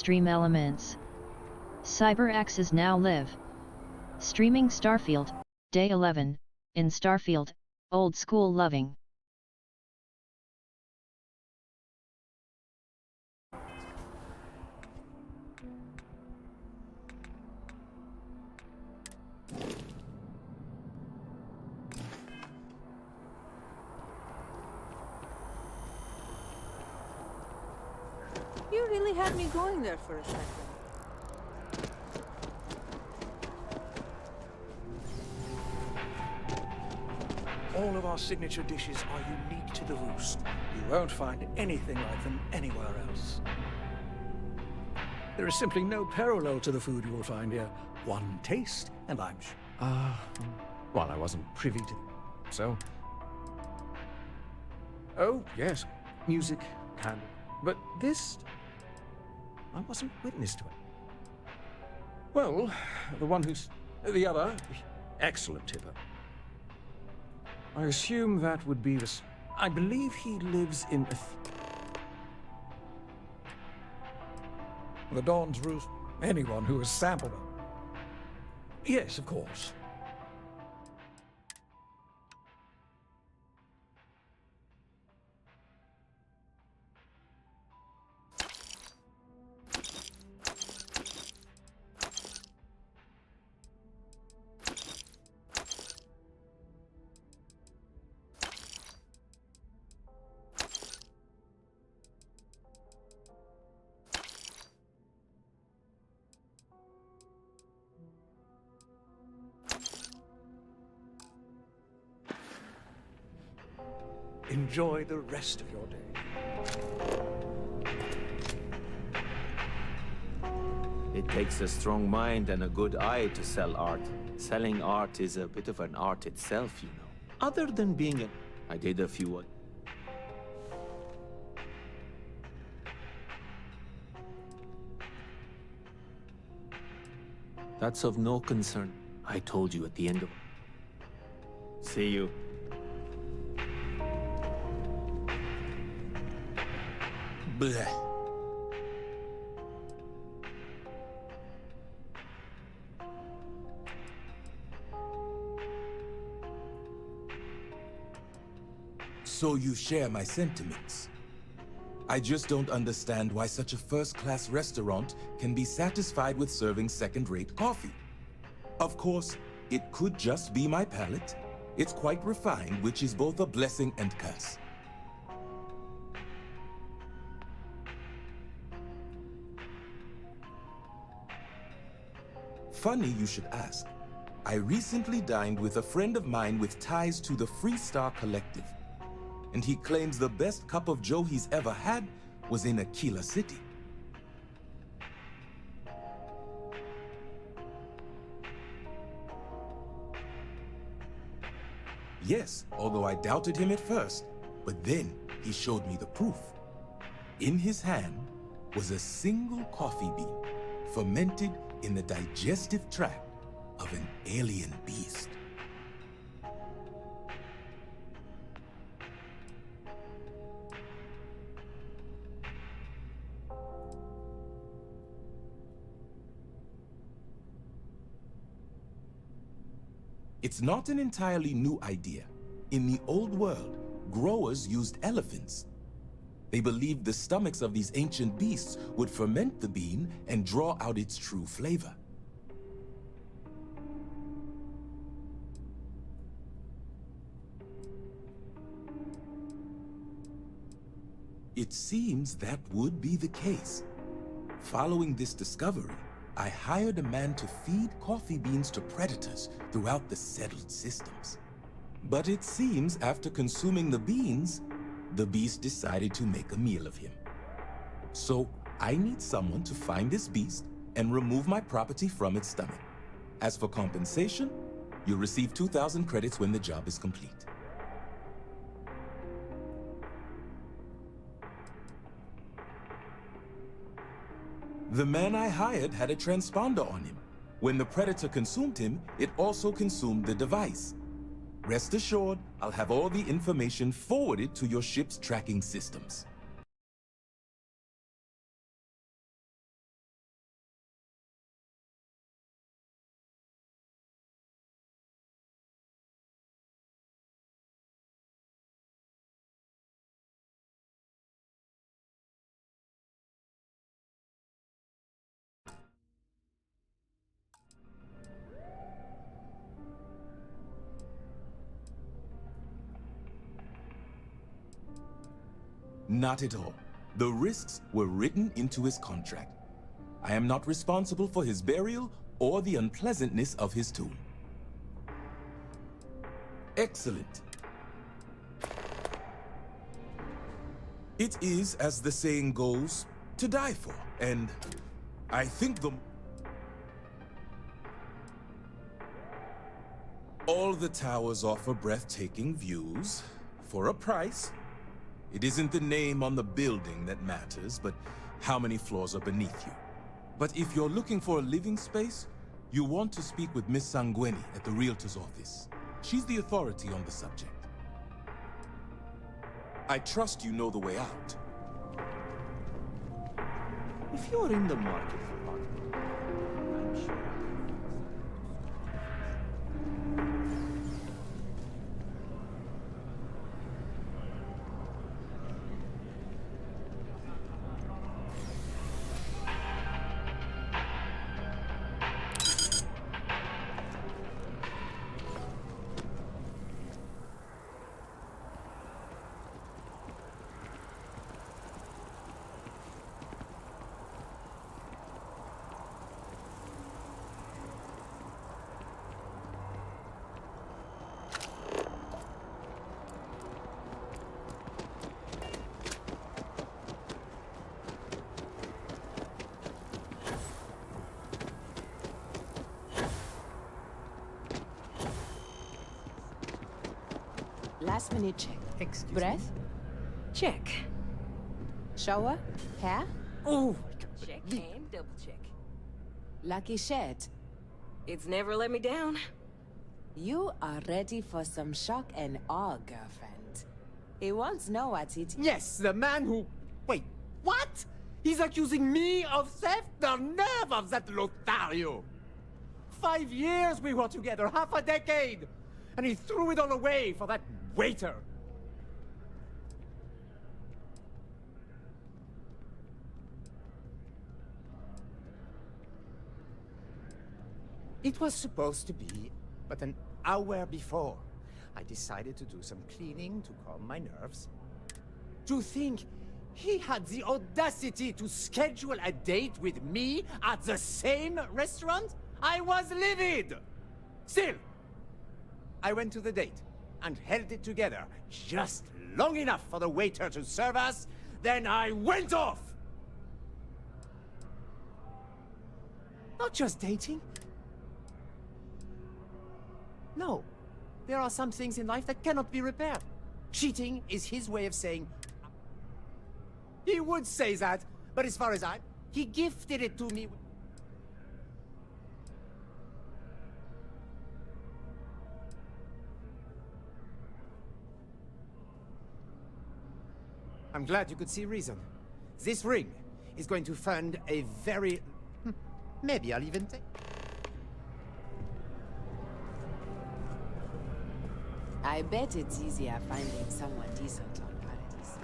stream elements. CyberX is now live. Streaming Starfield, Day 11, in Starfield, old school loving. You really had me going there for a second. All of our signature dishes are unique to the Roost. You won't find anything like them anywhere else. There is simply no parallel to the food you will find here. One taste, and I'm sure. Well, I wasn't privy to... So? Oh, yes. Music, candle. But this... I wasn't witness to it. Well, the one who's... the other... excellent tipper. I assume that would be the... I believe he lives in a... The Dawn's Roost. Anyone who has sampled them. Yes, of course. Enjoy the rest of your day. It takes a strong mind and a good eye to sell art. Selling art is a bit of an art itself, you know. Other than being a... I did a few... That's of no concern. I told you at the end of... See you. Bleh. So you share my sentiments. I just don't understand why such a first-class restaurant can be satisfied with serving second-rate coffee. Of course, it could just be my palate. It's quite refined, which is both a blessing and curse. Funny you should ask. I recently dined with a friend of mine with ties to the Freestar Collective, and he claims the best cup of joe he's ever had was in Aquila City. Yes, although I doubted him at first, but then he showed me the proof. In his hand was a single coffee bean, fermented in the digestive tract of an alien beast. It's not an entirely new idea. In the old world, growers used elephants. They believed the stomachs of these ancient beasts would ferment the bean and draw out its true flavor. It seems that would be the case. Following this discovery, I hired a man to feed coffee beans to predators throughout the settled systems. But it seems after consuming the beans, the beast decided to make a meal of him. So I need someone to find this beast and remove my property from its stomach. As for compensation, you'll receive 2,000 credits when the job is complete. The man I hired had a transponder on him. When the predator consumed him, it also consumed the device. Rest assured, I'll have all the information forwarded to your ship's tracking systems. Not at all. The risks were written into his contract. I am not responsible for his burial or the unpleasantness of his tomb. Excellent. It is, as the saying goes, to die for, and I think all the towers offer breathtaking views, for a price. It isn't the name on the building that matters, but how many floors are beneath you. But if you're looking for a living space, you want to speak with Miss Sanguini at the Realtor's office. She's the authority on the subject. I trust you know the way out. If you're in the market for art, I'm sure. Last minute check. Excuse Breath? Check. Shower? Hair? Oh, Check and double check. Lucky shed. It's never let me down. You are ready for some shock and awe, girlfriend. He wants to know what it is. yes, the man who... Wait, what? He's accusing me of theft? The nerve of that Lothario! 5 years we were together, half a decade! And he threw it all away for that waiter! It was supposed to be but an hour before. I decided to do some cleaning to calm my nerves. To think he had the audacity to schedule a date with me at the same restaurant? I was livid! Still, I went to the date and held it together just long enough for the waiter to serve us, then I went off! Not just dating. No, there are some things in life that cannot be repaired. Cheating is his way of saying... He would say that, but as far as he gifted it to me. I'm glad you could see reason. This ring is going to fund a very... Maybe I'll even take... I bet it's easier finding someone decent on Paradise.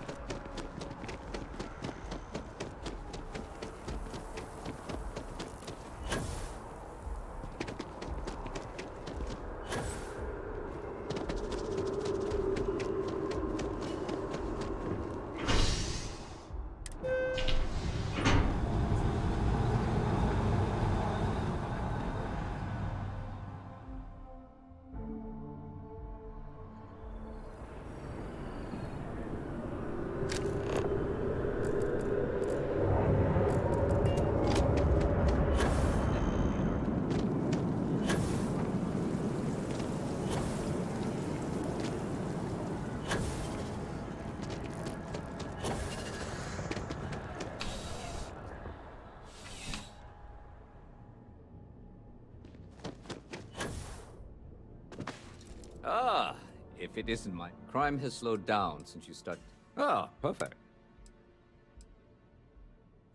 Ah, if it isn't my crime has slowed down since you started. Ah, perfect.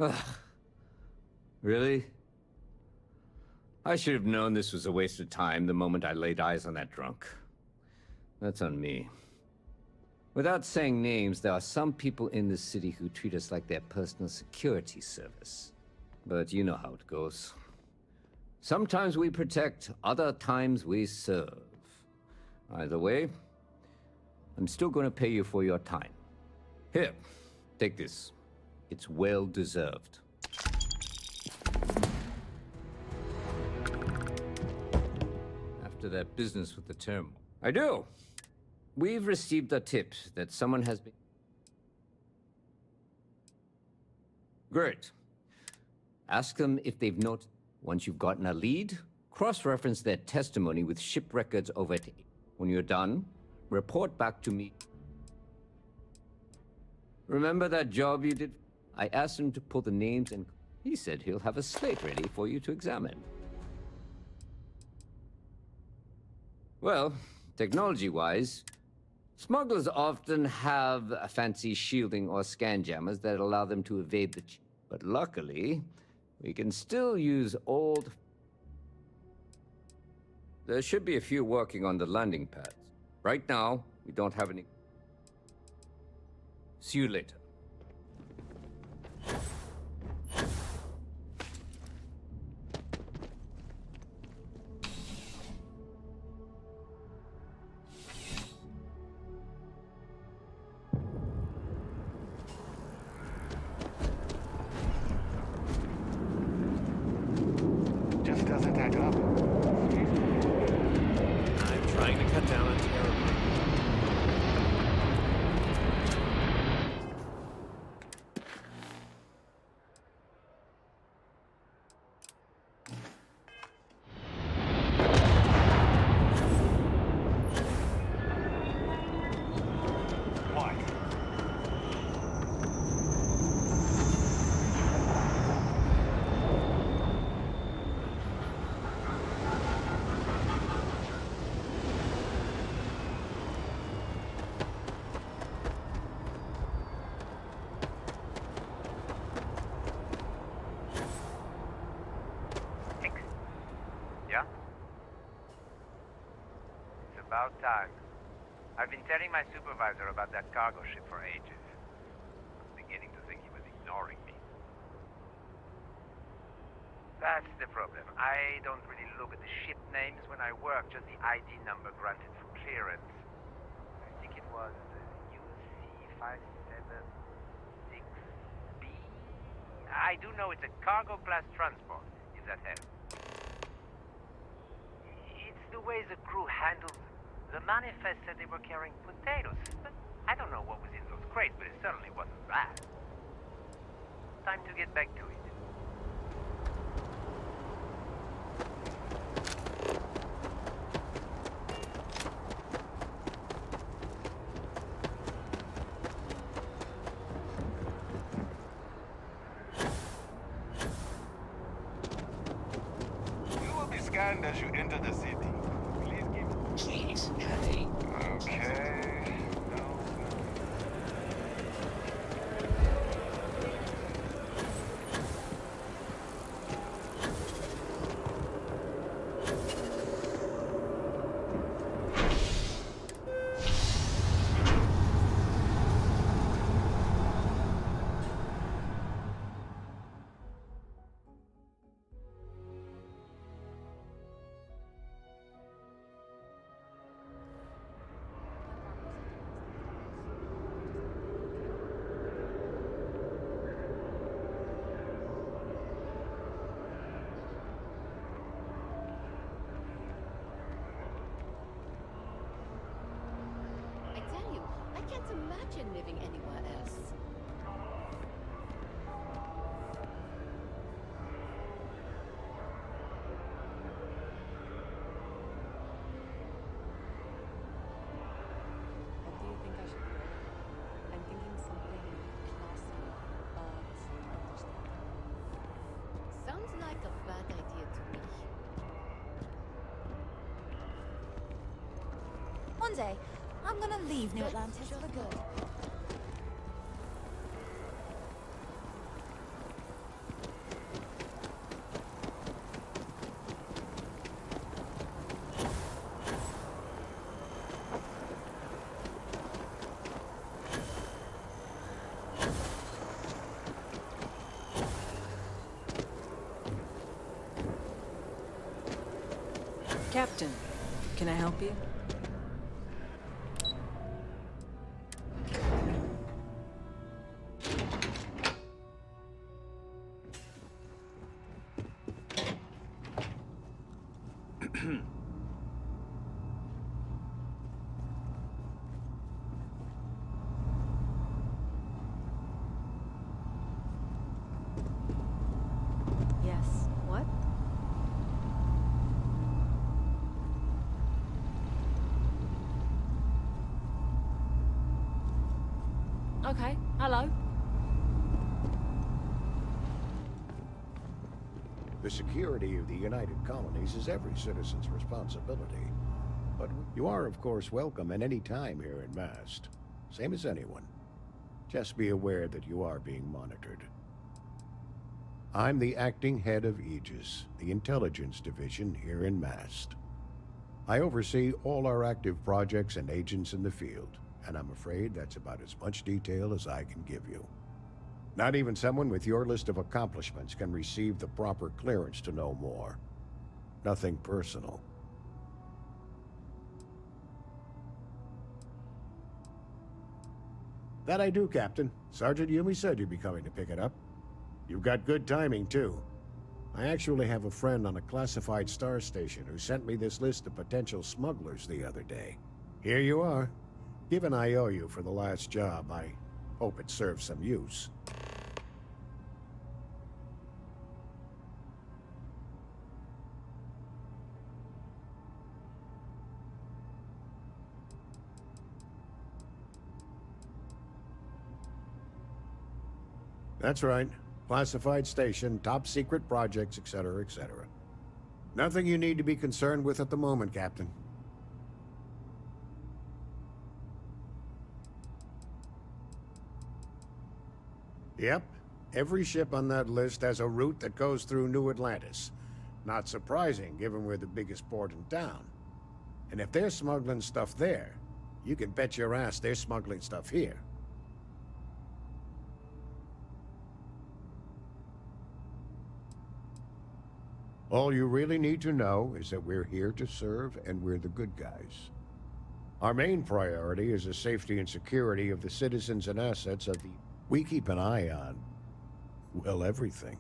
Ugh. Really? I should have known this was a waste of time the moment I laid eyes on that drunk. That's on me. Without saying names, there are some people in this city who treat us like their personal security service. But you know how it goes. Sometimes we protect, other times we serve. Either way, I'm still going to pay you for your time. Here, Take this. It's well deserved. After that business with the terminal. I do. We've received a tip that someone has been... Great. Ask them if they've noticed. Once you've gotten a lead, cross-reference their testimony with ship records over at... When you're done, report back to me. Remember that job you did? I asked him to pull the names and he said he'll have a slate ready for you to examine. Well, technology-wise, smugglers often have a fancy shielding or scan jammers that allow them to evade the... But luckily, we can still use old... There should be a few working on the landing pads. Right now, we don't have any... See you later. Just doesn't add up. I'm trying to cut down on terror. Why? Yeah? It's about time. I've been telling my supervisor about that cargo ship for ages. I'm beginning to think he was ignoring me. That's the problem. I don't really look at the ship names when I work, just the ID number granted for clearance. I think it was UC576B. I do know it's a cargo class transport, if that helps. It's the way the crew handled them. The manifest said they were carrying potatoes, but I don't know what was in those crates, but it certainly wasn't that. Time to get back to it. You will be scanned as you enter the city. Please give... Jeez, hey. Okay. No. I tell you, I can't imagine living anywhere else. What do you think I should wear? I'm thinking something classy, but understated. Sounds like a bad idea to me. One day, I'm gonna leave New Atlantis for good. Captain, can I help you? Okay, hello. The security of the United Colonies is every citizen's responsibility. But you are, of course, welcome at any time here in Mast. Same as anyone. Just be aware that you are being monitored. I'm the acting head of Aegis, the intelligence division here in Mast. I oversee all our active projects and agents in the field, and I'm afraid that's about as much detail as I can give you. Not even someone with your list of accomplishments can receive the proper clearance to know more. Nothing personal. That I do, Captain. Sergeant Yumi said you'd be coming to pick it up. You've got good timing, too. I actually have a friend on a classified star station who sent me this list of potential smugglers the other day. Here you are. Given I owe you for the last job, I hope it serves some use. That's right. Classified station, top secret projects, etc., etc. Nothing you need to be concerned with at the moment, Captain. Yep. Every ship on that list has a route that goes through New Atlantis. Not surprising, given we're the biggest port in town. And if they're smuggling stuff there, you can bet your ass they're smuggling stuff here. All you really need to know is that we're here to serve, and we're the good guys. Our main priority is the safety and security of the citizens and assets of the... We keep an eye on, well, everything.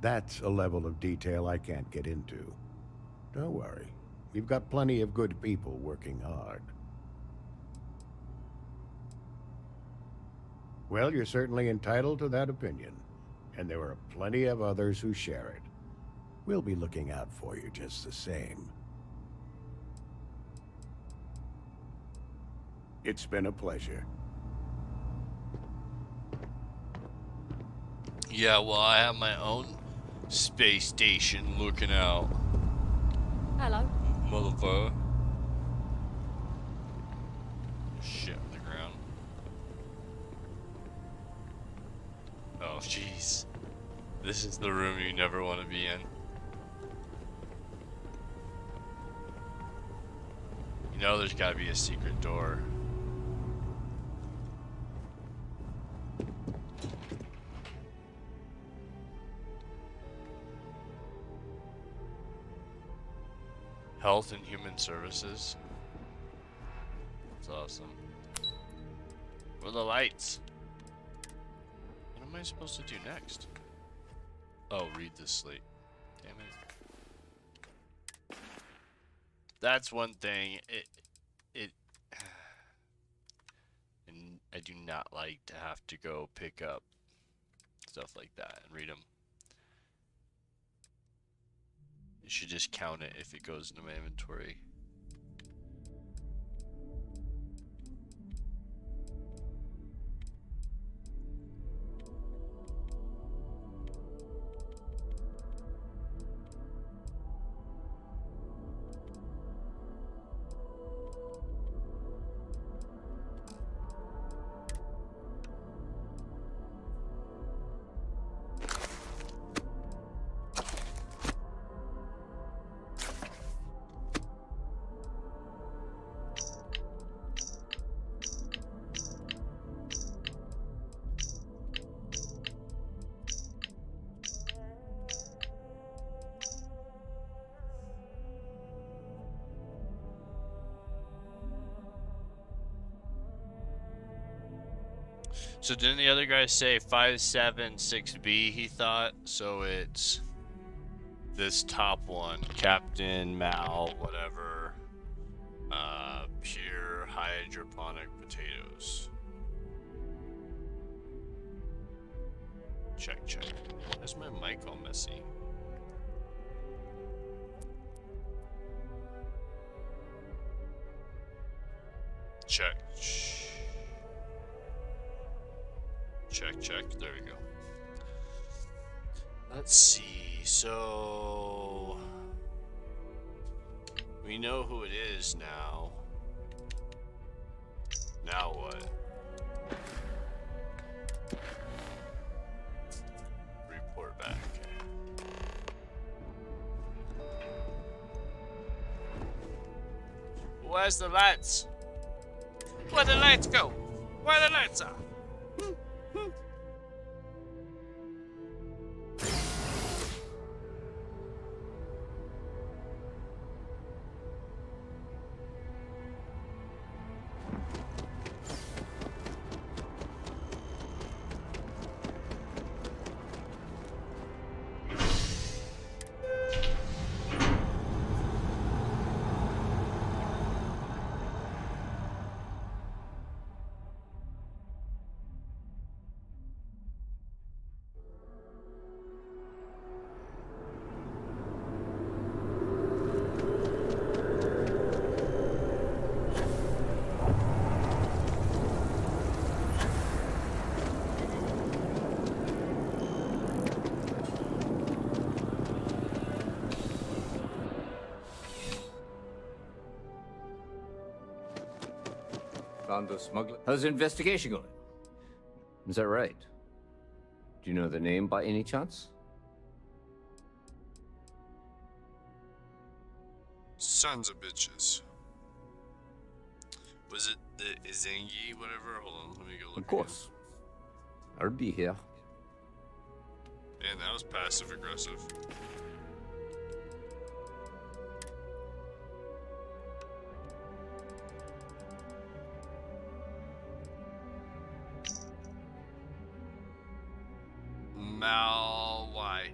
That's a level of detail I can't get into. Don't worry. We've got plenty of good people working hard. Well, you're certainly entitled to that opinion, and there are plenty of others who share it. We'll be looking out for you just the same. It's been a pleasure. Yeah, well, I have my own space station looking out. Hello. Motherfucker. Shit on the ground. Oh, jeez. This is the room you never want to be in. You know there's gotta be a secret door. Health and Human Services. That's awesome. Where are the lights? What am I supposed to do next? Oh, read this slate. Damn it. That's one thing. And I do not like to have to go pick up stuff like that and read them. You should just count it if it goes into my inventory. So didn't the other guy say 576B he thought? So it's this top one, Captain Mal, whatever, pure hydroponic potatoes. Check, check. Why is my mic all messy? Check. Check, check. There we go. Let's see. So we know who it is now. Now what? Report back. Where's the lights? Where the lights go? Where the lights are? Found the smuggler. How's the investigation going? Is that right? Do you know the name by any chance? Sons of bitches. Was it the Izangi, whatever? Hold on, let me go look. Of course. I'll be here. Man, that was passive aggressive. Malwai.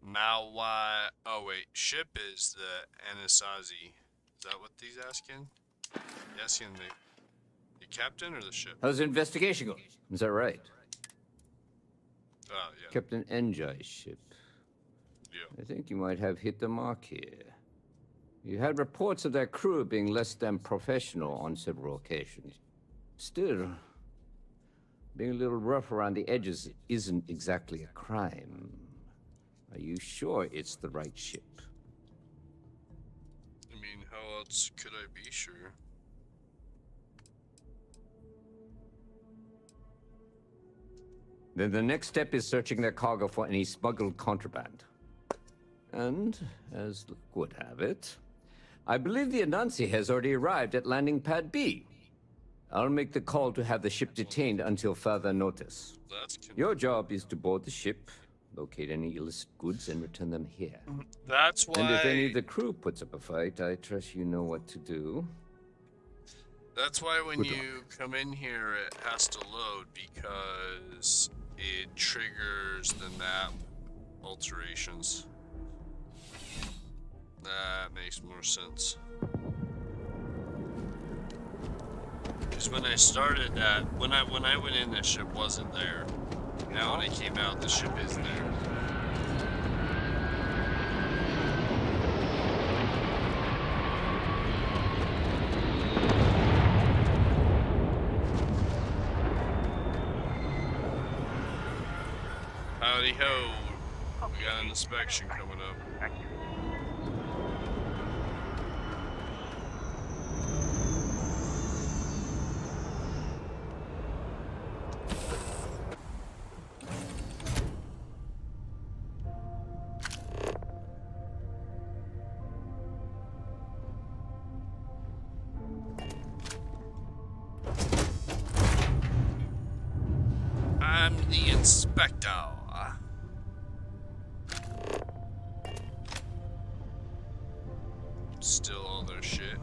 Malwai. Oh wait, ship is the Anasazi. Is that what he's asking? He's asking the captain or the ship? How's the investigation going? Is that right? Oh yeah. Captain Njai's ship. Yeah. I think you might have hit the mark here. You had reports of their crew being less than professional on several occasions. Still, being a little rough around the edges isn't exactly a crime. Are you sure it's the right ship? I mean, how else could I be sure? Then the next step is searching their cargo for any smuggled contraband. And, as luck would have it, I believe the Anansi has already arrived at landing pad B. I'll make the call to have the ship detained until further notice. Your job is to board the ship, locate any illicit goods, and return them here. That's why... And if any of the crew puts up a fight, I trust you know what to do. That's why when Good you come in here, it has to load because it triggers the map alterations. That makes more sense. Because when I started that, when I went in, the ship wasn't there. Now when I came out, the ship is there. Howdy ho! We got an inspection coming up. I'm the inspector. Still all their shit.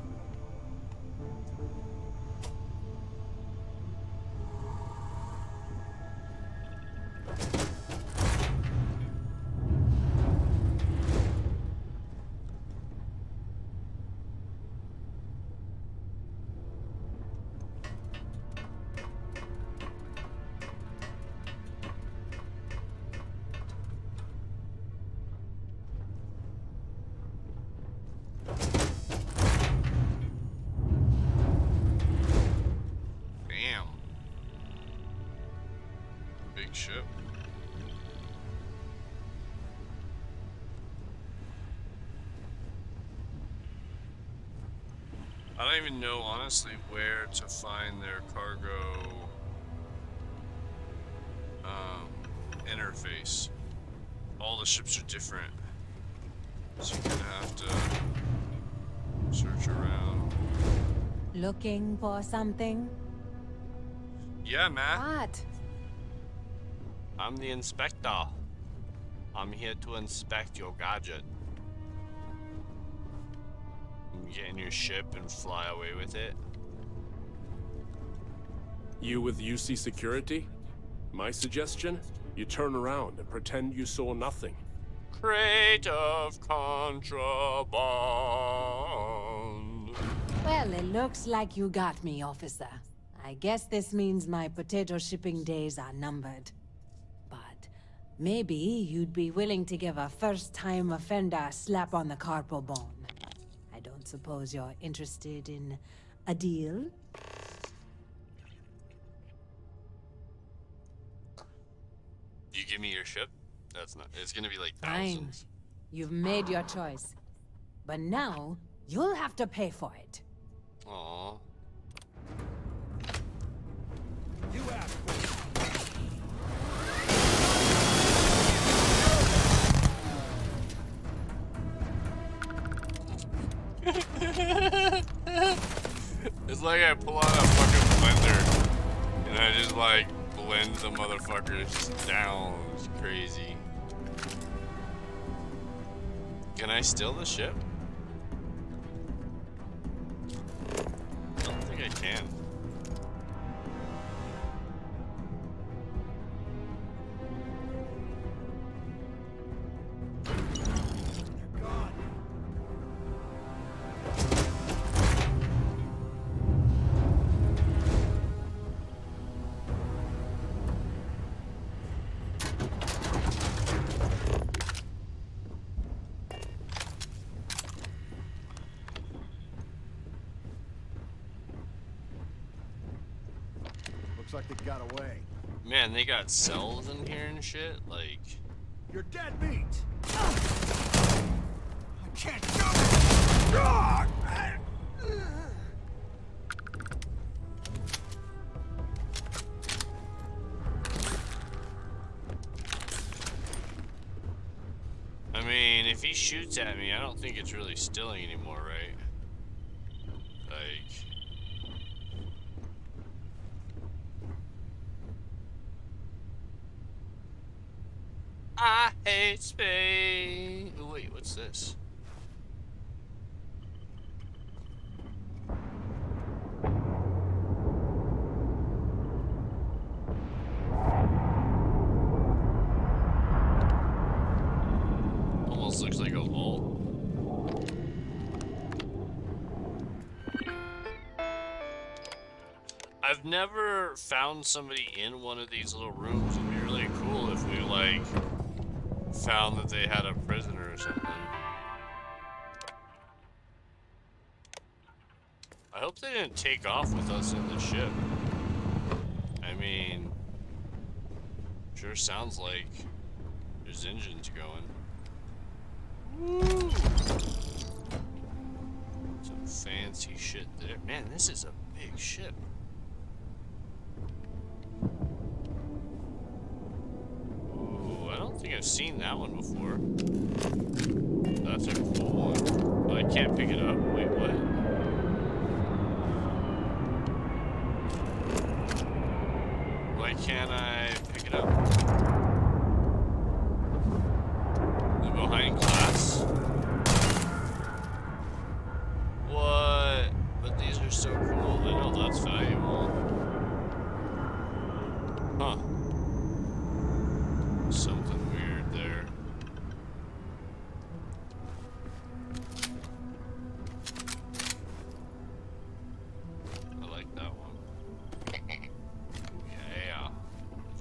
Big ship. I don't even know, honestly, where to find their cargo interface. All the ships are different, so you're gonna have to search around. Looking for something? Yeah, man. What? I'm the inspector. I'm here to inspect your gadget. You get in your ship and fly away with it. You with UC Security? My suggestion? You turn around and pretend you saw nothing. Crate of contraband. Well, it looks like you got me, officer. I guess this means my potato shipping days are numbered. But maybe you'd be willing to give a first-time offender a slap on the carpal bone. I don't suppose you're interested in a deal? You give me your ship? That's not. It's gonna be like Fine. thousands. You've made your choice. But now, you'll have to pay for it. Aww. You asked for It's like I pull out a fucking blender and I just like blend the motherfuckers down. It's crazy. Can I steal the ship? I don't think I can. Looks like they got away. Man, they got cells in here and shit. Like, You're dead meat. I can't do it. God! I mean, if he shoots at me, I don't think it's really stealing anymore, right? Like, I hate space. Oh, wait, what's this? Almost looks like a vault. I've never found somebody in one of these little rooms. It'd be really cool if we, like, found that they had a prisoner or something. I hope they didn't take off with us in the ship. I mean, sure sounds like there's engines going. Woo! Some fancy shit there. Man, this is a big ship. Ooh, I don't think I've seen that one before. That's a cool one. But I can't pick it up. Wait, what? Why can't I pick it up? The behind glass? What? But these are so cool. I know that's valuable. Huh. Something weird there. I like that one. Yeah.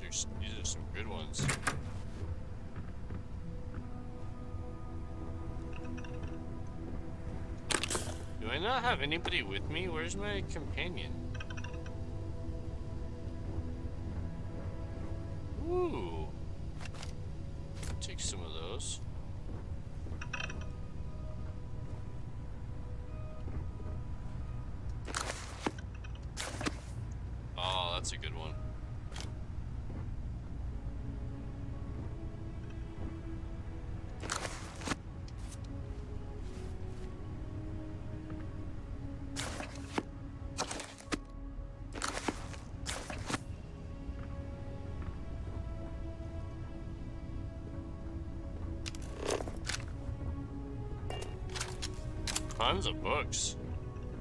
These are some good ones. Do I not have anybody with me? Where's my companion? Ooh. Take some of those. Oh, that's a good one. Tons of books.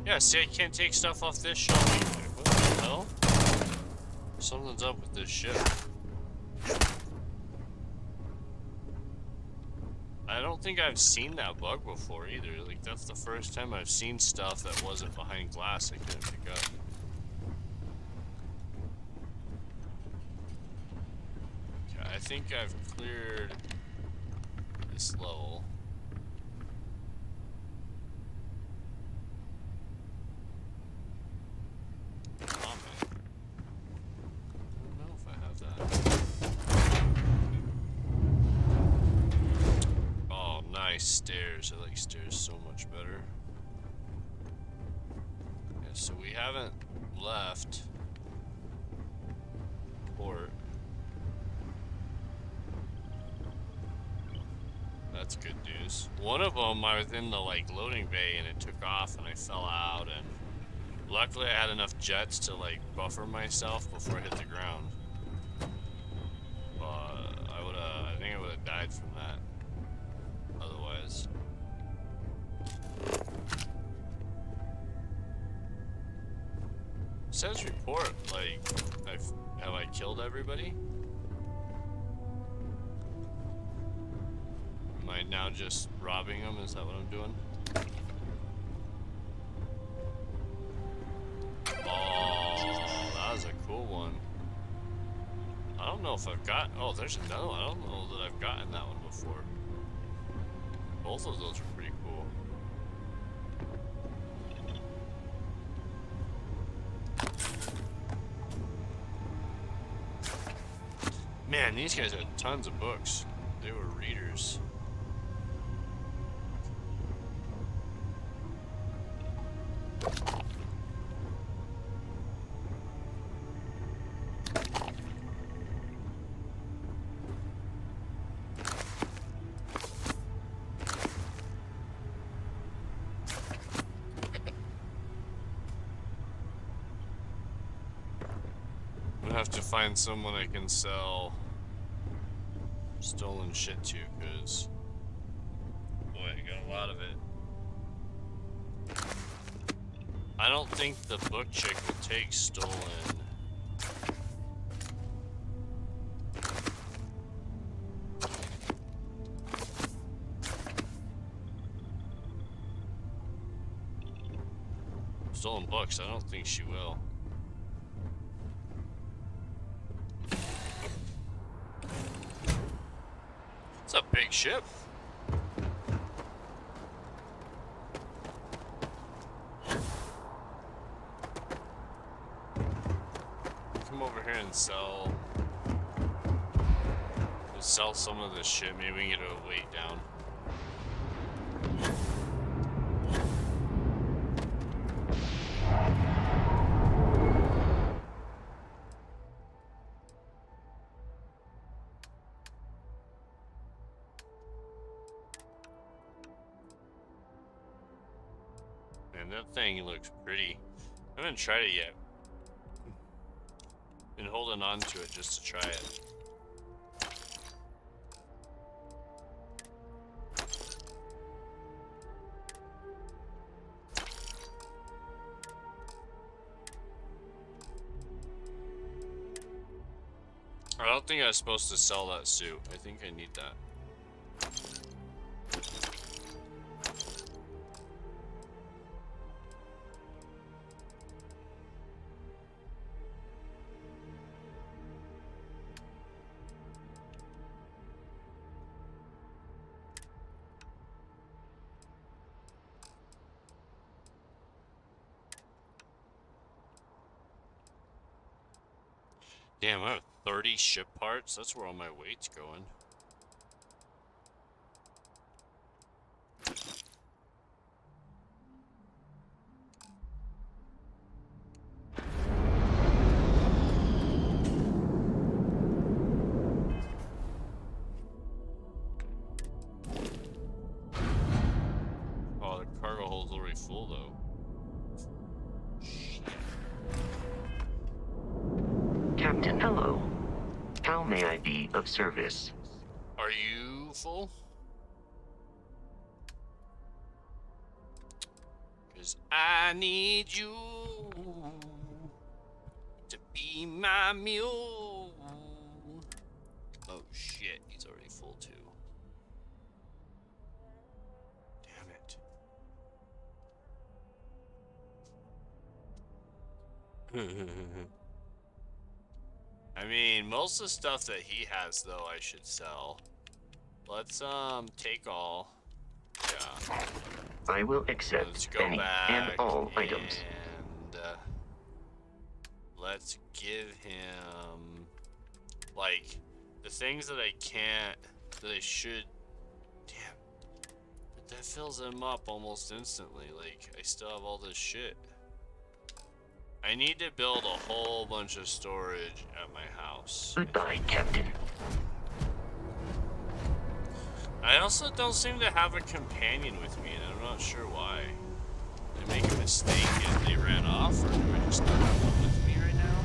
Yeah, see, I can't take stuff off this shelf either. What the hell? Something's up with this ship. I don't think I've seen that bug before either. Like, that's the first time I've seen stuff that wasn't behind glass I couldn't pick up. Okay, I think I've cleared this level. Stairs. I like stairs so much better. Yeah, so we haven't left port. That's good news. One of them, I was in the like loading bay and it took off and I fell out, and luckily I had enough jets to like buffer myself before I hit the ground. But I think I would have died from that otherwise. It says report, like, have I killed everybody? Am I now just robbing them? Is that what I'm doing? Oh, that was a cool one. I don't know if I've got, oh, there's another one. I don't know that I've gotten that one before. Both of those are pretty cool. Man, these guys had tons of books. They were readers. I'm gonna have to find someone I can sell stolen shit to, because boy, I got a lot of it. I don't think the book chick will take stolen. Stolen books, I don't think she will. It's a big ship. Come over here and sell some of this shit. Maybe we can get a weight down. And that thing looks pretty. I haven't tried it yet. Been holding on to it just to try it. I don't think I was supposed to sell that suit. I think I need that. Damn, I have 30 ship parts? That's where all my weight's going. Oh, the cargo hold's already full, though. Captain, hello. How may I be of service? Are you full? Cause I need you to be my mule. Oh shit, he's already full too. Damn it. I mean, most of the stuff that he has, though, I should sell. Let's, take all. Yeah. I will accept any and all items. And, let's give him, like, the things that I can't, that I should, damn. But that fills him up almost instantly. Like, I still have all this shit. I need to build a whole bunch of storage at my house. Goodbye, Captain. I also don't seem to have a companion with me, and I'm not sure why. Did I make a mistake and they ran off, or do I just not have one with me right now?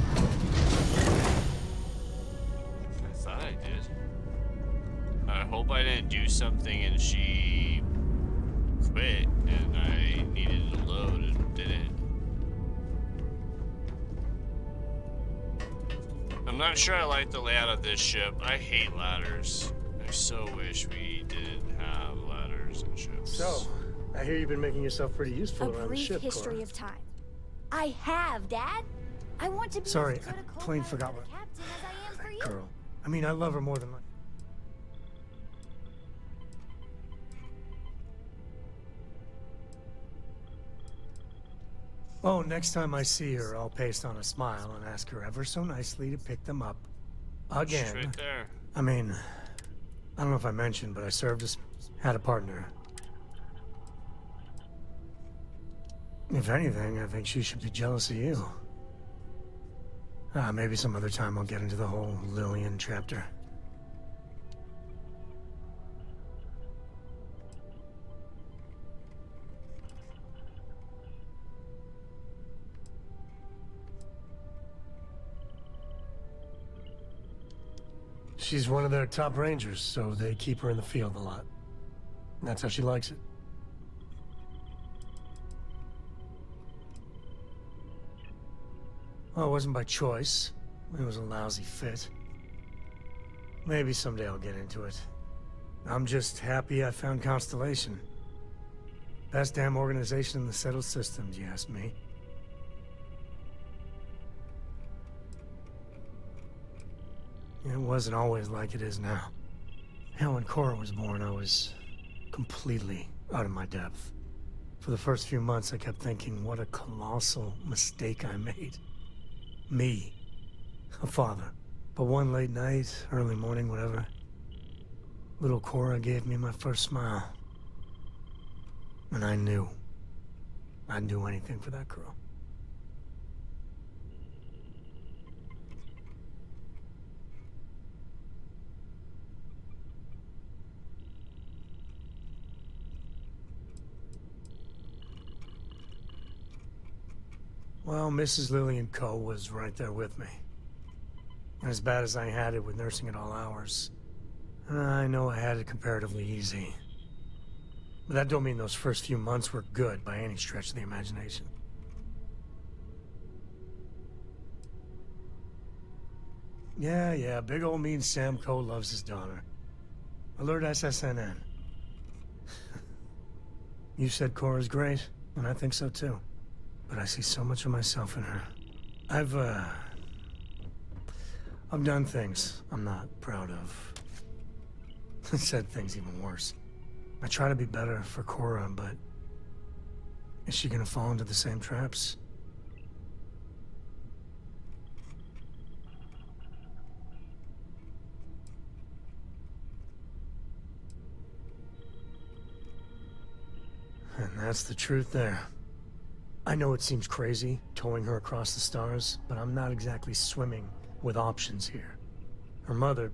I thought I did. I hope I didn't do something and she quit, and I needed to load and didn't. I'm not sure I like the layout of this ship. I hate ladders. I so wish we didn't have ladders and ships. So, I hear you've been making yourself pretty useful around the ship, history Cora. of time. I have, Dad. I want to be Sorry, as I good a plain co-pilot forgot and what... captain as I am for you. Girl. I mean, I love her more than like... Oh, next time I see her, I'll paste on a smile and ask her ever so nicely to pick them up. Again. She's right there. I mean, I don't know if I mentioned, but I served as... had a partner. If anything, I think she should be jealous of you. Maybe some other time I'll get into the whole Lillian chapter. She's one of their top rangers, so they keep her in the field a lot. And that's how she likes it. Well, it wasn't by choice. It was a lousy fit. Maybe someday I'll get into it. I'm just happy I found Constellation. Best damn organization in the settled systems, you ask me. It wasn't always like it is now. Hell, when Cora was born, I was completely out of my depth. For the first few months, I kept thinking what a colossal mistake I made. Me, a father. But one late night, early morning, whatever, little Cora gave me my first smile. And I knew I'd do anything for that girl. Well, Mrs. Lillian Coe was right there with me. And as bad as I had it with nursing at all hours, I know I had it comparatively easy. But that don't mean those first few months were good by any stretch of the imagination. Yeah, big old mean Sam Coe loves his daughter. Alert SSNN. You said Cora's great, and I think so too. But I see so much of myself in her. I've done things I'm not proud of. Said things even worse. I try to be better for Cora, but is she gonna fall into the same traps? That's the truth there. I know it seems crazy, towing her across the stars, but I'm not exactly swimming with options here. Her mother...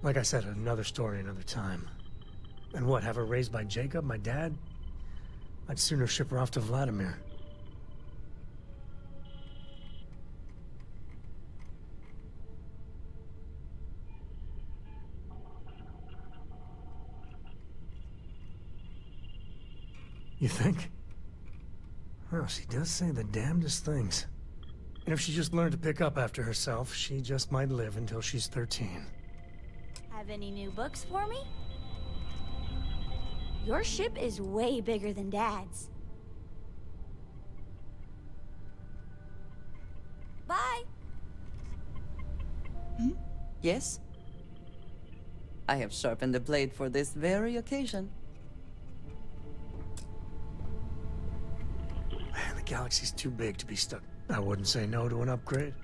Like I said, another story another time. And what, have her raised by Jacob, my dad? I'd sooner ship her off to Vladimir. You think? Well, she does say the damnedest things. And if she just learned to pick up after herself, she just might live until she's 13. Have any new books for me? Your ship is way bigger than Dad's. Bye! Yes? I have sharpened the blade for this very occasion. Man, the galaxy's too big to be stuck. I wouldn't say no to an upgrade.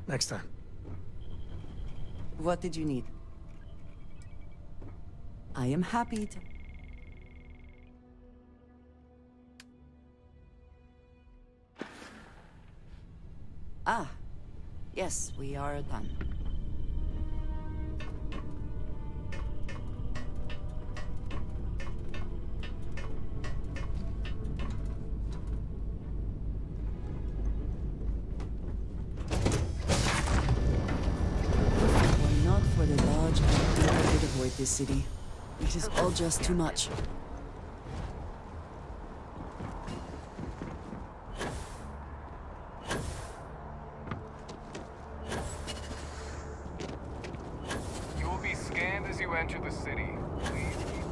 Next time. What did you need? I am happy to... Ah, yes, we are done. This city. It is all just too much. You will be scanned as you enter the city. Please keep...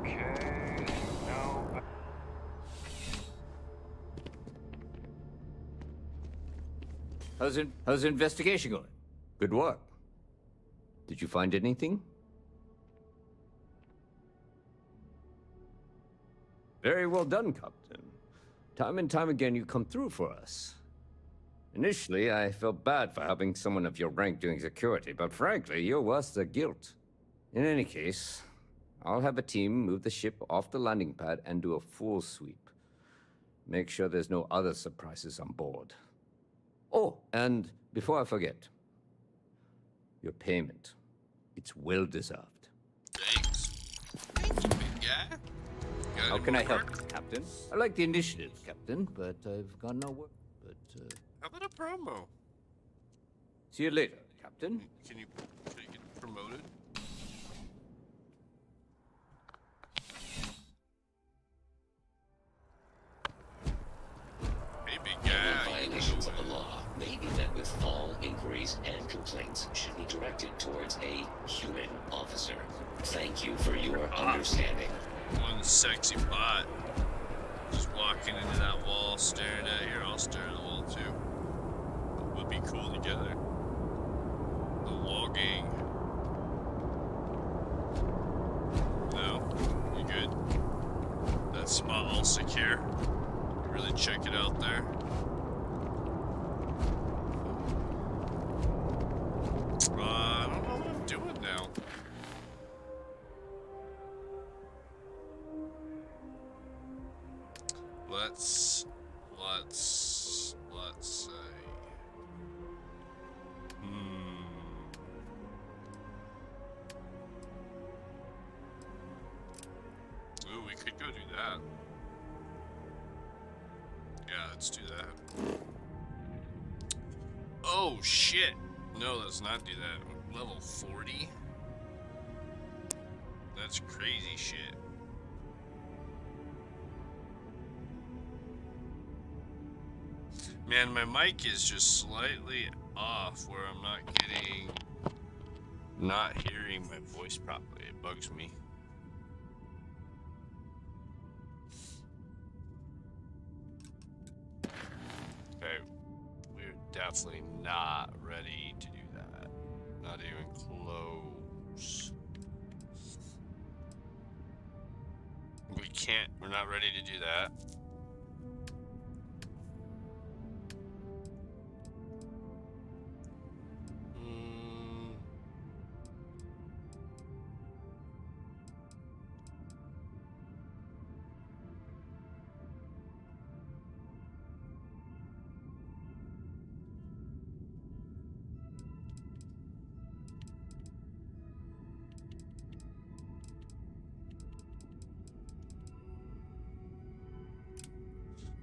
Okay... No, but... How's the investigation going? Good work. Did you find anything? Very well done, Captain. Time and time again, you come through for us. Initially, I felt bad for having someone of your rank doing security, but frankly, you're worse than guilt. In any case, I'll have a team move the ship off the landing pad and do a full sweep. Make sure there's no other surprises on board. Oh, and before I forget, your payment. It's well deserved. Thanks. Thank you, big guy. How can I help, Captain? I like the initiative, Captain, but I've got no work. But, How about a promo? see you later, Captain. Can you get promoted? Hey, big guy. Violations of the law may be met with fall inquiries and complaints should be directed towards a human officer. Thank you for your understanding. One sexy bot. Just walking into that wall, staring at here. I'll stare at the wall too. Would be cool together. The wall gang. No? You good? That spot all secure? Really check it out there. I don't know what I'm doing now. Let's say. Ooh, we could go do that. Yeah, let's do that. Oh shit! No, let's not do that. Level 40? That's crazy shit. Man, my mic is just slightly off where I'm not hearing my voice properly. It bugs me. Okay, we're definitely not ready to do that. Not even close. We're not ready to do that.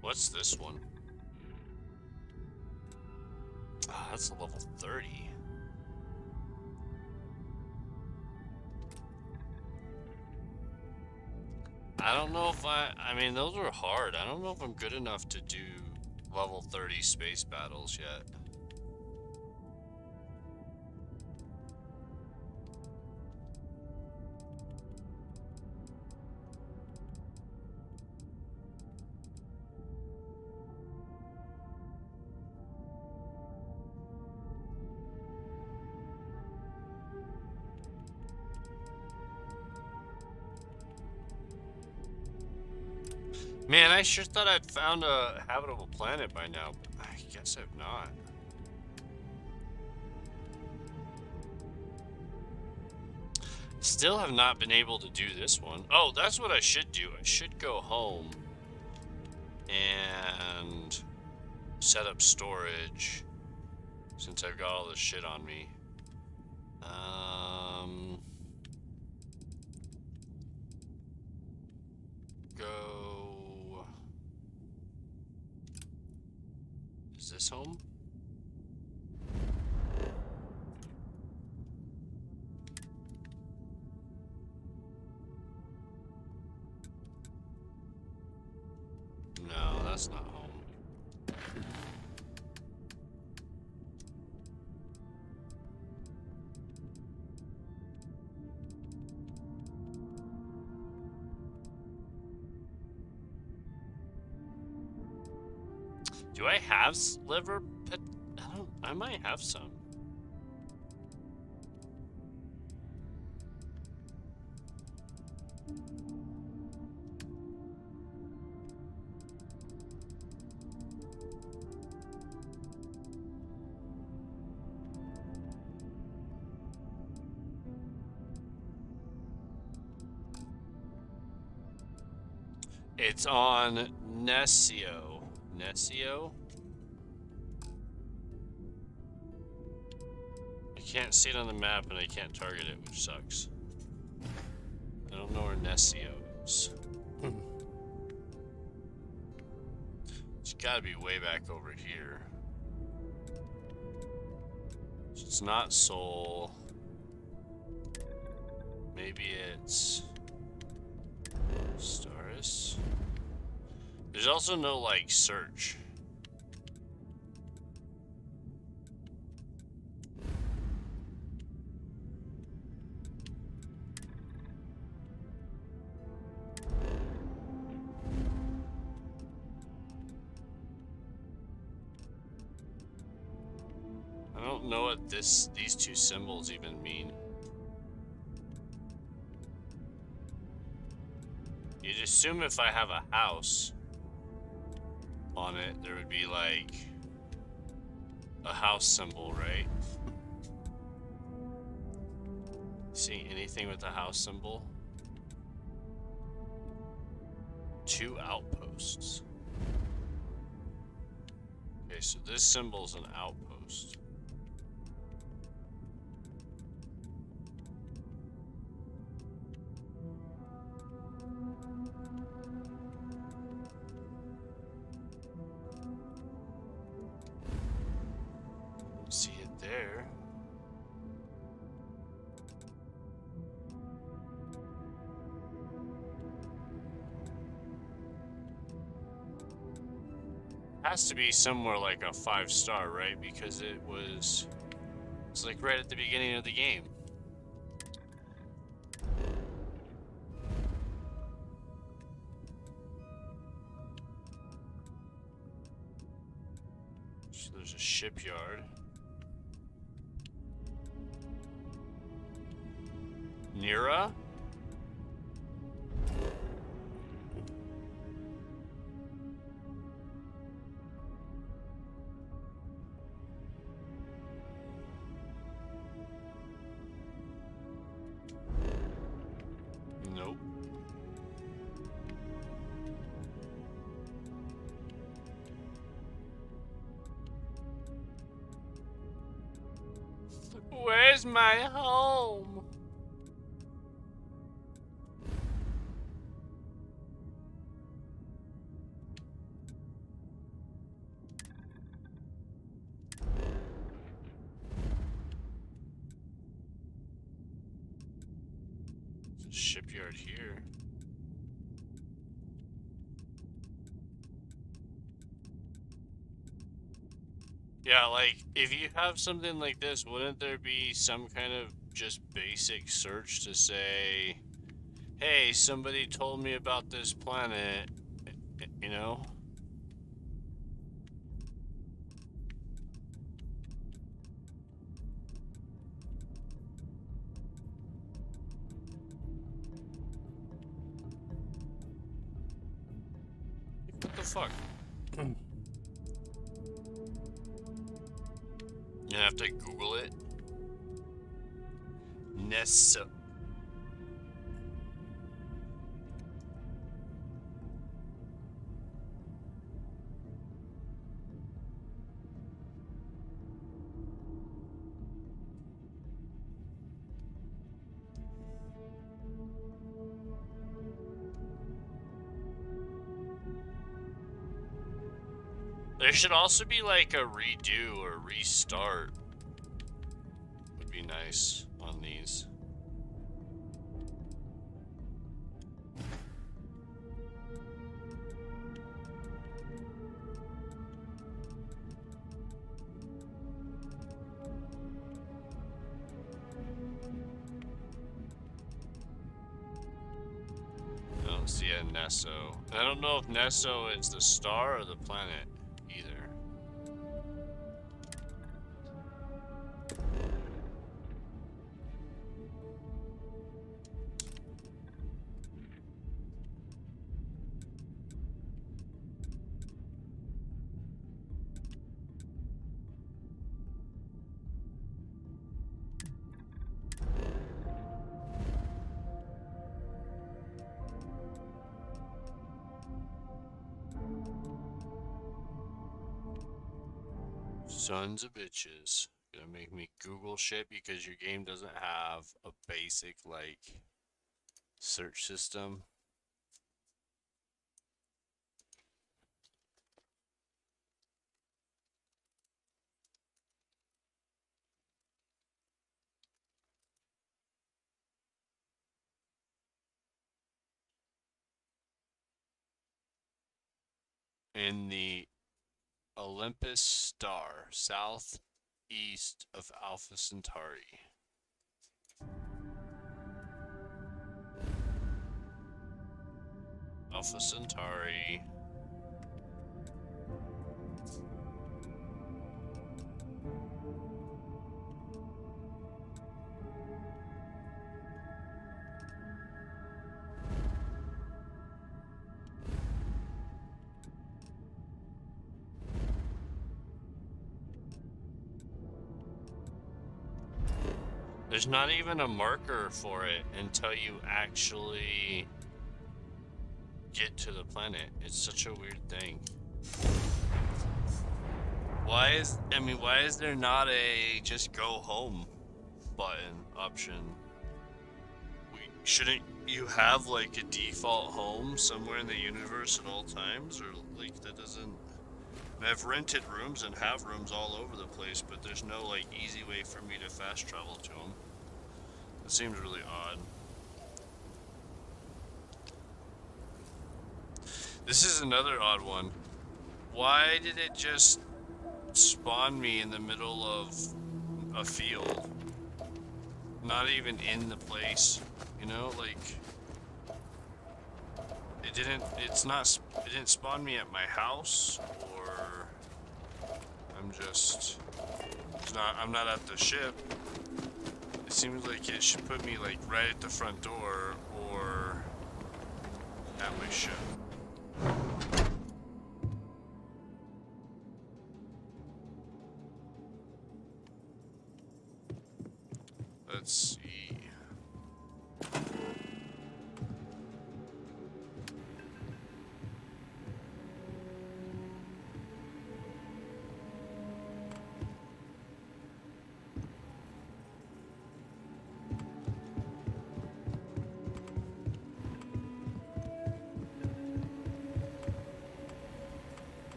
What's this one? Ah, that's a level 30. I don't know if I mean, those were hard. I don't know if I'm good enough to do level 30 space battles yet. Man, I sure thought I'd found a habitable planet by now, but I guess I've not. Still have not been able to do this one. Oh, that's what I should do. I should go home and set up storage since I've got all this shit on me. Go. Is this home? No, that's not home. Do I have liver? I might have some. It's on Nescio. Nescio? I can't see it on the map and I can't target it, which sucks. I don't know where Nescio is. It's gotta be way back over here. So it's not Sol. Maybe it's Staris. There's also no, like, search. I don't know what these two symbols even mean. You'd assume if I have a house on it, there would be like a house symbol, right? See anything with a house symbol? 2 outposts. Okay, so this symbol's an outpost. See it there. has to be somewhere like a 5-star, right? Because it's like right at the beginning of the game. So there's a shipyard. Nira? Nope. Where's my home? There's a shipyard here. Yeah, like, if you have something like this, wouldn't there be some kind of just basic search to say, hey, somebody told me about this planet, you know? What the fuck? You have to Google it. Nessa. There should also be like a redo or restart. Would be nice on these. I don't see a Nesso. I don't know if Nesso is the star or the planet either. Sons of bitches. Gonna make me Google shit because your game doesn't have a basic, like, search system. In the Olympus star, southeast of Alpha Centauri. Alpha Centauri. There's not even a marker for it until you actually get to the planet. It's such a weird thing. Why is there not a just go home button option? Shouldn't you have like a default home somewhere in the universe at all times? Or like that doesn't... I've rented rooms and have rooms all over the place, but there's no like easy way for me to fast travel to them. It seems really odd. This is another odd one. Why did it just spawn me in the middle of a field? Not even in the place, you know, like it didn't spawn me at my house, or I'm not at the ship. It seems like it should put me like right at the front door or at my ship. Let's see.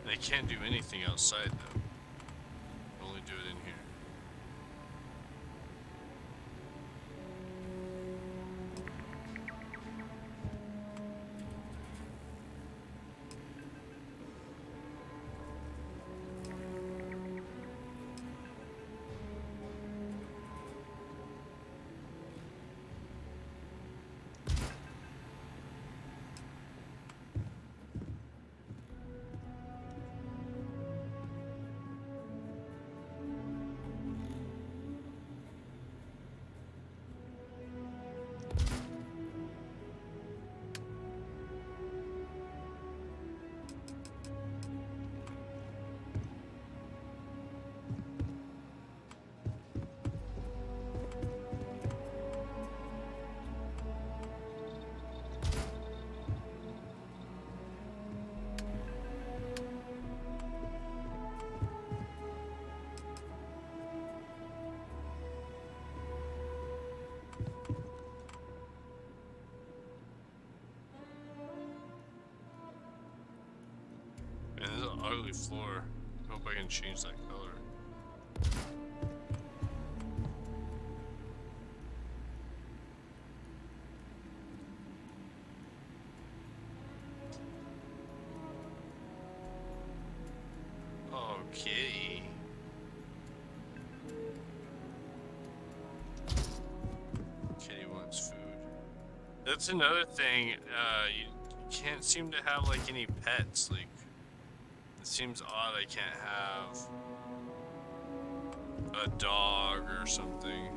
I can't do anything outside though. Only do it in here. Man, this is an ugly floor. I hope I can change that color. Okay. Kitty wants food. That's another thing. You can't seem to have like any pets. Like, it seems odd I can't have a dog or something.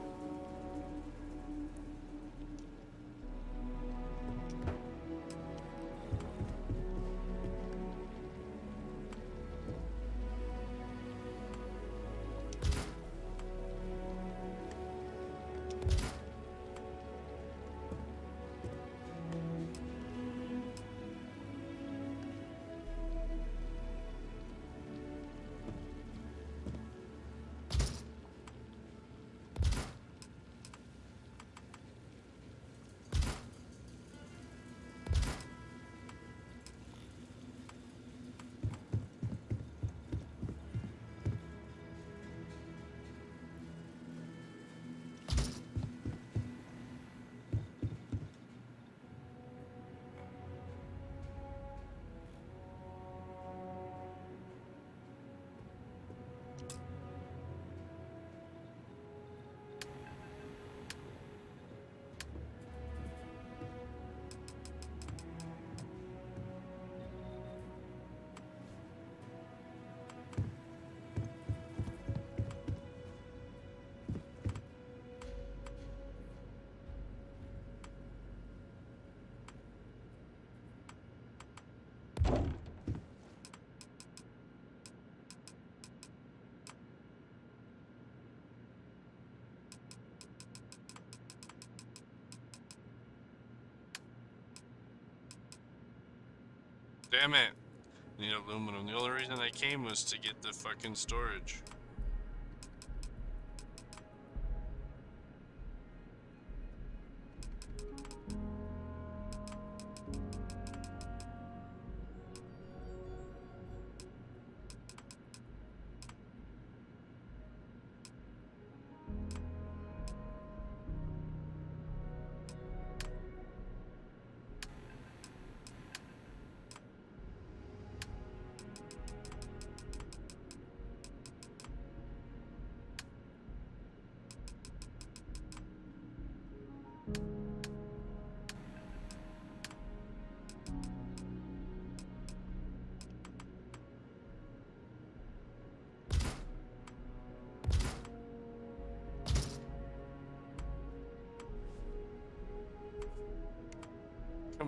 Damn it. I need aluminum. The only reason I came was to get the fucking storage.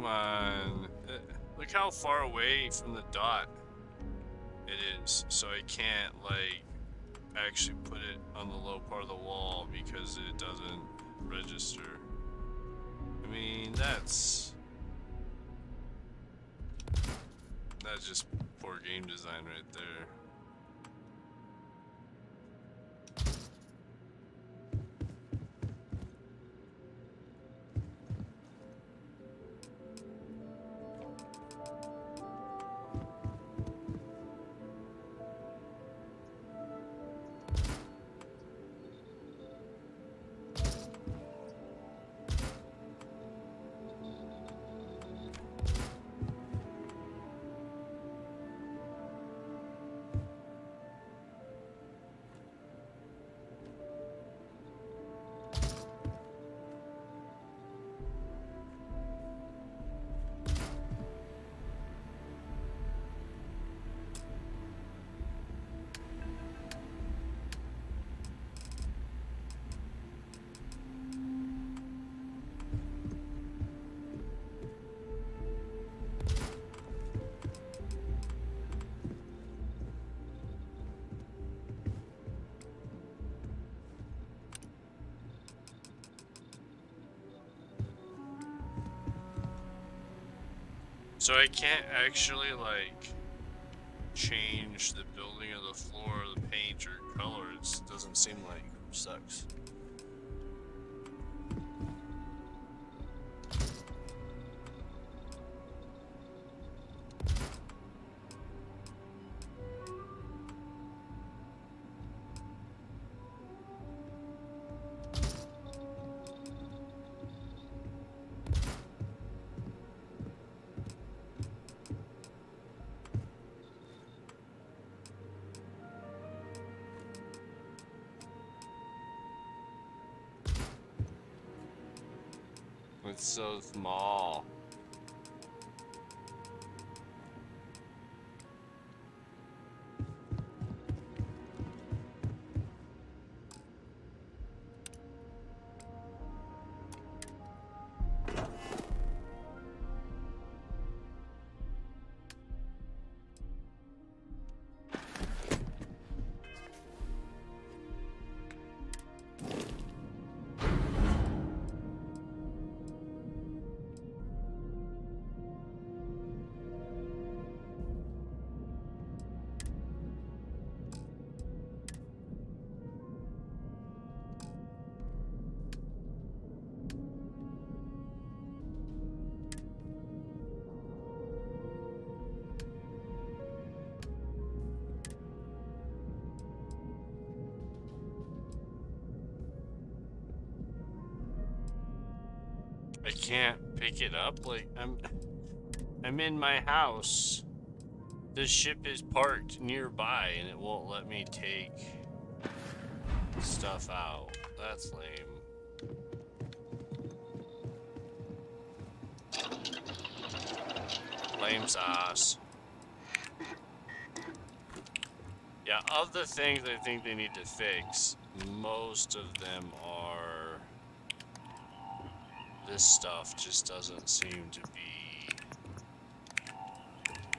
come on. Look how far away from the dot it is, so I can't, like, actually put it on the low part of the wall because it doesn't register. I mean, that's just poor game design right there. So I can't actually, like, change the building of the floor, or the paint, or color. It doesn't seem like it sucks. It's so small. I can't pick it up. Like, I'm in my house. The ship is parked nearby and it won't let me take stuff out. That's lame. Lame sauce. Yeah, of the things I think they need to fix, most of them are... This stuff just doesn't seem to be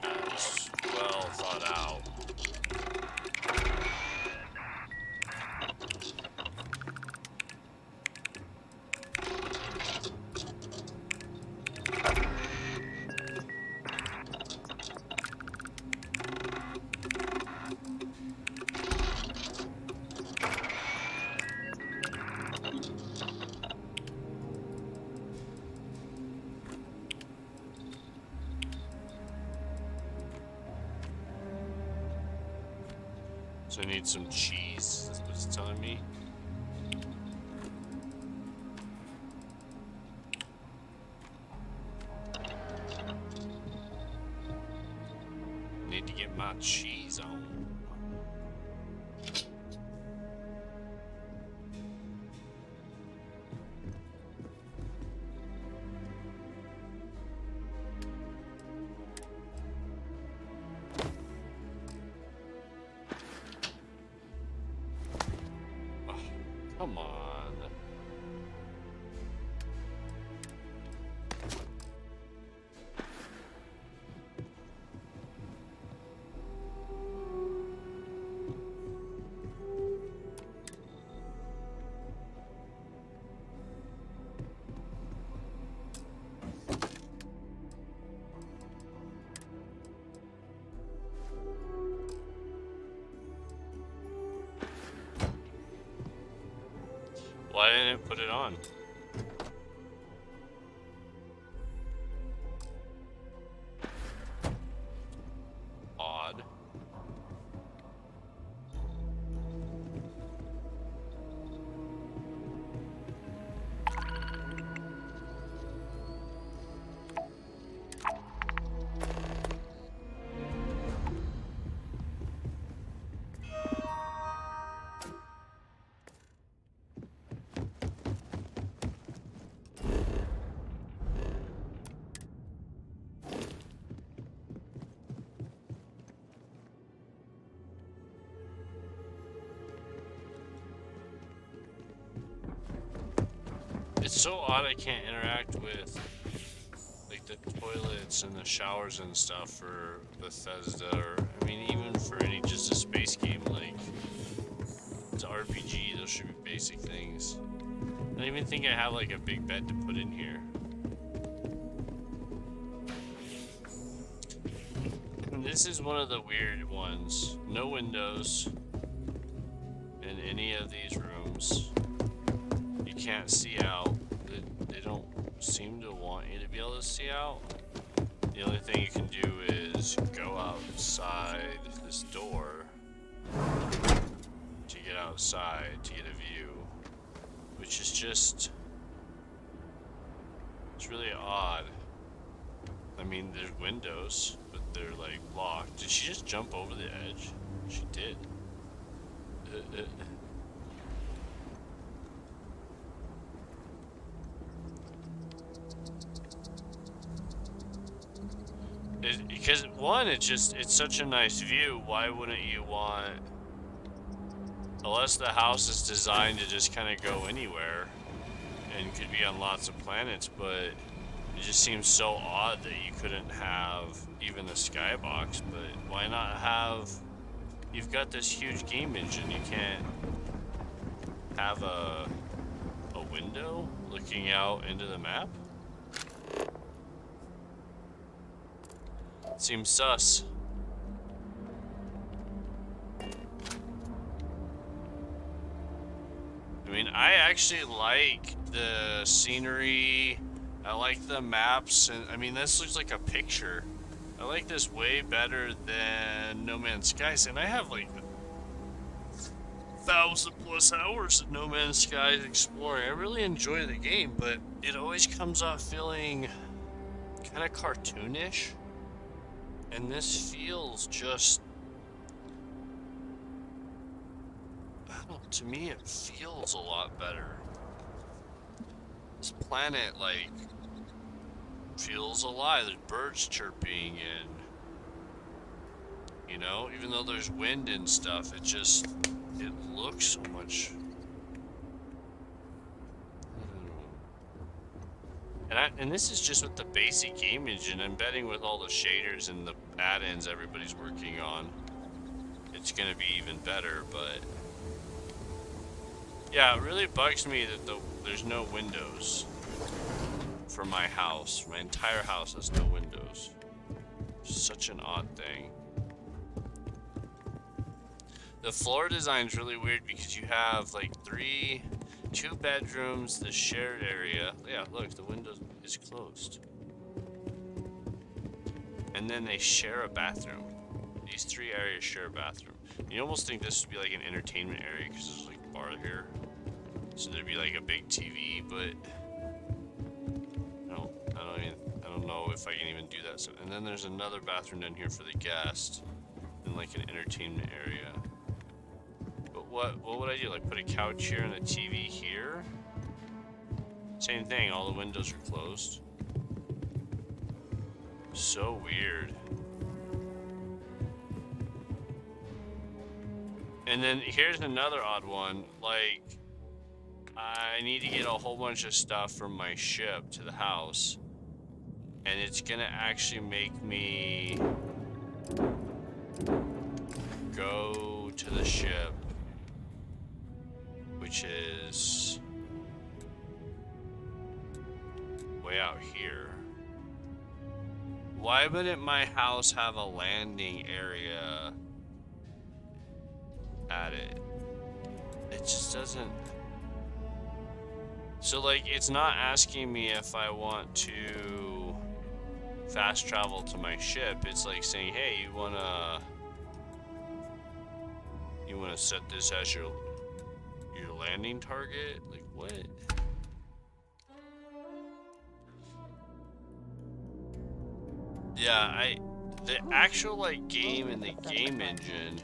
as well thought out. So I need some cheese, that's what it's telling me. Need to get my cheese on. Come on. Why didn't it put it on? Odd. It's so odd I can't interact with like the toilets and the showers and stuff for Bethesda, or I mean even for any just a space game like it's an RPG. Those should be basic things. I don't even think I have like a big bed to put in here. And this is one of the weird ones. No windows in any of these rooms. You can't see out. They don't seem to want you to be able to see out. The only thing you can do is go outside this door to get outside to get a view, which is just, it's really odd. I mean, there's windows, but they're like locked. Did she just jump over the edge? She did. Because one, it's such a nice view. Why wouldn't you want, unless the house is designed to just kind of go anywhere and could be on lots of planets, but it just seems so odd that you couldn't have even a skybox. But why not have, you've got this huge game engine, you can't have a window looking out into the map? Seems sus. I mean, I actually like the scenery. I like the maps, and I mean, this looks like a picture. I like this way better than No Man's Skies, and I have like 1,000+ hours of No Man's Skies exploring. I really enjoy the game, but it always comes off feeling kind of cartoonish. And this feels just, I don't know, to me it feels a lot better. This planet, like, feels alive. There's birds chirping and, you know, even though there's wind and stuff, it looks so much. And this is just with the basic game engine. I'm betting with all the shaders and the add-ins everybody's working on, it's gonna be even better. But yeah, it really bugs me that there's no windows for my house. My entire house has no windows. Such an odd thing. The floor design's really weird because you have like 2 bedrooms, the shared area. Yeah, look, the window is closed. And then they share a bathroom. These 3 areas share a bathroom. You almost think this would be like an entertainment area because there's like a bar here. So there'd be like a big TV, but I don't know if I can even do that. So, and then there's another bathroom down here for the guest and like an entertainment area. What would I do? Like put a couch here and a TV here? Same thing, all the windows are closed. So weird. And then here's another odd one. Like, I need to get a whole bunch of stuff from my ship to the house. And it's gonna actually make me go to the ship, which is way out here. Why wouldn't my house have a landing area at it? It just doesn't. So, like, it's not asking me if I want to fast travel to my ship. It's like saying, hey, you wanna set this as your landing target? Like, what? Yeah, the actual, like, game and the game engine,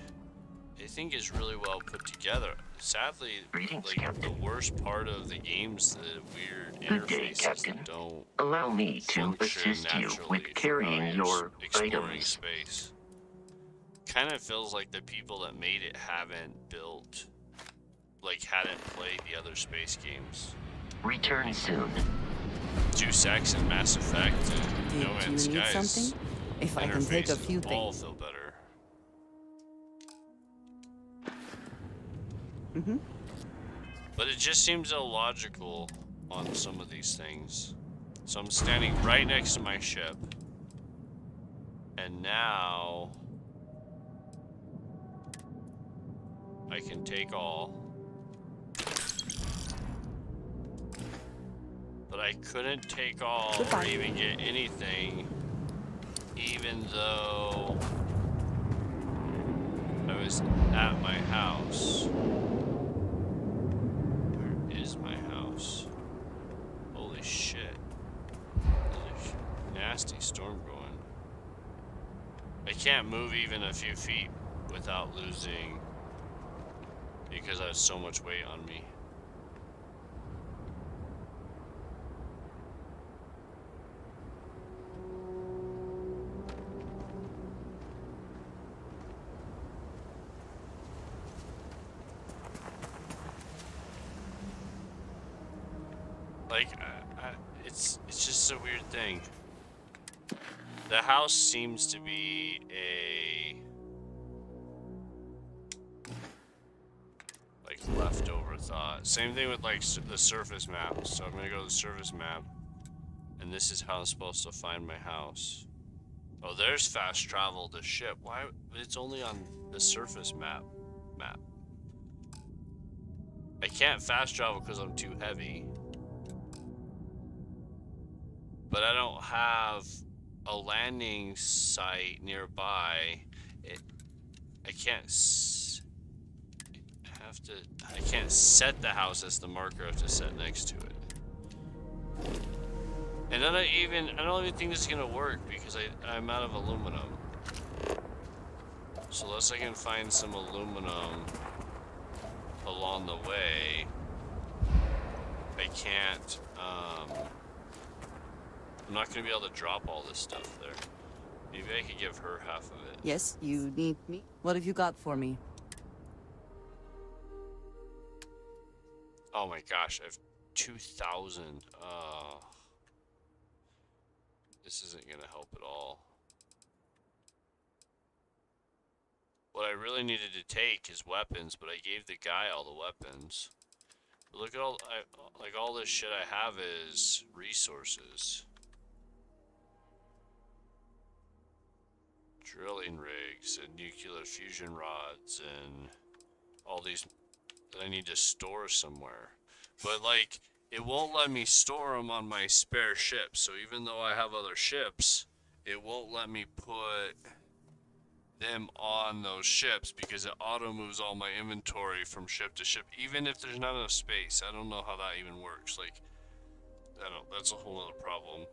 I think is really well put together. Sadly, like, the worst part of the game's the weird interfaces that don't Allow me to function assist you naturally with for carrying how your exploring items. space. Kind of feels like the people that made it hadn't played the other space games. Return soon. Deus Ex and Mass Effect and No Did Man's you need Sky's something? If I can take a few interfaces all things. feel better. But it just seems illogical on some of these things. So I'm standing right next to my ship. And now I can take all. But I couldn't take all or even get anything, even though I was at my house. Where is my house? Holy shit. There's a nasty storm going. I can't move even a few feet without losing, because I have so much weight on me. Like, it's just a weird thing. The house seems to be like leftover thought. Same thing with like the surface map. So I'm gonna go to the surface map, and this is how I'm supposed to find my house. Oh, there's fast travel to ship. Why? It's only on the surface map. I can't fast travel because I'm too heavy. But I don't have a landing site nearby. I can't set the house as the marker. I have to set next to it. And then I don't even think this is gonna work because I'm out of aluminum. So unless I can find some aluminum along the way, I can't, I'm not gonna be able to drop all this stuff there. Maybe I could give her half of it. Yes, you need me. What have you got for me? Oh my gosh, I have 2,000. This isn't gonna help at all. What I really needed to take is weapons, but I gave the guy all the weapons. But look at all this shit I have is resources. Drilling rigs and nuclear fusion rods and all these that I need to store somewhere. But like, it won't let me store them on my spare ship. So even though I have other ships, it won't let me put them on those ships because it auto moves all my inventory from ship to ship, even if there's not enough space. I don't know how that even works. Like, that's a whole other problem.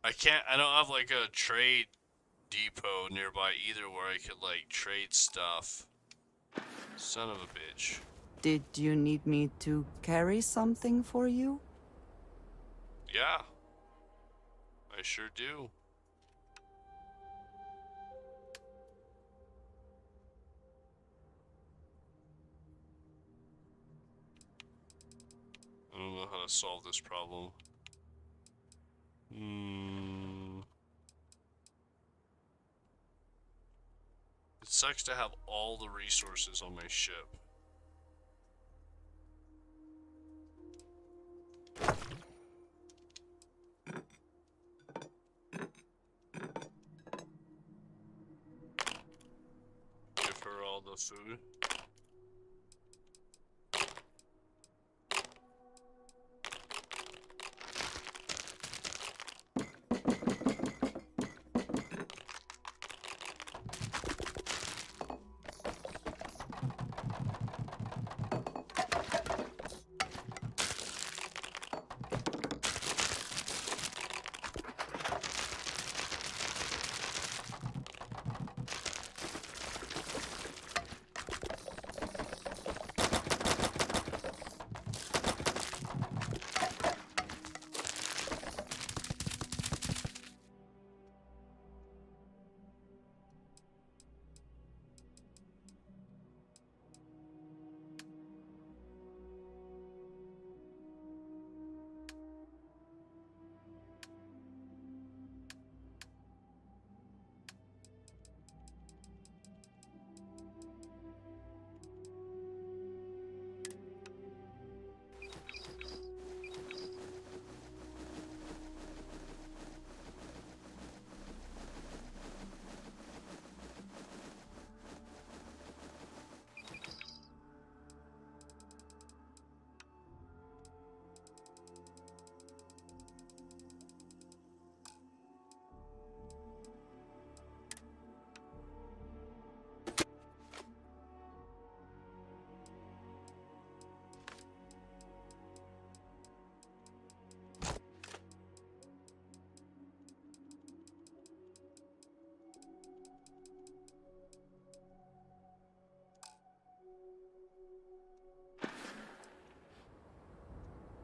I don't have like a trade depot nearby either where I could like trade stuff. Son of a bitch. Did you need me to carry something for you? Yeah. I sure do. I don't know how to solve this problem. It sucks to have all the resources on my ship. Give her all the food.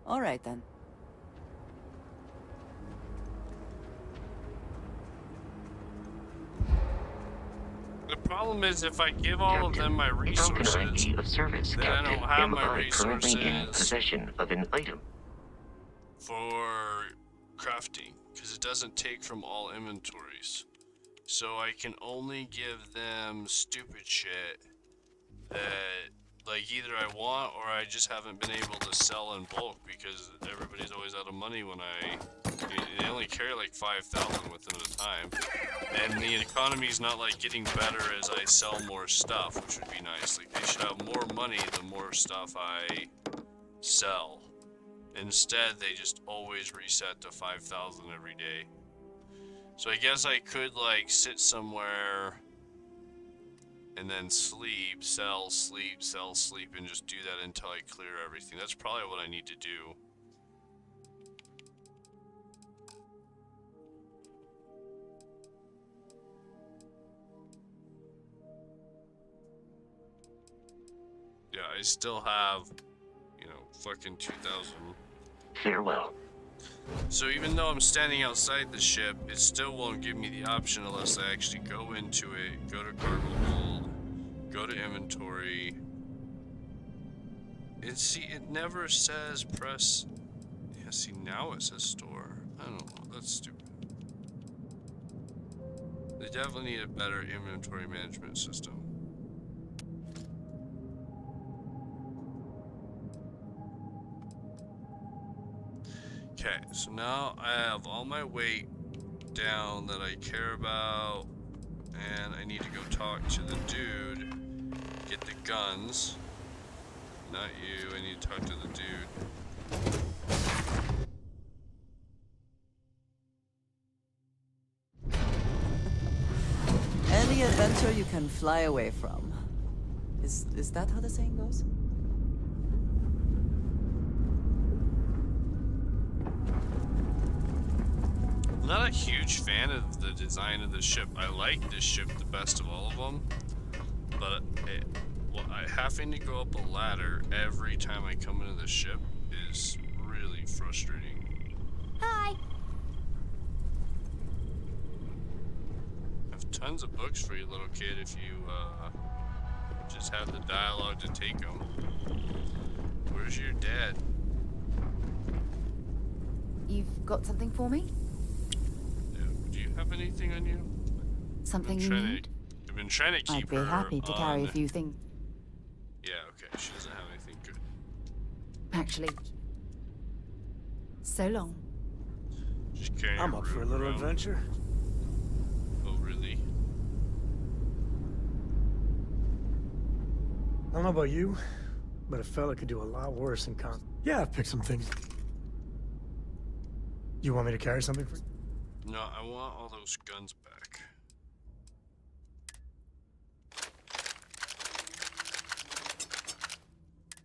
All right then. The problem is if I give all of them my resources, Of service, then I don't have my currently in resources possession of an item. for crafting, because it doesn't take from all inventories. So I can only give them stupid shit that, like, either I want or I just haven't been able to sell in bulk because everybody's always out of money when they only carry like 5,000 within a time. And the economy's not like getting better as I sell more stuff, which would be nice. Like, they should have more money the more stuff I sell. Instead, they just always reset to 5,000 every day. So I guess I could like sit somewhere and then sleep, sell, sleep, sell, sleep, and just do that until I clear everything. That's probably what I need to do. Yeah, I still have, you know, fucking 2,000. Farewell. So even though I'm standing outside the ship, it still won't give me the option unless I actually go into it, go to cargo hold, go to inventory. And see, it never says press. Yeah, see, now it says store. I don't know, that's stupid. They definitely need a better inventory management system. Okay, so now I have all my weight down that I care about, and I need to go talk to the dude, get the guns. Not you, I need to talk to the dude. Any adventure you can fly away from. Is that how the saying goes? I'm not a huge fan of the design of the ship. I like this ship the best of all of them, but having to go up a ladder every time I come into the ship is really frustrating. Hi. I have tons of books for you, little kid, if you just have the dialogue to take them. Where's your dad? You've got something for me? Do you have anything on you? Something you need? I've been trying to keep I'd be her happy to carry a on- few things. Yeah, okay. She doesn't have anything good. Actually. So long. Just carrying I'm her up for a little around. adventure. Oh, really? I don't know about you, but a fella could do a lot worse than con. Yeah, I've picked some things. You want me to carry something for you? No, I want all those guns back.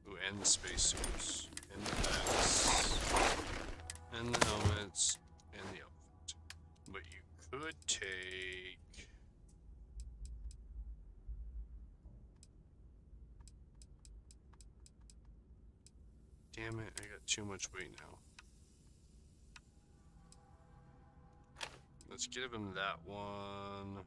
Ooh, and the spacesuits, and the bats, and the helmets, and the outfit. But you could take... Damn it, I got too much weight now. Let's give him that one.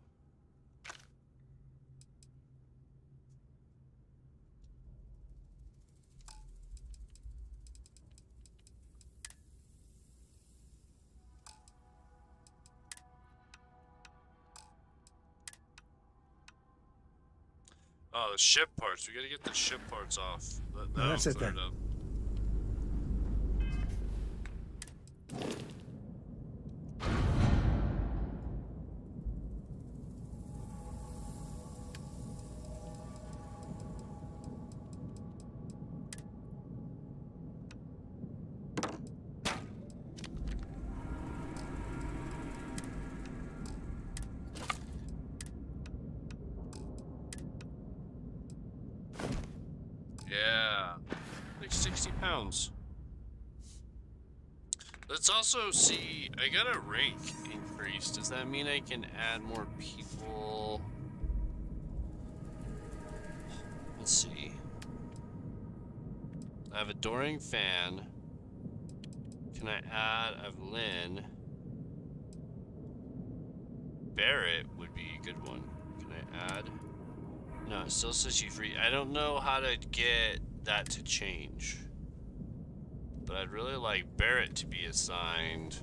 Oh, the ship parts. We gotta get the ship parts off. No, that's it clear then. up. Yeah, like 60 pounds. Let's also see, I got a rank increase. Does that mean I can add more people? Let's see. I have a Doring fan. Can I add Evelyn? Barrett would be a good one. Can I add? No, it still says she's free. I don't know how to get that to change. But I'd really like Barrett to be assigned.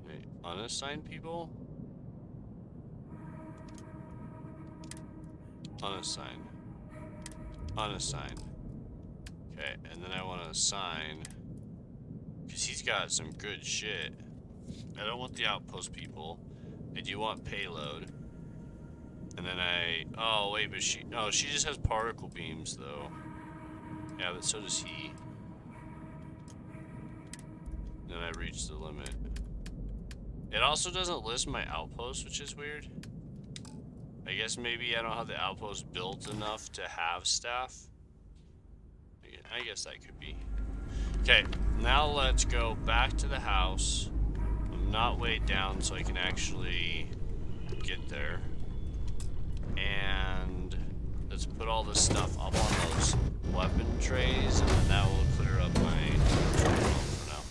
Okay, unassigned people? Unassigned. Unassigned. Okay, and then I want to assign, because he's got some good shit. I don't want the outpost people. I do want payload. And then oh wait, but she just has particle beams though. Yeah, but so does he. Then I reach the limit. It also doesn't list my outpost, which is weird. I guess maybe I don't have the outpost built enough to have staff. I guess that could be. Okay, now let's go back to the house. I'm not weighed down so I can actually get there. And let's put all this stuff up on those weapon trays, and then that will clear up my for now.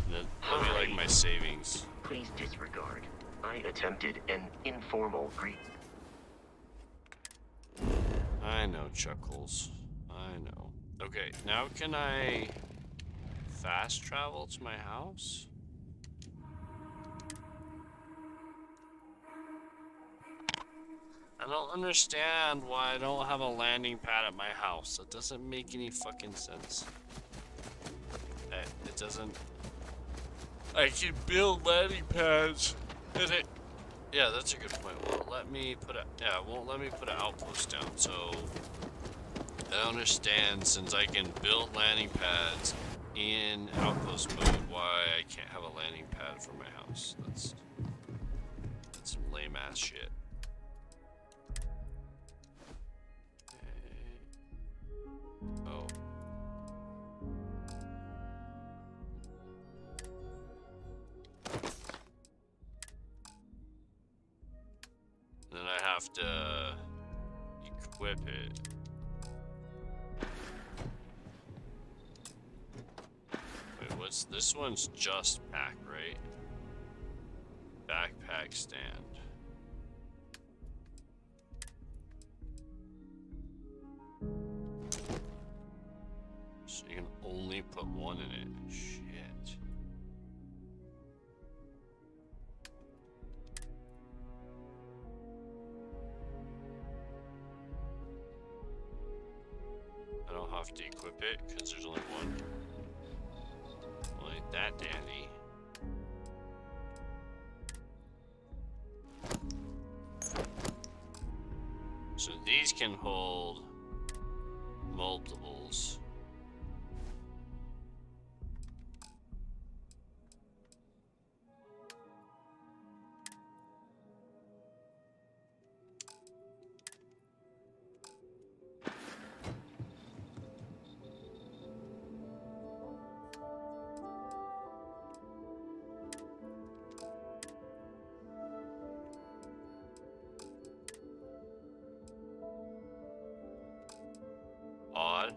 And then let me like my savings. Please disregard. I attempted an informal greet. I know, Chuckles. I know. Okay, now can I fast travel to my house? I don't understand why I don't have a landing pad at my house. That doesn't make any fucking sense. It doesn't. I can build landing pads, and it. Yeah, that's a good point. Well, let me put a. Yeah, it won't let me put an outpost down. So I don't understand, since I can build landing pads in outpost mode, why I can't have a landing pad for my house. That's some lame ass shit. Oh. Then I have to equip it. Wait, what's this one's just pack, right? Backpack stand. So you can only put one in it. Shit. I don't have to equip it because there's only one. Well, ain't that dandy. So these can hold multiples. Odd.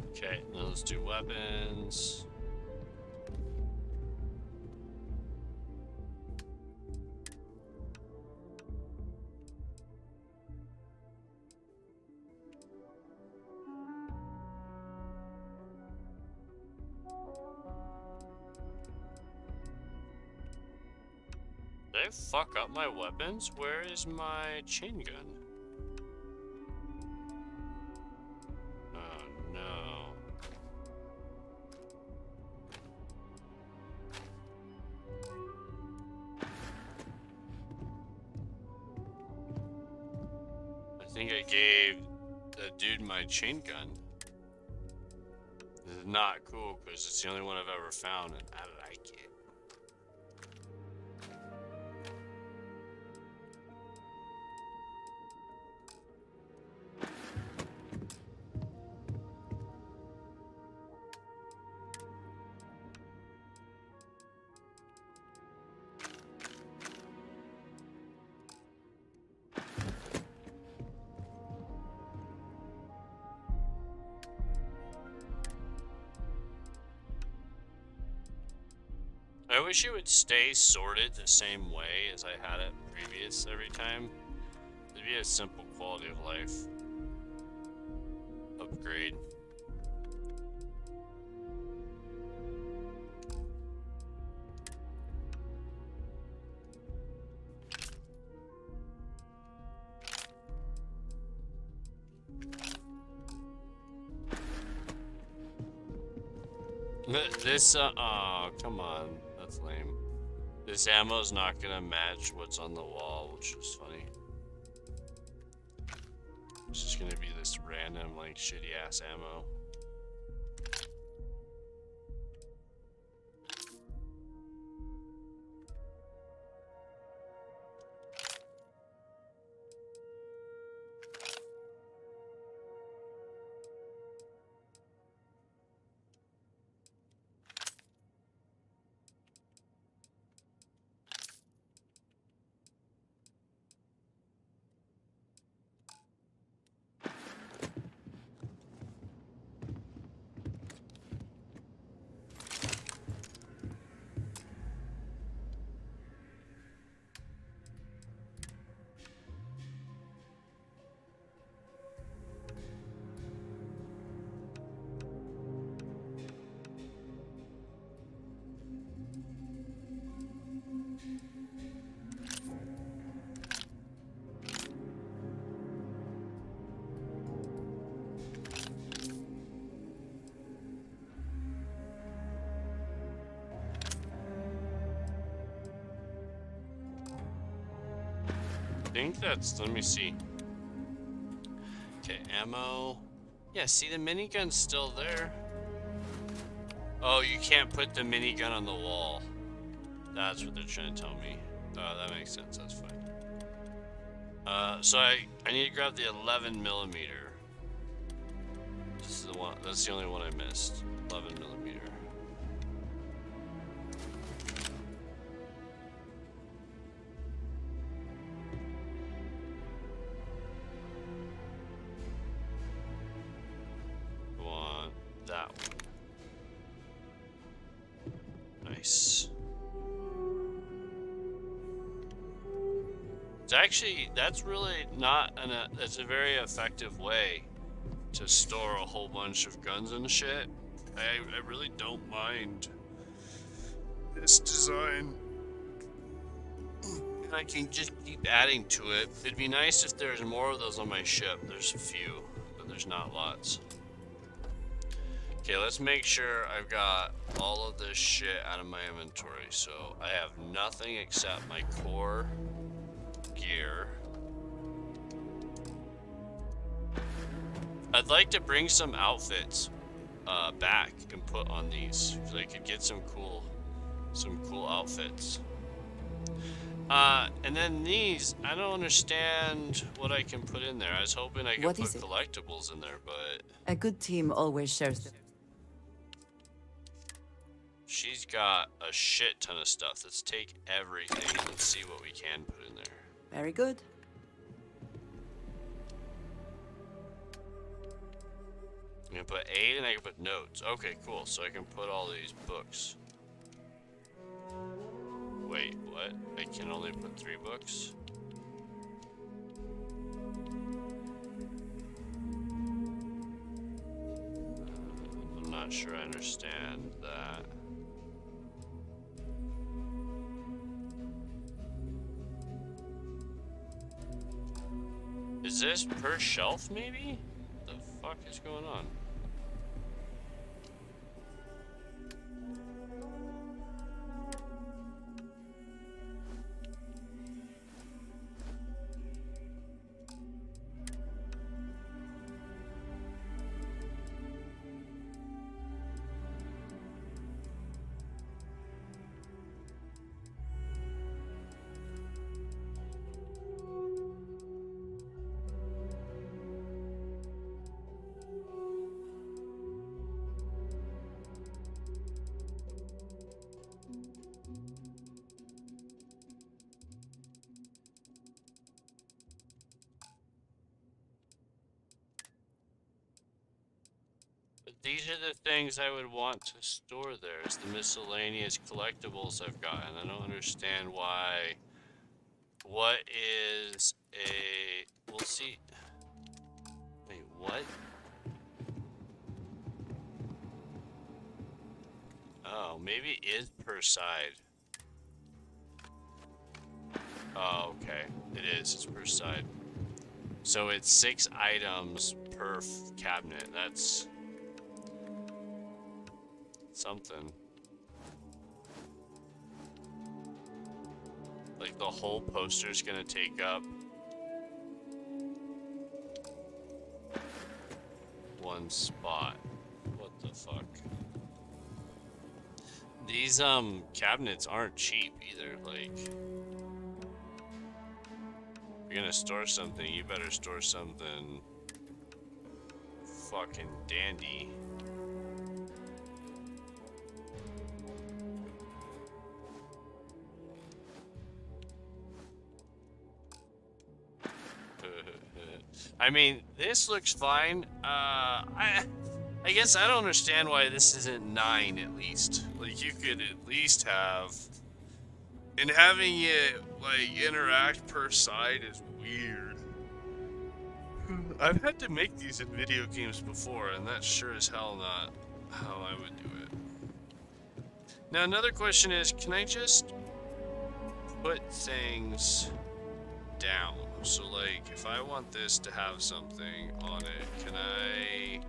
Okay, now let's do weapons. Did I fuck up my weapons? Where is my chain gun? Oh no. I think I gave the dude my chain gun. not cool because it's the only one I've ever found and I like it. I wish it would stay sorted the same way as I had it previous every time. It'd be a simple quality of life upgrade. This, oh, come on. That's lame. This ammo's not gonna match what's on the wall, which is funny. It's just gonna be this random, like, shitty-ass ammo. I think that's, let me see. Okay, ammo. Yeah, see the minigun's still there. Oh, you can't put the minigun on the wall. That's what they're trying to tell me. Oh, that makes sense, that's fine. So I need to grab the 11 millimeter. This is the one, that's the only one I missed. 11 millimeter. That one. Nice. It's actually, that's really not it's a very effective way to store a whole bunch of guns and shit. I really don't mind this design. And I can just keep adding to it. It'd be nice if there's more of those on my ship. There's a few, but there's not lots. Okay, let's make sure I've got all of this shit out of my inventory. So I have nothing except my core gear. I'd like to bring some outfits back and put on these, so I could get some cool outfits. And then these, I don't understand what I can put in there. I was hoping I could put collectibles in there, but a good team always shares the... She's got a shit ton of stuff. Let's take everything and see what we can put in there. Very good. I'm gonna put 8 and I can put notes. Okay, cool. So I can put all these books. Wait, what? I can only put 3 books? I'm not sure I understand that. Is this per shelf, maybe? What the fuck is going on? these are the things I would want to store there. It's the miscellaneous collectibles I've gotten. I don't understand why. What is a... We'll see. Wait, what? Oh, maybe it is per side. Oh, okay. It is. It's per side. So it's 6 items per cabinet. That's something. Like the whole poster's gonna take up 1 spot. What the fuck? These cabinets aren't cheap either. Like, if you're gonna store something, you better store something fucking dandy. I mean, this looks fine. I guess I don't understand why this isn't 9 at least. Like, you could at least have... And having it, like, interact per side is weird. I've had to make these in video games before, and that's sure as hell not how I would do it. Now, another question is, can I just put things down? So, like, if I want this to have something on it, can I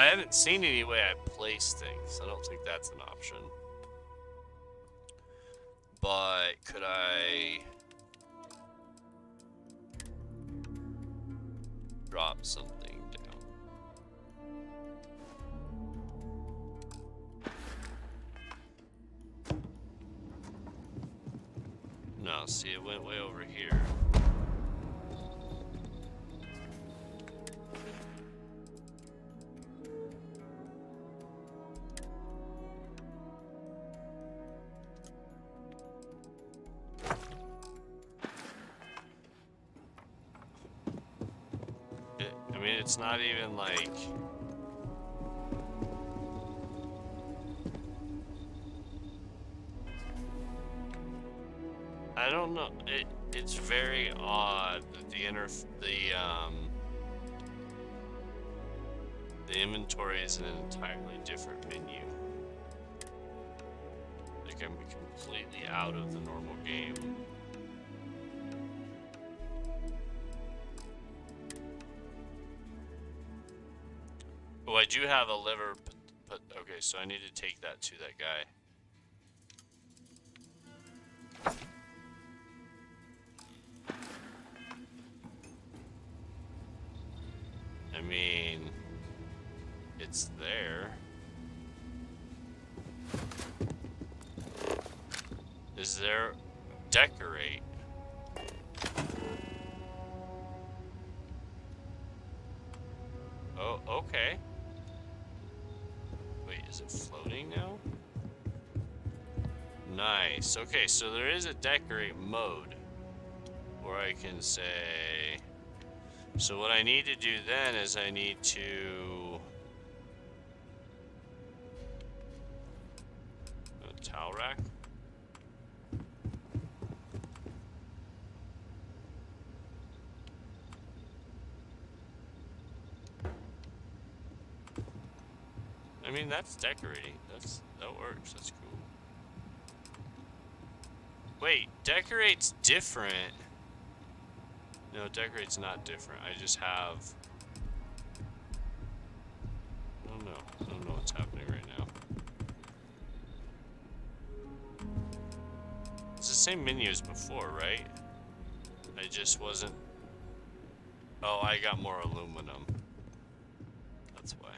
haven't seen any way I place things. I don't think that's an option. But could I drop something down? No, see, it went way over here. I mean, it's not even like... I don't know. It's very odd that the inventory is in an entirely different menu. Like, I'm completely out of the normal game. Oh, I do have a liver, but okay, so I need to take that to that guy. I mean, it's there. Is there decorate? Oh, okay. Wait, is it floating now? Nice. Okay, so there is a decorate mode where I can say... So what I need to do then is I need to... A towel rack? I mean, that's decorating. That works. That's cool. Wait, decorate's different. No, decorate's not different. I just have... I don't know what's happening right now. It's the same menu as before, right? I just wasn't... Oh, I got more aluminum. That's why.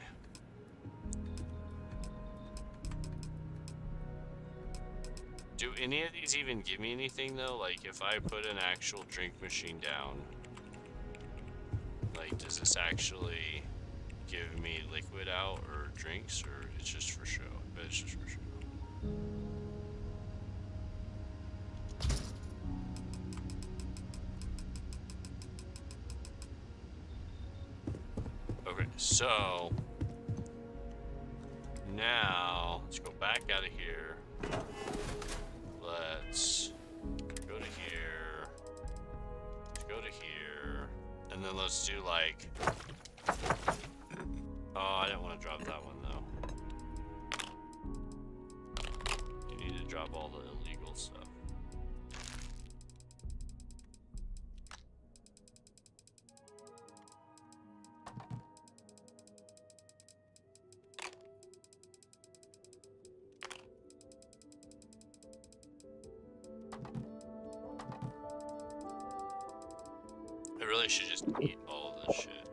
Do any of these even give me anything though? Like, if I put an actual drink machine down, like, does this actually give me liquid out or drinks, or it's just for show? I bet it's just for show. So now let's go back out of here. Let's go to here. Let's go to here. And then let's do like... Oh, I didn't want to drop that one though. You need to drop all the illegal stuff. I really should just eat all of this shit.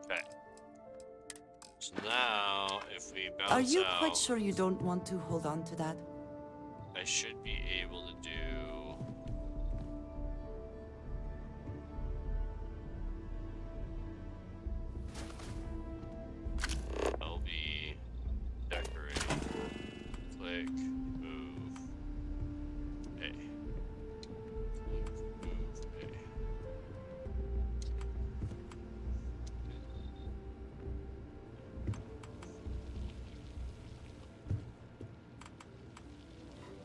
Okay. So now, if we bounce out... Are you quite sure you don't want to hold on to that? I should be able to do... LB, decorate, click, move, A. Move, A.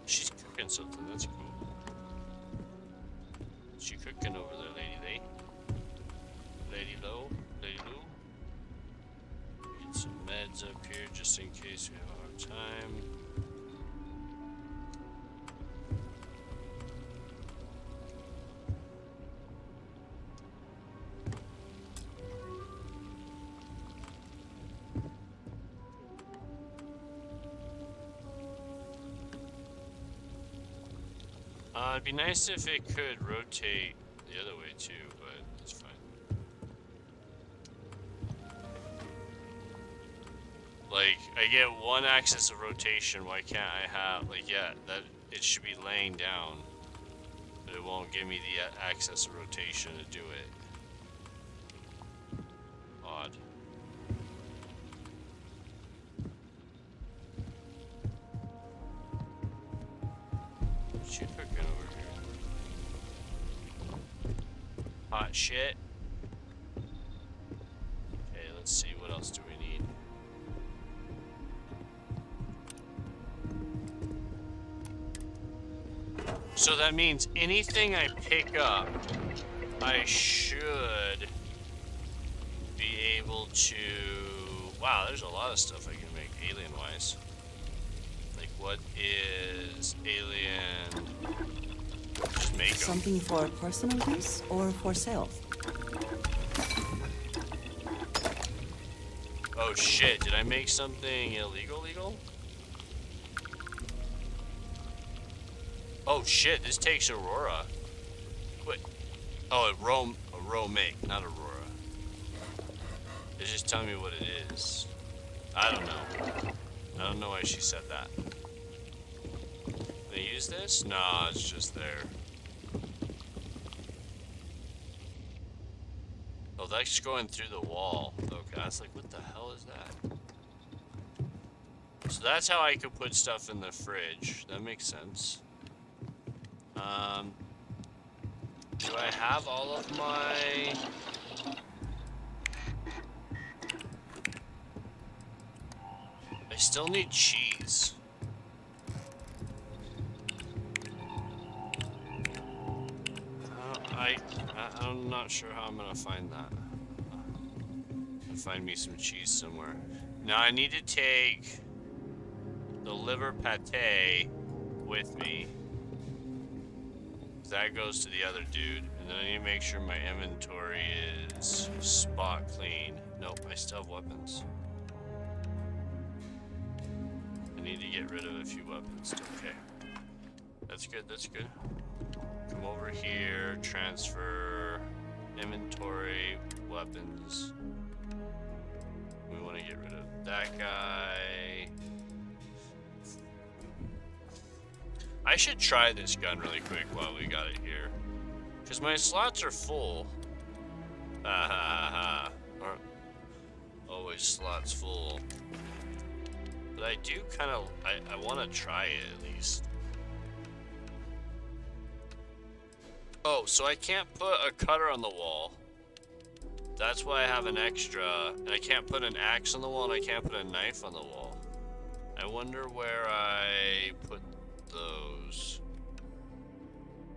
She's cooking something, that's cool. She cooking over there, lady. Lady low, lady low. Get some meds up here just in case we have a hard time. It'd be nice if it could rotate the other way too, but it's fine. Like, I get one axis of rotation, why can't I have, like, yeah, that it should be laying down, but it won't give me the axis of rotation to do it. Odd. What's you cooking over here? Hot shit. Okay, let's see, what else do we need? So that means anything I pick up, I should be able to... Wow, there's a lot of stuff I can make alien-wise. Like, what is alien? Just make them. Something for personal use or for sale? Oh shit, did I make something illegal? Oh shit, this takes Aurora. What? Oh, a row make, not Aurora. It's just telling me what it is. I don't know. I don't know why she said that. Can I use this? Nah, it's just there. Oh, that's going through the wall. Okay, I was like, what the hell is that? So that's how I could put stuff in the fridge. That makes sense. Do I have all of my... I still need cheese. I'm not sure how I'm gonna find that. I'll find me some cheese somewhere. Now I need to take the liver pate with me. That goes to the other dude, and then I need to make sure my inventory is spot clean. Nope, I still have weapons. I need to get rid of a few weapons. Okay. That's good, that's good. Come over here, transfer, inventory, weapons. We want to get rid of that guy. I should try this gun really quick while we got it here. Because my slots are full. always slots full. But I do kind of, I want to try it at least. Oh, so I can't put a cutter on the wall. That's why I have an extra. And I can't put an axe on the wall, and I can't put a knife on the wall. I wonder where I put those.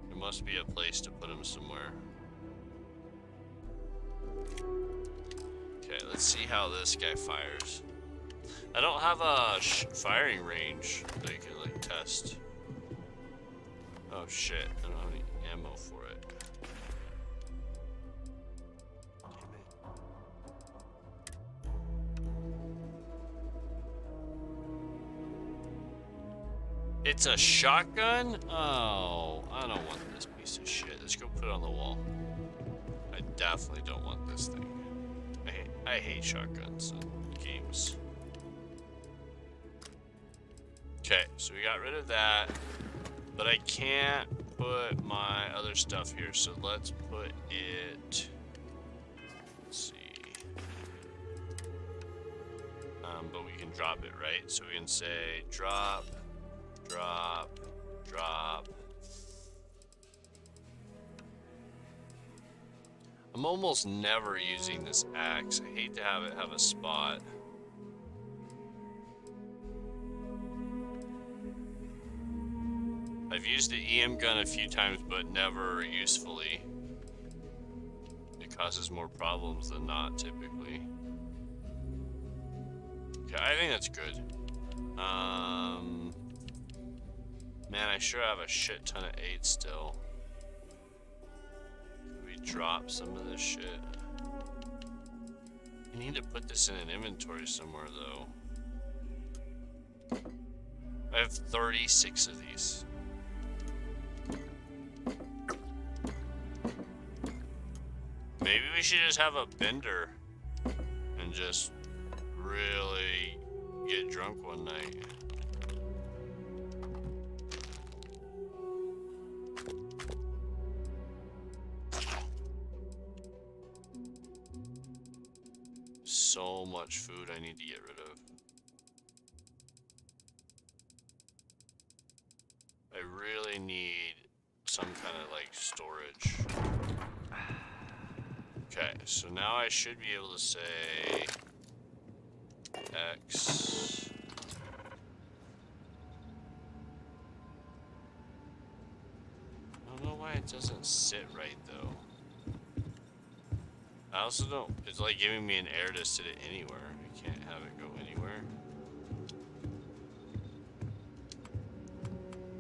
There must be a place to put them somewhere. Okay, let's see how this guy fires. I don't have a firing range that I can like test. Oh shit, I don't have any ammo for it. Damn it. It's a shotgun? Oh, I don't want this piece of shit. Let's go put it on the wall. I definitely don't want this thing. I hate shotguns in games. Okay, so we got rid of that, but I can't put my other stuff here, so let's put it, let's see, but we can drop it, right? So we can say drop, drop, drop. I'm almost never using this axe. I hate to have it have a spot. I've used the EM gun a few times, but never usefully. It causes more problems than not, typically. Okay, I think that's good. Man, I sure have a shit ton of 8 still. Could we drop some of this shit? I need to put this in an inventory somewhere, though. I have 36 of these. Maybe we should just have a bender and just really get drunk one night. So much food I need to get rid of. I really need some kind of like storage. Okay, so now I should be able to say X. I don't know why it doesn't sit right though. I also don't, it's like giving me an error to sit it anywhere. I can't have it go anywhere.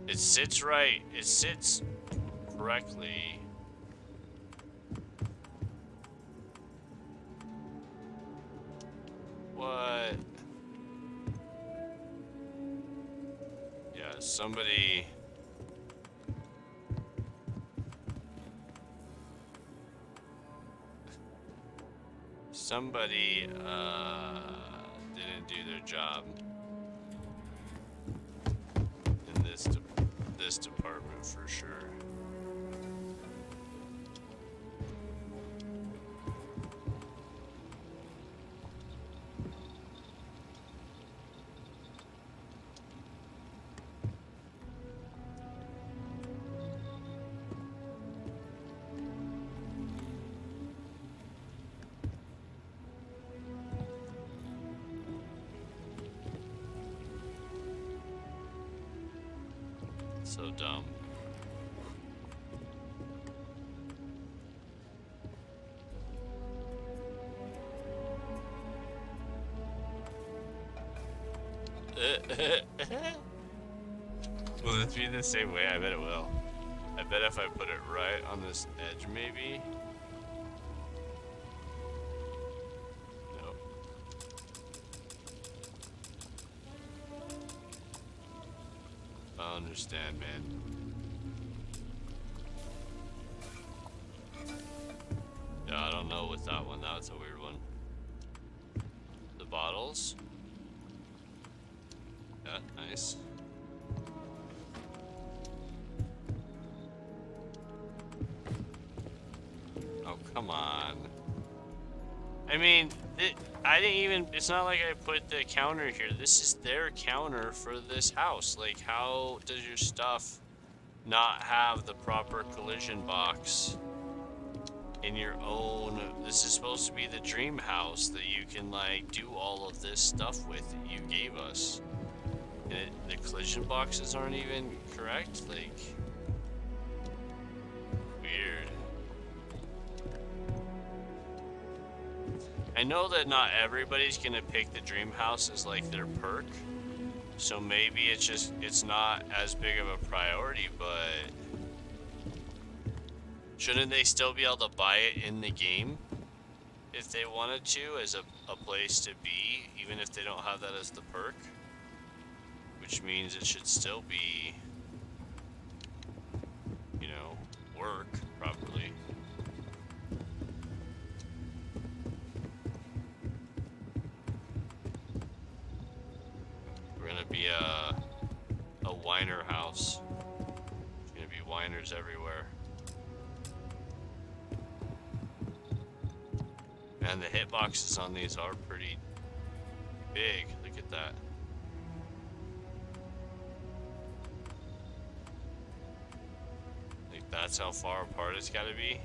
It sits right, it sits correctly. What? Yeah, somebody... Somebody didn't do their job in this department for sure. So dumb. Will this be the same way? I bet it will. I bet if I put it right on this edge, maybe. Nope. I understand, man. Yeah, I don't know with that one. That was a weird one. The bottles. Yeah, nice. Oh, come on. I mean, I didn't even, it's not like I put the counter here. This is their counter for this house. Like, how does your stuff not have the proper collision box in your own? This is supposed to be the dream house that you can, like, do all of this stuff with that you gave us. And the collision boxes aren't even correct? Like, weird. I know that not everybody's gonna pick the dream house as like their perk, so maybe it's not as big of a priority, but shouldn't they still be able to buy it in the game if they wanted to as a place to be, even if they don't have that as the perk? Which means it should still be, you know, work properly. We're gonna be a whiner house. There's gonna be whiners everywhere. And the hitboxes on these are pretty big. Look at that. Like, that's how far apart it's gotta be.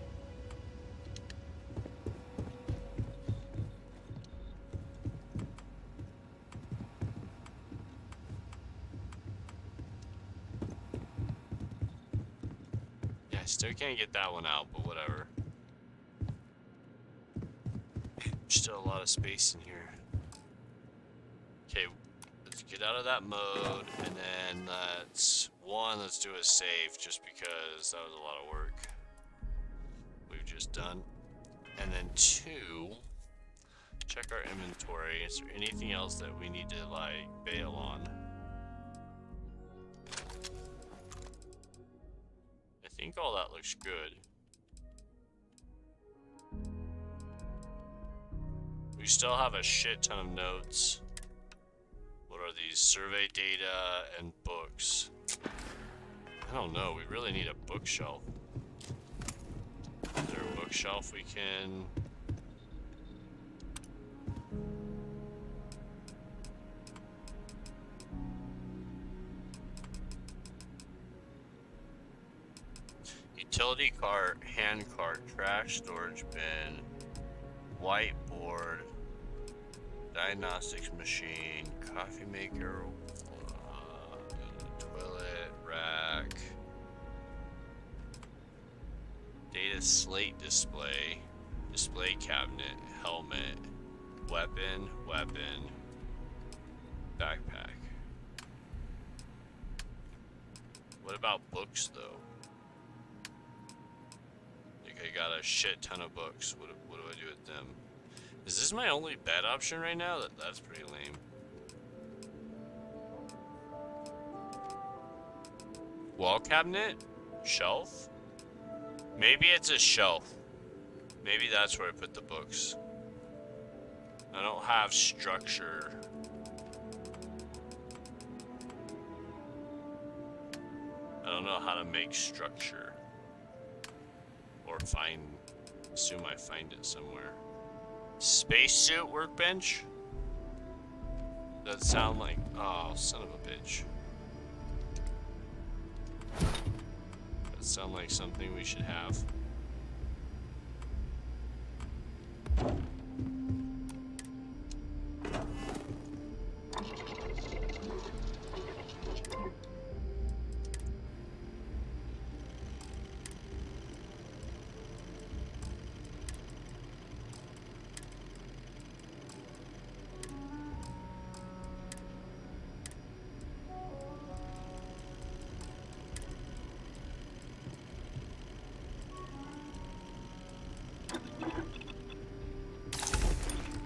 Yeah, I still can't get that one out, but whatever. Still a lot of space in here. Okay, let's get out of that mode, and then let's do a save, just because that was a lot of work we've just done. And then 2, check our inventory. Is there anything else that we need to, like, bail on? I think all that looks good. We still have a shit ton of notes. What are these? Survey data and books. I don't know, we really need a bookshelf. Is there a bookshelf we can... Utility cart, hand cart, trash storage bin, whiteboard, diagnostics machine, coffee maker, toilet rack, data slate display, display cabinet, helmet, weapon, backpack. What about books though? Like, I got a shit ton of books. What do I do with them? Is this my only bed option right now? That's pretty lame. Wall cabinet? Shelf? Maybe it's a shelf. Maybe that's where I put the books. I don't have structure. I don't know how to make structure. Or assume I find it somewhere. Spacesuit workbench? That sound like, oh, son of a bitch. That sound like something we should have.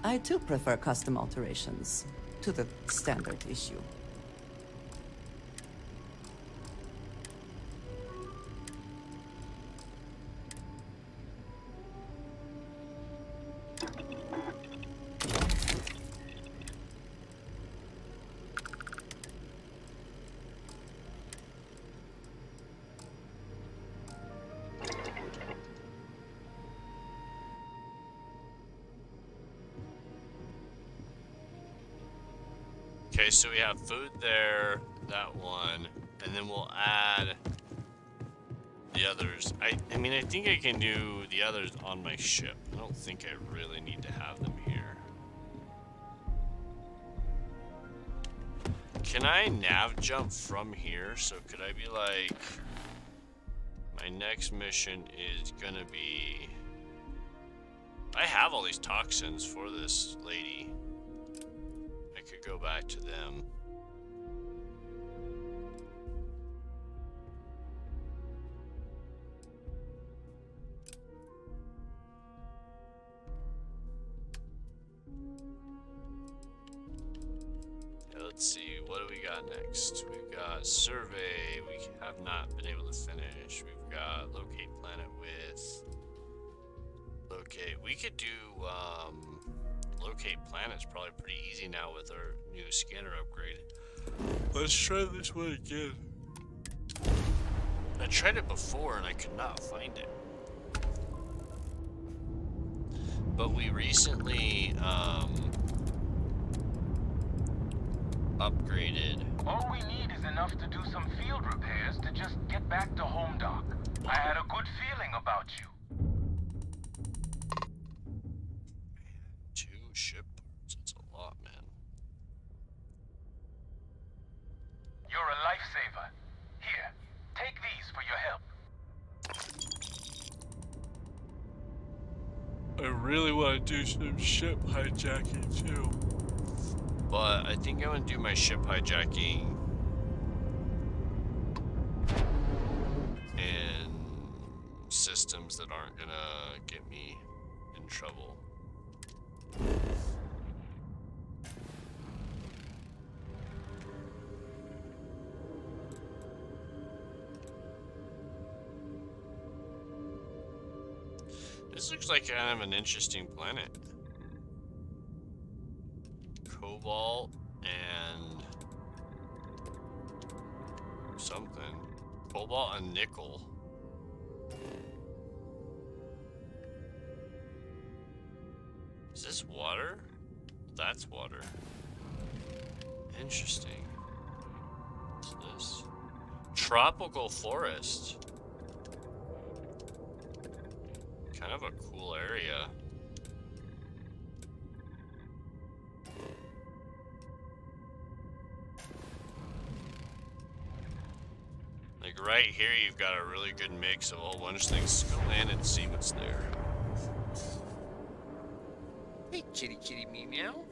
I too prefer custom alterations to the standard issue. Okay, so we have food there, that one, and then we'll add the others. I mean, I think I can do the others on my ship. I don't think I really need to have them here. Can I nav jump from here? So could I be like, my next mission is gonna be, I have all these toxins for this lady. I could go back to them. Let's see, what do we got next? We've got survey, we have not been able to finish. We've got locate planet with, locate, we could do locate planets probably pretty easy now with our new scanner upgrade. Let's try this one again. I tried it before and I could not find it. But we recently upgraded. All we need is enough to do some field repairs to just get back to home dock. I had a good feeling about you. 2 ship parts, it's a lot, man. You're a lifesaver. Here, take these for your help. I really want to do some ship hijacking too. But I think I'm gonna do my ship hijacking in systems that aren't gonna get me in trouble. This looks like kind of an interesting planet. Cobalt and something. Cobalt and nickel. Is this water? That's water. Interesting. What's this? Tropical forest. Kind of a cool area. Like right here, you've got a really good mix of a whole bunch of things. Let's go land and see what's there. Hey, kitty kitty me meow.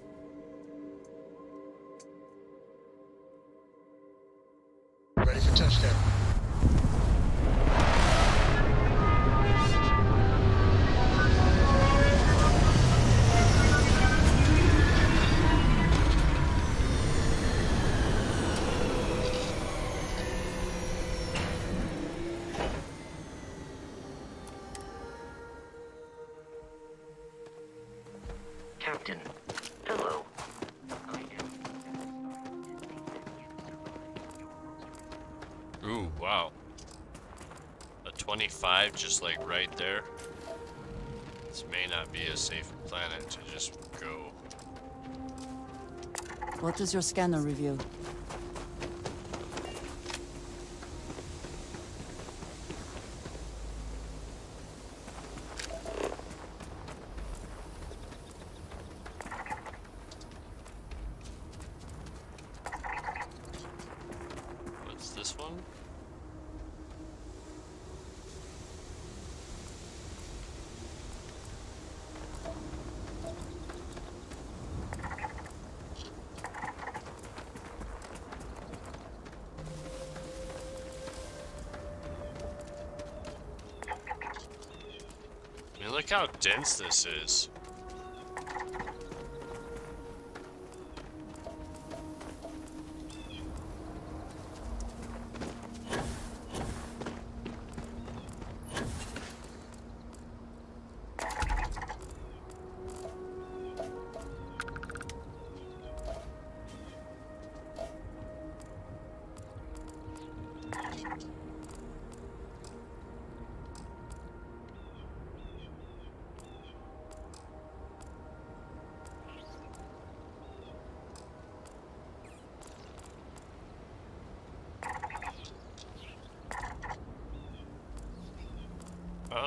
Ready for touchdown. Captain, hello. Ooh, wow. A 25 just like right there. This may not be a safe planet to just go. What does your scanner reveal? What's this one? I mean, look how dense this is.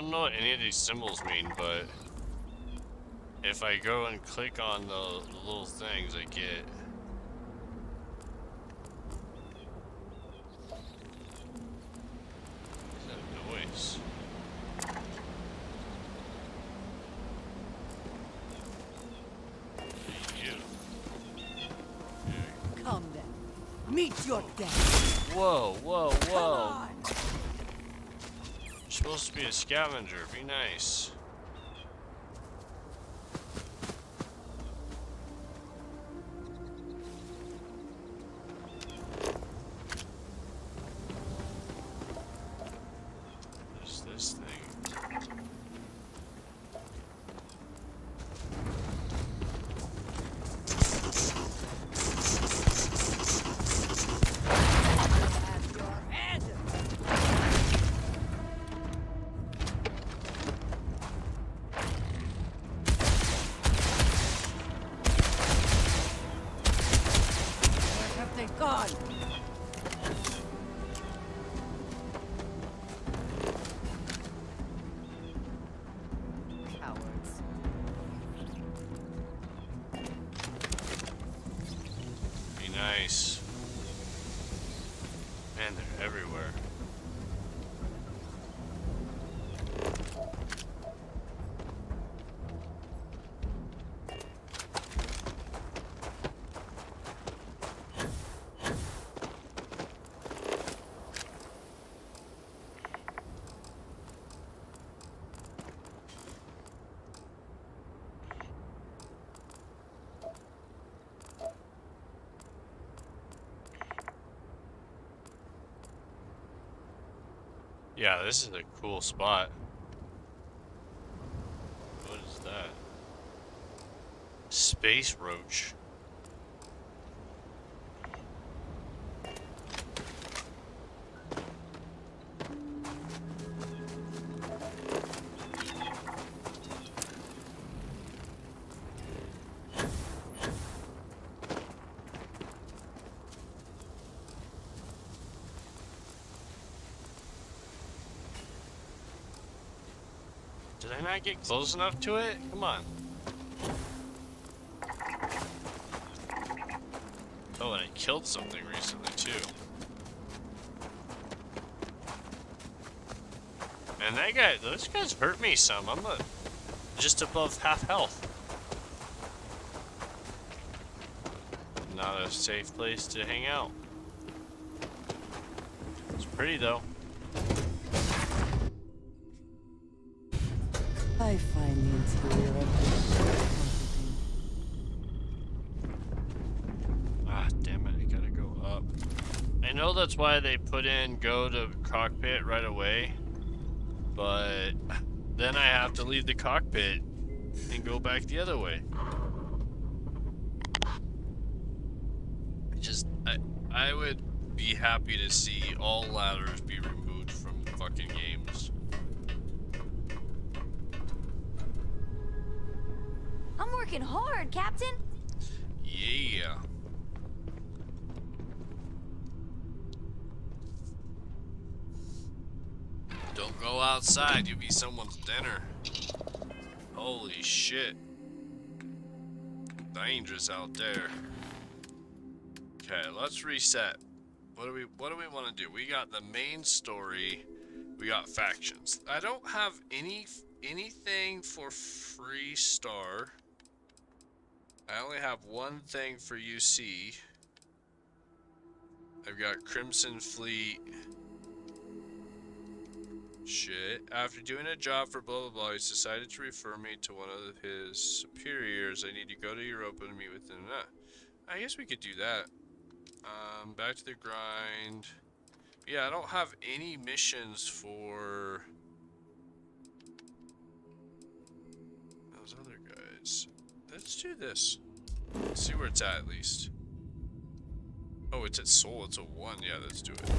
don't know what any of these symbols mean, but if I go and click on the little things, I get. What's that noise? Come then. Meet your death. Whoa, whoa, whoa. You're supposed to be a scavenger. Be nice. There's this thing. Gone. Cowards. Be nice. Man, they're everywhere. Yeah, this is a cool spot. What is that? Space roach. Did I not get close enough to it? Come on. Oh, and I killed something recently too. And that guy, those guys hurt me some. I'm just above half health. Not a safe place to hang out. It's pretty though. I find the interior of this comforting. Ah, damn it, I gotta go up. I know that's why they put in go to cockpit right away, but then I have to leave the cockpit and go back the other way. I would be happy to see all ladders be removed from fucking games. I'm working hard, Captain. Yeah. Don't go outside, you'll be someone's dinner. Holy shit. Dangerous out there. Okay, let's reset. What do we want to do? We got the main story. We got factions. I don't have anything for free star. I only have one thing for UC. I've got Crimson Fleet. Shit. After doing a job for blah blah blah, he's decided to refer me to one of his superiors. I need to go to Europa and meet with him. I guess we could do that. Back to the grind. Yeah, I don't have any missions for those other guys. Let's do this. Let's see where it's at least. Oh, it's at Soul. It's a 1. Yeah, let's do it.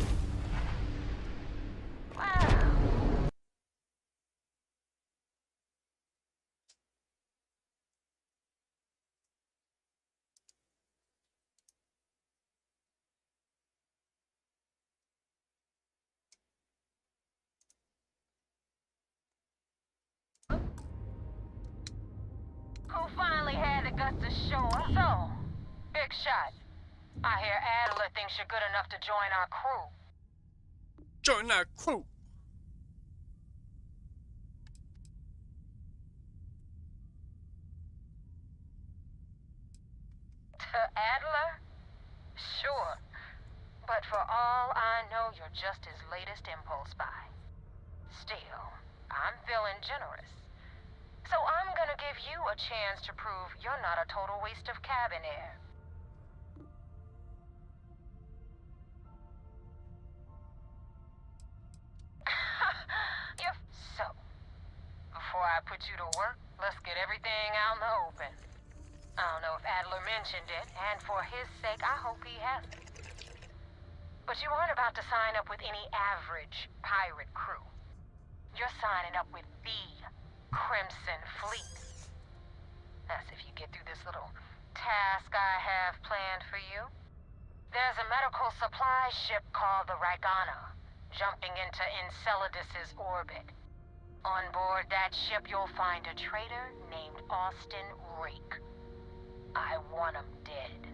finally had the guts to show up. So, big shot. I hear Adler thinks you're good enough to join our crew. Join our crew. To Adler? Sure. But for all I know, you're just his latest impulse buy. Still, I'm feeling generous. So I'm gonna give you a chance to prove you're not a total waste of cabin air. So, before I put you to work, let's get everything out in the open. I don't know if Adler mentioned it, and for his sake, I hope he hasn't. But you aren't about to sign up with any average pirate crew. You're signing up with the Crimson Fleet. That's if you get through this little task I have planned for you. There's a medical supply ship called the Ragana, jumping into Enceladus's orbit. On board that ship, you'll find a traitor named Austin Rake. I want him dead.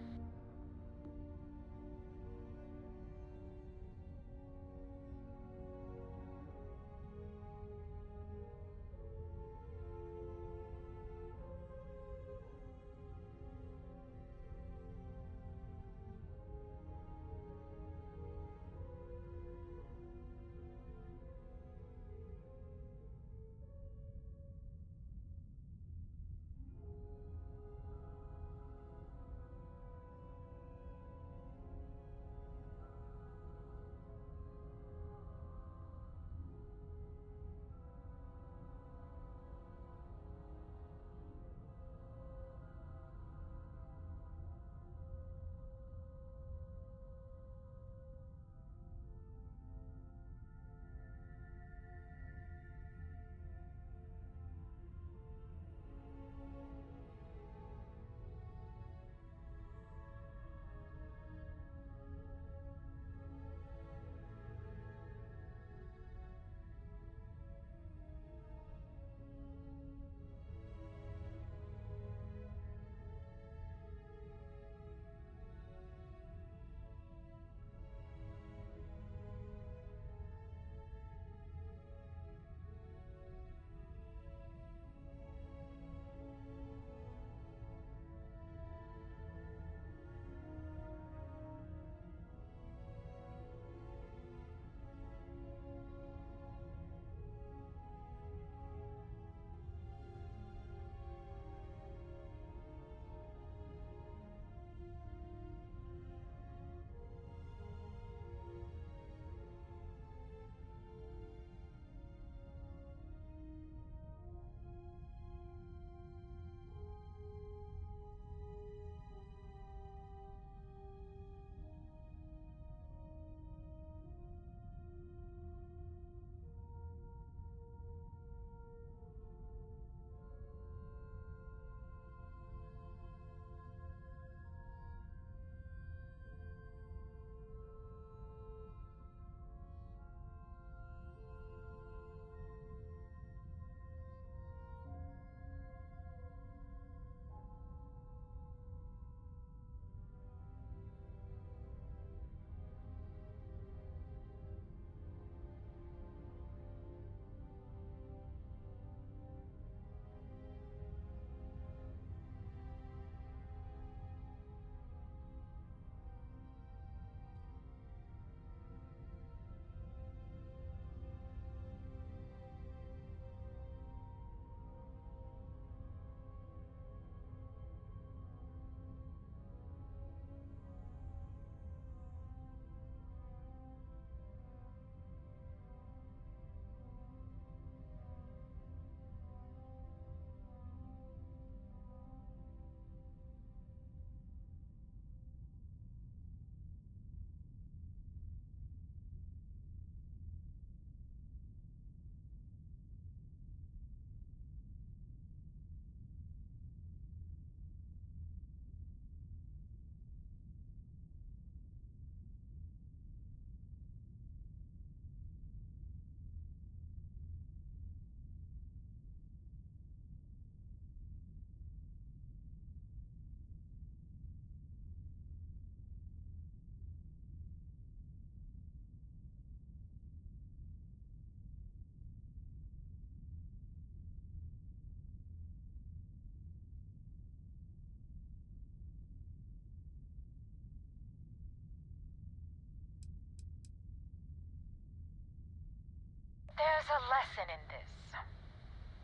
There's a lesson in this.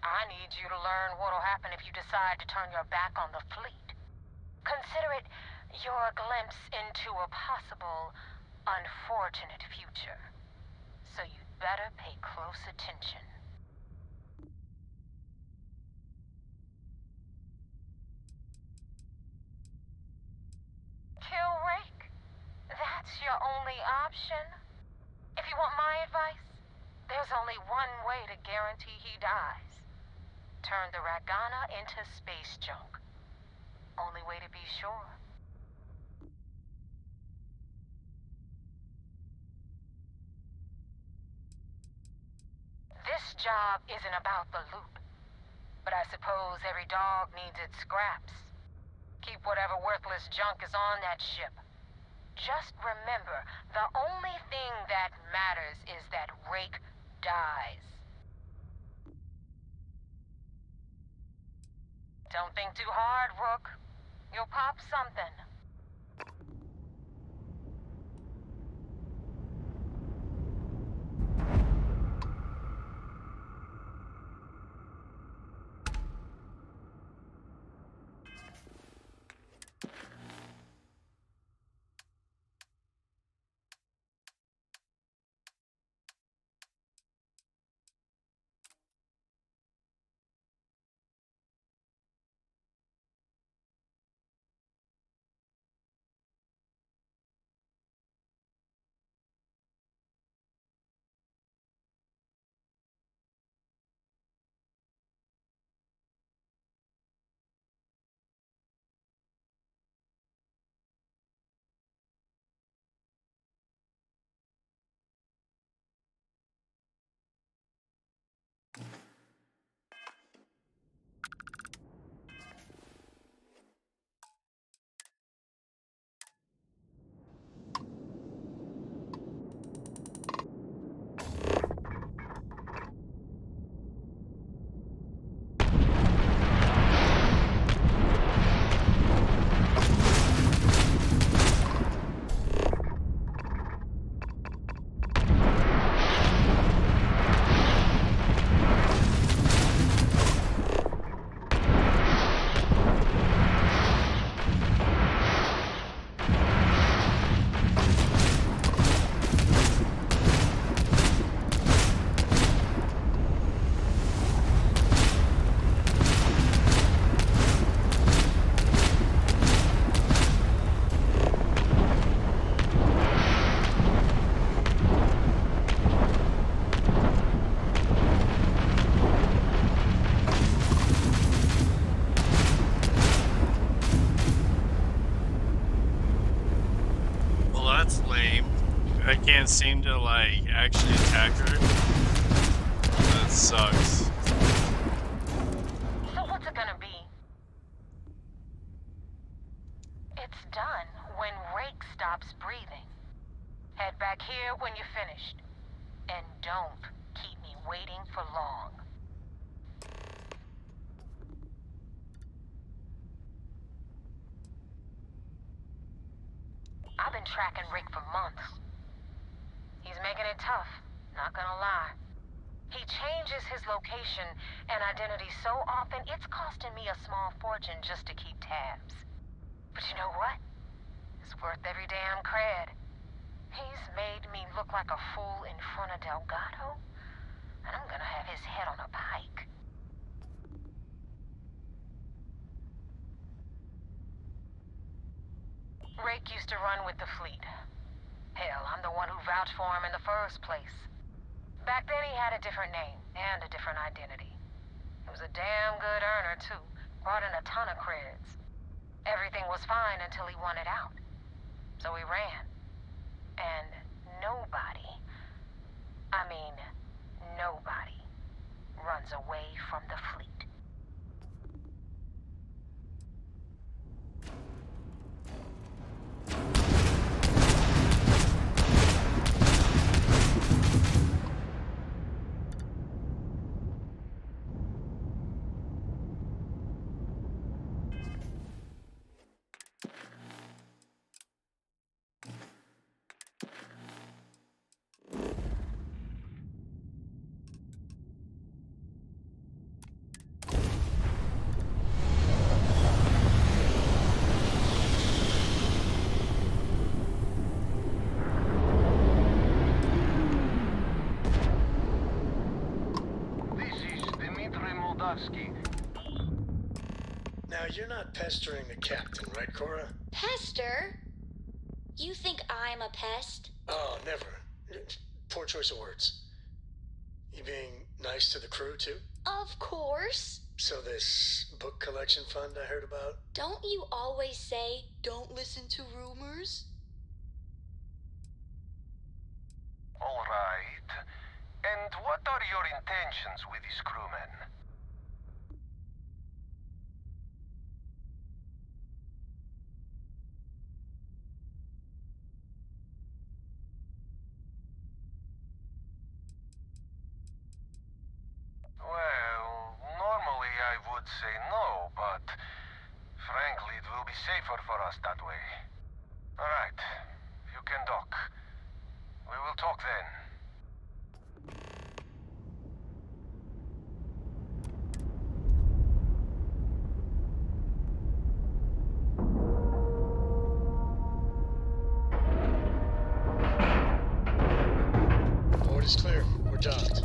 I need you to learn what'll happen if you decide to turn your back on the fleet. Consider it your glimpse into a possible, unfortunate future. So you'd better pay close attention. Kill Rake? That's your only option? If you want my advice, there's only one way to guarantee he dies. Turn the Ragana into space junk. Only way to be sure. This job isn't about the loot, but I suppose every dog needs its scraps. Keep whatever worthless junk is on that ship. Just remember, the only thing that matters is that Rake dies. Don't think too hard, Rook. You'll pop something. That's lame. I can't seem to, like, actually attack her. That sucks. So what's it gonna be? It's done when Rake stops breathing. Head back here when you're finished. And don't keep me waiting for long. I've been tracking Rick for months. He's making it tough, not gonna lie. He changes his location and identity so often, it's costing me a small fortune just to keep tabs. But you know what? It's worth every damn cred. He's made me look like a fool in front of Delgado, and I'm gonna have his head on a pike. Rake used to run with the fleet. Hell, I'm the one who vouched for him in the first place. Back then he had a different name and a different identity. He was a damn good earner, too. Brought in a ton of creds. Everything was fine until he wanted out. So he ran. And nobody, I mean, nobody, runs away from the fleet. Tarkovsky. Now, you're not pestering the captain, right, Cora? Pester? You think I'm a pest? Oh, never. Poor choice of words. You being nice to the crew, too? Of course. So this book collection fund I heard about? Don't you always say, don't listen to rumors? All right. And what are your intentions with these crewmen? Well, normally I would say no, but frankly, it will be safer for us that way. All right, you can dock. We will talk then. Port is clear. We're docked.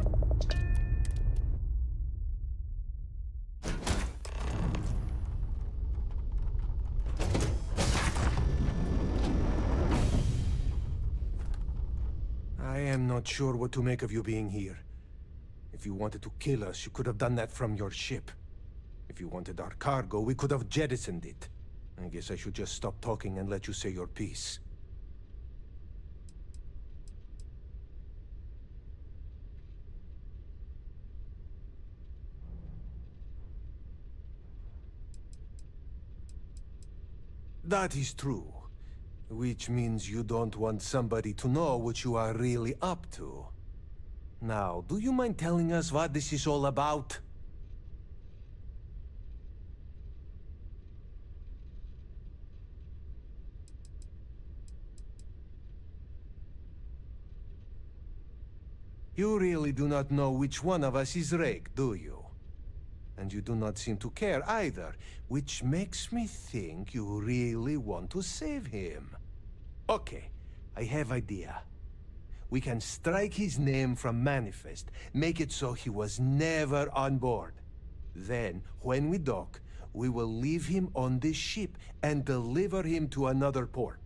I am not sure what to make of you being here. If you wanted to kill us, you could have done that from your ship. If you wanted our cargo, we could have jettisoned it. I guess I should just stop talking and let you say your piece. That is true. Which means you don't want somebody to know what you are really up to. Now, do you mind telling us what this is all about? You really do not know which one of us is Rake, do you? And you do not seem to care either, which makes me think you really want to save him. Okay, I have idea. We can strike his name from Manifest, make it so he was never on board. Then, when we dock, we will leave him on this ship and deliver him to another port.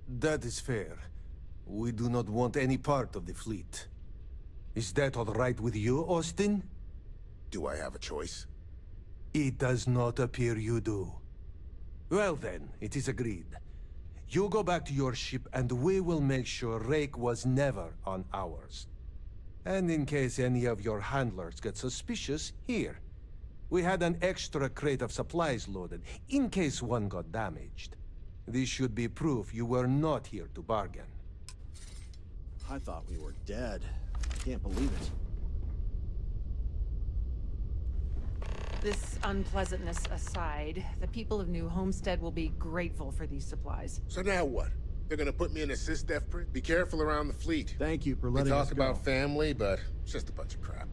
That is fair. We do not want any part of the fleet. Is that all right with you, Austin? Do I have a choice? It does not appear you do. Well then, it is agreed. You go back to your ship and we will make sure Rake was never on ours. And in case any of your handlers get suspicious, here. We had an extra crate of supplies loaded, in case one got damaged. This should be proof you were not here to bargain. I thought we were dead. I can't believe it. This unpleasantness aside, the people of New Homestead will be grateful for these supplies. So now what? They're gonna put me in a sys-def print? Be careful around the fleet. Thank you for They letting us talk go. about family, but it's just a bunch of crap.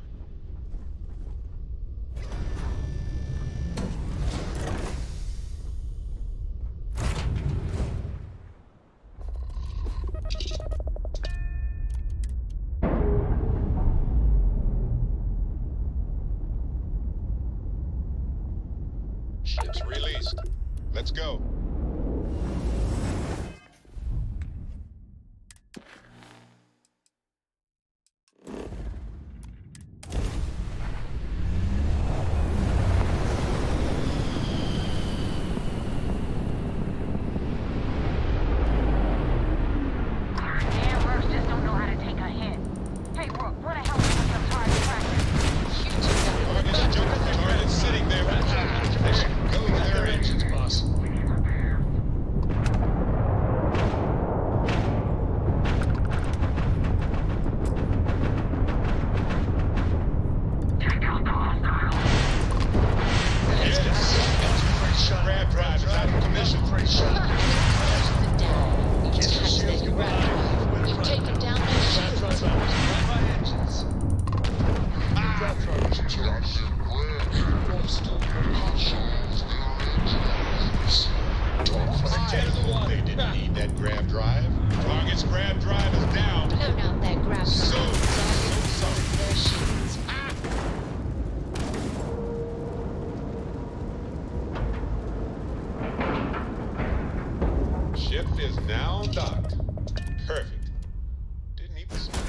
Ship's released. Let's go. Damn, Mercs just don't know how to take a hit. Hey, Rook, where the hell is your target practice? Target's sitting there. Go there, engines, boss. Grab drive is out of commission. Take him down there, shoot. that grab drive. Target's grab drive is down. Blown out their grab So sorry. sorry. Their shields. Ship is now docked. Perfect. Didn't even smash.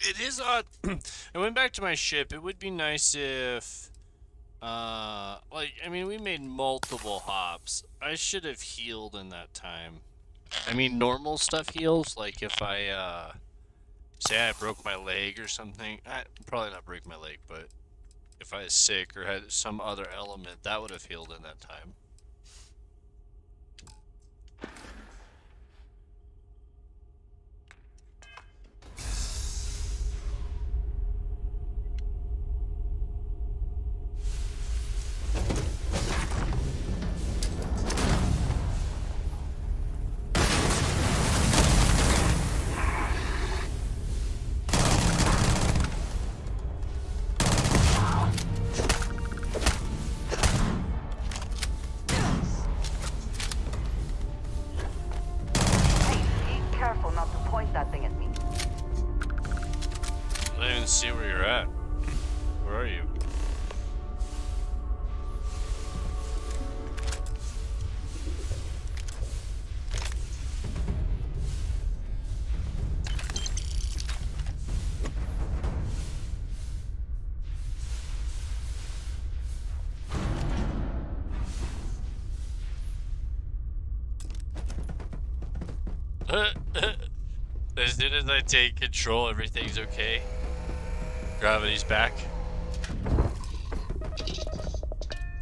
It is odd. I went back to my ship. It would be nice if, like, I mean, we made multiple hops. I should have healed in that time. I mean, normal stuff heals. Like, if I, say I broke my leg or something. Probably not break my leg, but if I was sick or had some other element, that would have healed in that time. Careful not to point that thing at me. I don't even see where you're at. Where are you? As soon as I take control, everything's okay. Gravity's back.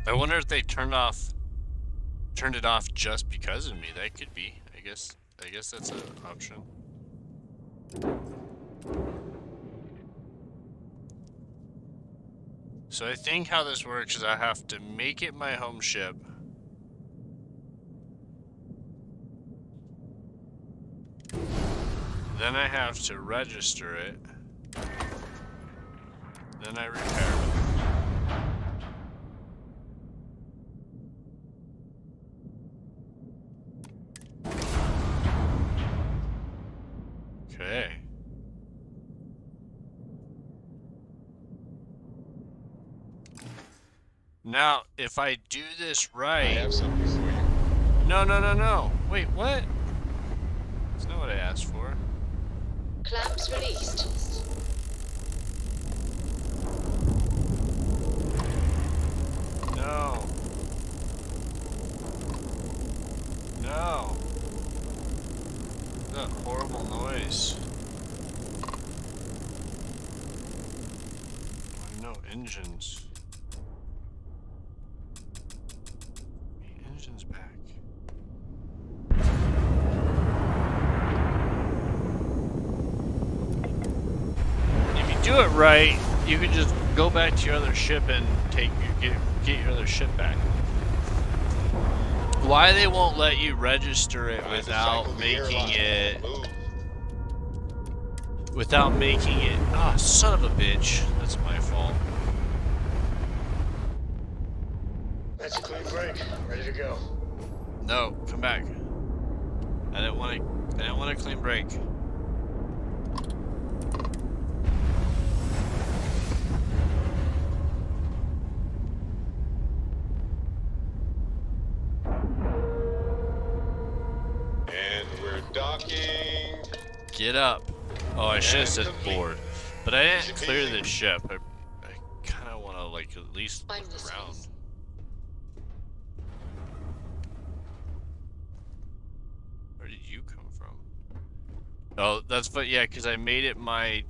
I wonder if they turned it off just because of me. That could be. I guess that's an option. So I think how this works is I have to make it my home ship. Then I have to register it. Then I repair it. Okay. Now, if I do this right... I have something for you. No. Wait, what? That's not what I asked for. Clamps released. No. No. That horrible noise. No engines. The engine's back. If you do it right, you can just go back to your other ship and get your other ship back. Why they won't let you register it without making it... Ah, son of a bitch. That's my fault. That's a clean break. Ready to go. No, come back. I didn't want a clean break. And we're docking. Get up. Oh, I should have said board. But I didn't clear the ship. I kind of want to, like, at least look around. Where did you come from? Oh, that's but yeah, because I made it my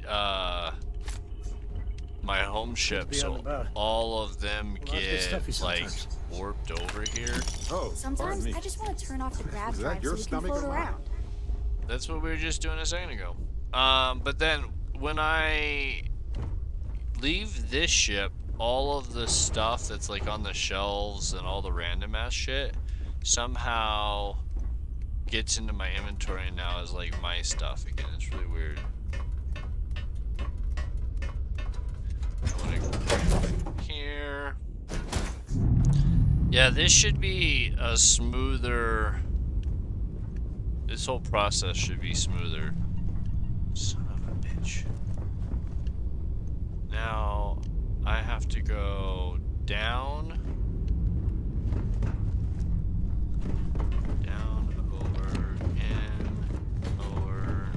my home ship, so all of them get like warped over here. Oh, sometimes I just want to turn off the grab drive so we can float around. That's what we were just doing a second ago. But then when I leave this ship, all of the stuff that's like on the shelves and all the random ass shit somehow gets into my inventory and now is like my stuff again. It's really weird. I want to here. Yeah, this should be a smoother. This whole process should be smoother. Son of a bitch. Now I have to go down. Down, over, in, over.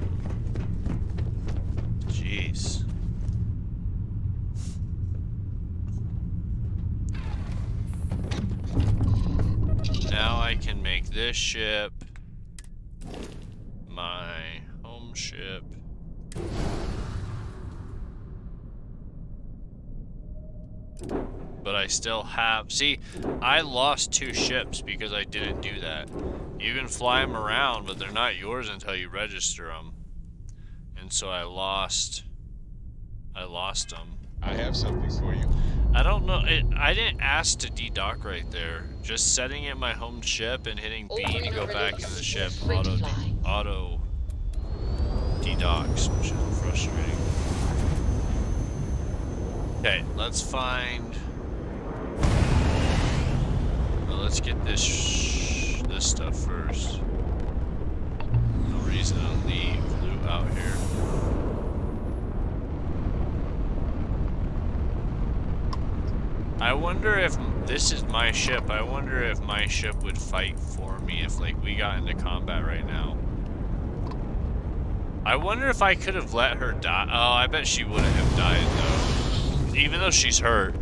Jeez. Now I can make this ship my home ship. But I still have... See, I lost 2 ships because I didn't do that. You can fly them around, but they're not yours until you register them. And so I lost them. I have something for you. I don't know. I didn't ask to de-dock right there. Just setting it my home ship and hitting B to go back in the ship auto de-docks, which is frustrating. Okay, let's find. Well, let's get this stuff first. No reason to leave loot out here. I wonder if this is my ship. I wonder if my ship would fight for me if like we got into combat right now. I wonder if I could have let her die. Oh, I bet she wouldn't have died though. Even though she's hurt,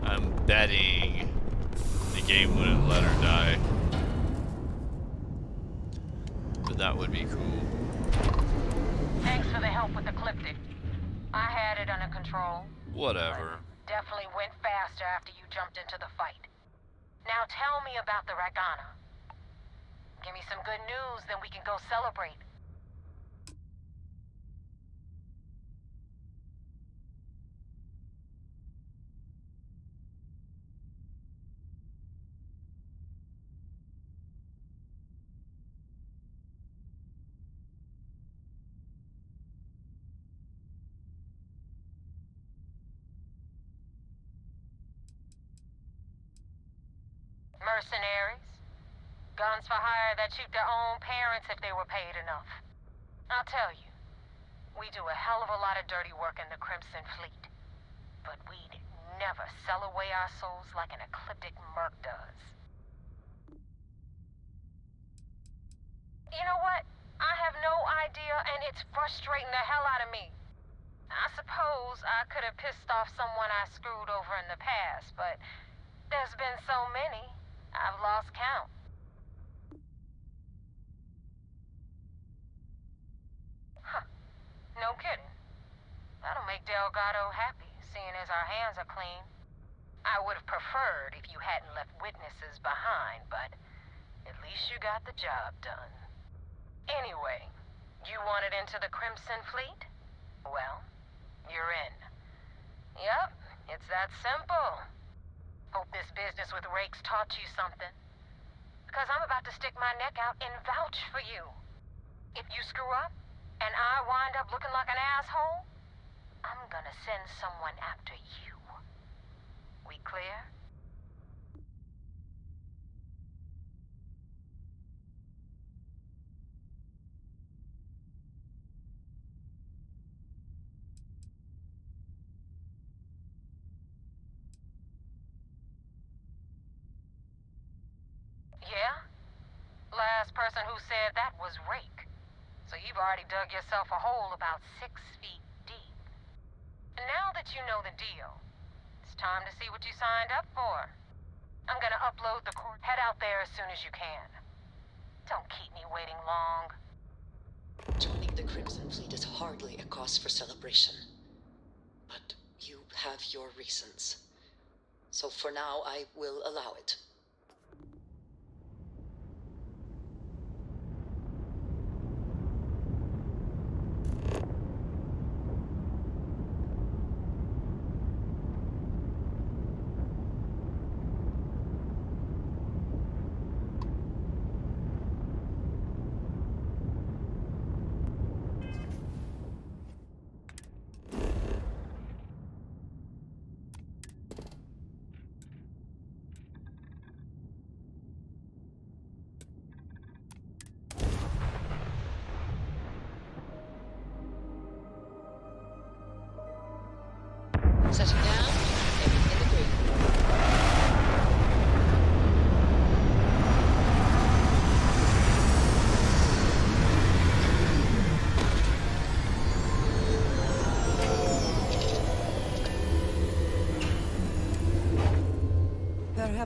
I'm betting the game wouldn't let her die. But that would be cool. Thanks for the help with the Ecliptic. I had it under control. Whatever. Definitely went faster after you jumped into the fight. Now tell me about the Ragana. Give me some good news, then we can go celebrate. Mercenaries. Guns for hire that shoot their own parents if they were paid enough. I'll tell you, we do a hell of a lot of dirty work in the Crimson Fleet. But we'd never sell away our souls like an Ecliptic merc does. You know what? I have no idea, and it's frustrating the hell out of me. I suppose I could have pissed off someone I screwed over in the past, but there's been so many, I've lost count. Huh. No kidding. That'll make Delgado happy, seeing as our hands are clean. I would have preferred if you hadn't left witnesses behind, but at least you got the job done. Anyway, you wanted into the Crimson Fleet? Well, you're in. Yep, it's that simple. Hope this business with Rakes taught you something. Because I'm about to stick my neck out and vouch for you. If you screw up, and I wind up looking like an asshole, I'm gonna send someone after you. We clear? Yeah? Last person who said that was Rake. So you've already dug yourself a hole about 6 feet deep. And now that you know the deal, it's time to see what you signed up for. I'm gonna upload the court. Head out there as soon as you can. Don't keep me waiting long. Joining the Crimson Fleet is hardly a cause for celebration. But you have your reasons. So for now, I will allow it.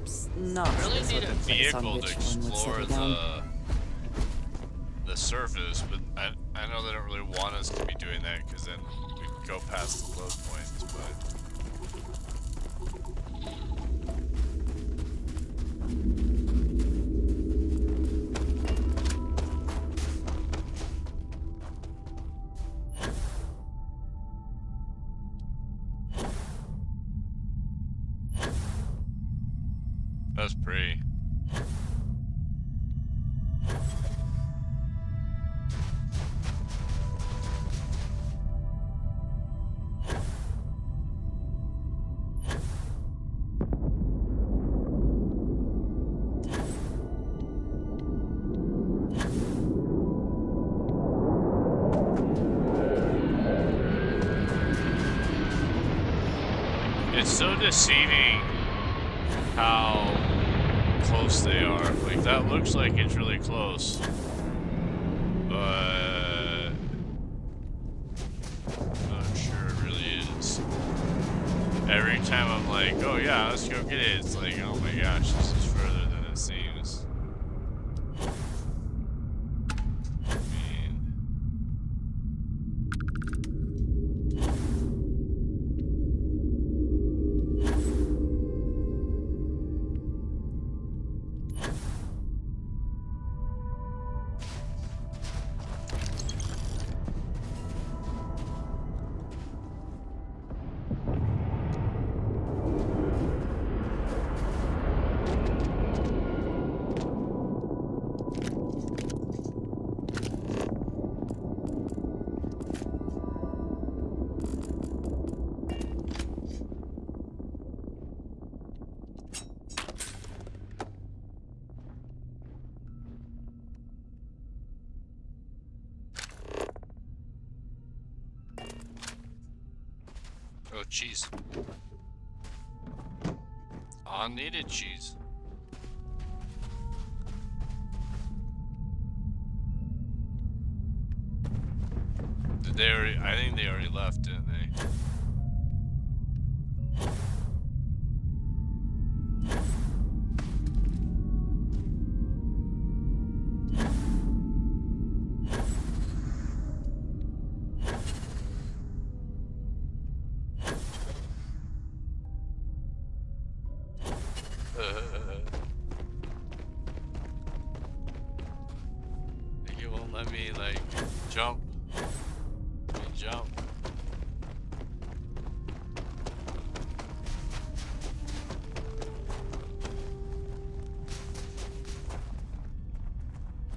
perhaps not Really the sort need a of place on vehicle which to one would explore settle down. the surface, but I know they don't really want us to be doing that because then we go past the load points, but. That's pretty. It's so deceiving how close they are. Like, that looks like it's really close, but I'm not sure it really is. Every time I'm like, oh yeah, let's go get it, it's like, oh my gosh, this is further than it seems. Oh, cheese. Unneeded cheese. Did they already? I think they already left, didn't they? Like, it won't let me, like, jump. Let me jump.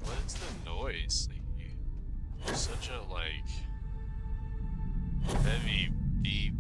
What is the noise? Like, such a, like, heavy beep.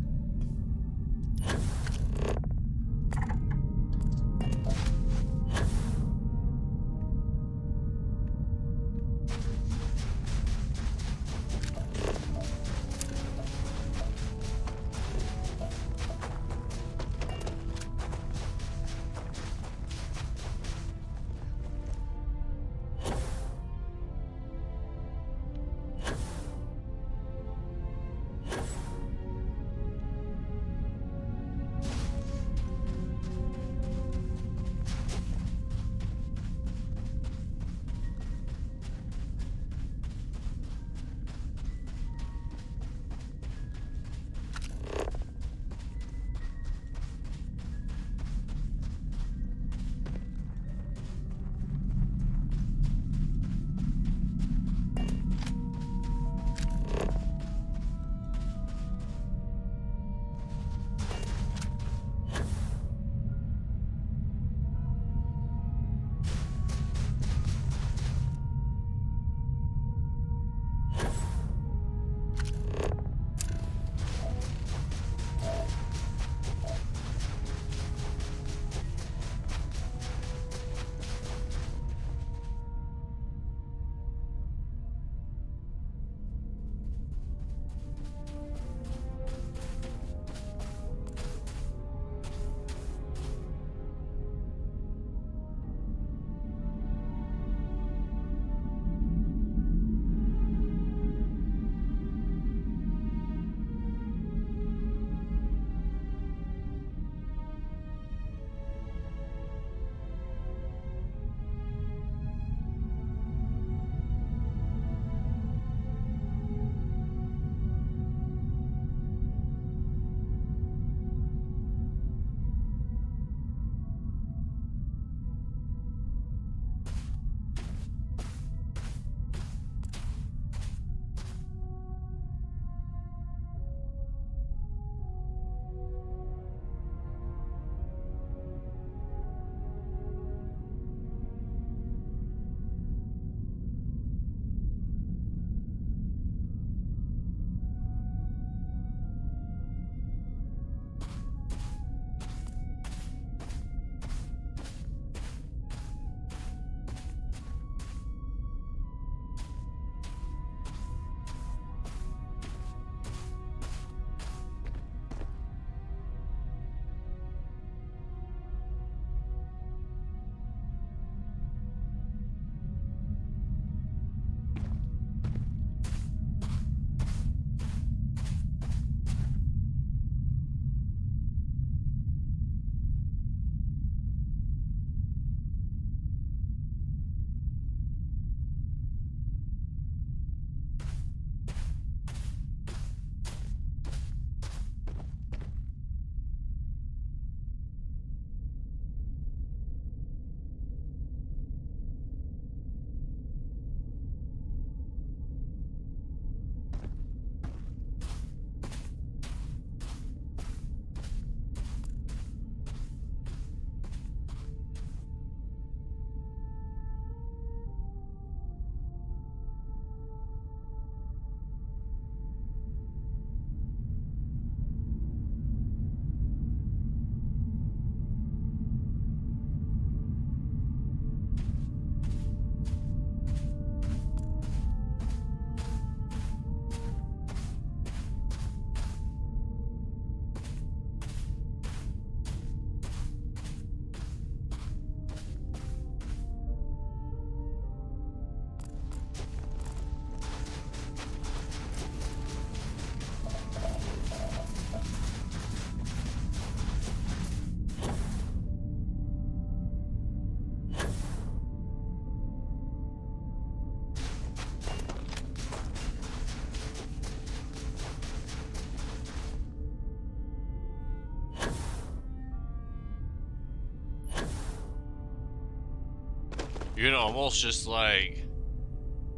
You can almost just like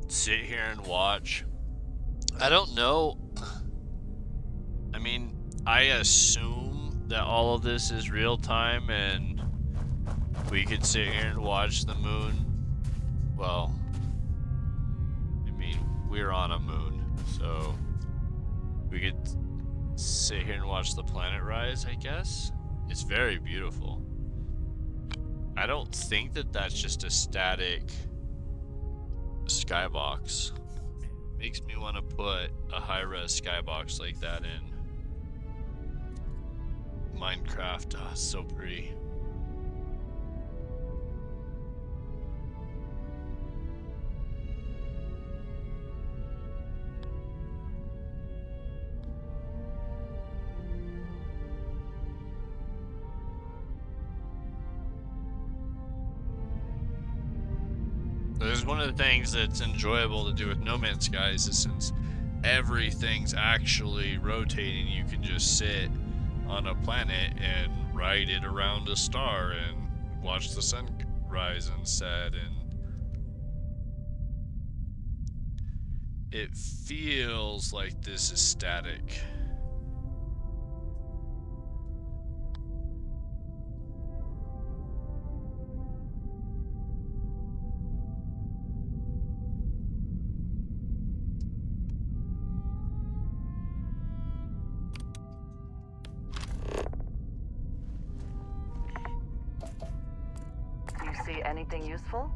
sit here and watch. I don't know. I mean, I assume that all of this is real time and we could sit here and watch the moon. Well, I mean, we're on a moon, so we could sit here and watch the planet rise, I guess. It's very beautiful. I don't think that that's just a static skybox. Makes me want to put a high-res skybox like that in Minecraft. Oh, so pretty. There's one of the things that's enjoyable to do with No Man's Skies is since everything's actually rotating, you can just sit on a planet and ride it around a star and watch the sun rise and set, and it feels like this is static. Do you see anything useful?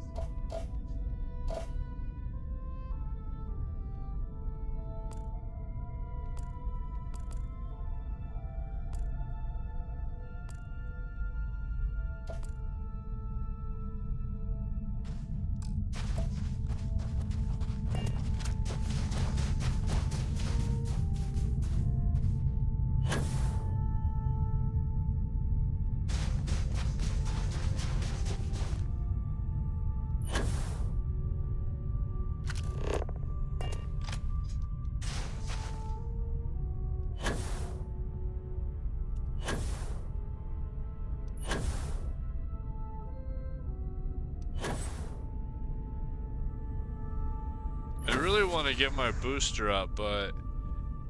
I really want to get my booster up, but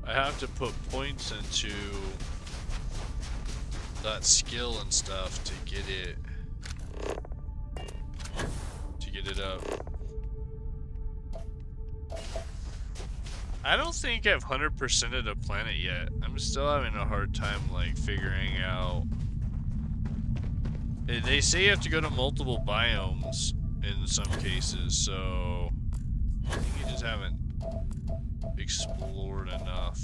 I have to put points into that skill and stuff to get it up. I don't think I've 100%ed a planet yet. I'm still having a hard time like figuring out. They say you have to go to multiple biomes in some cases, so I think you just haven't explored enough.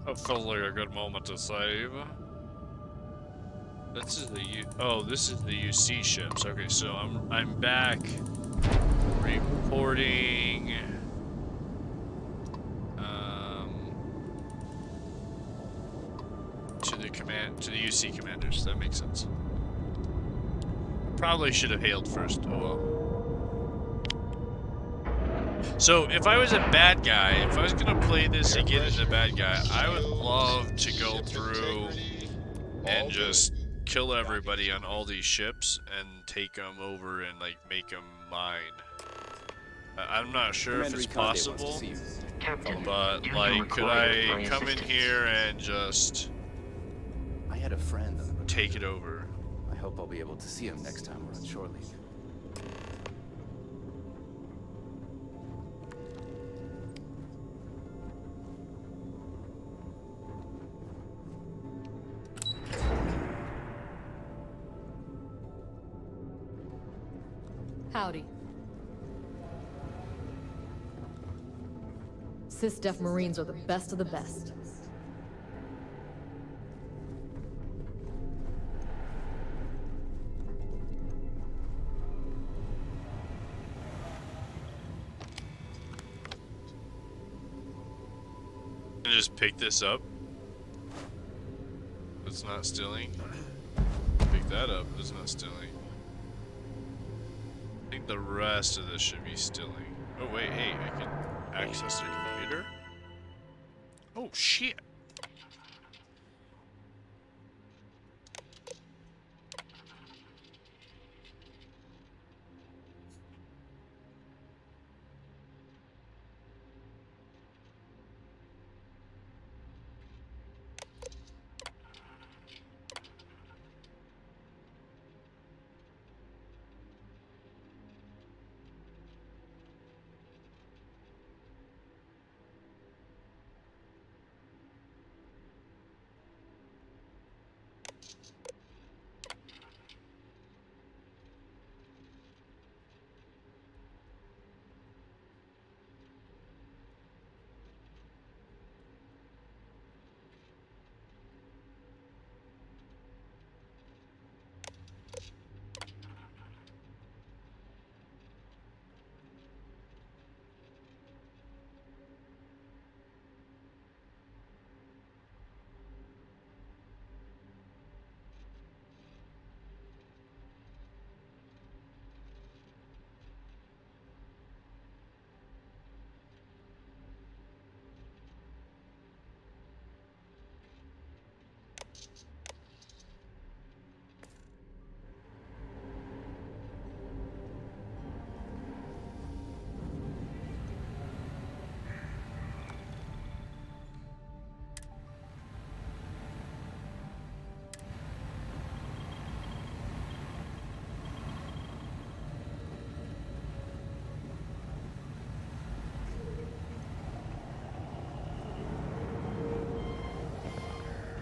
That felt like a good moment to save. This is the this is the UC ships. Okay, so I'm back reporting to the UC commanders. That makes sense. Probably should have hailed first. Oh well. So if I was a bad guy, if I was gonna play this again as a bad guy, I would love to go through and just kill everybody on all these ships and take them over and like make them mine. I'm not sure if it's possible, but like, could I come in here and just I had a friend on the take it over? I hope I'll be able to see him next time we're on shore leave. Howdy. Sys-Def Marines are the best of the best. And just pick this up. It's not stealing. Pick that up. It's not stealing. I think the rest of this should be stealing. Oh wait, hey, I can access the computer. Oh shit.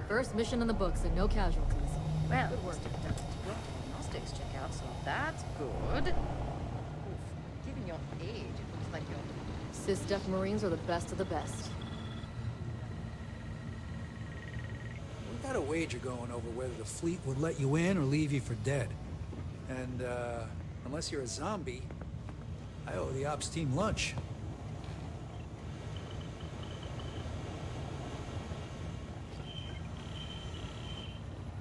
First mission in the books and no casualties. Well, good work. Diagnostics check out, so that's good. Oof. Given your age, it looks like you're... Sys-Def Marines are the best of the best. We got a wager going over whether the fleet would let you in or leave you for dead. And, unless you're a zombie, I owe the ops team lunch.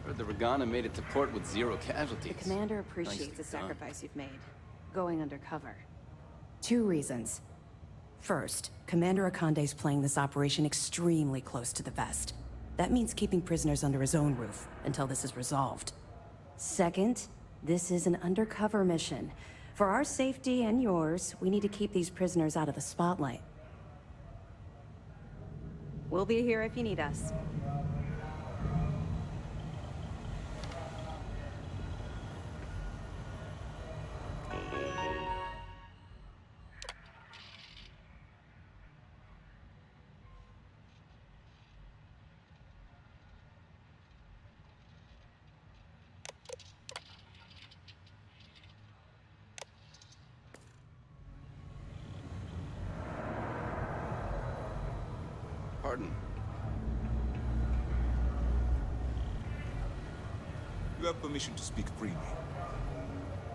Heard the Regana made it to port with 0 casualties. The commander appreciates Nicely the done. sacrifice you've made, going undercover. 2 reasons. First, Commander Akande's playing this operation extremely close to the vest. That means keeping prisoners under his own roof until this is resolved. Second, this is an undercover mission. For our safety and yours, we need to keep these prisoners out of the spotlight. We'll be here if you need us. Pardon. You have permission to speak freely.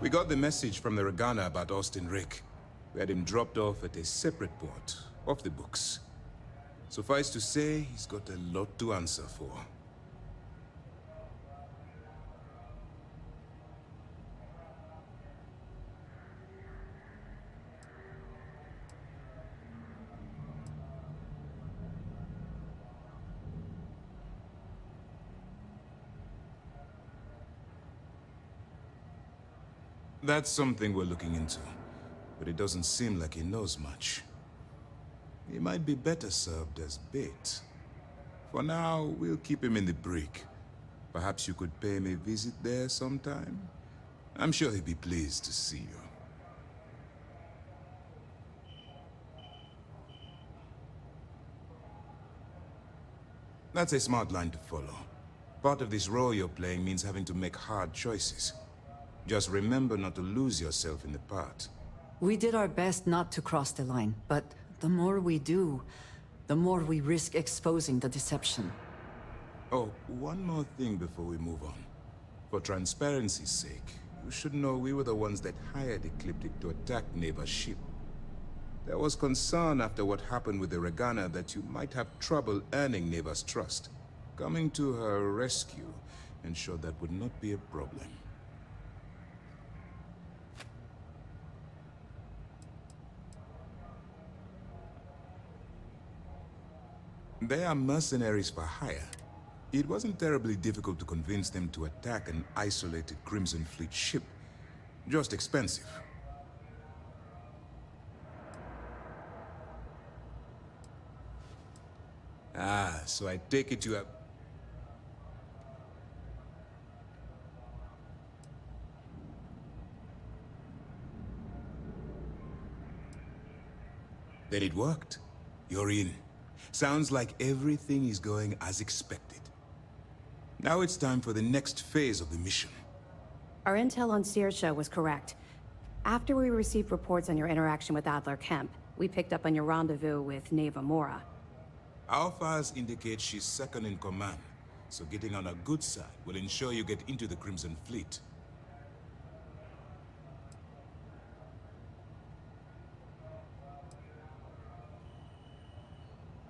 We got the message from the Regana about Austin Rick. We had him dropped off at a separate port, off the books. Suffice to say, he's got a lot to answer for. That's something we're looking into, but it doesn't seem like he knows much. He might be better served as bait. For now, we'll keep him in the brig. Perhaps you could pay him a visit there sometime? I'm sure he'd be pleased to see you. That's a smart line to follow. Part of this role you're playing means having to make hard choices. Just remember not to lose yourself in the part. We did our best not to cross the line, but the more we do, the more we risk exposing the deception. Oh, one more thing before we move on. For transparency's sake, you should know we were the ones that hired Ecliptic to attack Neva's ship. There was concern after what happened with the Regana that you might have trouble earning Neva's trust. Coming to her rescue ensured that would not be a problem. They are mercenaries for hire. It wasn't terribly difficult to convince them to attack an isolated Crimson Fleet ship. Just expensive. Ah, so I take it you have... Then it worked. You're in. Sounds like everything is going as expected. Now it's time for the next phase of the mission. Our intel on Saoirse was correct. After we received reports on your interaction with Adler Kemp, we picked up on your rendezvous with Neva Mora. Our files indicate she's second in command, so getting on her good side will ensure you get into the Crimson Fleet.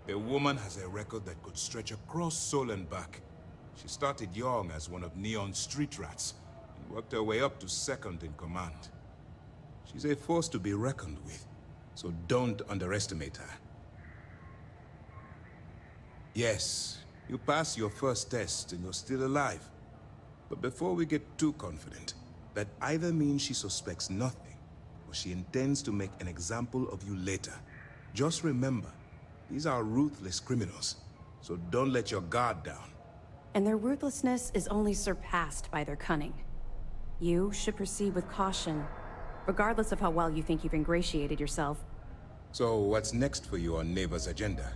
The woman has a record that could stretch across Sol and back. She started young as one of Neon's street rats, and worked her way up to second in command. She's a force to be reckoned with, so don't underestimate her. Yes, you passed your first test and you're still alive. But before we get too confident, that either means she suspects nothing, or she intends to make an example of you later. Just remember, these are ruthless criminals, so don't let your guard down. And their ruthlessness is only surpassed by their cunning. You should proceed with caution, regardless of how well you think you've ingratiated yourself. So what's next for you on Neva's agenda?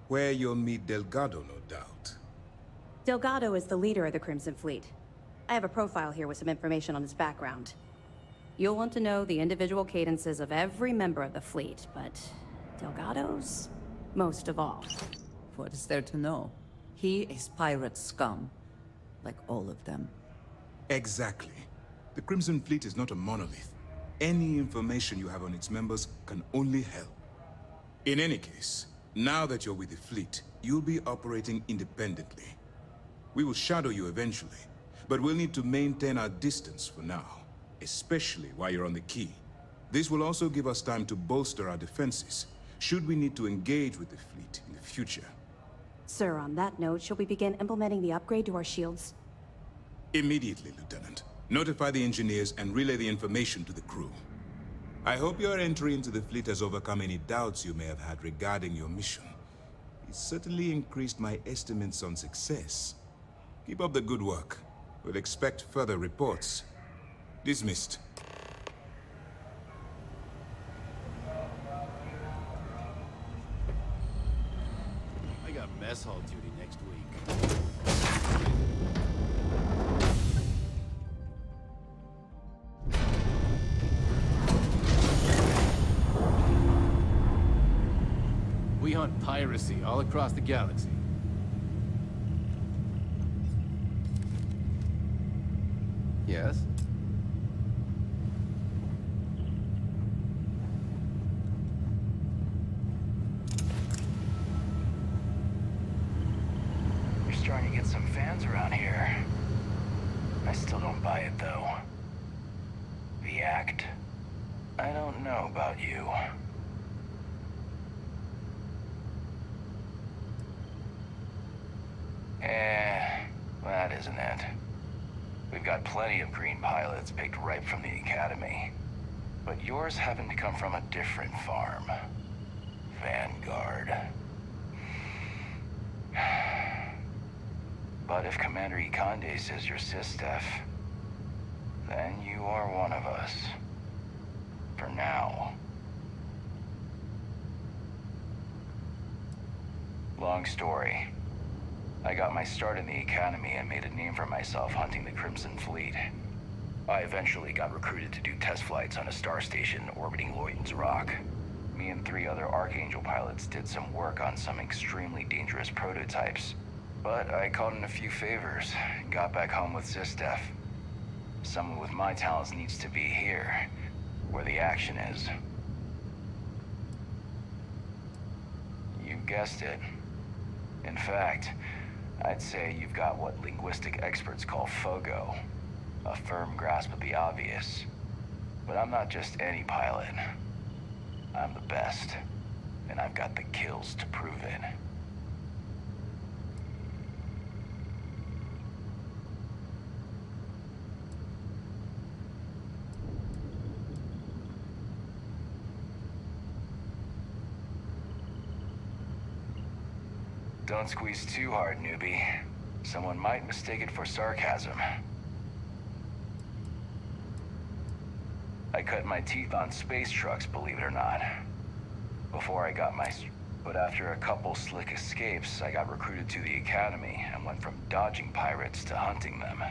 Where you'll meet Delgado, no doubt. Delgado is the leader of the Crimson Fleet. I have a profile here with some information on his background. You'll want to know the individual cadences of every member of the fleet, but Delgado's most of all. What is there to know? He is pirate scum, like all of them. Exactly. The Crimson Fleet is not a monolith. Any information you have on its members can only help. In any case, now that you're with the fleet, you'll be operating independently. We will shadow you eventually, but we'll need to maintain our distance for now, especially while you're on the quay. This will also give us time to bolster our defenses, should we need to engage with the fleet in the future. Sir, on that note, shall we begin implementing the upgrade to our shields? Immediately, Lieutenant. Notify the engineers and relay the information to the crew. I hope your entry into the fleet has overcome any doubts you may have had regarding your mission. It certainly increased my estimates on success. Keep up the good work. We'll expect further reports. Dismissed. got mess hall duty next week. We hunt piracy all across the galaxy. Yes? You're starting to get some fans around here. I still don't buy it, though. The act. I don't know about you. That isn't it. We've got plenty of green pilots picked right from the Academy. But yours happen to come from a different farm. Vanguard. But if Commander Ikande says you're Sistef, then you are one of us. For now. Long story. I got my start in the Academy and made a name for myself hunting the Crimson Fleet. I eventually got recruited to do test flights on a star station orbiting Lloyd's Rock. Me and 3 other Archangel pilots did some work on some extremely dangerous prototypes. But I called in a few favors and got back home with Sistef. Someone with my talents needs to be here, where the action is. You guessed it. In fact, I'd say you've got what linguistic experts call FOGO, a firm grasp of the obvious. But I'm not just any pilot. I'm the best, and I've got the kills to prove it. Don't squeeze too hard, newbie. Someone might mistake it for sarcasm. I cut my teeth on space trucks, believe it or not. Before I got my... But after a couple slick escapes, I got recruited to the Academy and went from dodging pirates to hunting them.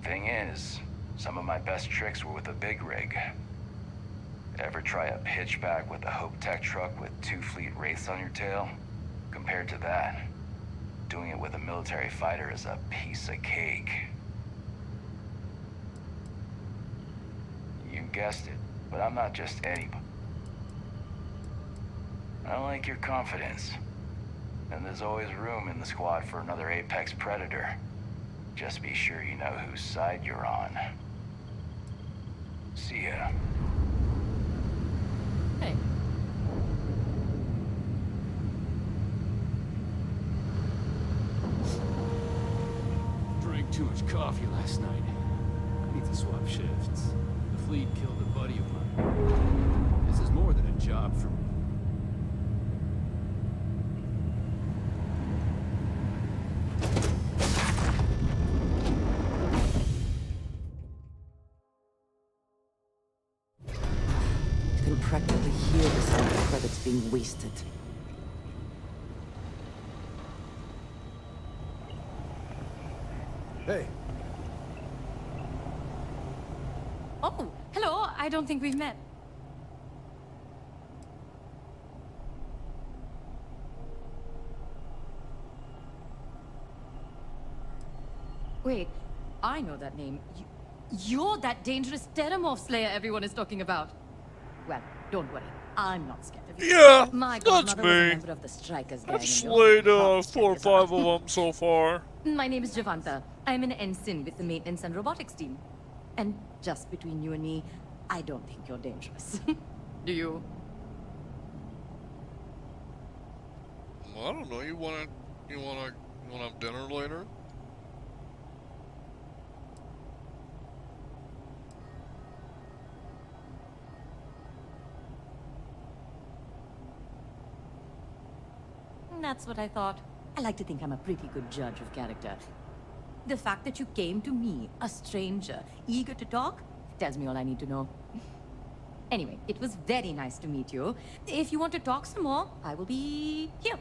Thing is, some of my best tricks were with a big rig. Ever try a pitchback with a Hope Tech truck with 2 fleet wraiths on your tail? Compared to that, doing it with a military fighter is a piece of cake. You guessed it, but I'm not just any... I like your confidence. And there's always room in the squad for another apex predator. Just be sure you know whose side you're on. See ya. Hey. Drank too much coffee last night. Need to swap shifts. The fleet killed a buddy of mine. This is more than a job for me. You can practically hear the sound of credits being wasted. Hey. Oh, hello. I don't think we've met. Wait, I know that name. You're that dangerous Terramorph Slayer everyone is talking about. Well, don't worry. I'm not scared of you. Yeah, My that's godmother was a me. member of the Strikers gang. I've and you're slayed the top 4 or 5 of them so far. My name is Javanta. I'm an ensign with the maintenance and robotics team. And just between you and me, I don't think you're dangerous. Do you? I don't know. You wanna have dinner later? That's what I thought. I like to think I'm a pretty good judge of character. The fact that you came to me, a stranger, eager to talk, tells me all I need to know. Anyway, it was very nice to meet you. If you want to talk some more, I will be here.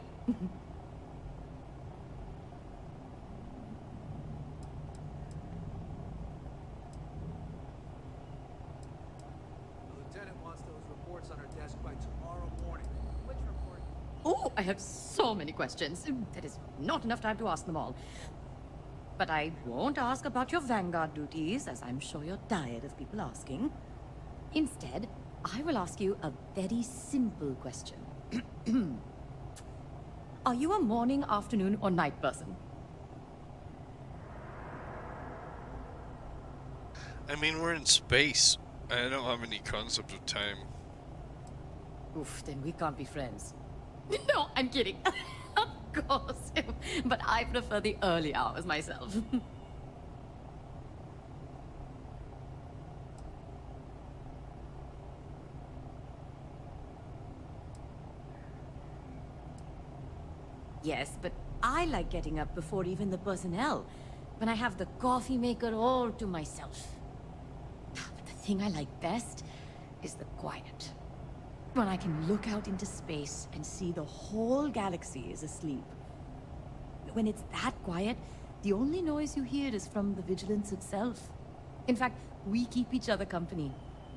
Oh, I have so many questions. That is not enough time to ask them all. But I won't ask about your Vanguard duties, as I'm sure you're tired of people asking. Instead, I will ask you a very simple question. Are you a morning, afternoon, or night person? I mean, we're in space. I don't have any concept of time. Oof, then we can't be friends. No, I'm kidding. Of course. But I prefer the early hours myself. Yes, but I like getting up before even the personnel, when I have the coffee maker all to myself. But the thing I like best is the quiet. When I can look out into space and see the whole galaxy is asleep. When it's that quiet, the only noise you hear is from the Vigilance itself. In fact, we keep each other company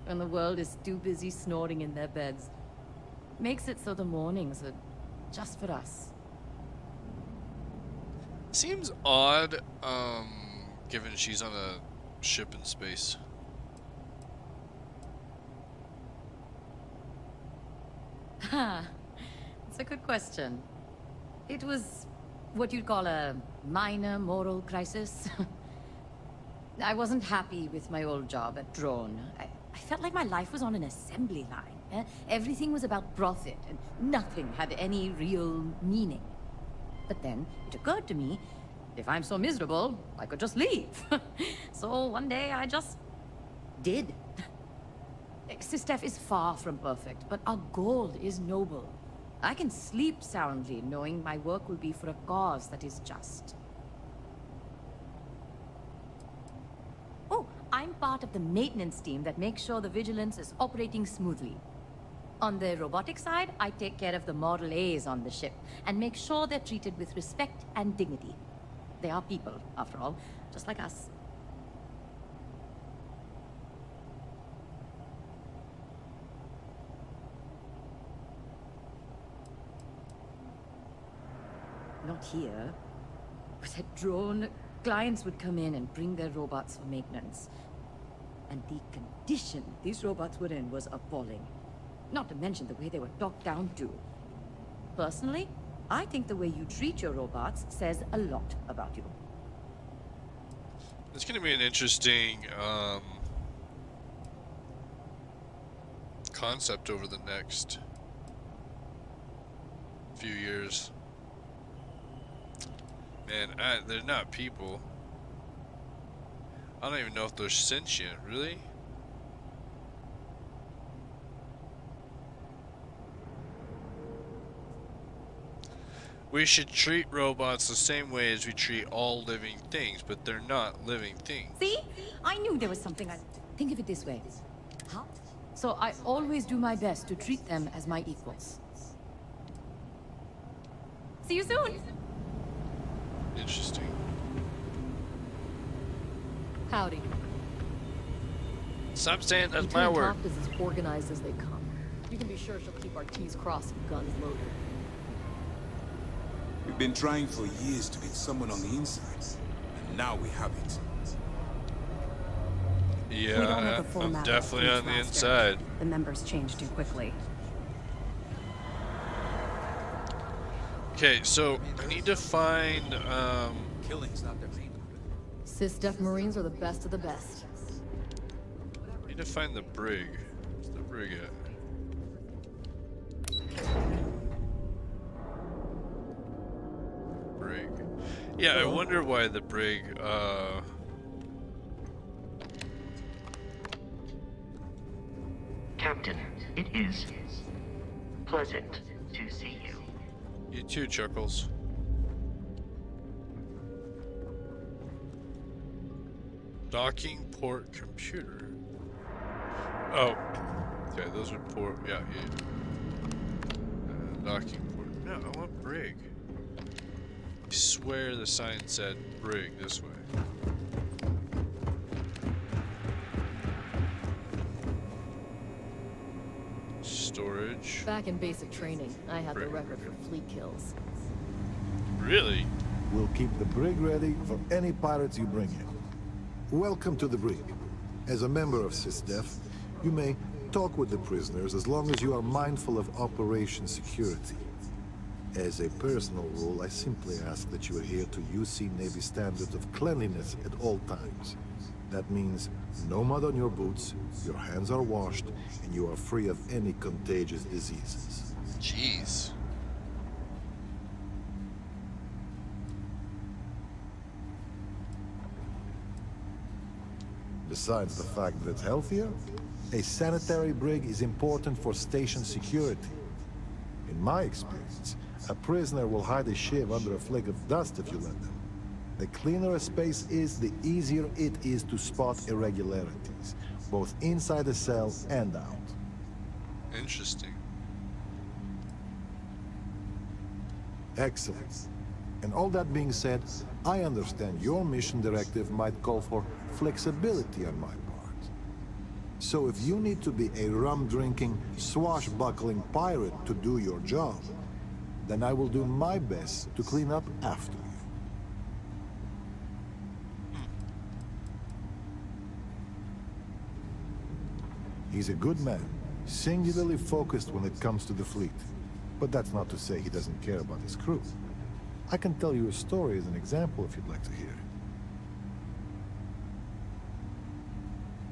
when the world is too busy snoring in their beds. Makes it so the mornings are just for us. Seems odd, given she's on a ship in space. Ha, it's a good question. It was what you'd call a minor moral crisis. I wasn't happy with my old job at Drone. I felt like my life was on an assembly line. Everything was about profit, and nothing had any real meaning. But then it occurred to me, if I'm so miserable, I could just leave. So one day I just did. Sistef is far from perfect, but our goal is noble. I can sleep soundly knowing my work will be for a cause that is just. Oh, I'm part of the maintenance team that makes sure the Vigilance is operating smoothly. On the robotic side, I take care of the Model A's on the ship and make sure they're treated with respect and dignity. They are people, after all, just like us. Not here. With a drone, clients would come in and bring their robots for maintenance. And the condition these robots were in was appalling. Not to mention the way they were talked down to. Personally, I think the way you treat your robots says a lot about you. It's going to be an interesting concept over the next few years. Man, they're not people. I don't even know if they're sentient, really? We should treat robots the same way as we treat all living things, but they're not living things. See? I knew there was something. Think of it this way. Huh? So I always do my best to treat them as my equals. See you soon! Interesting. Howdy. Stop saying that's my Lieutenant word. Toft is as organized as they come. You can be sure she'll keep our T's crossed and guns loaded. We've been trying for years to get someone on the inside, and now we have it. Yeah, We don't have a full I'm map of definitely Fleet's on the roster. inside. The members change too quickly. Okay, so I need to find Killing's not their main. Sysdef Marines are the best of the best. I need to find the brig. Where's the brig at? Brig. Yeah, I wonder why the brig Captain, it is pleasant to see you. You too, Chuckles. Docking port computer. Oh. Okay, those are port. Yeah. Docking port. No, I want brig. I swear the sign said brig this way. Storage. Back in basic training, I had the record for fleet kills. Really? We'll keep the brig ready for any pirates you bring in. Welcome to the brig. As a member of SysDef, you may talk with the prisoners as long as you are mindful of operation security. As a personal rule, I simply ask that you adhere to UC Navy standards of cleanliness at all times. That means no mud on your boots, your hands are washed, and you are free of any contagious diseases. Jeez. Besides the fact that it's healthier, a sanitary brig is important for station security. In my experience, a prisoner will hide a shiv under a flake of dust if you let them. The cleaner a space is, the easier it is to spot irregularities, both inside the cell and out. Interesting. Excellent. And all that being said, I understand your mission directive might call for flexibility on my part. So if you need to be a rum-drinking, swashbuckling pirate to do your job, then I will do my best to clean up after you. He's a good man, singularly focused when it comes to the fleet. But that's not to say he doesn't care about his crew. I can tell you a story as an example if you'd like to hear it.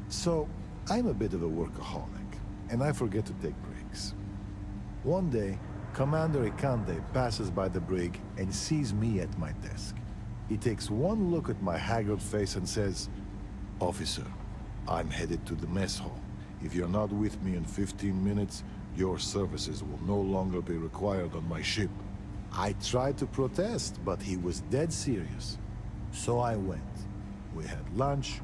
So, I'm a bit of a workaholic, and I forget to take breaks. One day, Commander Ikande passes by the brig and sees me at my desk. He takes one look at my haggard face and says, "Officer, I'm headed to the mess hall. If you're not with me in 15 minutes, your services will no longer be required on my ship." I tried to protest, but he was dead serious. So I went. We had lunch,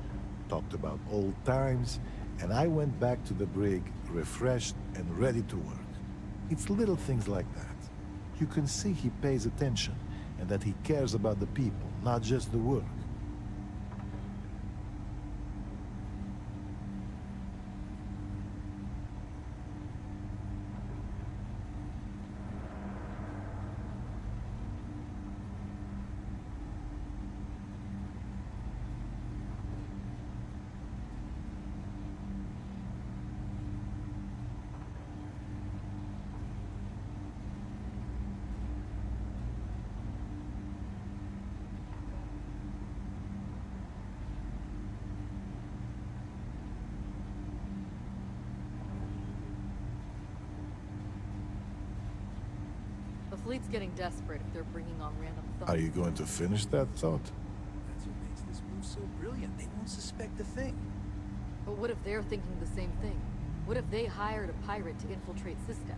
talked about old times, and I went back to the brig, refreshed and ready to work. It's little things like that. You can see he pays attention, and that he cares about the people, not just the work. The fleet's getting desperate if they're bringing on random thugs. Are you going to finish that thought? That's what makes this move so brilliant. They won't suspect a thing. But what if they're thinking the same thing? What if they hired a pirate to infiltrate SysDef?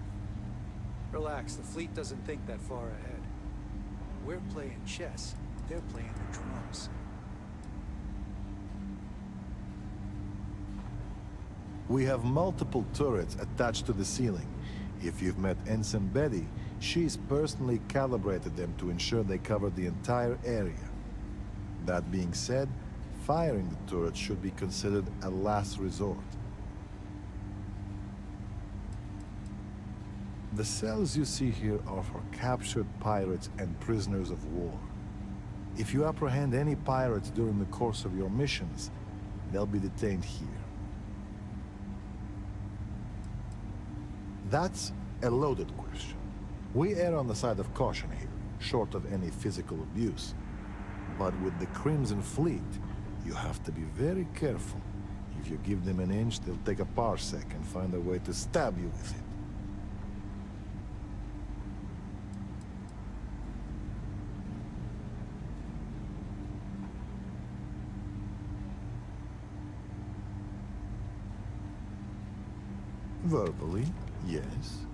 Relax, the fleet doesn't think that far ahead. We're playing chess, they're playing the drums. We have multiple turrets attached to the ceiling. If you've met Ensign Betty, she's personally calibrated them to ensure they cover the entire area. That being said, firing the turrets should be considered a last resort. The cells you see here are for captured pirates and prisoners of war. If you apprehend any pirates during the course of your missions, they'll be detained here. That's a loaded question. We err on the side of caution here, short of any physical abuse. But with the Crimson Fleet, you have to be very careful. If you give them an inch, they'll take a parsec and find a way to stab you with it. Verbally, yes.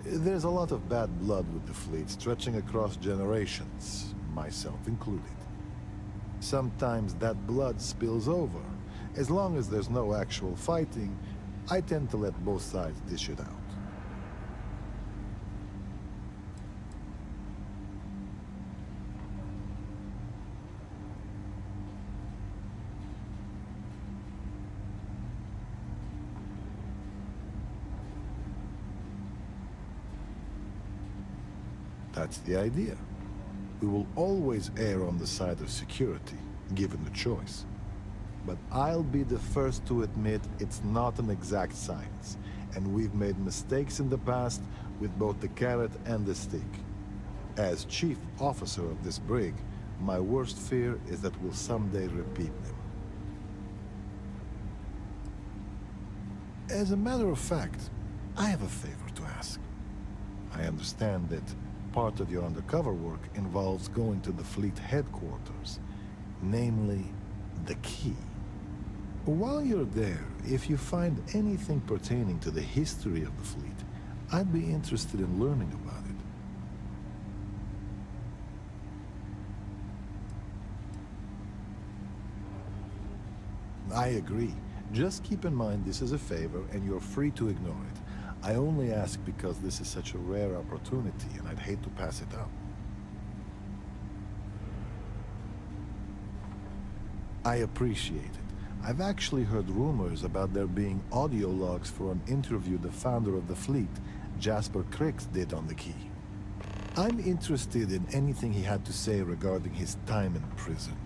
There's a lot of bad blood with the fleet, stretching across generations, myself included. Sometimes that blood spills over. As long as there's no actual fighting, I tend to let both sides dish it out. That's the idea. We will always err on the side of security, given the choice. But I'll be the first to admit it's not an exact science, and we've made mistakes in the past with both the carrot and the stick. As chief officer of this brig, my worst fear is that we'll someday repeat them. As a matter of fact, I have a favor to ask. I understand that part of your undercover work involves going to the fleet headquarters, namely, the key. While you're there, if you find anything pertaining to the history of the fleet, I'd be interested in learning about it. I agree. Just keep in mind this is a favor and you're free to ignore it. I only ask because this is such a rare opportunity and I'd hate to pass it up. I appreciate it. I've actually heard rumors about there being audio logs for an interview the founder of the fleet, Jasper Crix, did on the key. I'm interested in anything he had to say regarding his time in prison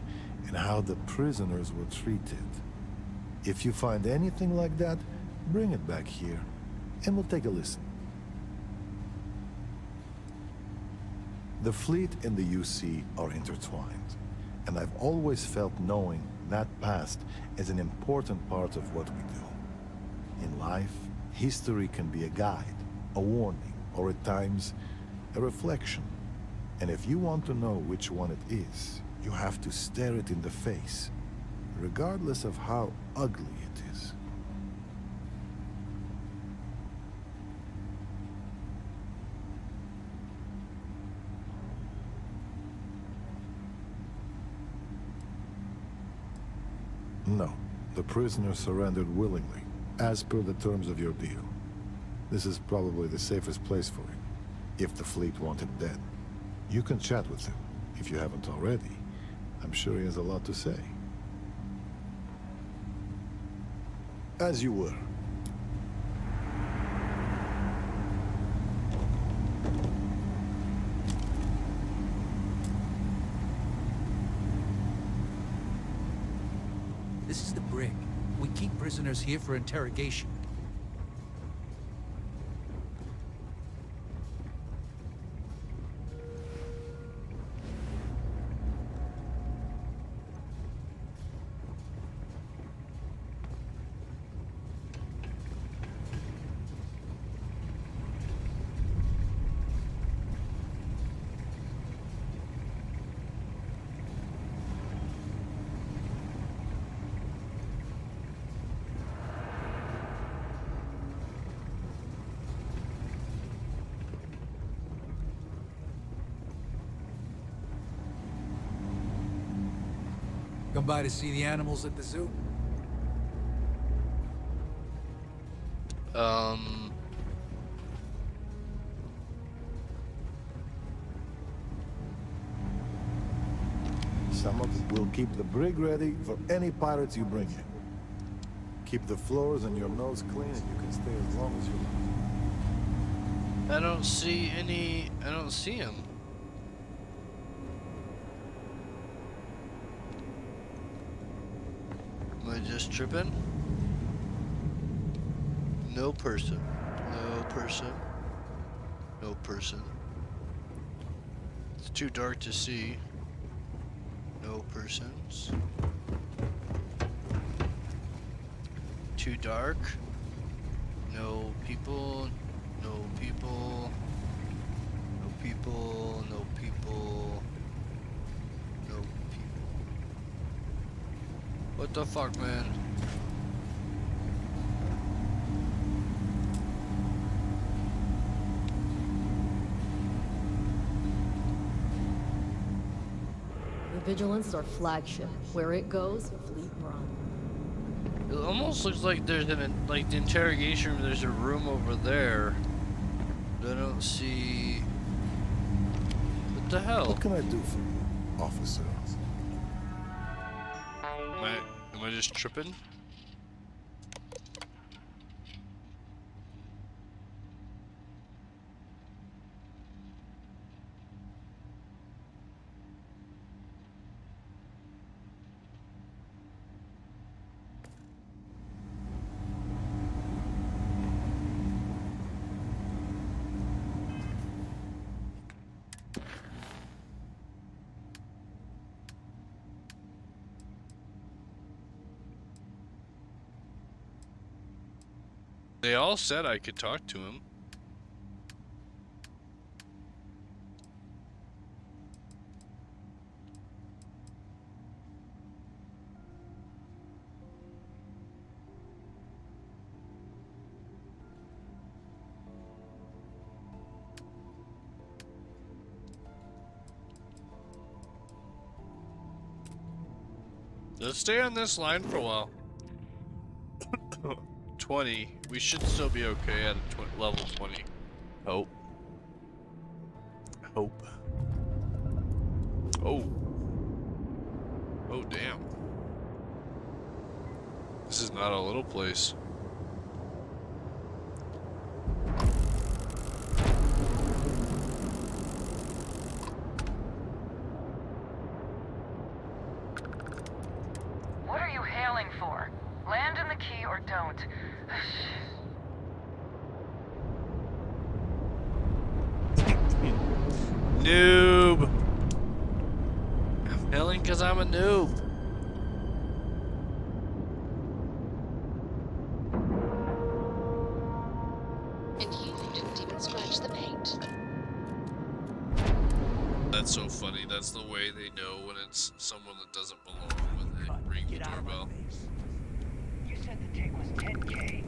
and how the prisoners were treated. If you find anything like that, bring it back here, and we'll take a listen. The fleet and the UC are intertwined, and I've always felt knowing that past is an important part of what we do. In life, history can be a guide, a warning, or at times, a reflection. And if you want to know which one it is, you have to stare it in the face, regardless of how ugly it is. No, the prisoner surrendered willingly, as per the terms of your deal. This is probably the safest place for him, if the fleet want him dead. You can chat with him, if you haven't already. I'm sure he has a lot to say. As you were. This is the brig. We keep prisoners here for interrogation. Come by to see the animals at the zoo? Some of it will keep the brig ready for any pirates you bring in. Keep the floors and your nose clean and you can stay as long as you like. I don't see any... I don't see him. Am I just tripping? No person. No person. No person. It's too dark to see. No persons. Too dark. No people. No people. No people. No people. No people. What the fuck, man? The Vigilance is our flagship. Where it goes, the fleet run. It almost looks like there's like the interrogation room. There's a room over there. But I don't see. What the hell? What can I do for you, officer? Am I just tripping? They all said I could talk to him. Let's stay on this line for a while. 20. We should still be okay at a level 20. Hope. Hope. Oh. Oh, damn. This is not a little place. What are you hailing for? Land in the key or don't. Noob. I'm hailing because I'm a noob. And you didn't even scratch the paint. That's so funny. That's the way they know when it's someone that doesn't belong when they ring the doorbell. You said the take was 10K,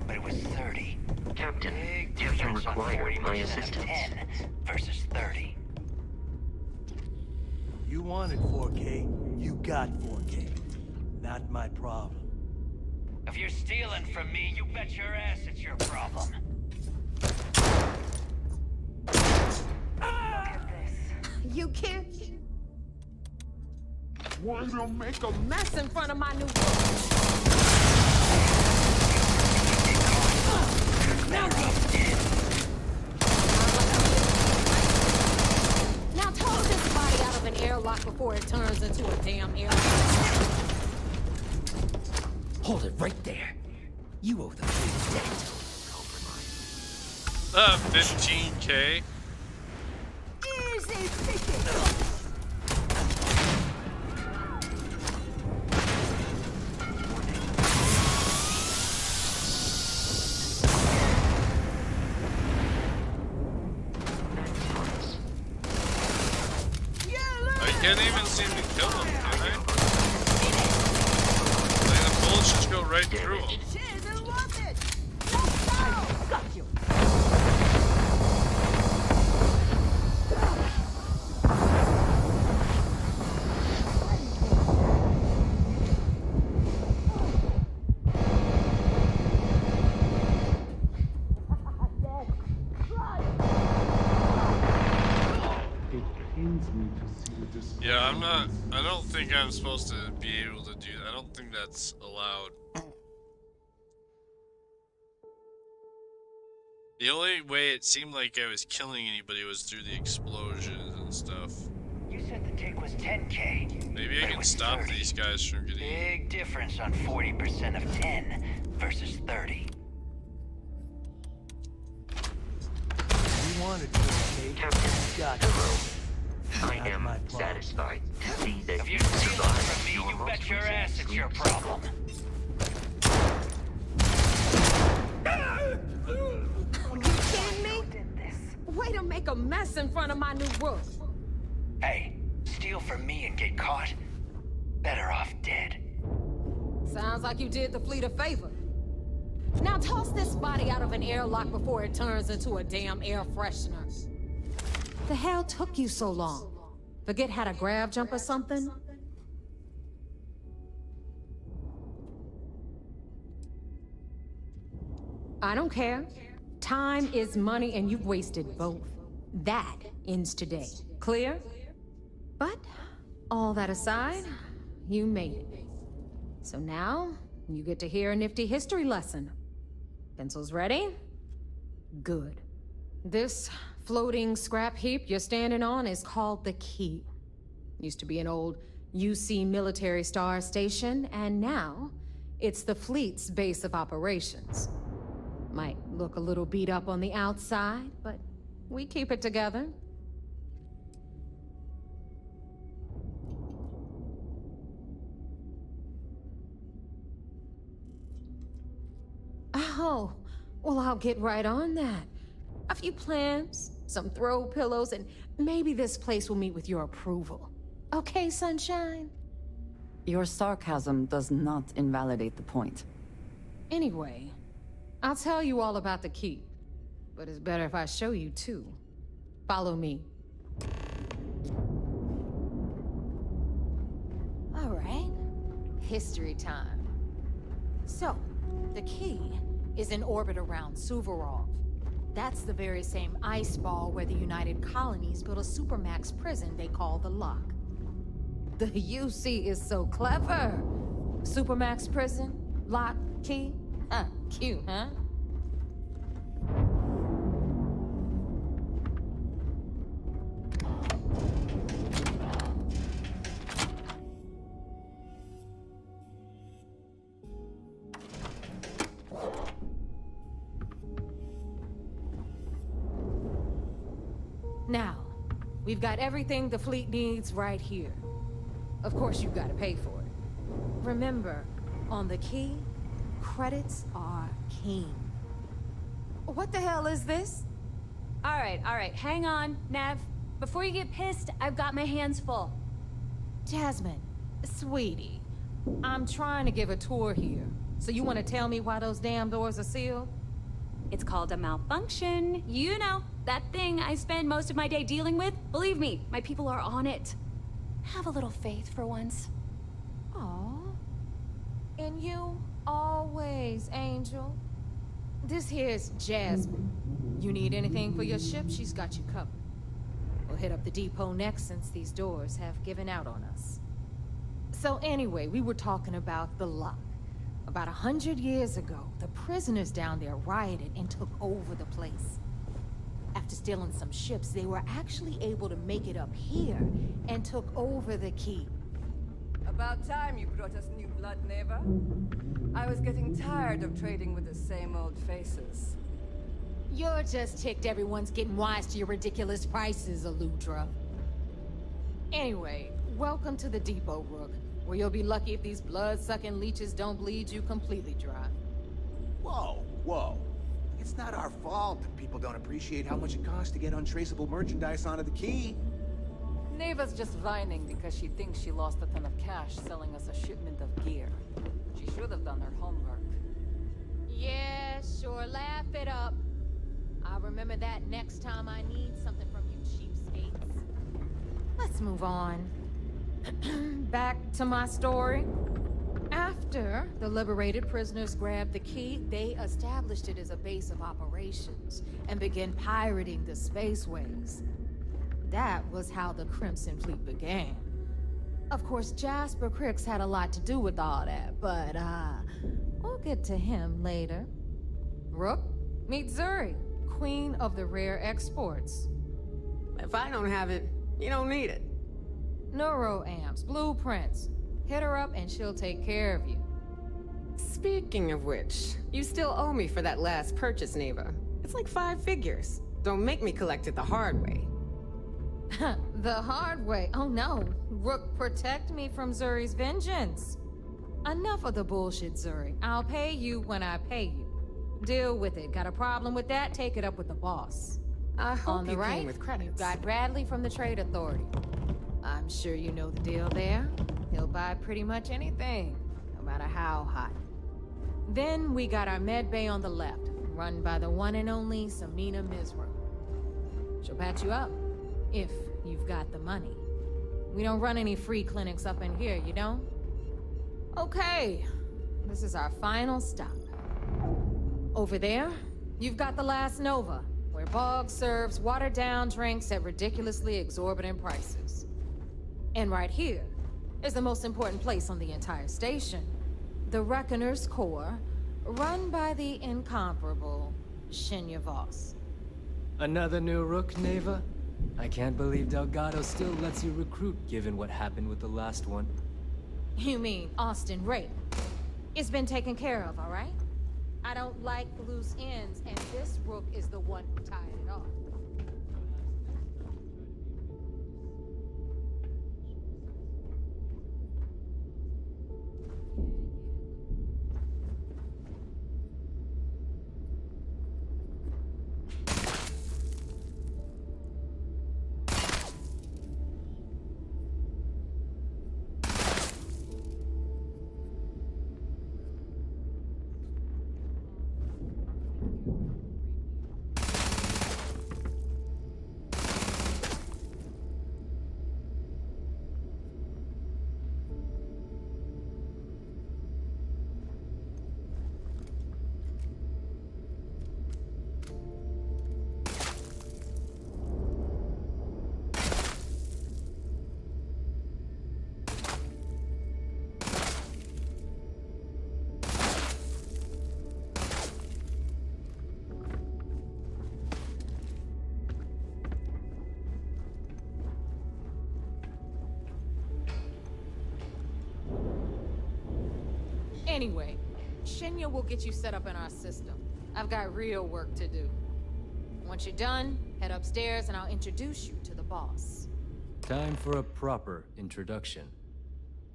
but it was 30. Captain, Big do you difference on require my 40% of assistance? 10 versus 30. You wanted 4K, you got 4K. Not my problem. If you're stealing from me, you bet your ass it's your problem. You can't. Why don't make a mess in front of my new book? Now toss this body out of an airlock before it turns into a damn airlock. Hold it right there. You owe the fleet debt. 15K. Easy picking. I can't even seem to kill him, can I? Like, the bullets just go right through him. Got you. Yeah, I don't think I'm supposed to be able to do that. I don't think that's allowed. The only way it seemed like I was killing anybody was through the explosions and stuff. You said the take was 10K. Maybe I can stop these guys from getting... Big difference on 40% of 10 versus 30. You wanted 4K, you got it. I am satisfied to see that If you you're stealing survived from me, your you most bet your ass recent it's your sleep. problem. You kidding me? Way to make a mess in front of my new roof. Hey, steal from me and get caught? Better off dead. Sounds like you did the fleet a favor. Now toss this body out of an airlock before it turns into a damn air freshener. The hell took you so long? Forget how to grab jump or something? I don't care. Time is money and you've wasted both. That ends today. Clear? But all that aside, you made it. So now, you get to hear a nifty history lesson. Pencils ready? Good. This floating scrap heap you're standing on is called the Key. Used to be an old UC military star station, and now it's the fleet's base of operations. Might look a little beat up on the outside, but we keep it together. Oh, Well, I'll get right on that. A few plans, some throw pillows, and maybe this place will meet with your approval. Okay, sunshine? Your sarcasm does not invalidate the point. Anyway, I'll tell you all about the keep. But it's better if I show you too. Follow me. All right. History time. So, the key is in orbit around Suvorov. That's the very same ice ball where the United Colonies built a supermax prison they call the Lock. The UC is so clever. Supermax prison, lock, key. Cute, huh? Now, we've got everything the fleet needs right here. Of course, you've got to pay for it. Remember, on the key, credits are king. What the hell is this? All right, hang on, Nev. Before you get pissed, I've got my hands full. Jasmine, sweetie, I'm trying to give a tour here. So you want to tell me why those damn doors are sealed? It's called a malfunction. You know, that thing I spend most of my day dealing with. Believe me, my people are on it. Have a little faith for once. Aw. And you, always, Angel. This here's Jasmine. You need anything for your ship, she's got you covered. We'll hit up the depot next since these doors have given out on us. So anyway, we were talking about the Lock. About 100 years ago, the prisoners down there rioted and took over the place. After stealing some ships, they were actually able to make it up here and took over the keep. About time you brought us new blood, Neva. I was getting tired of trading with the same old faces. You're just ticked everyone's getting wise to your ridiculous prices, Aludra. Anyway, welcome to the depot, Rook, where you'll be lucky if these blood-sucking leeches don't bleed you completely dry. Whoa, whoa. It's not our fault that people don't appreciate how much it costs to get untraceable merchandise onto the key. Neva's just whining because she thinks she lost a ton of cash selling us a shipment of gear. She should have done her homework. Yeah, sure, laugh it up. I'll remember that next time I need something from you cheapskates. Let's move on. Back to my story. After the liberated prisoners grabbed the key, they established it as a base of operations and began pirating the spaceways. That was how the Crimson Fleet began. Of course, Jasper Cricks had a lot to do with all that, but, we'll get to him later. Rook, meet Zuri, Queen of the Rare Exports. If I don't have it, you don't need it. Neuroamps, blueprints. Hit her up and she'll take care of you. Speaking of which, you still owe me for that last purchase, Neva. It's like 5 figures. Don't make me collect it the hard way. The hard way? Oh no. Rook, protect me from Zuri's vengeance. Enough of the bullshit, Zuri. I'll pay you when I pay you. Deal with it. Got a problem with that? Take it up with the boss. I hope On the you right, came with credits. you've got Bradley from the Trade Authority. I'm sure you know the deal there. He'll buy pretty much anything, no matter how hot. Then we got our med bay on the left, run by the one and only Samina Mizra. She'll patch you up, if you've got the money. We don't run any free clinics up in here, you don't? Okay, this is our final stop. Over there, you've got the Last Nova, where Bog serves watered-down drinks at ridiculously exorbitant prices. And right here is the most important place on the entire station. The Reckoner's Core, run by the incomparable Shinya Voss. Another new Rook, Neva? I can't believe Delgado still lets you recruit, given what happened with the last one. You mean Austin Rape? It's been taken care of, all right? I don't like loose ends, and this Rook is the one who tied it off. Anyway, Shinya will get you set up in our system. I've got real work to do. Once you're done, head upstairs and I'll introduce you to the boss. Time for a proper introduction.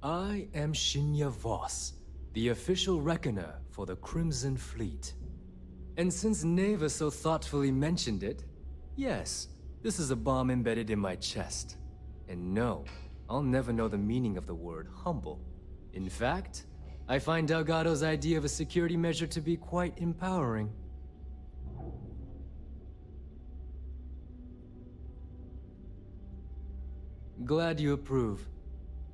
I am Shinya Voss, the official reckoner for the Crimson Fleet. And since Neva so thoughtfully mentioned it, yes, this is a bomb embedded in my chest. And no, I'll never know the meaning of the word humble. In fact, I find Delgado's idea of a security measure to be quite empowering. Glad you approve.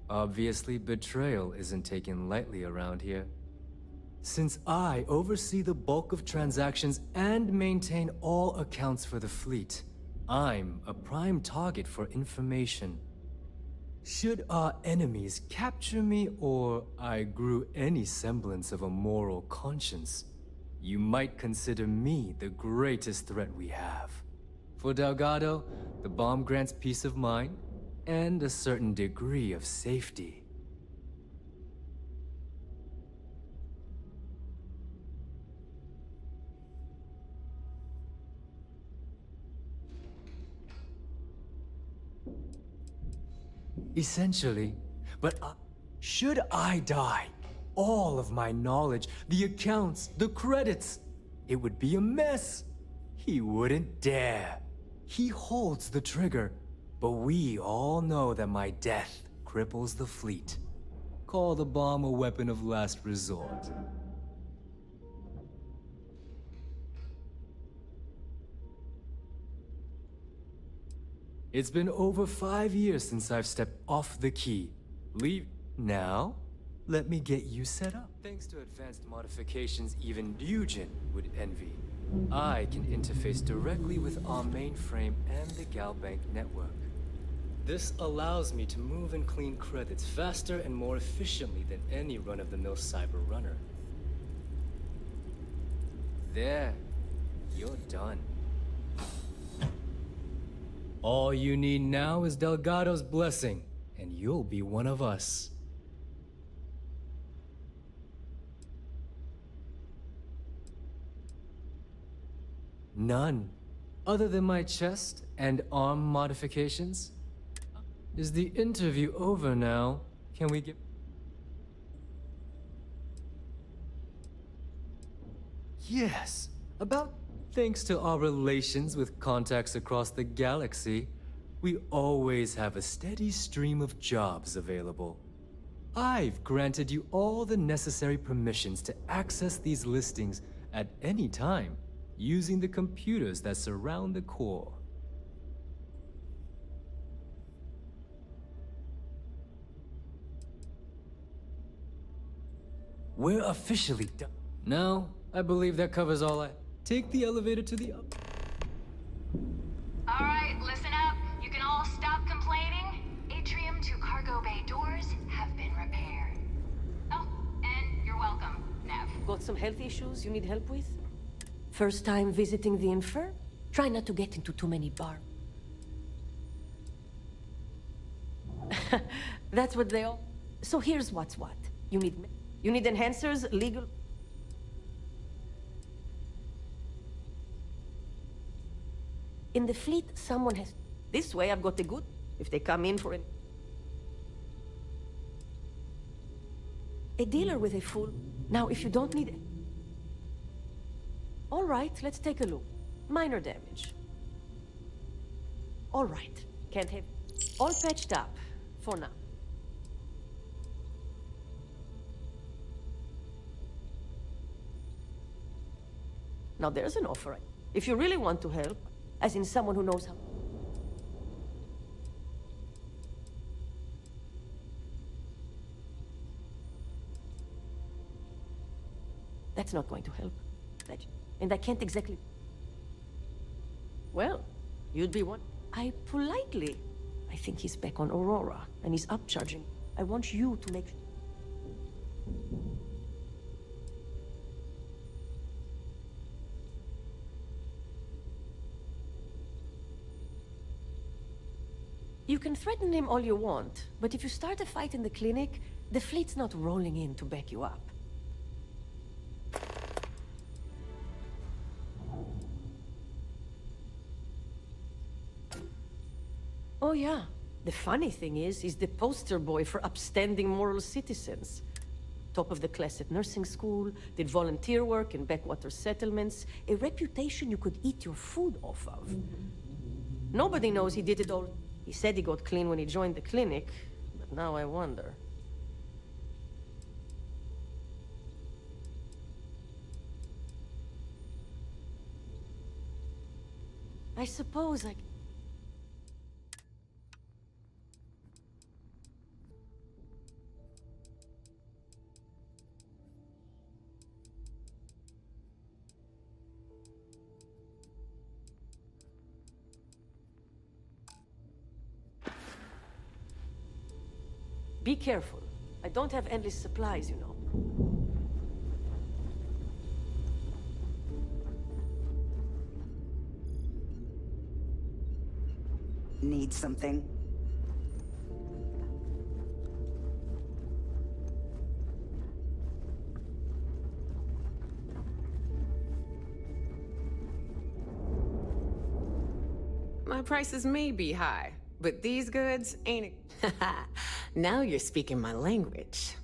Obviously, betrayal isn't taken lightly around here. Since I oversee the bulk of transactions and maintain all accounts for the fleet, I'm a prime target for information. Should our enemies capture me or I grew any semblance of a moral conscience, you might consider me the greatest threat we have. For Delgado, the bomb grants peace of mind and a certain degree of safety. Essentially, but should I die, all of my knowledge, the accounts, the credits, it would be a mess. He wouldn't dare. He holds the trigger, but we all know that my death cripples the fleet. Call the bomb a weapon of last resort. It's been over 5 years since I've stepped off the key. Leave now? Let me get you set up. Thanks to advanced modifications even Ryujin would envy, I can interface directly with our mainframe and the Galbank network. This allows me to move and clean credits faster and more efficiently than any run-of-the-mill cyber runner. There, you're done. All you need now is Delgado's blessing, and you'll be one of us. None. Other than my chest and arm modifications? Is the interview over now? Can we get... Yes, about... Thanks to our relations with contacts across the galaxy, we always have a steady stream of jobs available. I've granted you all the necessary permissions to access these listings at any time, using the computers that surround the core. We're officially done. Now, I believe that covers all I... Take the elevator to the up. All right, listen up. You can all stop complaining. Atrium to cargo bay doors have been repaired. Oh, and you're welcome, Nev. Got some health issues you need help with? First time visiting the Infer? Try not to get into too many bars. That's what they all... So here's what's what. You need enhancers, legal... In the fleet, someone has... This way, I've got the good... If they come in for an... A dealer with a full... Now, if you don't need it... All right, let's take a look. Minor damage. All right. Can't have... All patched up. For now. Now, there's an offer. If you really want to help... As in someone who knows how. That's not going to help. And I can't exactly... Well, you'd be one. I think he's back on Aurora, and he's upcharging. I want you to make... You can threaten him all you want, but if you start a fight in the clinic, the fleet's not rolling in to back you up. Oh yeah. The funny thing is, he's the poster boy for upstanding moral citizens. Top of the class at nursing school, did volunteer work in backwater settlements, a reputation you could eat your food off of. Nobody knows he did it all. He said he got clean when he joined the clinic, but now I wonder. I suppose I... Be careful. I don't have endless supplies, you know. Need something? My prices may be high, but these goods ain't... Now you're speaking my language.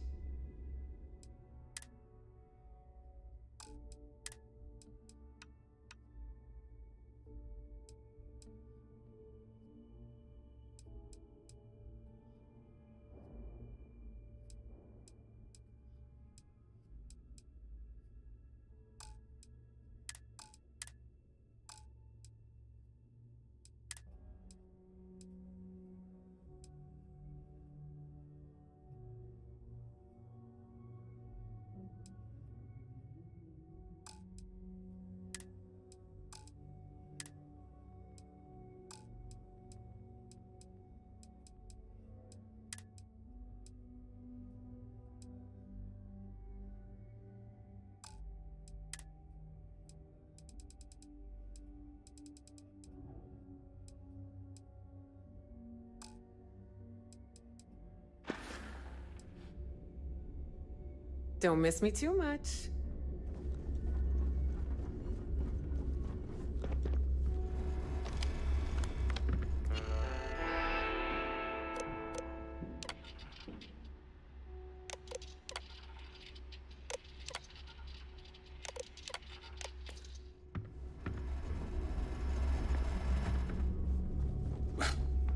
Don't miss me too much.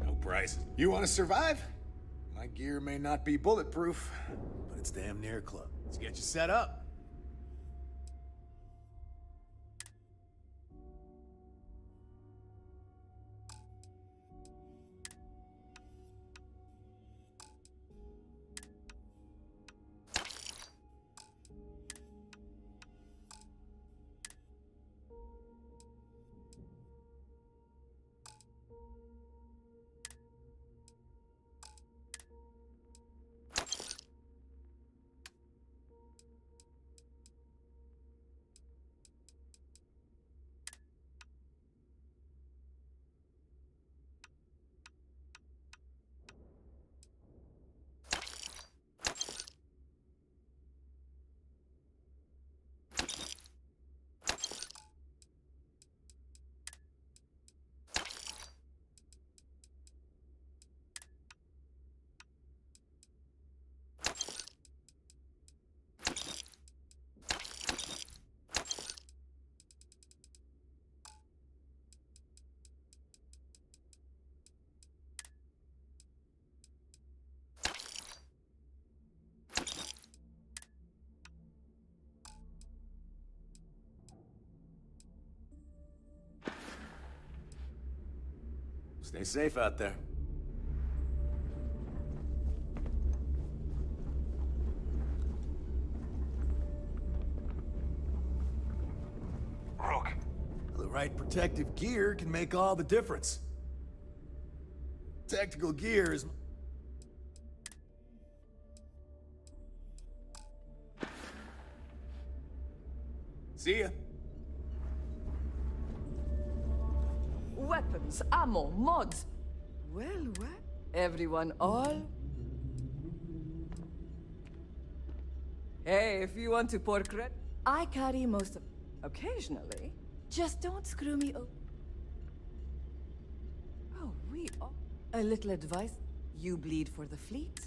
No price. You want to survive? My gear may not be bulletproof, but it's damn near close. Let's get you set up. Stay safe out there. Rook. The right protective gear can make all the difference. Tactical gear is... See ya. Weapons, ammo, mods. Well, well. Everyone all? Hey, if you want to pour credit, I carry most of... Occasionally. Just don't screw me up. Oh, we are... A little advice. You bleed for the fleet.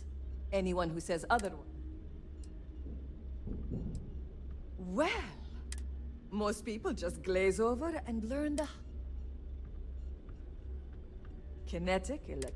Anyone who says otherwise. Well, most people just glaze over and learn the kinetic elect.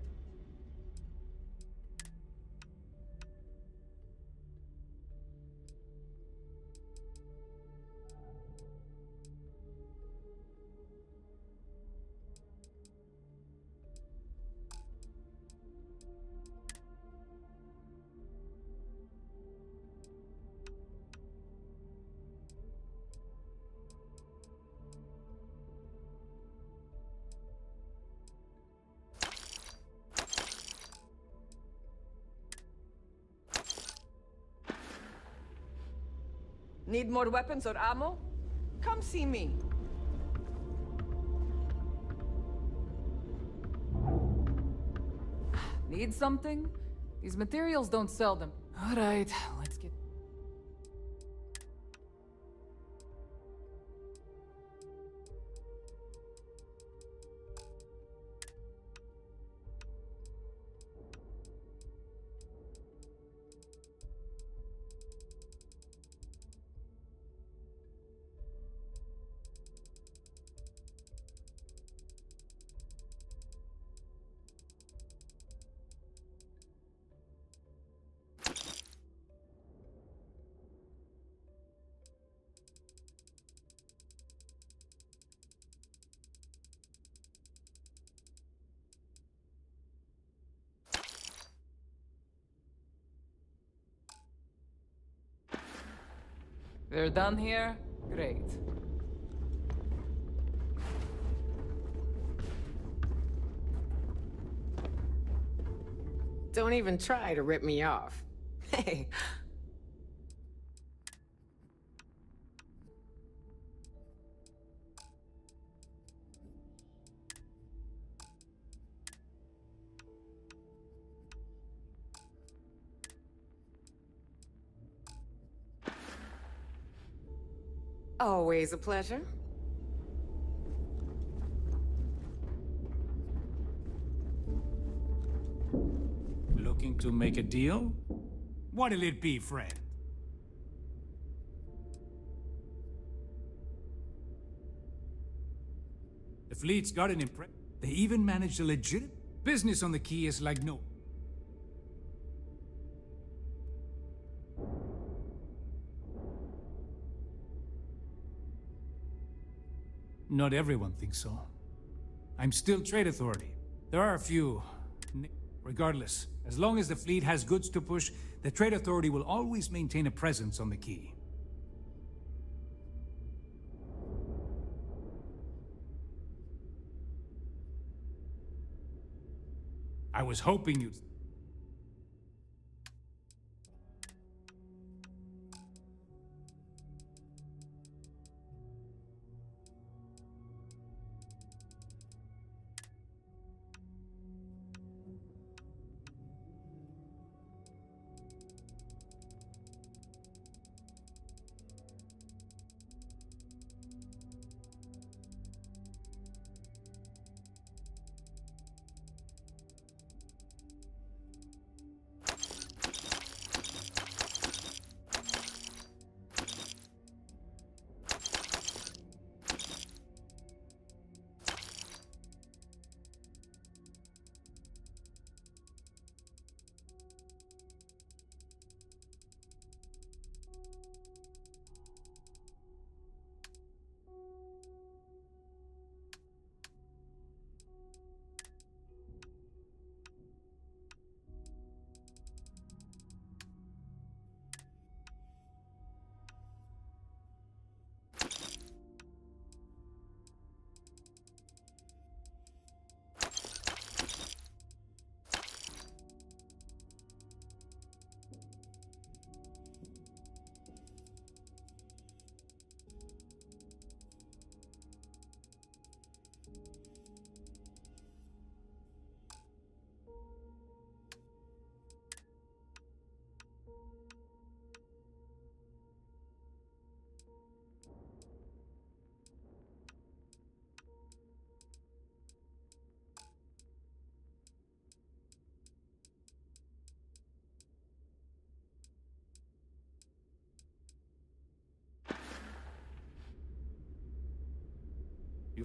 Need more weapons or ammo? Come see me. Need something? These materials don't sell them. All right, let's get... They're done here? Great. Don't even try to rip me off. Hey. Always a pleasure. Looking to make a deal? What'll it be, friend? The fleet's got an impress. They even managed a legit business on the key is like no. Not everyone thinks so. I'm still trade authority. There are a few. Regardless, as long as the fleet has goods to push, the trade authority will always maintain a presence on the key. I was hoping you'd...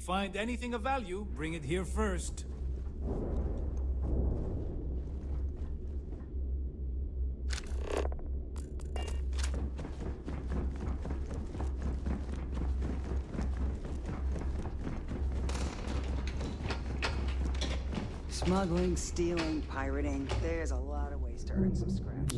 find anything of value, bring it here first. Smuggling, stealing, pirating. There's a lot of ways to earn some scratch.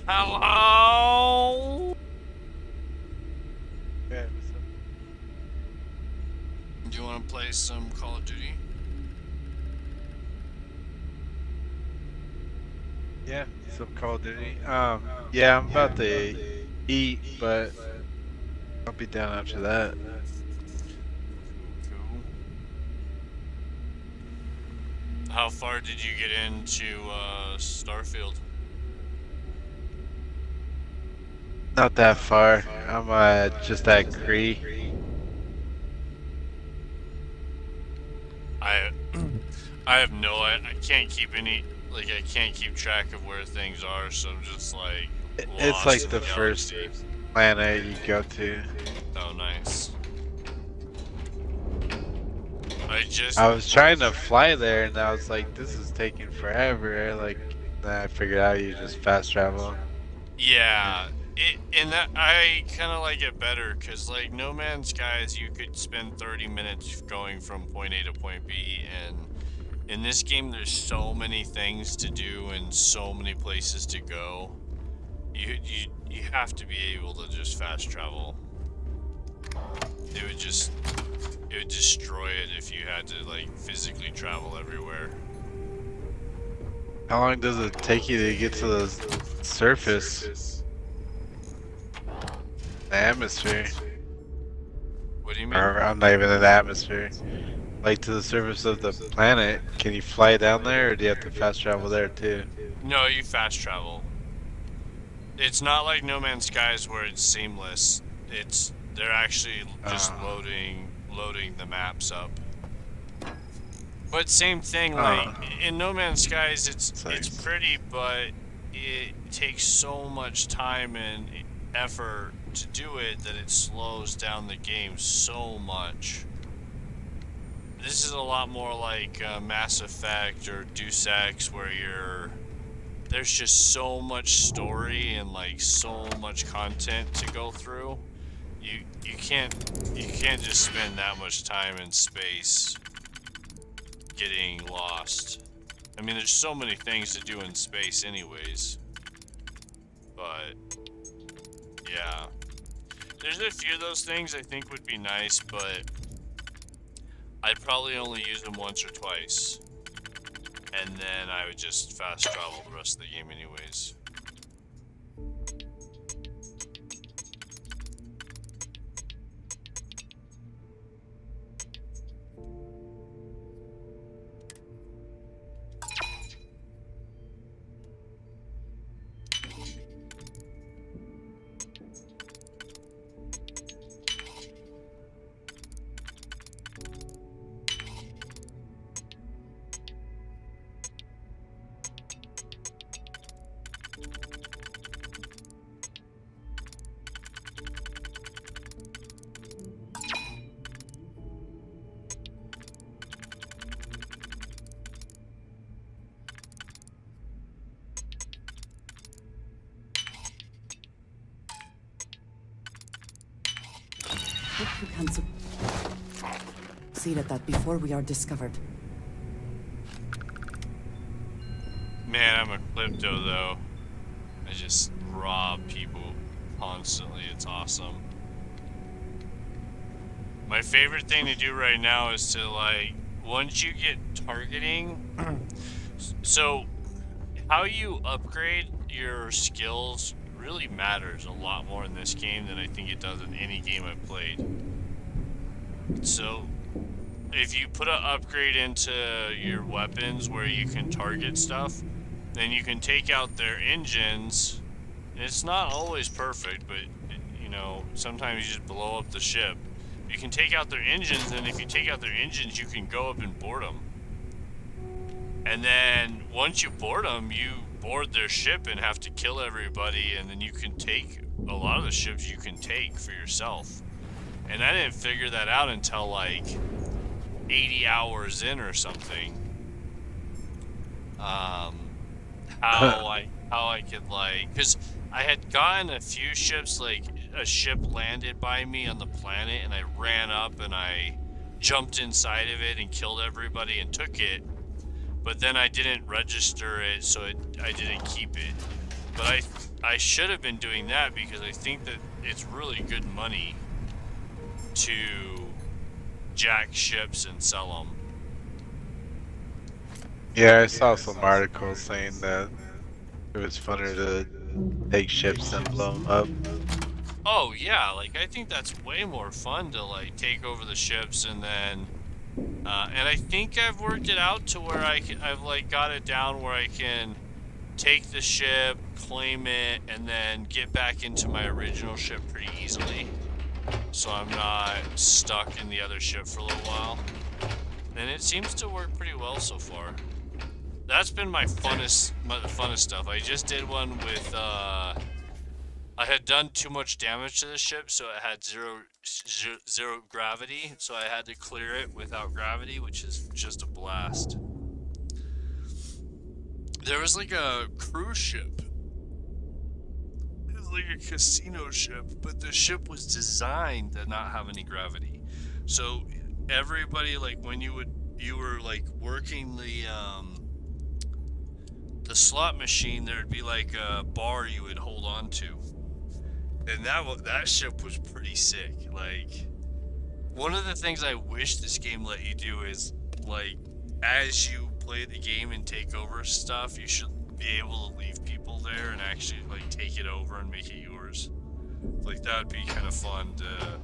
Hello? Yeah, Do you want to play some Call of Duty? yeah, some Call of Duty. Yeah, I'm about to eat, but I'll be down after that. Cool. How far did you get into Starfield? Not that far. I'm just at Cree. I have no, I can't keep any, like I can't keep track of where things are, so I'm just like It's lost like in the first galaxy. planet you go to. Oh, nice. I was trying to fly there, and I was like, "This is taking forever." Like, then I figured out you just fast travel. Yeah, and that I kind of like it better because like No Man's Skies, you could spend 30 minutes going from point A to point B, and in this game, there's so many things to do and so many places to go. You have to be able to just fast travel. It would destroy it if you had to like physically travel everywhere. How long does it take you to get to the surface? The atmosphere. What do you mean? Or I'm not even in the atmosphere. Like to the surface of the planet. Can you fly down there, or do you have to fast travel there too? No, you fast travel. It's not like No Man's Skies where it's seamless. They're actually just loading the maps up. But same thing, like in No Man's Skies, it's pretty, but it takes so much time and effort to do it that it slows down the game so much. This is a lot more like Mass Effect or Deus Ex, where there's just so much story and like so much content to go through. You can't just spend that much time in space getting lost. I mean, there's so many things to do in space anyways. But yeah, there's a few of those things I think would be nice, but I'd probably only use them once or twice, and then I would just fast travel the rest of the game anyways. Hope you can succeed at that before we are discovered. Man, I'm a klepto though. I just rob people constantly. It's awesome. My favorite thing to do right now is to, like, once you get targeting, so how you upgrade your skills really matters a lot more in this game than I think it does in any game I've played. So if you put an upgrade into your weapons where you can target stuff, then you can take out their engines. It's not always perfect, but you know, sometimes you just blow up the ship. You can take out their engines, and if you take out their engines, you can go up and board them. And then once you board them, you board their ship and have to kill everybody, and then you can take a lot of the ships you can take for yourself. And I didn't figure that out until like 80 hours in or something. How I could, like, because I had gotten a few ships, like a ship landed by me on the planet and I ran up and I jumped inside of it and killed everybody and took it, but then I didn't register it, so I didn't keep it. But I should have been doing that, because I think that it's really good money to jack ships and sell them. Yeah, I saw some articles saying that it was funner to take ships and blow them up. Oh yeah, like I think that's way more fun to like take over the ships and then, and I think I've worked it out to where I've like got it down where I can take the ship, claim it, and then get back into my original ship pretty easily. So I'm not stuck in the other ship for a little while. And it seems to work pretty well so far. That's been my funnest stuff. I just did one with, I had done too much damage to the ship, so it had zero gravity, so I had to clear it without gravity, which is just a blast. There was like a cruise ship. It was like a casino ship, but the ship was designed to not have any gravity. So everybody, like when you were like working the slot machine, there'd be like a bar you would hold on to. And that ship was pretty sick. Like, one of the things I wish this game let you do is, like, as you play the game and take over stuff, you should be able to leave people there and actually, like, take it over and make it yours. Like, that would be kind of fun to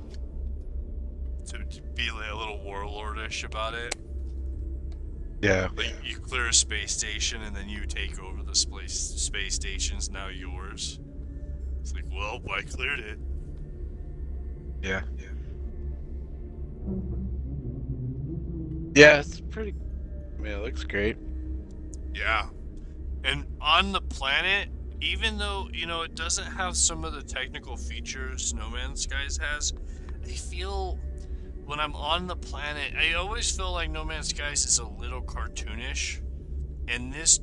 be like a little warlordish about it. Yeah. Like, you clear a space station and then you take over the space station's now yours. It's like, well, I cleared it. Yeah. Yeah, it's pretty. I mean, it looks great. Yeah. And on the planet, even though, you know, it doesn't have some of the technical features No Man's Skies has, I feel when I'm on the planet, I always feel like No Man's Skies is a little cartoonish. And this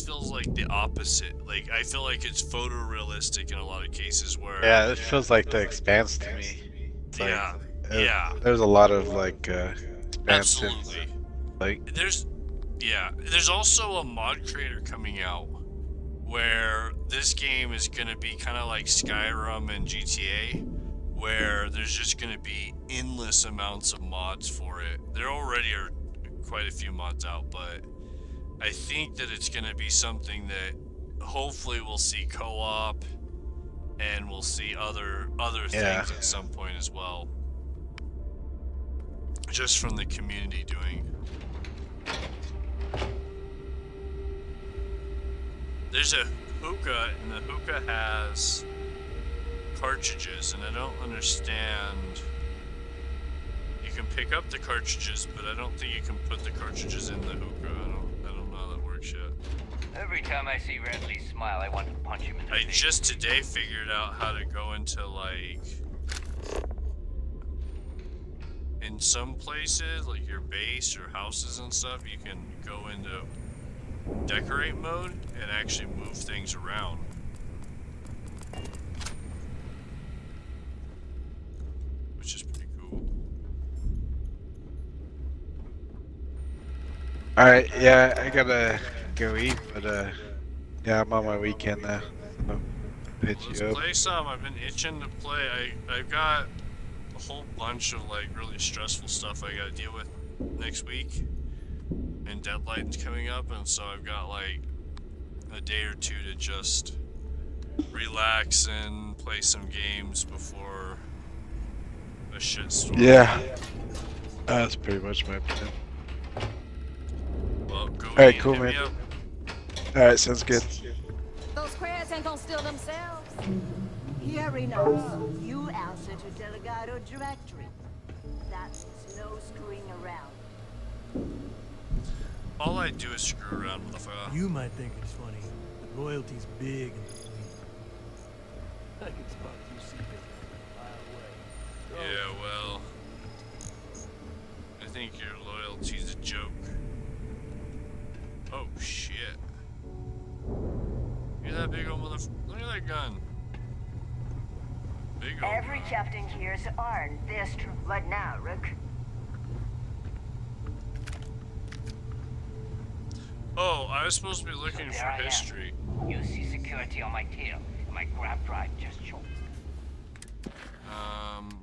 feels like the opposite. Like, I feel like it's photorealistic in a lot of cases where... Yeah, it feels like The Expanse to me. It's like, yeah. There's a lot of, like, expansive... Absolutely. Like... There's also a mod creator coming out where this game is going to be kind of like Skyrim and GTA, where there's just going to be endless amounts of mods for it. There already are quite a few mods out, but I think that it's going to be something that hopefully we'll see co-op and we'll see other things at some point as well. Just from the community doing. There's a hookah, and the hookah has cartridges, and I don't understand. You can pick up the cartridges, but I don't think you can put the cartridges in the hookah. I don't know how that works yet. Every time I see Renly smile, I want to punch him in the face. I just today figured out how to go into, like, in some places, like your base or houses and stuff, you can go into decorate mode and actually move things around. Which is Alright, yeah, I gotta go eat, but yeah, I'm on my weekend now. So hit Let's you up. play some. I've been itching to play. I've got a whole bunch of like really stressful stuff I gotta deal with next week, and deadlines coming up, and so I've got like a day or two to just relax and play some games before a shitstorm. Yeah, that's pretty much my plan. Well, go Alright, eat, cool, hit man. me up. Alright, sounds good. Those crabs ain't gonna steal themselves. Here knows. You answer to Delegado Directory. That is no screwing around. All I do is screw around with the file. You might think it's funny, but loyalty's big in the fleet. I can spot you seeping a mile away. Yeah, well, I think your loyalty's a joke. Oh shit! Look at that big old motherfucker! Look at that gun! Big old Every captain here's earned this. What now, Rook? Oh, I was supposed to be looking for history. You see security on my tail, and my grab drive just choked.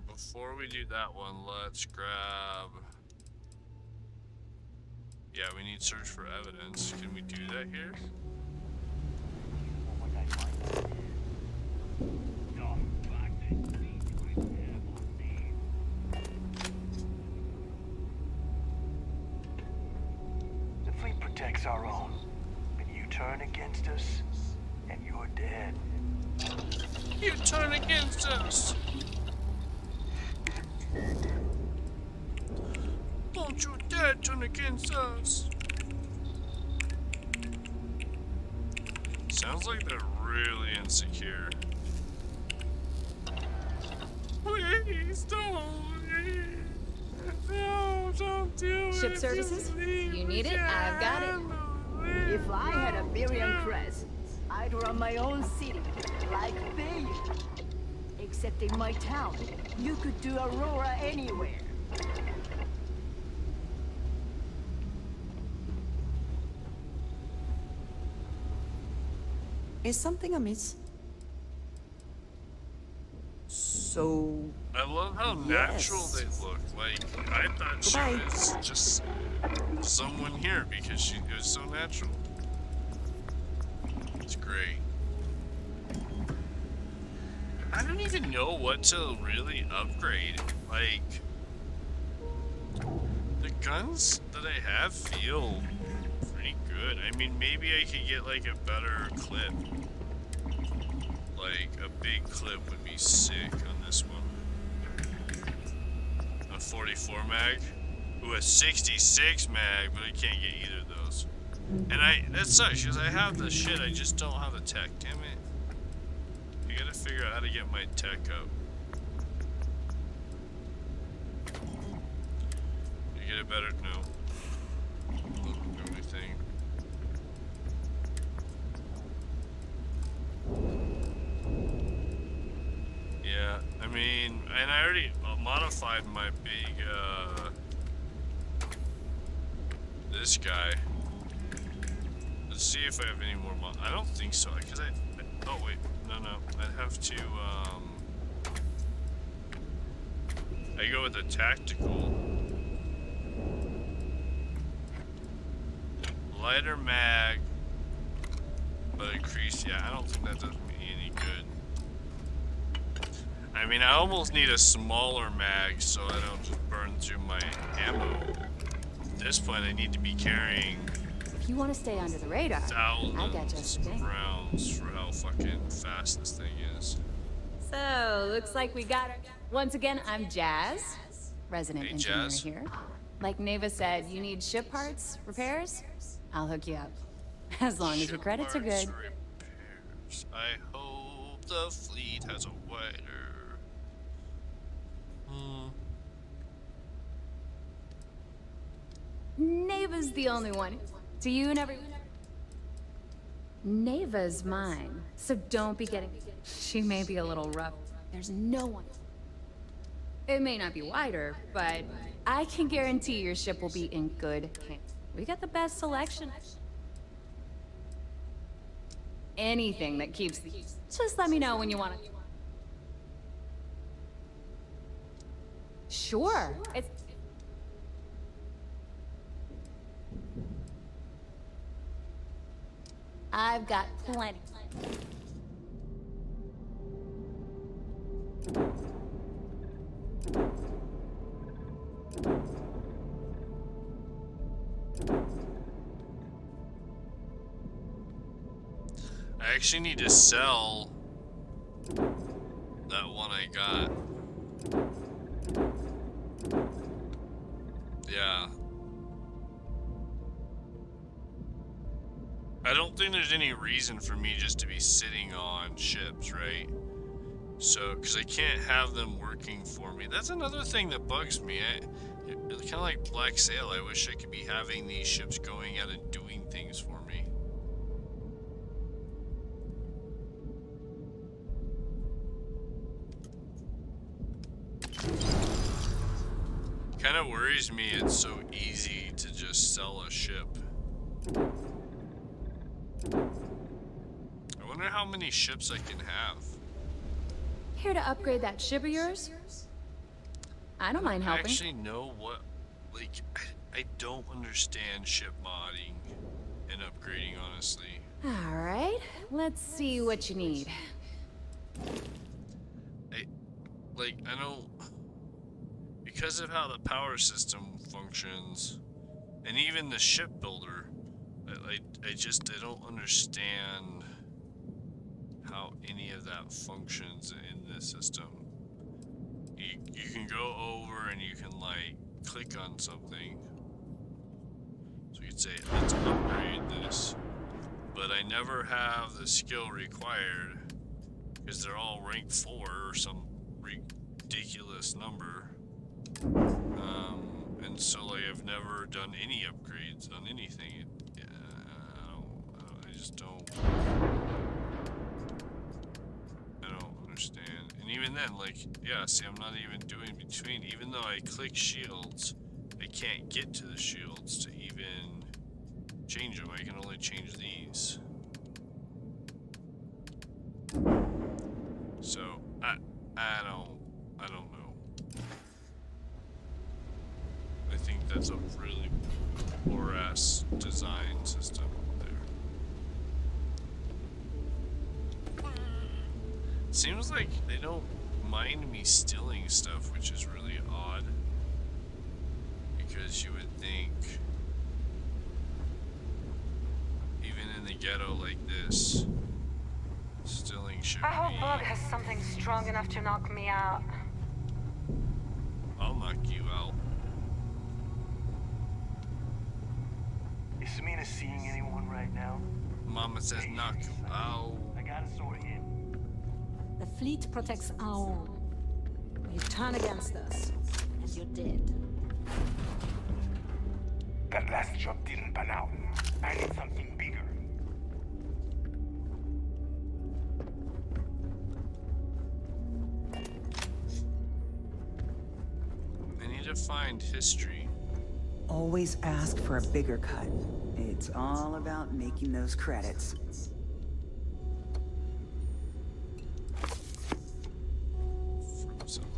Before we do that one, let's grab... Yeah, we need search for evidence. Can we do that here? The fleet protects our own, but you turn against us, and you're dead. You turn against us! Don't you dare turn against us! Sounds like they're really insecure. Please don't! No, don't do it! Ship services? You need it? I've got it. If I had a Birion crest, I'd run my own city, like they. Except in my town, you could do Aurora anywhere. Is something amiss? So... I love how natural they look. Like, I thought she was just someone here because she was so natural. It's great. I don't even know what to really upgrade. Like, the guns that I have feel pretty good. I mean, maybe I could get like a better clip. Like, a big clip would be sick on this one. A 44 mag? Ooh, a 66 mag, but I can't get either of those. And that sucks, because I have the shit, I just don't have the tech, damn it. I gotta figure out how to get my tech up. You get it better? No. Doesn't do anything. Yeah, I mean, and I already modified my big, this guy. Let's see if I have any more I don't think so, because oh wait, no, I'd have to, I go with the tactical. Lighter mag, but increase, yeah, I don't think that does me any good. I mean, I almost need a smaller mag so I don't just burn through my ammo. At this point, I need to be carrying If you want to stay under the radar, I got just a thing. rounds for how fucking fast this thing is. So, looks like we got her. Once again, I'm Jazz, resident Hey, engineer Jazz. here. Like Neva said, you need ship parts, repairs? I'll hook you up. As long as your credits are good. Repairs. I hope the fleet has a wider. Neva's the only one. To you and everyone. Neva's mine, so don't be getting... She may be a little rough. There's no one... It may not be wider, but I can guarantee your ship will be in good hands. We got the best selection. Anything that keeps the... Just let me know when you want it. Sure. It's... I've got plenty. I actually need to sell that one I got. Yeah. I don't think there's any reason for me just to be sitting on ships, right? So, because I can't have them working for me. That's another thing that bugs me. It's kind of like Black Sail. I wish I could be having these ships going out and doing things for me. Kind of worries me it's so easy to just sell a ship. I wonder how many ships I can have. Here to upgrade that ship of yours? I don't mind helping. I actually know what, like, I don't understand ship modding and upgrading, honestly. Alright, let's see what you need. I don't... Because of how the power system functions, and even the shipbuilder, I don't understand how any of that functions in this system. You can go over and you can like click on something. So you could say, let's upgrade this. But I never have the skill required because they're all rank 4 or some ridiculous number. And so like I've never done any upgrades on anything. I just don't. I don't understand. And even then, like, yeah, see, I'm not even doing between. Even though I click shields, I can't get to the shields to even change them. I can only change these. So I don't know. I think that's a really poor-ass design system there. Seems like they don't mind me stealing stuff, which is really odd. Because you would think, even in the ghetto like this, stealing should be... I hope Bug has something strong enough to knock me out. I'll knock you out. Is Samina seeing anyone right now? Mama says knock you out. I gotta sort him. The fleet protects our own. You turn against us, and you're dead. That last job didn't pan out. I need something bigger. I need to find history. Always ask for a bigger cut. It's all about making those credits. From somewhere.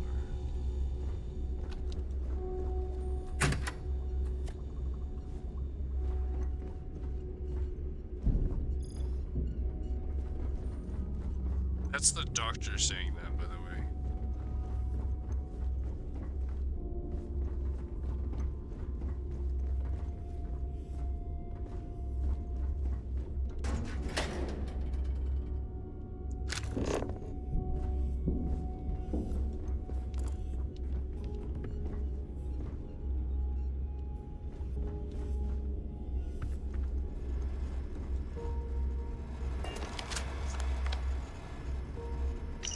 That's the doctor saying that, by the way.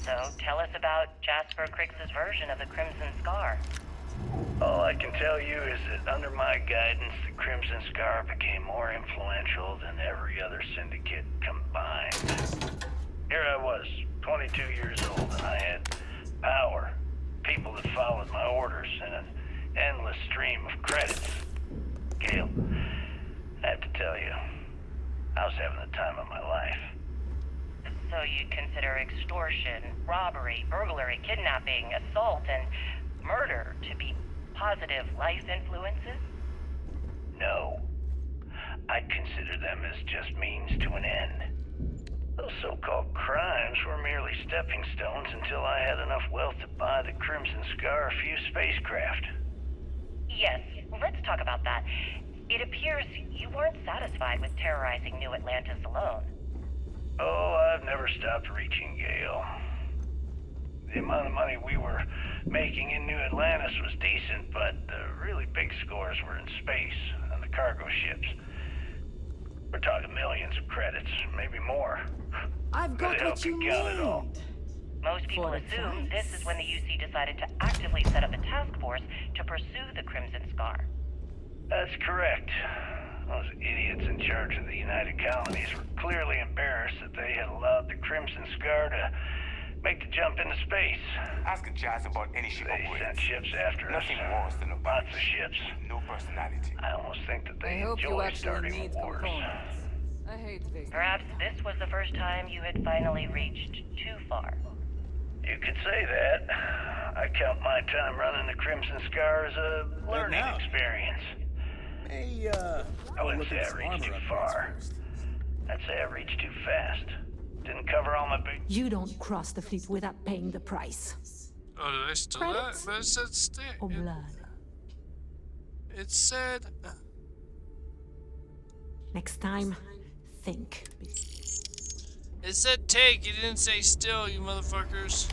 So, tell us about Jasper Criggs's version of the Crimson Scar. All I can tell you is that under my guidance, the Crimson Scar became more influential than every other syndicate combined. Here I was, 22 years old, and I had power, people that followed my orders, and an endless stream of credits. Gale, have to tell you, I was having the time of my life. So you'd consider extortion, robbery, burglary, kidnapping, assault, and murder to be positive life influences? No. I'd consider them as just means to an end. Those so-called crimes were merely stepping stones until I had enough wealth to buy the Crimson Scar a few spacecraft. Yes, let's talk about that. It appears you weren't satisfied with terrorizing New Atlantis alone. Oh, I've never stopped reaching, Gale. The amount of money we were making in New Atlantis was decent, but the really big scores were in space, on the cargo ships. We're talking millions of credits, maybe more. I've got what you need. Most people assume this is when the UC decided to actively set up a task force to pursue the Crimson Scar. That's correct. Those idiots in charge of the United Colonies were clearly embarrassed that they had allowed the Crimson Scar to make the jump into space. Ask Jazz about any ship They operates. sent ships after us. Nothing worse than a Lots of ships. no personality. I almost think that I they hope you enjoy actually starting need wars. components. I hate this. Perhaps this was the first time you had finally reached too far. You could say that. I count my time running the Crimson Scar as a learning experience. Hey, I wouldn't say I reached too far. I'd say I reached too fast. Didn't cover all my big... You don't cross the fleet without paying the price. Oh, did I still that? But it said stay. Or blood. It said. Next time, think. It said take. It didn't say still, you motherfuckers.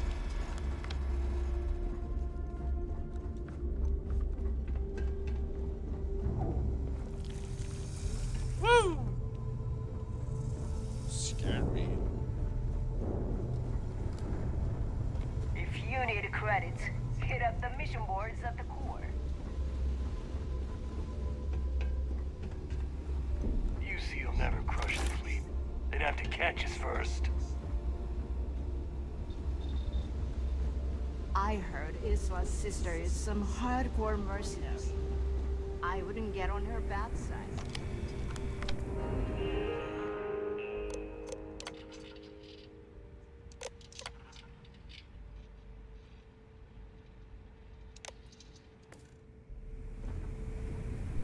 Woo! Scared me. If you need credits, hit up the mission boards at the core. UC will never crush the fleet. They'd have to catch us first. I heard Iswa's sister is some hardcore mercenary. I wouldn't get on her bad side.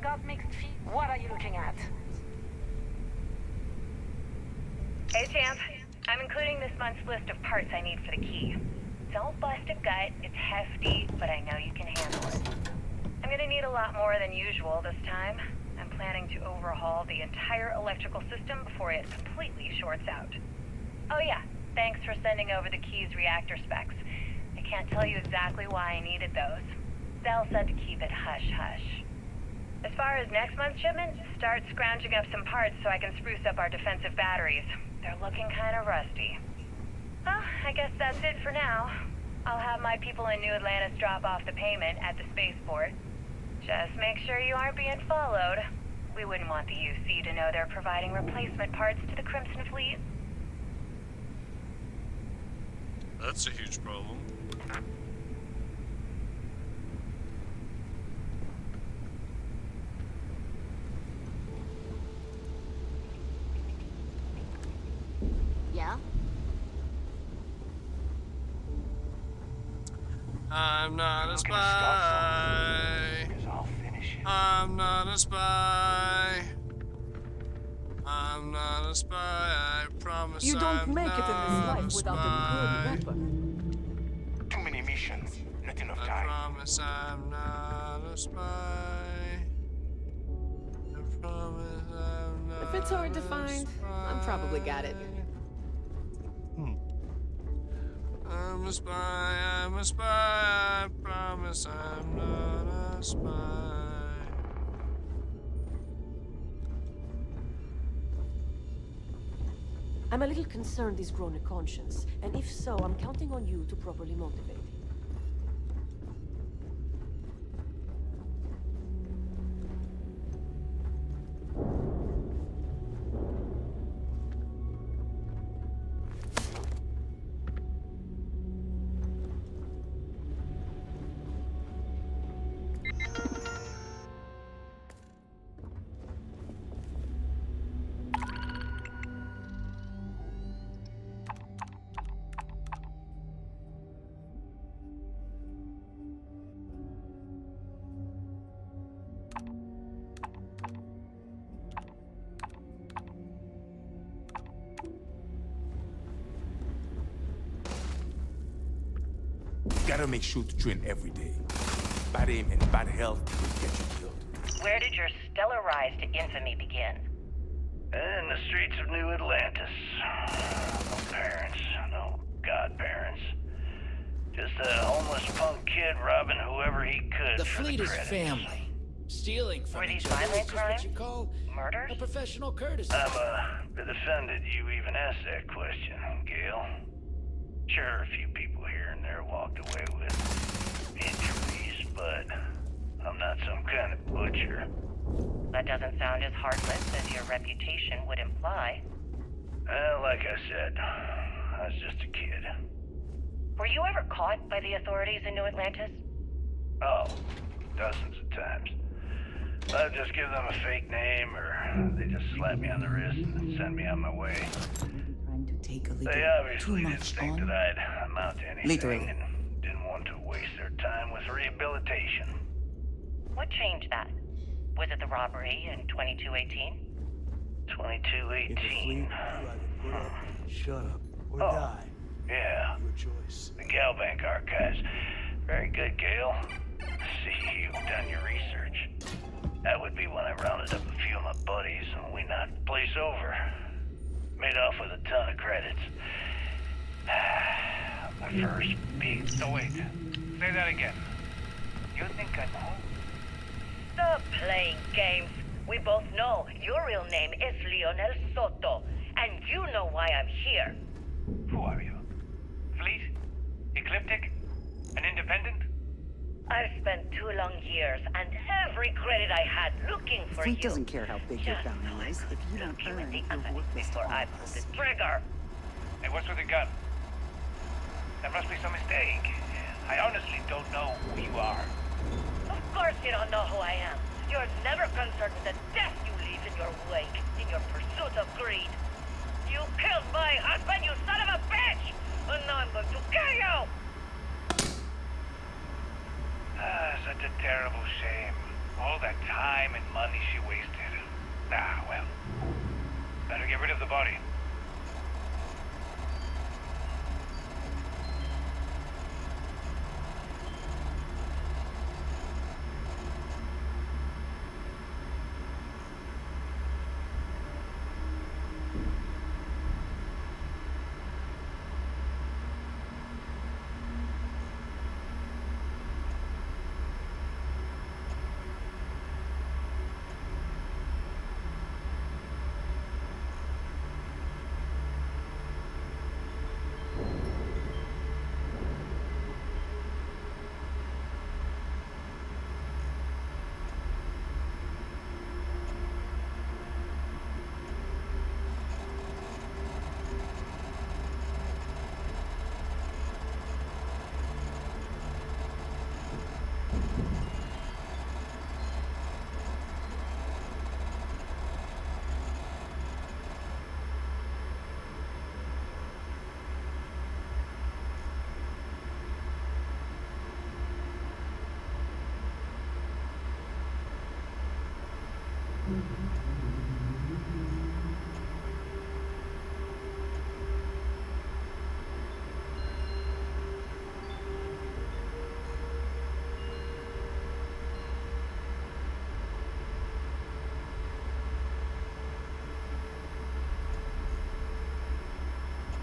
Got mixed feet. What are you looking at? Hey, champ. I'm including this month's list of parts I need for the key. Don't bust a gut. It's hefty, but I know you can handle it. I'm gonna need a lot more than usual this time. I'm planning to overhaul the entire electrical system before it completely shorts out. Oh yeah, thanks for sending over the key's reactor specs. I can't tell you exactly why I needed those. Dell said to keep it hush-hush. As far as next month's shipment, start scrounging up some parts so I can spruce up our defensive batteries. They're looking kind of rusty. Well, I guess that's it for now. I'll have my people in New Atlantis drop off the payment at the spaceport. Just make sure you aren't being followed. We wouldn't want the UC to know they're providing replacement parts to the Crimson Fleet. That's a huge problem. Yeah? I'm not a spy. I'm not a spy. I'm not a spy. I promise You don't I'm make it in this not life a without a good weapon. Too many missions. Not enough I time. promise I'm not a spy. I promise I'm not. If it's hard to find, I've probably got it. I'm a spy, I'm a spy, I promise I'm not a spy. I'm a little concerned he's grown a conscience, and if so, I'm counting on you to properly motivate him. gotta make sure to train every day. Bad aim and bad health will get you killed. Where did your stellar rise to infamy begin? In the streets of New Atlantis. No parents, no godparents. Just a homeless punk kid robbing whoever he could. The for fleet the is credits. family. Stealing from Were these each other violent is just what crimes? you call Murders? a professional courtesy. I'm a bit offended you even asked that question, Gale. Sure, a few people here and there walked away with injuries, but I'm not some kind of butcher. That doesn't sound as heartless as your reputation would imply. Well, like I said, I was just a kid. Were you ever caught by the authorities in New Atlantis? Oh, dozens of times. I'd just give them a fake name, or they just slap me on the wrist and send me on my way. Trying to take a little They too obviously didn't much think on. that I'd amount to anything Literally. and didn't want to waste their time with rehabilitation. What changed that? Was it the robbery in 2218? 2218. Shut up or Oh, die. yeah. Your choice. The Galbank archives. Very good, Gale. See, you've done your research. That would be when I rounded up a few of my buddies and we knocked the place over. Made off with a ton of credits. My first big... So wait, say that again. You think I'm home? Stop playing games. We both know your real name is Leonel Soto, and you know why I'm here. Who are you? Fleet? Ecliptic? An independent? I've spent 2 long years and every credit I had looking for Fleet you. doesn't care how big your bounty is. If you don't earn it, you're worthless to Before all I of pull us. the trigger. Hey, what's with the gun? There must be some mistake. I honestly don't know who you are. Of course you don't know who I am. You're never concerned with the death you leave in your wake, in your pursuit of greed. You killed my husband, you son of a bitch! And now I'm going to kill you! Such a terrible shame. All that time and money she wasted. Ah, well. Better get rid of the body.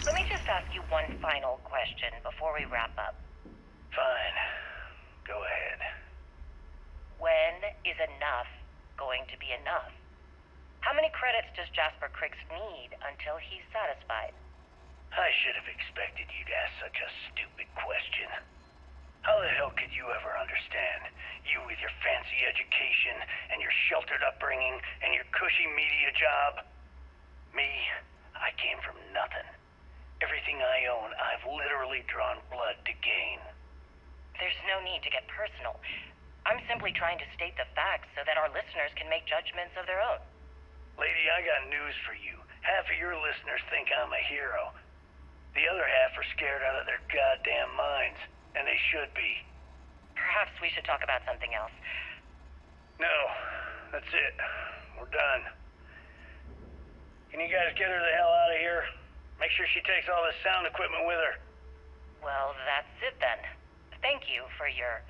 Let me just ask you one final question before we wrap up. Fine. Go ahead. When is enough going to be enough? How many credits does Jasper Criggs need until he's satisfied? I should have expected you to ask such a stupid question. How the hell could you ever understand? You with your fancy education and your sheltered upbringing and your cushy media job? Me, I came from nothing. Everything I own, I've literally drawn blood to gain. There's no need to get personal. I'm simply trying to state the facts so that our listeners can make judgments of their own. Lady, I got news for you. Half of your listeners think I'm a hero. The other half are scared out of their goddamn minds, and they should be. Perhaps we should talk about something else. No, that's it. We're done. Can you guys get her the hell out of here? Make sure she takes all this sound equipment with her. Well, that's it then. thank you for your...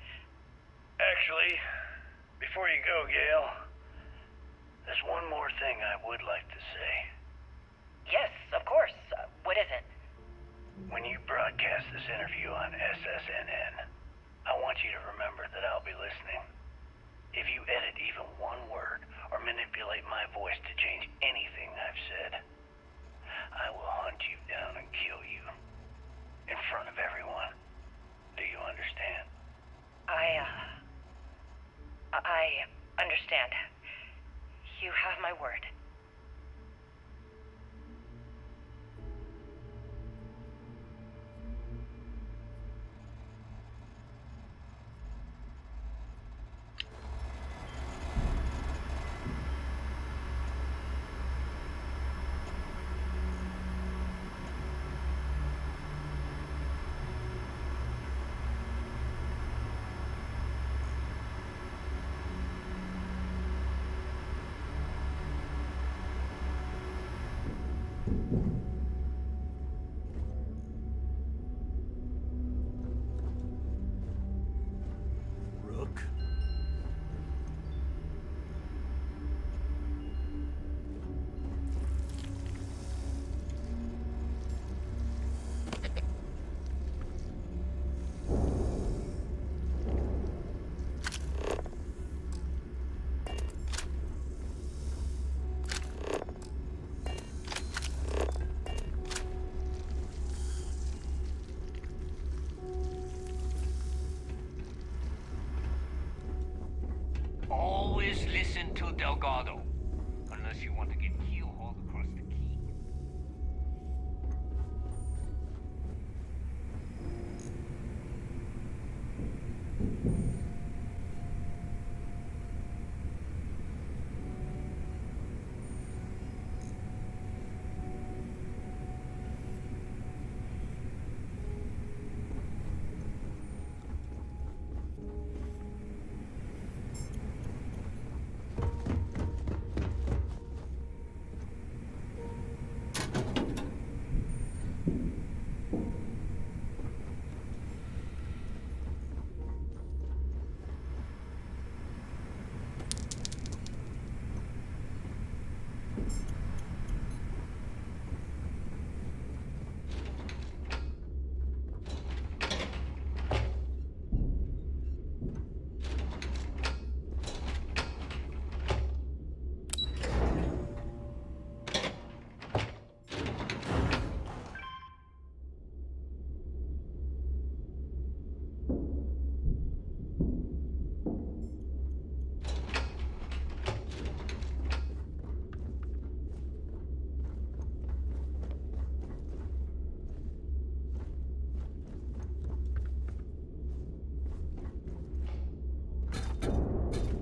Actually, before you go, Gail, there's one more thing I would like to say. Yes, of course. What is it? When you broadcast this interview on SSNN, I want you to remember that I'll be listening. If you edit even one word or manipulate my voice to change anything I've said, I will hunt you down and kill you. In front of everyone. Do you understand? I understand. You have my word. Rook? Always listen to Delgado. Unless you want to get keel-hauled across the key.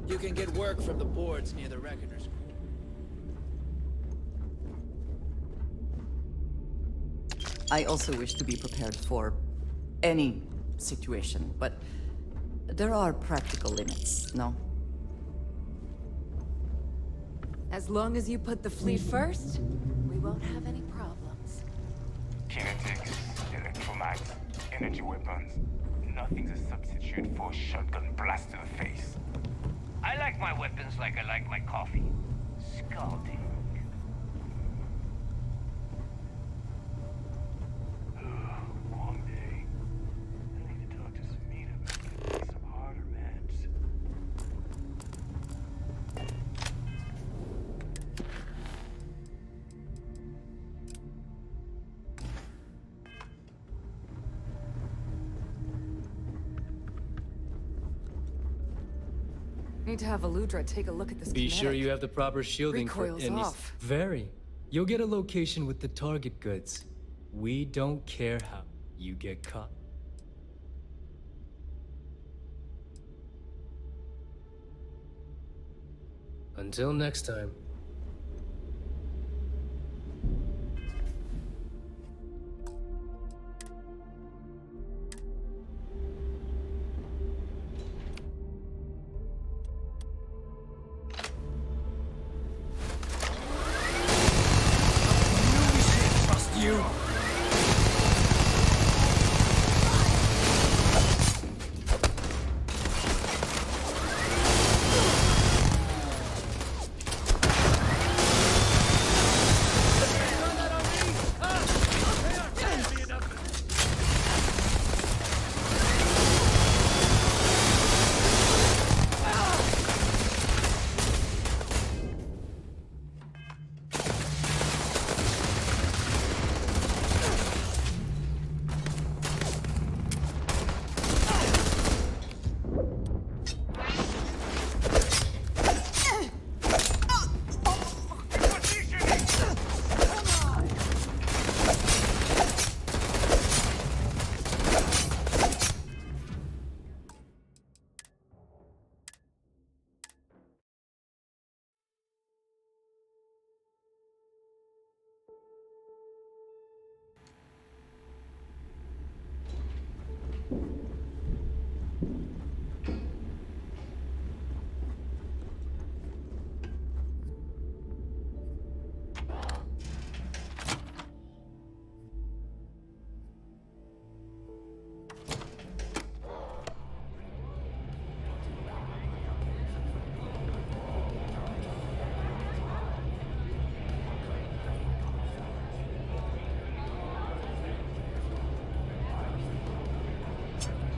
You can get work from the boards near the Reckoners. I also wish to be prepared for any situation, but there are practical limits, no? As long as you put the fleet first, we won't have any problems. Kinetics, electromags, energy weapons. Nothing's a substitute for a shotgun blast to the face. I like my weapons like I like my coffee. Scalding. Long day. I need to talk to Samina about getting me some harder meds. Need to have Aludra take a look at this Be sure kinetic. you have the proper shielding Recoil's for any... off. Very. You'll get a location with the target goods. We don't care how you get caught. Until next time. Trust you.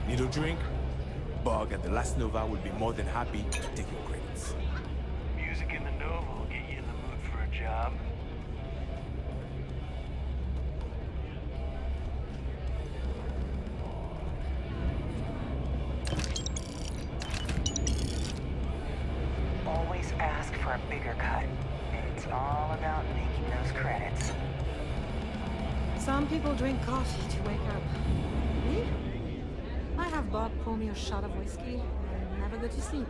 Need a drink? Bug at the Last Nova will be more than happy to take your credits. Music in the Nova will get you in the mood for a job. Always ask for a bigger cut. It's all about making those credits. Some people drink coffee to wake up. Me? I have Bob pour me a shot of whiskey and never go to sleep.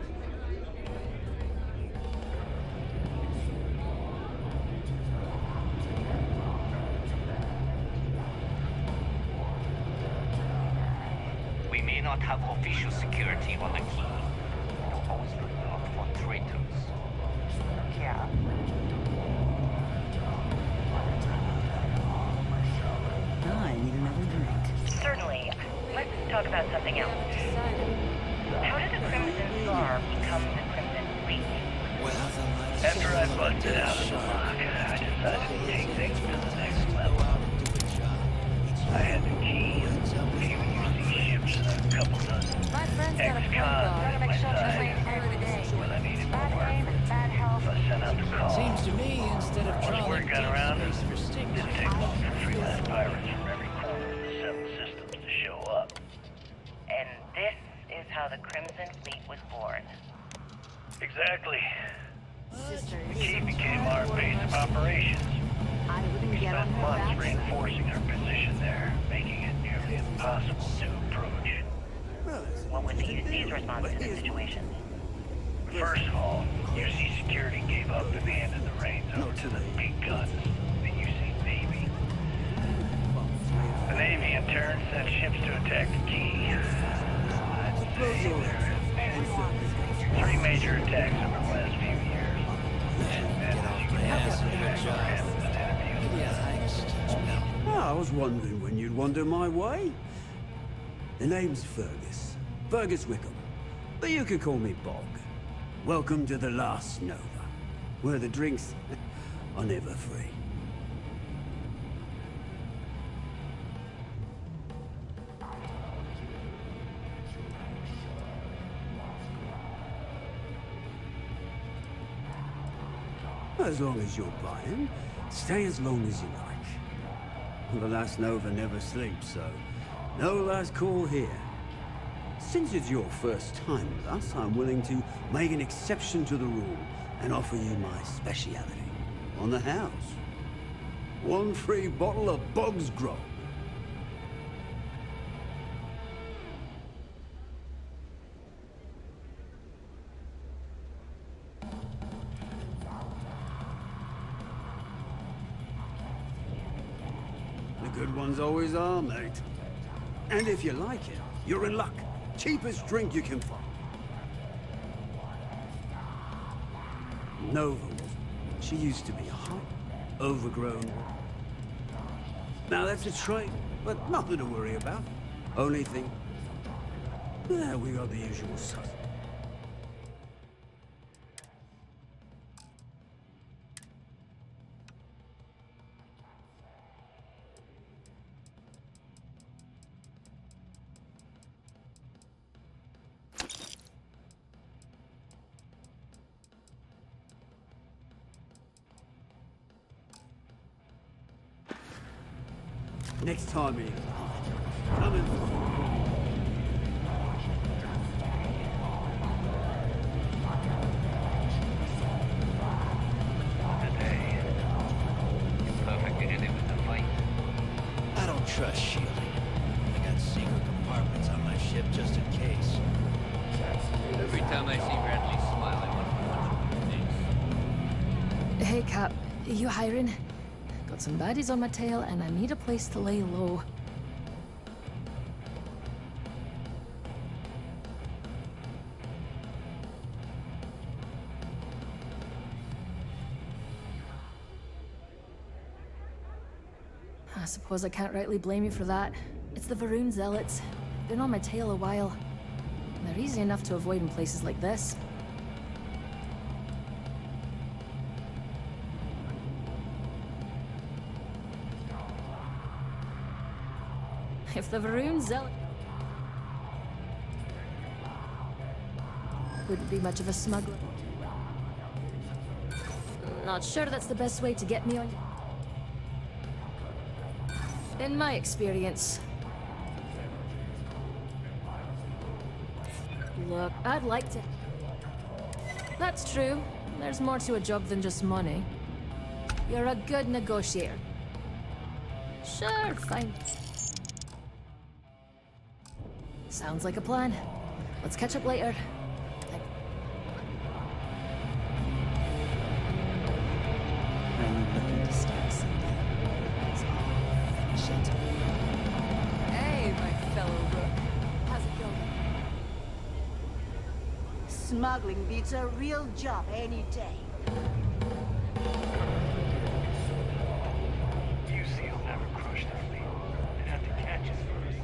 We may not have official security on the key. We'll always look out for traitors. Yeah. I need another drink. Certainly. Let's talk about something else. How did the Crimson Scar become the Crimson Fleet? After I busted out of the lock, I decided to take things to the next level. I had the key, a few UC ships, and a couple dozen ex-cons at my side. When I needed more, I sent out the call. Seems to me, instead of Once word got around, it for didn't take long for freelance pirates from every corner of the 7 systems to show up. And this is how the Crimson Fleet was born. Exactly. The key became our base of operations. We spent months reinforcing our position there, making it nearly impossible to approach. What was the UC's response to the situation? First of all, UC security gave up and handed the reins over to the big guns, the UC Navy. The Navy, in turn, sent ships to attack the key. There have been 3 major attacks over the last few years. And as you can imagine, I was wondering when you'd wander my way. The name's Fergus. Fergus Wickham. But you could call me Bog. Welcome to the Last Nova, where the drinks are never free. As long as you're buying, stay as long as you like. The Last Nova never sleeps, so no last call here. Since it's your first time with us, I'm willing to make an exception to the rule and offer you my speciality on the house. 1 free bottle of Bog's Grog. The good ones always are, mate. And if you like it, you're in luck. Cheapest drink you can find. Nova was. She used to be a hot, overgrown. Now that's a trait, but nothing to worry about. Only thing. There we got the usual stuff. Next time you come in. Today, you perfectly did it with the fight. I don't trust shielding. I got secret compartments on my ship just in case. Every time I see Bradley smile, I want to punch him in the face. Hey, Cap. You hiring? Got got some baddies on my tail, and I need a place to lay low. I suppose I can't rightly blame you for that. It's the Varun Zealots. They've been on my tail a while. And they're easy enough to avoid in places like this. If the Varun Zealot wouldn't be much of a smuggler. Not sure that's the best way to get me on. In my experience. Look, I'd like to... That's true. There's more to a job than just money. You're a good negotiator. Sure, fine. Sounds like a plan. Let's catch up later. I'm looking to start something. So I'll finish it. Hey, my fellow rook. How's it going? Smuggling beats a real job any day. You see, he'll never crush the fleet. They'd have to catch us first.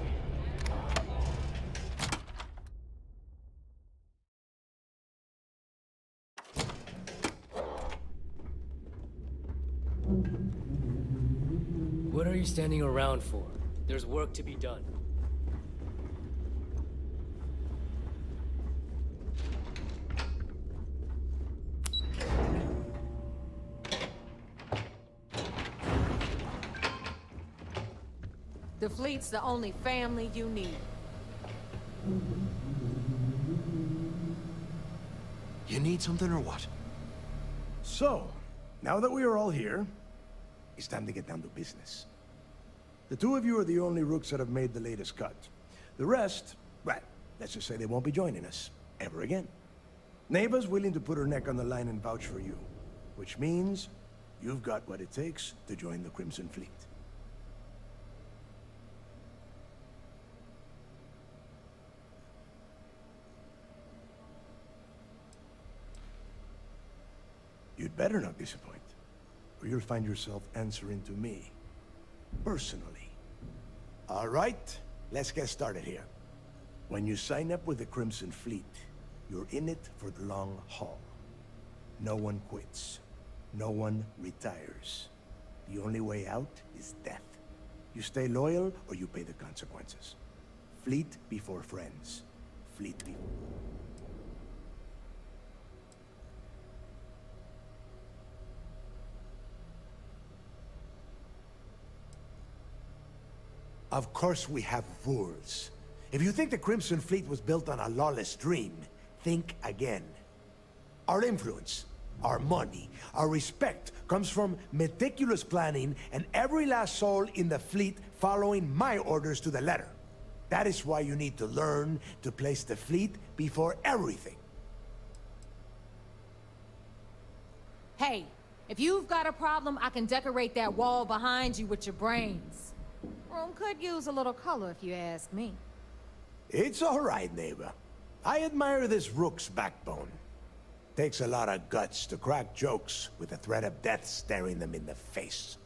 What are you standing around for? There's work to be done. The fleet's the only family you need. You need something or what? So, now that we are all here, it's time to get down to business. The two of you are the only rooks that have made the latest cut. The rest, well, let's just say they won't be joining us ever again. Neva's willing to put her neck on the line and vouch for you, which means you've got what it takes to join the Crimson Fleet. You'd better not disappoint, or you'll find yourself answering to me, personally. All right, let's get started here. When you sign up with the Crimson Fleet, you're in it for the long haul. No one quits. No one retires. The only way out is death. You stay loyal, or you pay the consequences. Fleet before friends. Fleet before... Of course we have rules. If you think the Crimson Fleet was built on a lawless dream, think again. Our influence, our money, our respect comes from meticulous planning and every last soul in the fleet following my orders to the letter. That is why you need to learn to place the fleet before everything. Hey, if you've got a problem, I can decorate that wall behind you with your brains. Room could use a little color if you ask me. It's all right, neighbor. I admire this rook's backbone. Takes a lot of guts to crack jokes with the threat of death staring them in the face.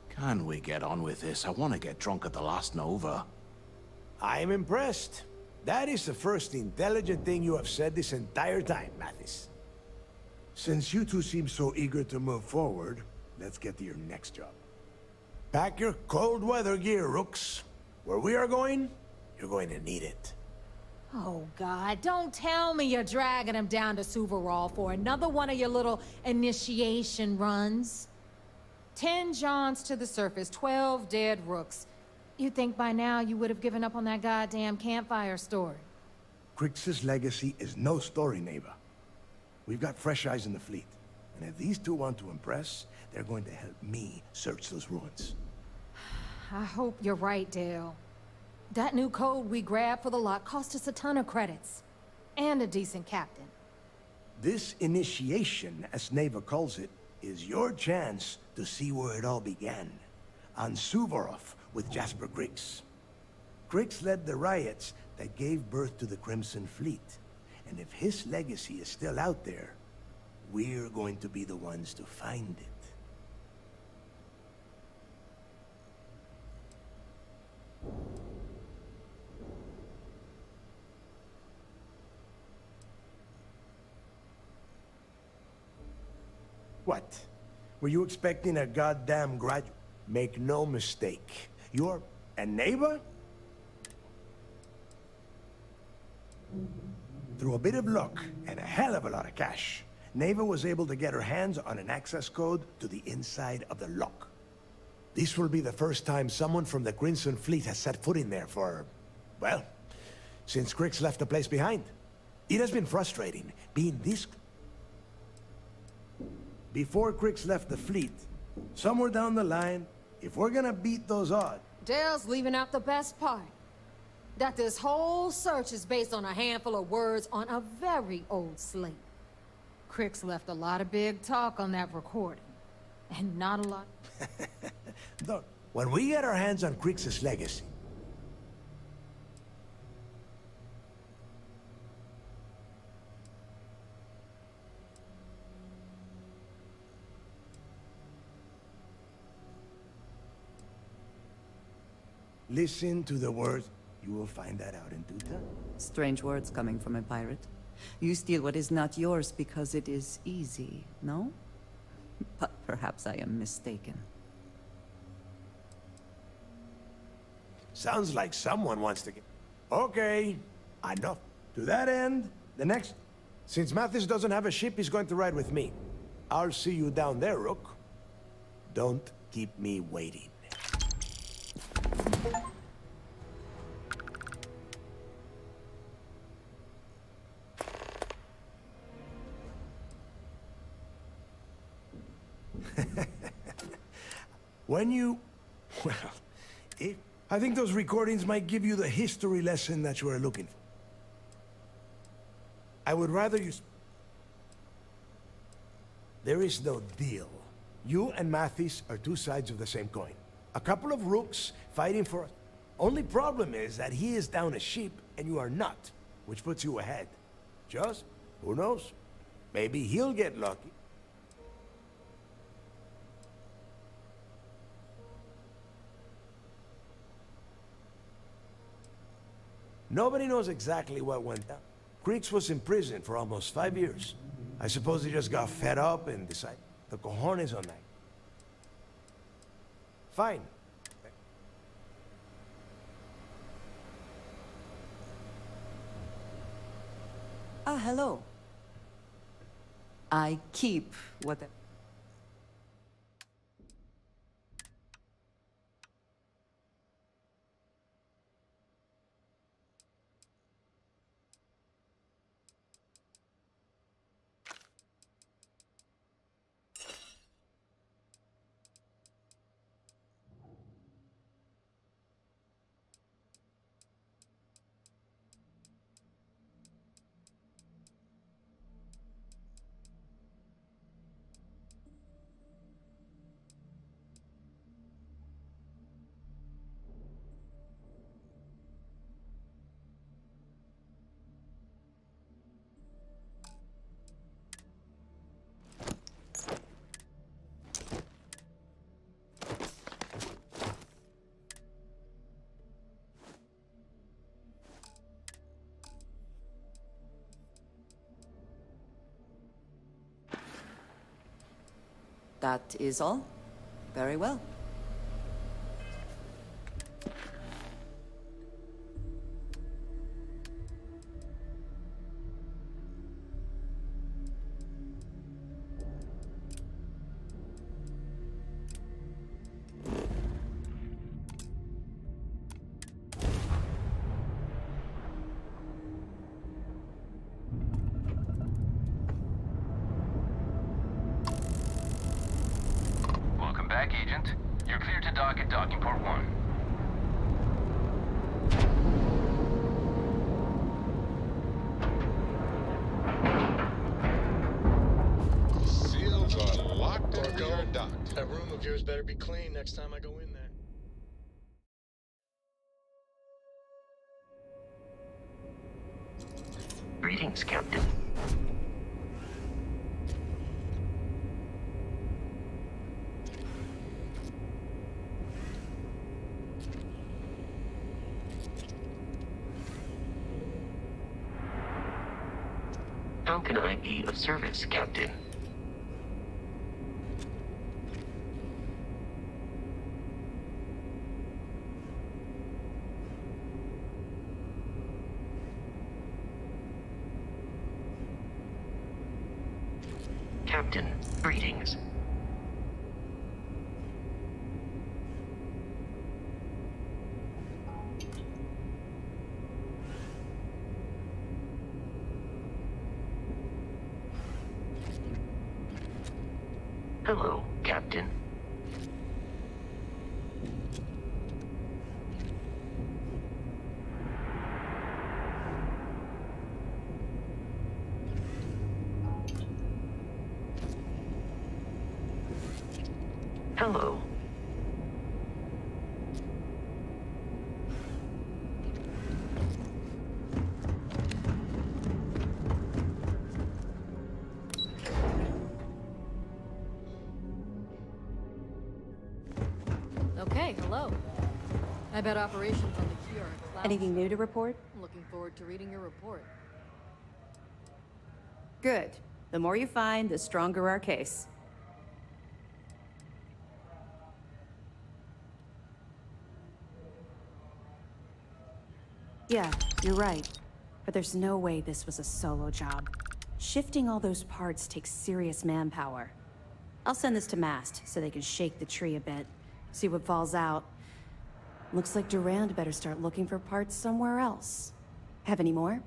Can we get on with this? I want to get drunk at the last Nova. I am impressed. That is the first intelligent thing you have said this entire time, Mathis. Since you two seem so eager to move forward, let's get to your next job. Pack your cold weather gear, rooks. Where we are going, you're going to need it. Oh, God, don't tell me you're dragging him down to Suvarall for another one of your little initiation runs. 10 Johns to the surface, 12 dead rooks. You'd think by now you would have given up on that goddamn campfire story. Crix's legacy is no story, neighbor. We've got fresh eyes in the fleet. And if these two want to impress, they're going to help me search those ruins. I hope you're right, Dale. That new code we grabbed for the lot cost us a ton of credits. And a decent captain. This initiation, as Neva calls it, is your chance to see where it all began. On Suvorov with Jasper Griggs. Griggs led the riots that gave birth to the Crimson Fleet. And if his legacy is still out there, we're going to be the ones to find it. What? Were you expecting a goddamn graduate? Make no mistake. You're a neighbor? Through a bit of luck and a hell of a lot of cash, Neva was able to get her hands on an access code to the inside of the lock. This will be the first time someone from the Crimson Fleet has set foot in there for, well, since Griggs left the place behind. It has been frustrating being this... Before Griggs left the fleet, somewhere down the line, if we're gonna beat those odds... Dale's leaving out the best part. That this whole search is based on a handful of words on a very old slate. Griggs left a lot of big talk on that recording. And not a lot... Look, when we get our hands on Griggs' legacy... Listen to the words. You will find that out in due time. Strange words coming from a pirate. You steal what is not yours because it is easy, no? But perhaps I am mistaken. Sounds like someone wants to get... Okay, enough. To that end, the next... Since Mathis doesn't have a ship, he's going to ride with me. I'll see you down there, Rook. Don't keep me waiting. When you... Well, I think those recordings might give you the history lesson that you are looking for. I would rather you... There is no deal. You and Mathis are two sides of the same coin. A couple of rooks fighting for us. Only problem is that he is down a sheep and you are not, which puts you ahead. Just, who knows? Maybe he'll get lucky. Nobody knows exactly what went down. Griggs was in prison for almost 5 years. I suppose he just got fed up and decided the cojones on that. Fine. Ah, hello. I keep what... That is all? Very well. Back, Agent. You're clear to dock at docking port 1. Seals are locked That room of yours better be clean next time I go in there. Greetings, Captain. How can I be of service, Captain? Captain, greetings. Hello, Captain. Hello. Okay, hello. I bet operations on the key are a cloud. Anything new to report? I'm looking forward to reading your report. Good. The more you find, the stronger our case. Yeah, you're right. But there's no way this was a solo job. Shifting all those parts takes serious manpower. I'll send this to Mast so they can shake the tree a bit, see what falls out. Looks like Durand better start looking for parts somewhere else. Have any more?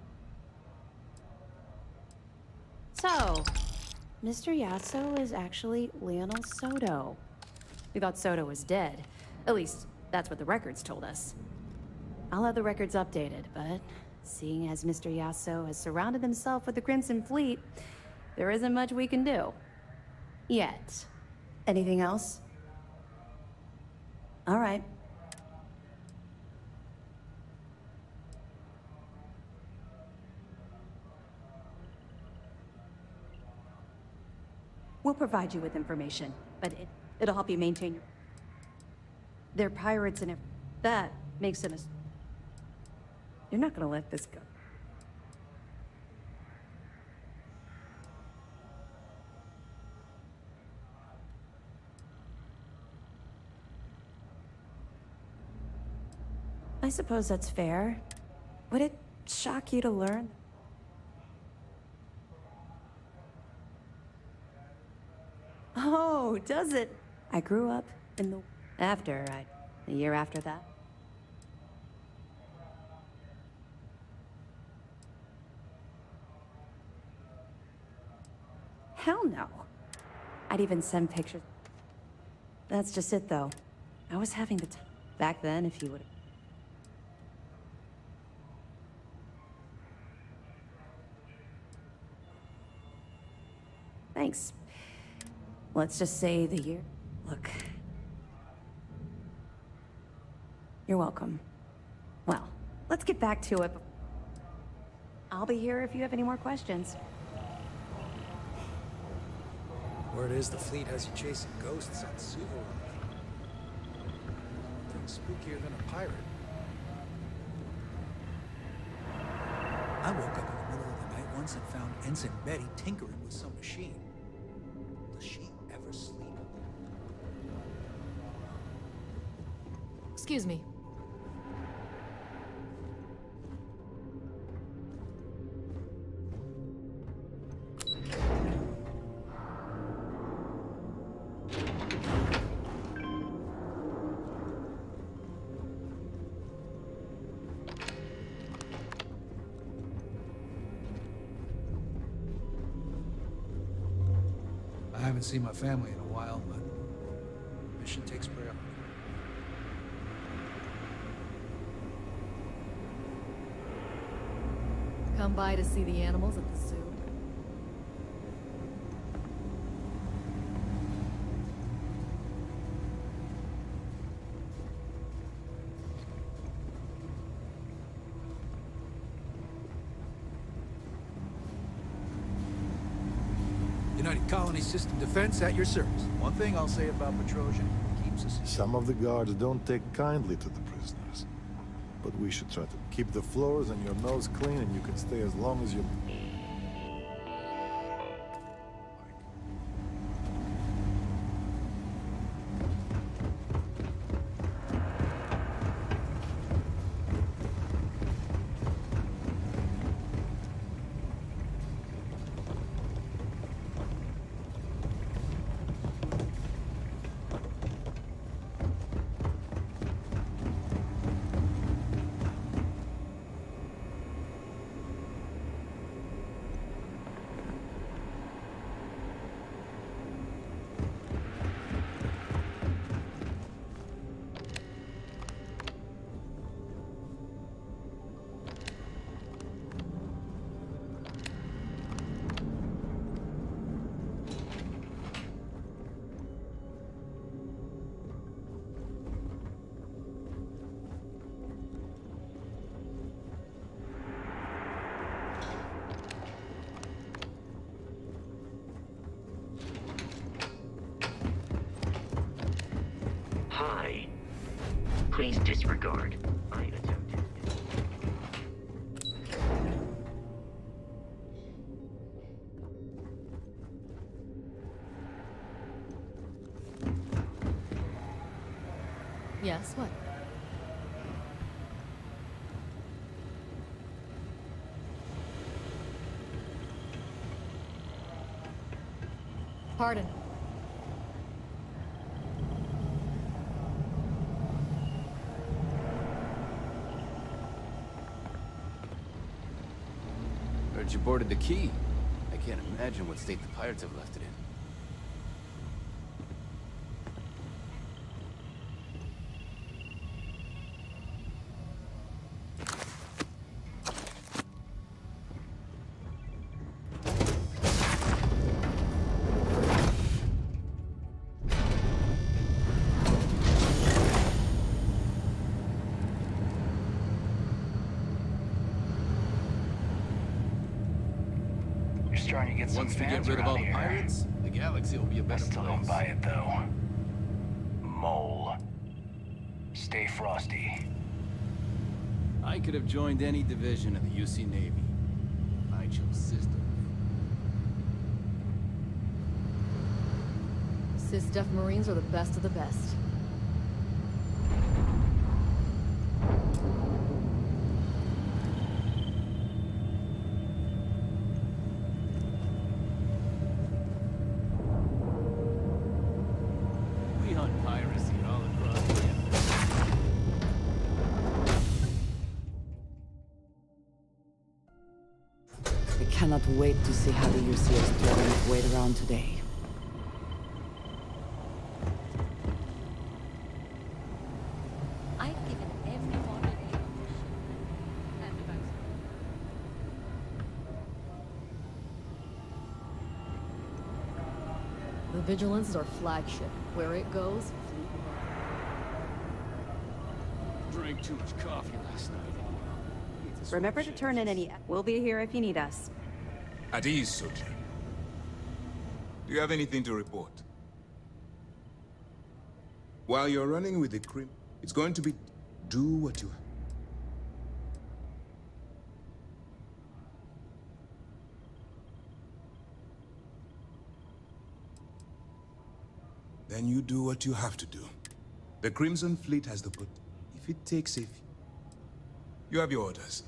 So, Mr. Yasso is actually Lionel Soto. We thought Soto was dead. At least, that's what the records told us. I'll have the records updated, but seeing as Mr. Yasso has surrounded himself with the Crimson Fleet, there isn't much we can do. Yet. Anything else? All right. We'll provide you with information, but it'll help you maintain your... They're pirates and that makes them a... You're not gonna let this go. I suppose that's fair. Would it shock you to learn? Oh, does it? I grew up in the... a year after that. Hell no. I'd even send pictures. That's just it, though. I was having the time. Back then, if you would... Thanks. Let's just say the year... Look. You're welcome. Well, let's get back to it. I'll be here if you have any more questions. Word is the fleet has you chasing ghosts on Subaru. Nothing spookier than a pirate. I woke up in the middle of the night once and found Ensign Betty tinkering with some machine. Does she ever sleep? Excuse me. I haven't seen my family in a while, but mission takes priority. Come by to see the animals at the zoo. United Colony System Defense at your service. One thing I'll say about Petrosian, he keeps us... Some of the guards don't take kindly to the prisoners. But we should try to keep the floors and your nose clean, and you can stay as long as you... Hi. Please disregard. I attempted. Yes, what? Pardon. Heard you boarded the Key. I can't imagine what state the pirates have left it in. Starting to get some Once we fans get rid of all around the here. pirates, the galaxy will be a I better still don't place. buy it though. Mole. Stay frosty. I could have joined any division of the UC Navy. I chose system. Sys-Def Marines are the best of the best. We hunt piracy all across the empire. I cannot wait to see how the UC is throwing its weight around today. I've given everyone a The Vigilance is our flagship. Where it goes, Drank too much coffee last night. Remember to turn in any... We'll be here if you need us. At ease, Soji. Do you have anything to report? While you're running with the Crim, it's going to be... do what you... Then you do what you have to do. The Crimson Fleet has the put. If it takes a few... You have your orders.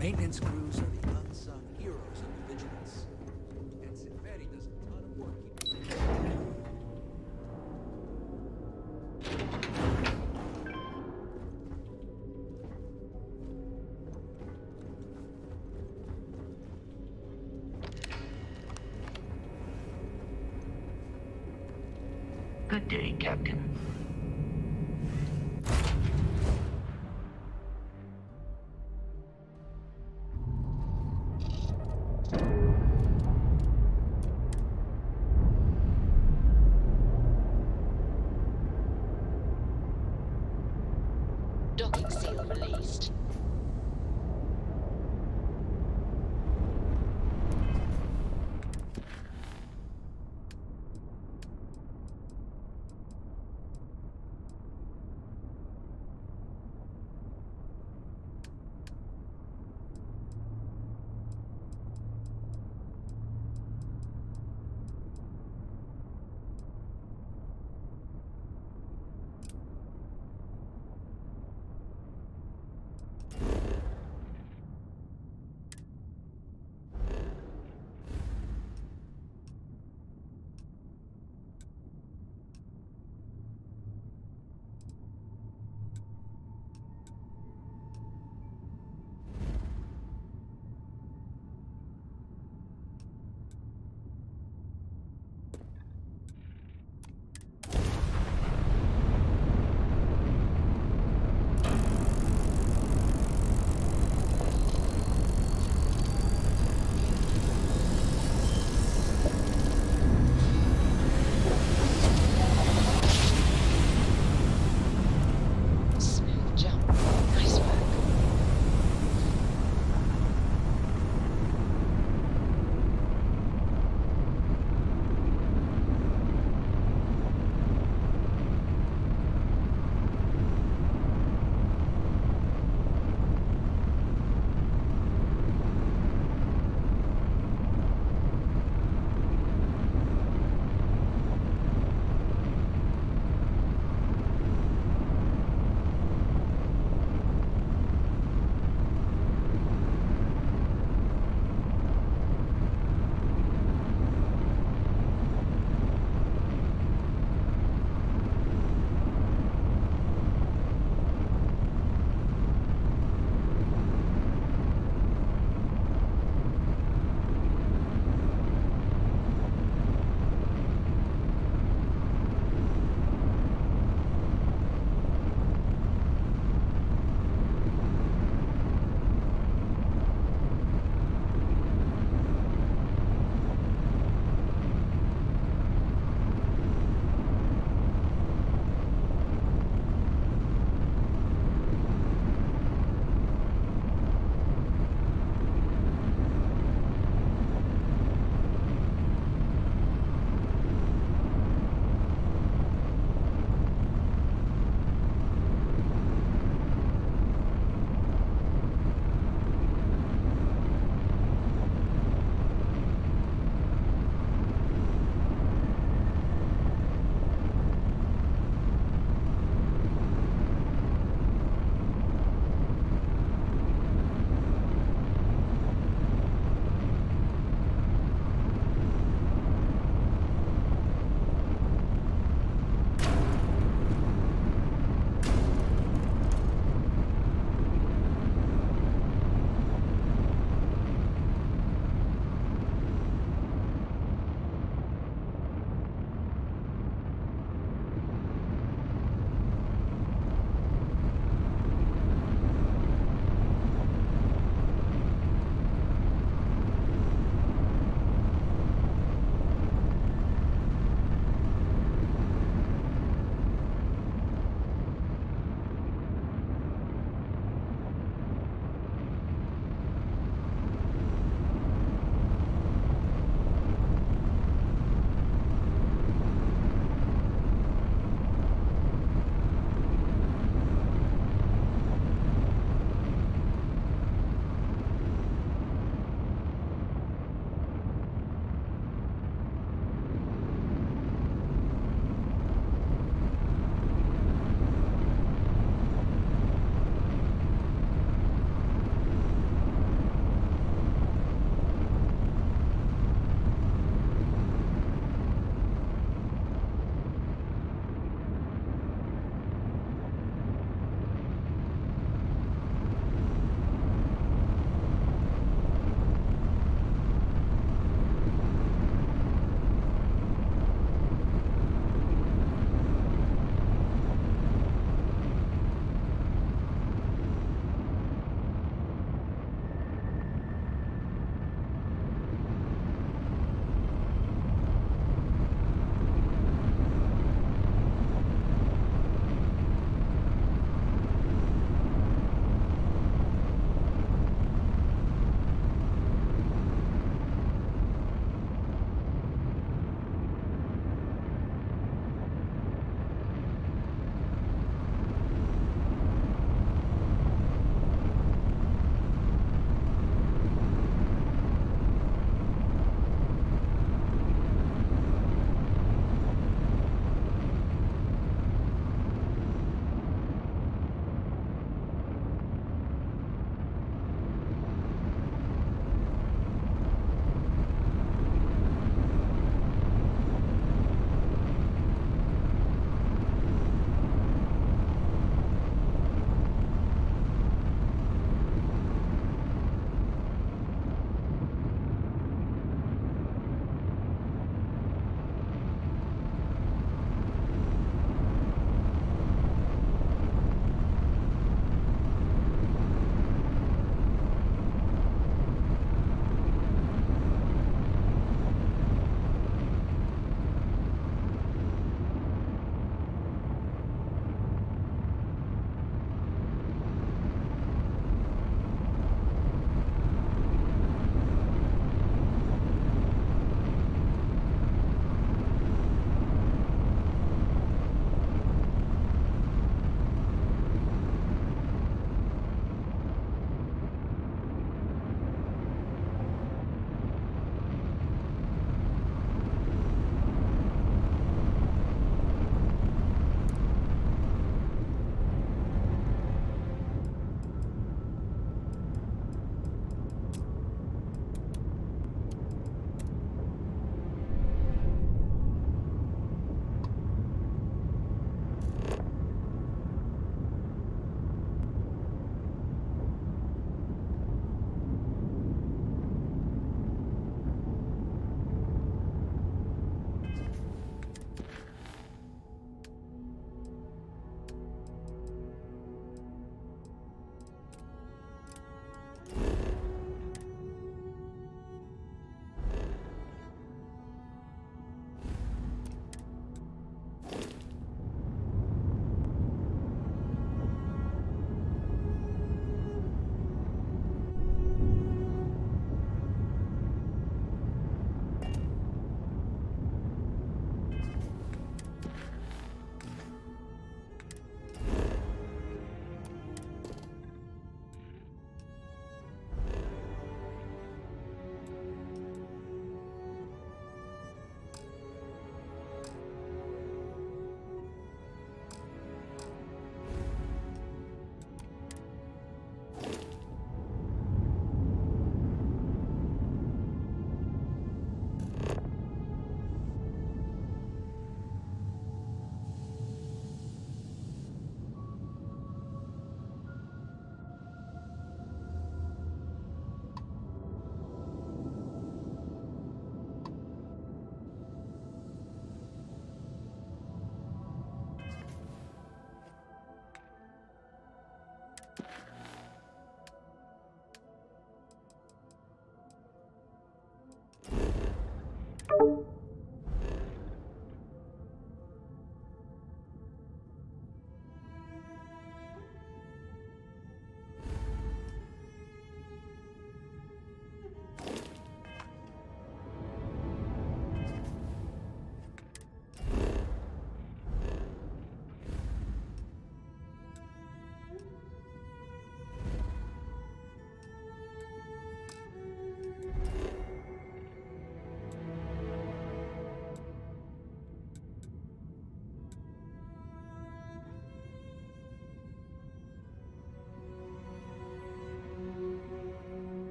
Maintenance crews are the unsung heroes of the Vigilance. Ensign Betty does a ton of work keeping... Good day, Captain. Docking seal released.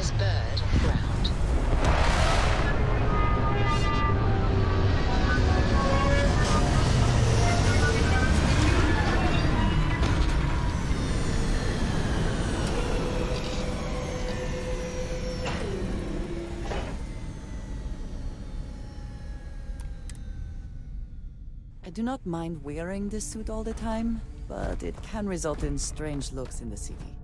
this bird on the ground. I do not mind wearing this suit all the time, but it can result in strange looks in the city.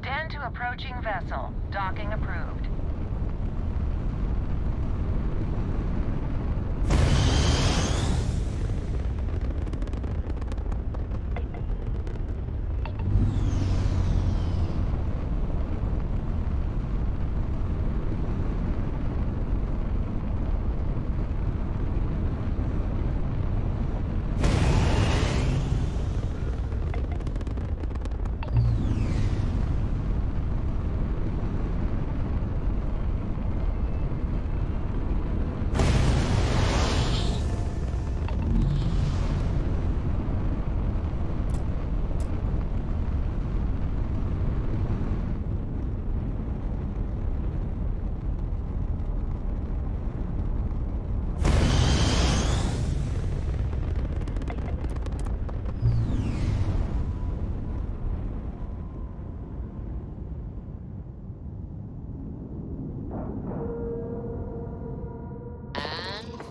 Tend to approaching vessel. Docking approved.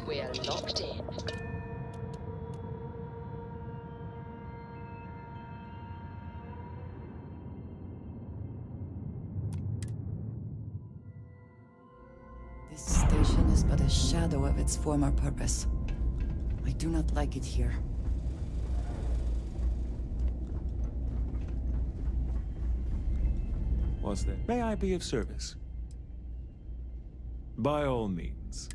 We're locked in. This station is but a shadow of its former purpose. I do not like it here. Was there? May I be of service? By all means.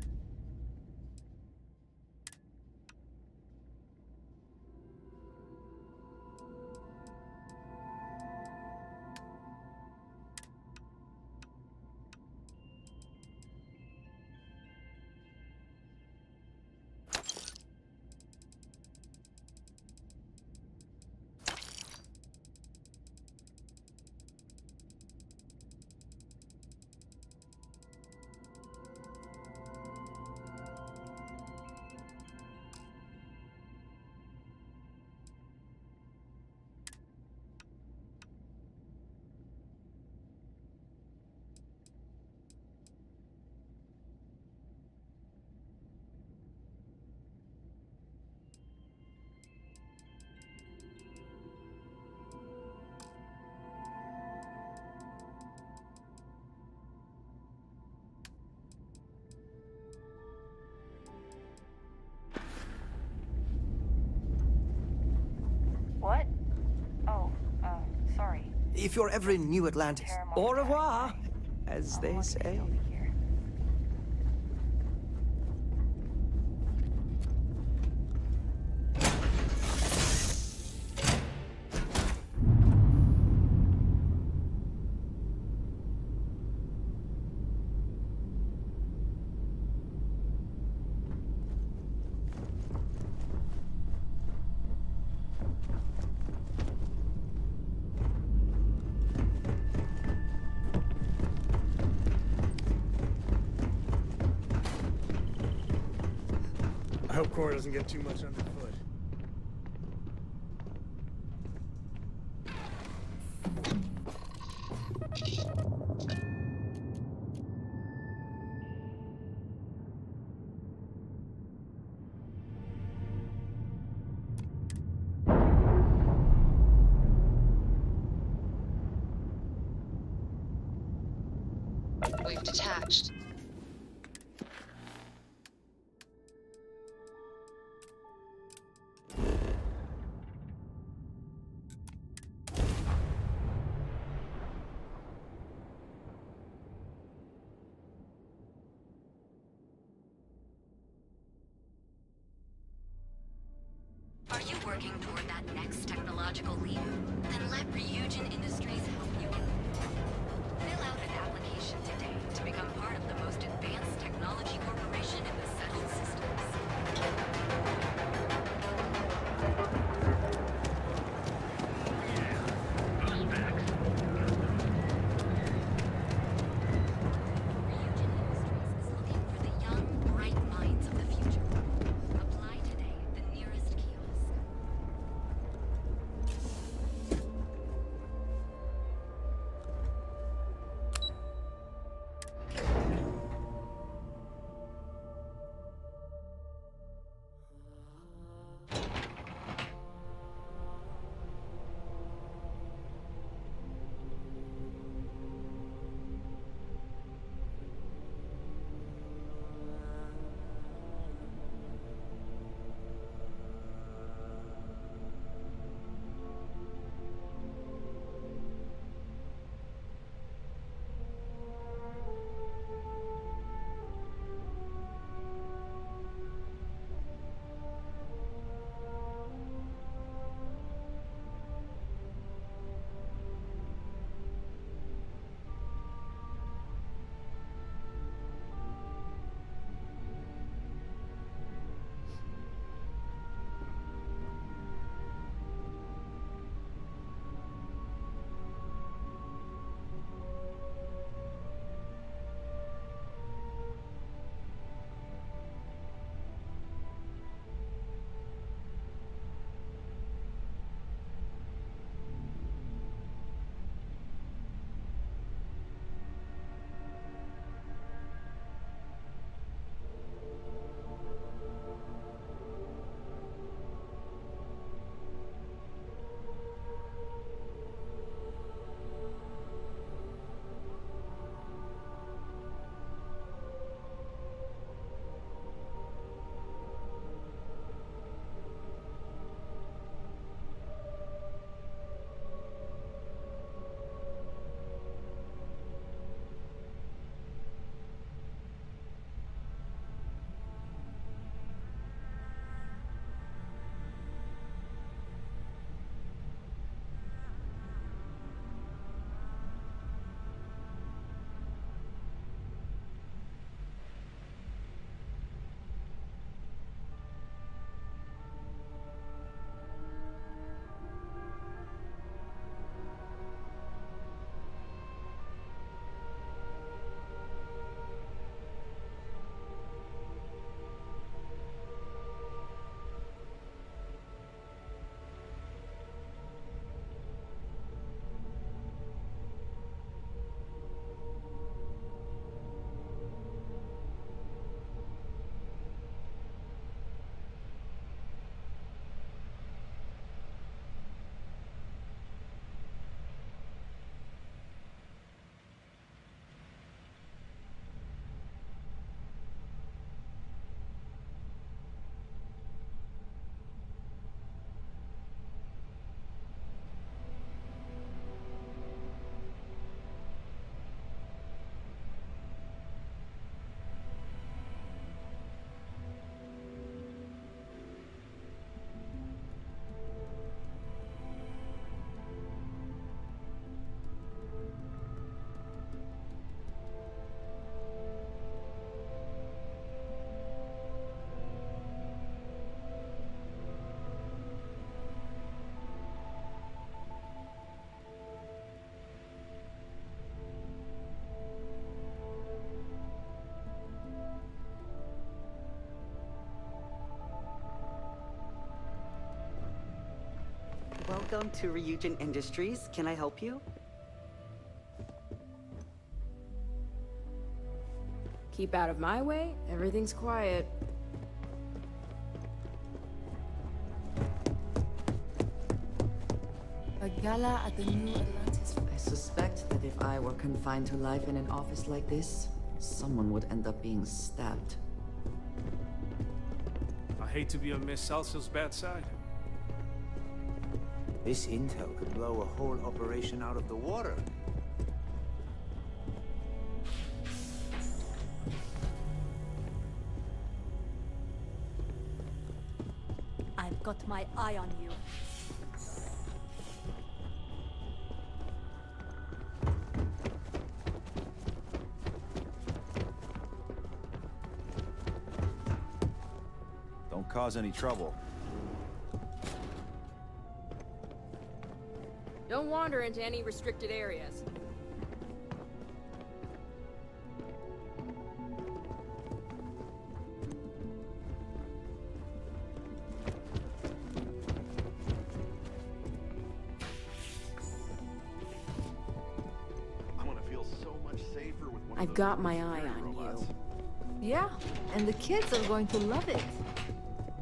What? Oh, sorry. If you're ever in New Atlantis, au revoir, as they say. hope Cora doesn't get too much underfoot. We've detached. Are you working toward that next technological leap? Then let Ryujin Industries help you. Fill out an application today to become part of the most advanced technology corporation in the settled systems. Ryujin Industries is looking for the young, bright minds of the future. Apply today at the nearest kiosk. Welcome to Ryujin Industries. Can I help you? Keep out of my way, everything's quiet. A gala at the New Atlantis. I suspect that if I were confined to life in an office like this, someone would end up being stabbed. I hate to be on Miss Salsa's bad side. This intel could blow a whole operation out of the water. I've got my eye on you. Don't cause any trouble. Don't wander into any restricted areas. I'm gonna feel so much safer with one of I've those got my little eye security on robots. you. Yeah, and the kids are going to love it.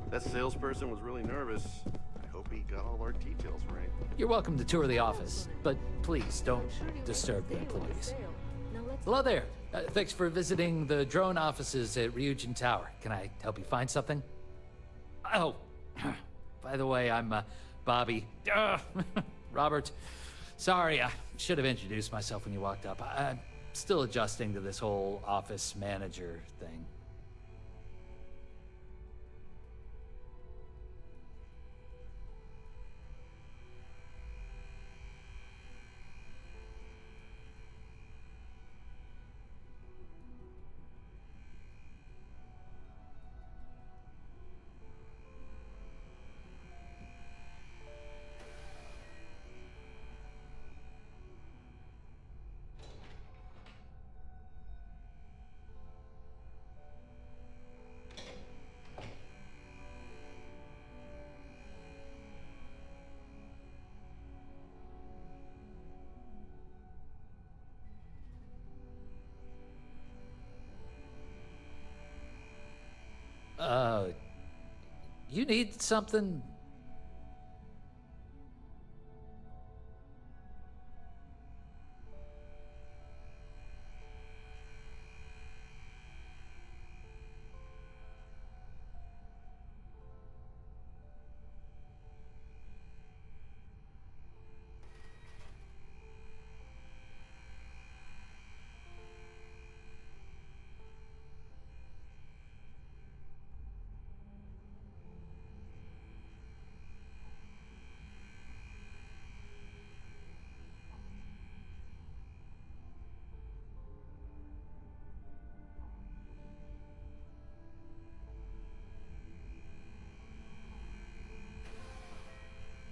That salesperson was really nervous. I hope he got all our details right. You're welcome to tour the office, but please don't disturb the employees. Hello there. Thanks for visiting the drone offices at Ryujin Tower. Can I help you find something? Oh, by the way, I'm Bobby. Robert. Sorry, I should have introduced myself when you walked up. I'm still adjusting to this whole office manager thing. You need something?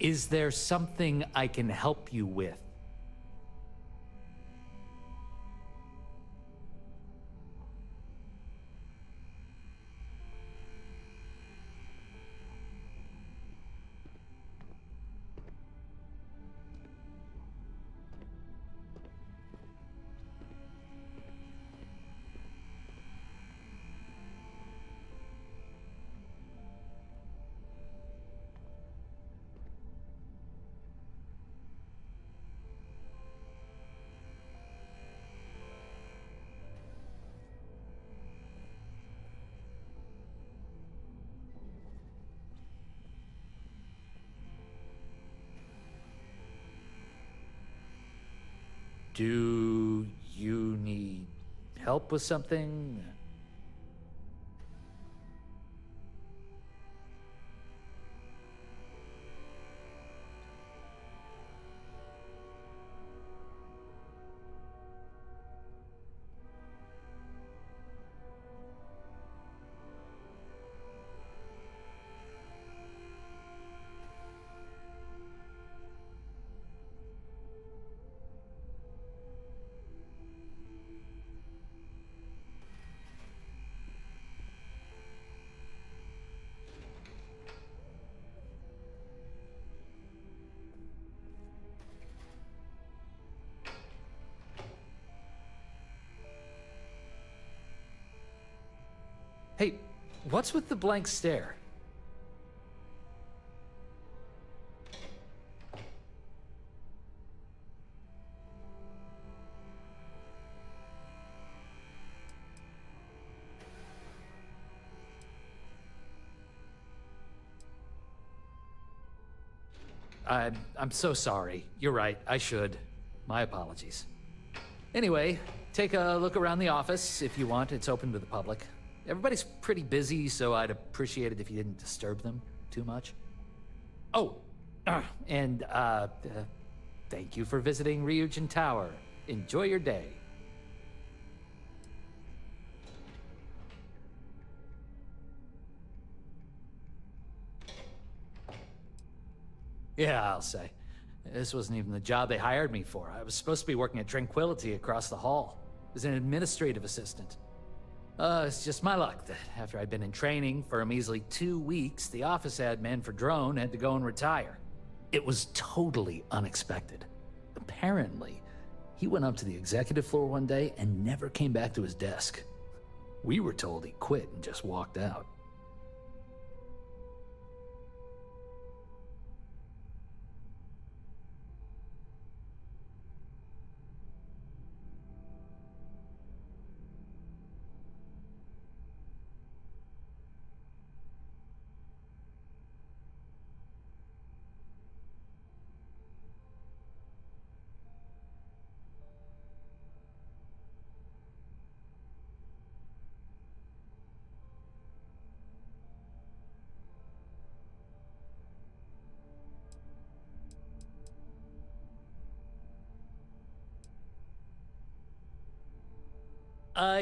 Is there something I can help you with? Do you need help with something? What's with the blank stare? I'm so sorry. You're right, I should. My apologies. Anyway, take a look around the office if you want. It's open to the public. Everybody's pretty busy, so I'd appreciate it if you didn't disturb them too much. Oh, and thank you for visiting Ryujin Tower. Enjoy your day. Yeah, I'll say. This wasn't even the job they hired me for. I was supposed to be working at Tranquility across the hall as an administrative assistant. It's just my luck that after I'd been in training for a measly 2 weeks, the office admin for Drone had to go and retire. It was totally unexpected. Apparently, he went up to the executive floor one day and never came back to his desk. We were told he quit and just walked out.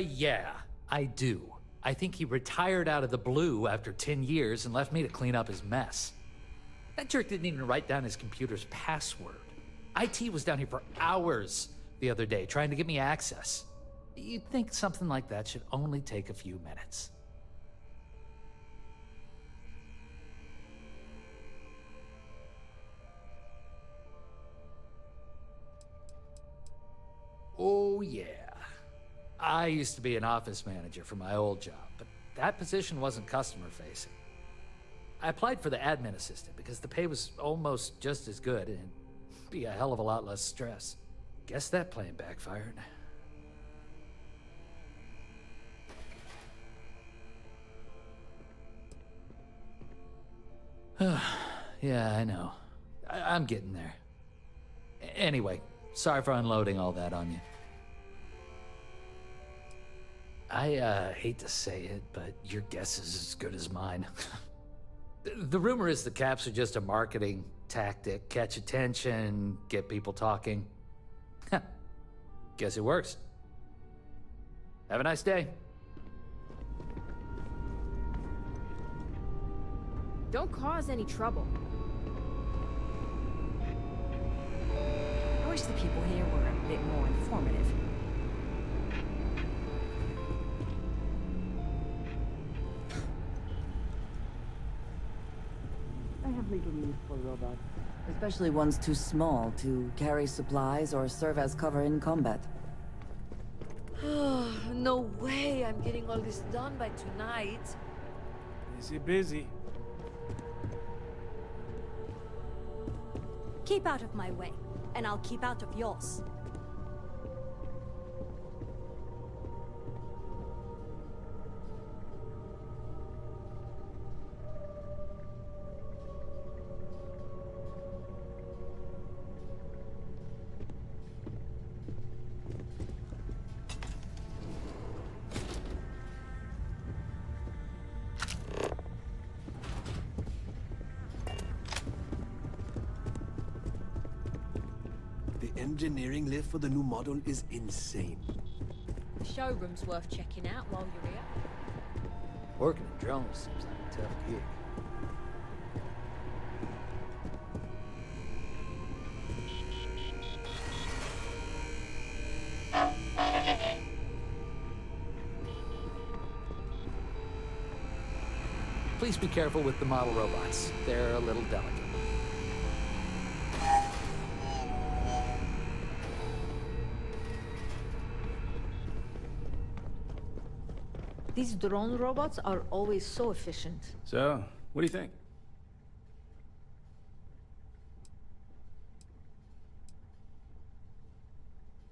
Yeah, I do. I think he retired out of the blue after 10 years and left me to clean up his mess. That jerk didn't even write down his computer's password. IT was down here for hours the other day trying to get me access. You'd think something like that should only take a few minutes. Oh, yeah. I used to be an office manager for my old job, but that position wasn't customer-facing. I applied for the admin assistant because the pay was almost just as good and it'd be a hell of a lot less stress. Guess that plan backfired. Yeah, I know. I'm getting there. Anyway, sorry for unloading all that on you. I hate to say it, but your guess is as good as mine. The rumor is the caps are just a marketing tactic. Catch attention, get people talking. Guess it works. Have a nice day. Don't cause any trouble. I wish the people here were a bit more informative. I have little use for robots. Especially ones too small to carry supplies or serve as cover in combat. No way I'm getting all this done by tonight. Busy. Keep out of my way, and I'll keep out of yours. The engineering lift for the new model is insane. The showroom's worth checking out while you're here. Working in drones seems like a tough gig. Please be careful with the model robots. They're a little delicate. These drone robots are always so efficient. So, what do you think?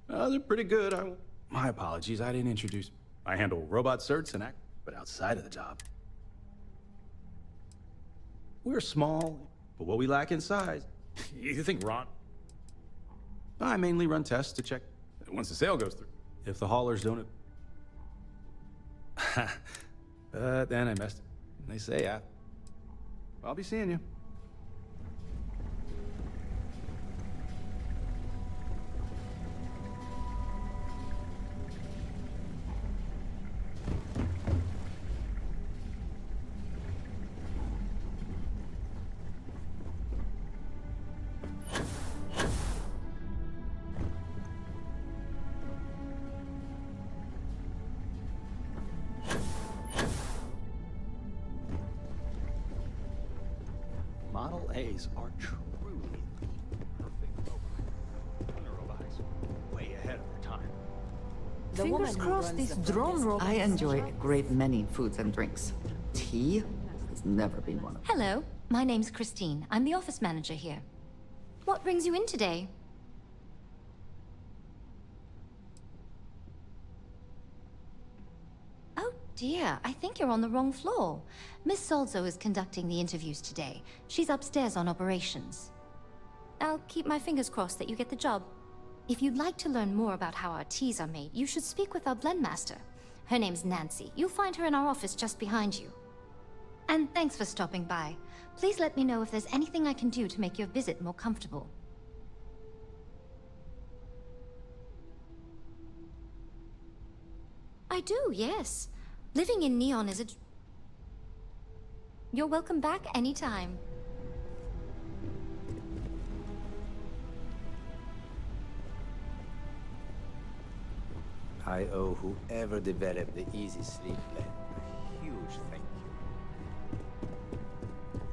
They're pretty good. My apologies, I didn't introduce... I handle robot certs and act, but outside of the job. We're small, but what we lack in size... You think Ron... I mainly run tests to check once the sale goes through. If the haulers don't... But then I messed it. They say I'll be seeing you. Model A's are truly the perfect robot. The robotics way ahead of their time. Fingers crossed these drone robots... I enjoy a great many foods and drinks. Tea has never been one of them. Hello, my name's Christine. I'm the office manager here. What brings you in today? Oh dear, I think you're on the wrong floor. Miss Solzo is conducting the interviews today. She's upstairs on operations. I'll keep my fingers crossed that you get the job. If you'd like to learn more about how our teas are made, you should speak with our blend master. Her name's Nancy. You'll find her in our office just behind you. And thanks for stopping by. Please let me know if there's anything I can do to make your visit more comfortable. I do, yes. Living in Neon is a... You're welcome back anytime. I owe whoever developed the Easy Sleep Blend a huge thank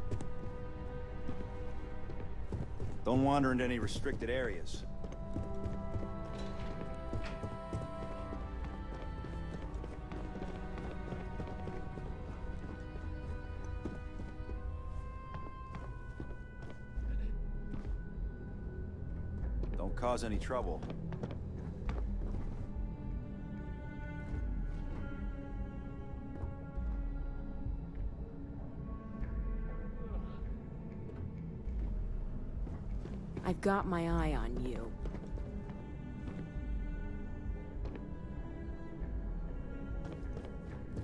you. Don't wander into any restricted areas. Don't cause any trouble. I've got my eye on you.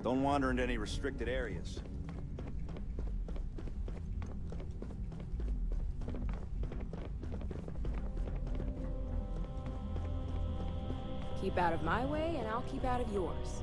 Don't wander into any restricted areas. Keep out of my way, and I'll keep out of yours.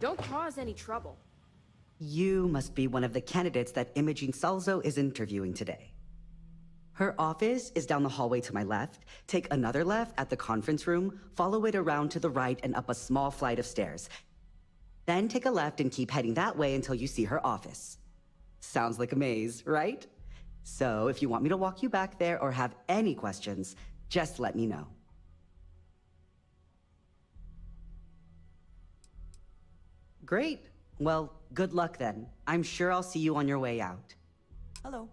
Don't cause any trouble. You must be one of the candidates that Imogene Salzo is interviewing today. Her office is down the hallway to my left. Take another left at the conference room, follow it around to the right and up a small flight of stairs. Then take a left and keep heading that way until you see her office. Sounds like a maze, right? So if you want me to walk you back there or have any questions, just let me know. Great. Well, good luck then. I'm sure I'll see you on your way out. Hello.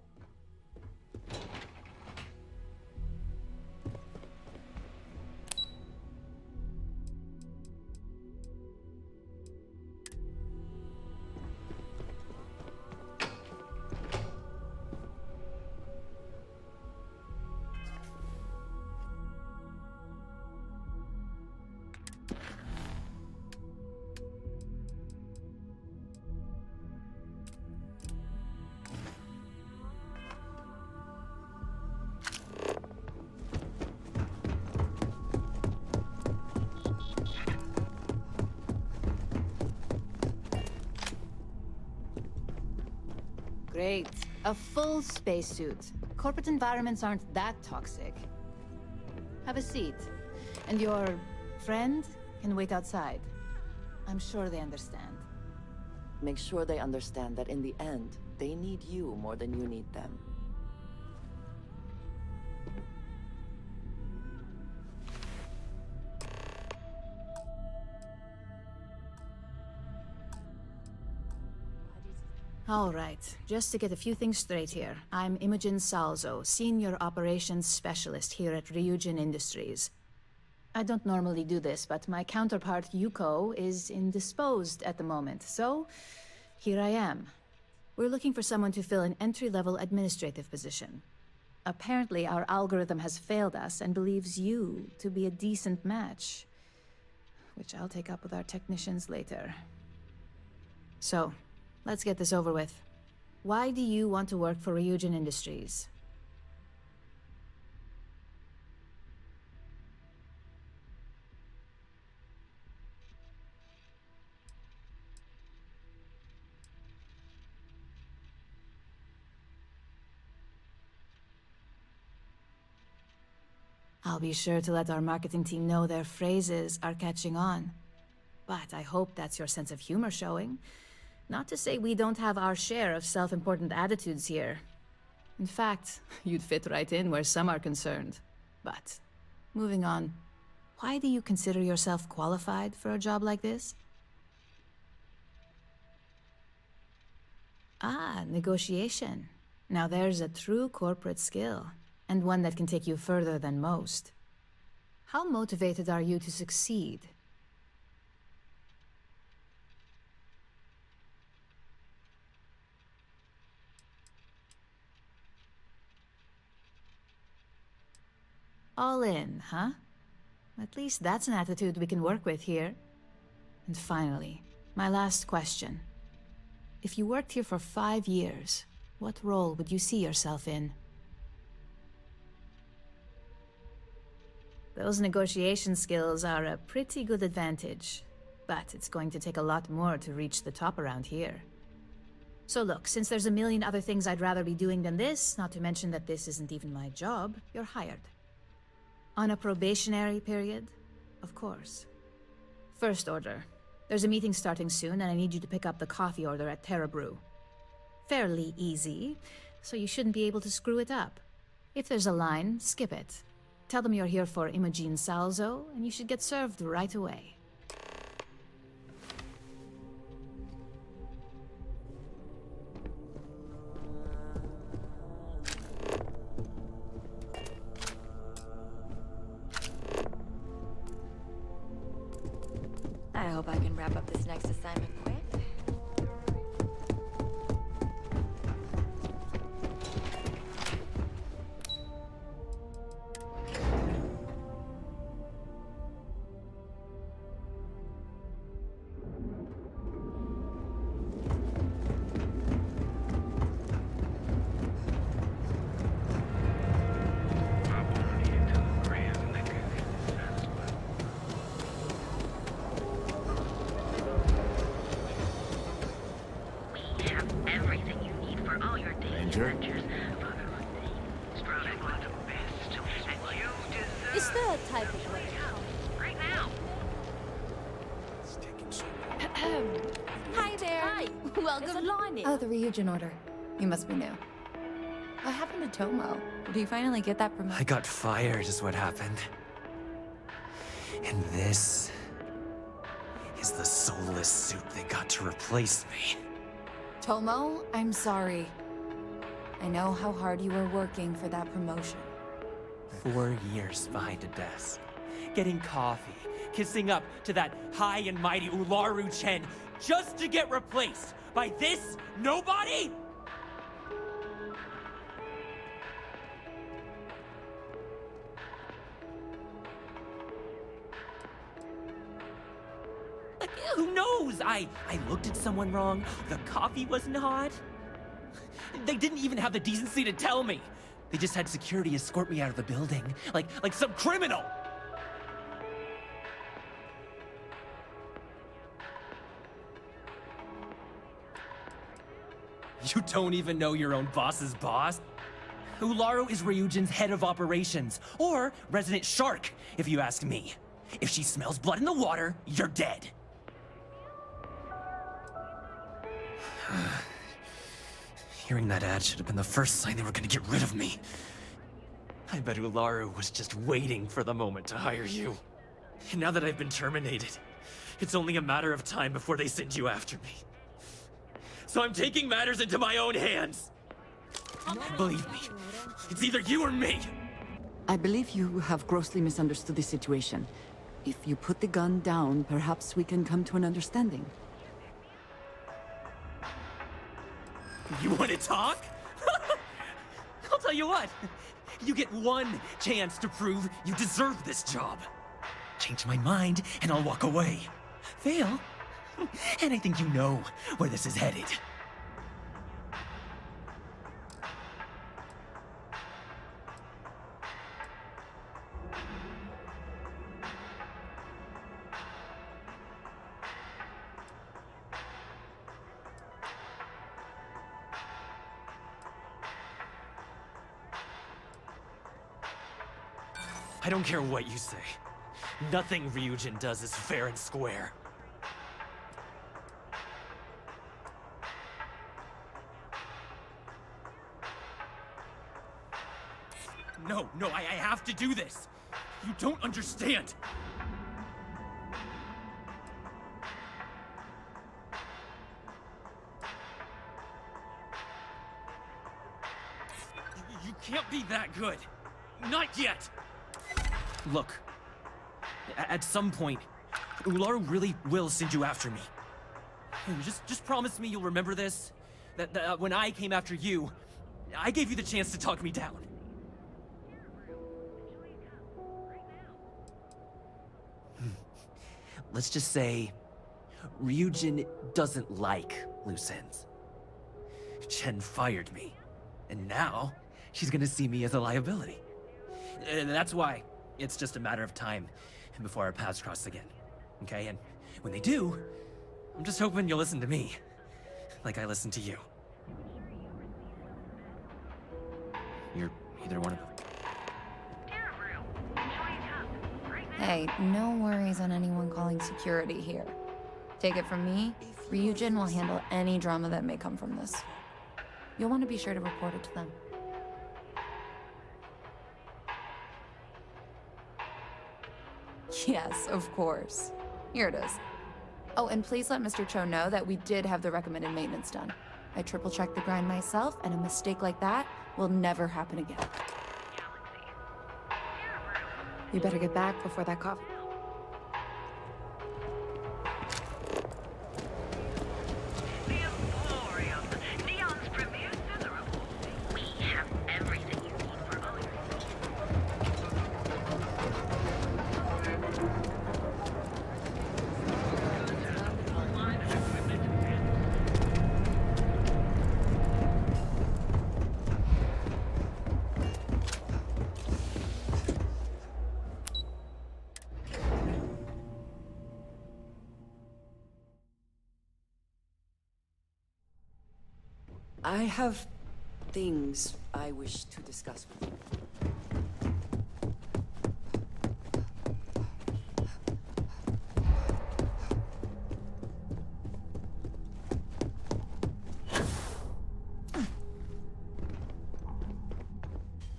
Great. A full spacesuit. Corporate environments aren't that toxic. Have a seat. And your friend can wait outside. I'm sure they understand. Make sure they understand that in the end, they need you more than you need them. All right, just to get a few things straight here. I'm Imogen Salzo, Senior Operations Specialist here at Ryujin Industries. I don't normally do this, but my counterpart, Yuko, is indisposed at the moment, so here I am. We're looking for someone to fill an entry-level administrative position. Apparently, our algorithm has failed us and believes you to be a decent match, which I'll take up with our technicians later. So, let's get this over with. Why do you want to work for Ryujin Industries? I'll be sure to let our marketing team know their phrases are catching on. But I hope that's your sense of humor showing. Not to say we don't have our share of self-important attitudes here. In fact, you'd fit right in where some are concerned. But, moving on, why do you consider yourself qualified for a job like this? Ah, negotiation. Now there's a true corporate skill, and one that can take you further than most. How motivated are you to succeed? All in, huh? At least that's an attitude we can work with here. And finally, my last question. If you worked here for 5 years, what role would you see yourself in? Those negotiation skills are a pretty good advantage, but it's going to take a lot more to reach the top around here. So look, since there's a million other things I'd rather be doing than this, not to mention that this isn't even my job, you're hired. On a probationary period? Of course. First order. There's a meeting starting soon, and I need you to pick up the coffee order at Terra Brew. Fairly easy, so you shouldn't be able to screw it up. If there's a line, skip it. Tell them you're here for Imogen Salzo, and you should get served right away. I hope I can wrap up this next assignment quick. It's the type of way. Right now. Hi there. Hi. Welcome. There's a line in. Oh, the Ryujin order. You must be new. What happened to Tomo? Did he finally get that promotion? I got fired is what happened. And this is the soulless suit they got to replace me. Tomo, I'm sorry. I know how hard you were working for that promotion. 4 years behind a desk, getting coffee, kissing up to that high and mighty Ularu Chen, just to get replaced by this nobody? Like, who knows? I looked at someone wrong, the coffee wasn't hot. They didn't even have the decency to tell me. They just had security escort me out of the building, like some criminal! You don't even know your own boss's boss? Ularu is Ryujin's head of operations, or resident shark, if you ask me. If she smells blood in the water, you're dead. Hearing that ad should have been the first sign they were gonna get rid of me. I bet Ularu was just waiting for the moment to hire you. And now that I've been terminated, it's only a matter of time before they send you after me. So I'm taking matters into my own hands. Believe me, it's either you or me. I believe you have grossly misunderstood the situation. If you put the gun down, perhaps we can come to an understanding. You want to talk? I'll tell you what. You get one chance to prove you deserve this job. Change my mind, and I'll walk away. Fail, and I think you know where this is headed. I don't care what you say. Nothing Ryujin does is fair and square. No, I have to do this. You don't understand. You can't be that good. Not yet. Look, at some point, Ularu really will send you after me. Just promise me you'll remember this. That when I came after you, I gave you the chance to talk me down. Let's just say, Ryujin doesn't like loose ends. Chen fired me, and now she's gonna see me as a liability. And that's why it's just a matter of time before our paths cross again. Okay? And when they do, I'm just hoping you'll listen to me, like I listen to you. You're either one of them. Hey, no worries on anyone calling security here. Take it from me, Ryujin will handle any drama that may come from this. You'll want to be sure to report it to them. Yes, of course. Here it is. Oh, and please let Mr. Cho know that we did have the recommended maintenance done. I triple-checked the grind myself, and a mistake like that will never happen again. You better get back before that coffee. I have things I wish to discuss with you.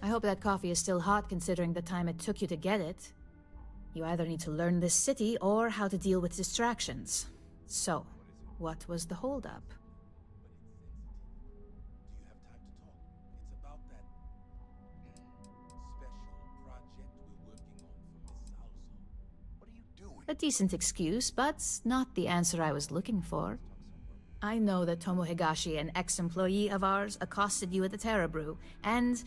I hope that coffee is still hot considering the time it took you to get it. You either need to learn this city or how to deal with distractions. So, what was the holdup? A decent excuse, but not the answer I was looking for. I know that Tomo Higashi, an ex-employee of ours, accosted you at the Terra Brew, and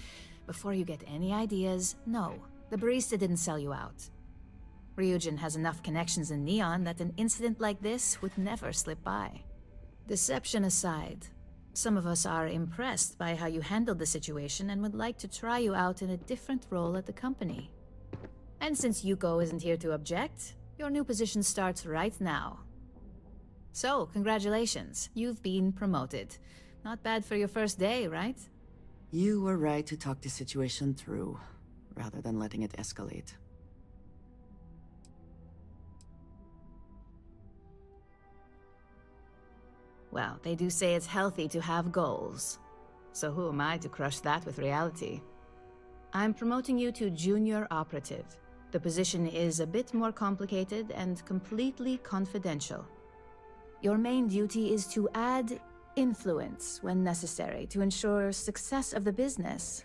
before you get any ideas, no, the barista didn't sell you out. Ryujin has enough connections in Neon that an incident like this would never slip by. Deception aside, some of us are impressed by how you handled the situation and would like to try you out in a different role at the company. And since Yuko isn't here to object, your new position starts right now. So, congratulations, you've been promoted. Not bad for your first day, right? You were right to talk the situation through, rather than letting it escalate. Well, they do say it's healthy to have goals. So who am I to crush that with reality? I'm promoting you to junior operative. The position is a bit more complicated and completely confidential. Your main duty is to add influence when necessary to ensure success of the business.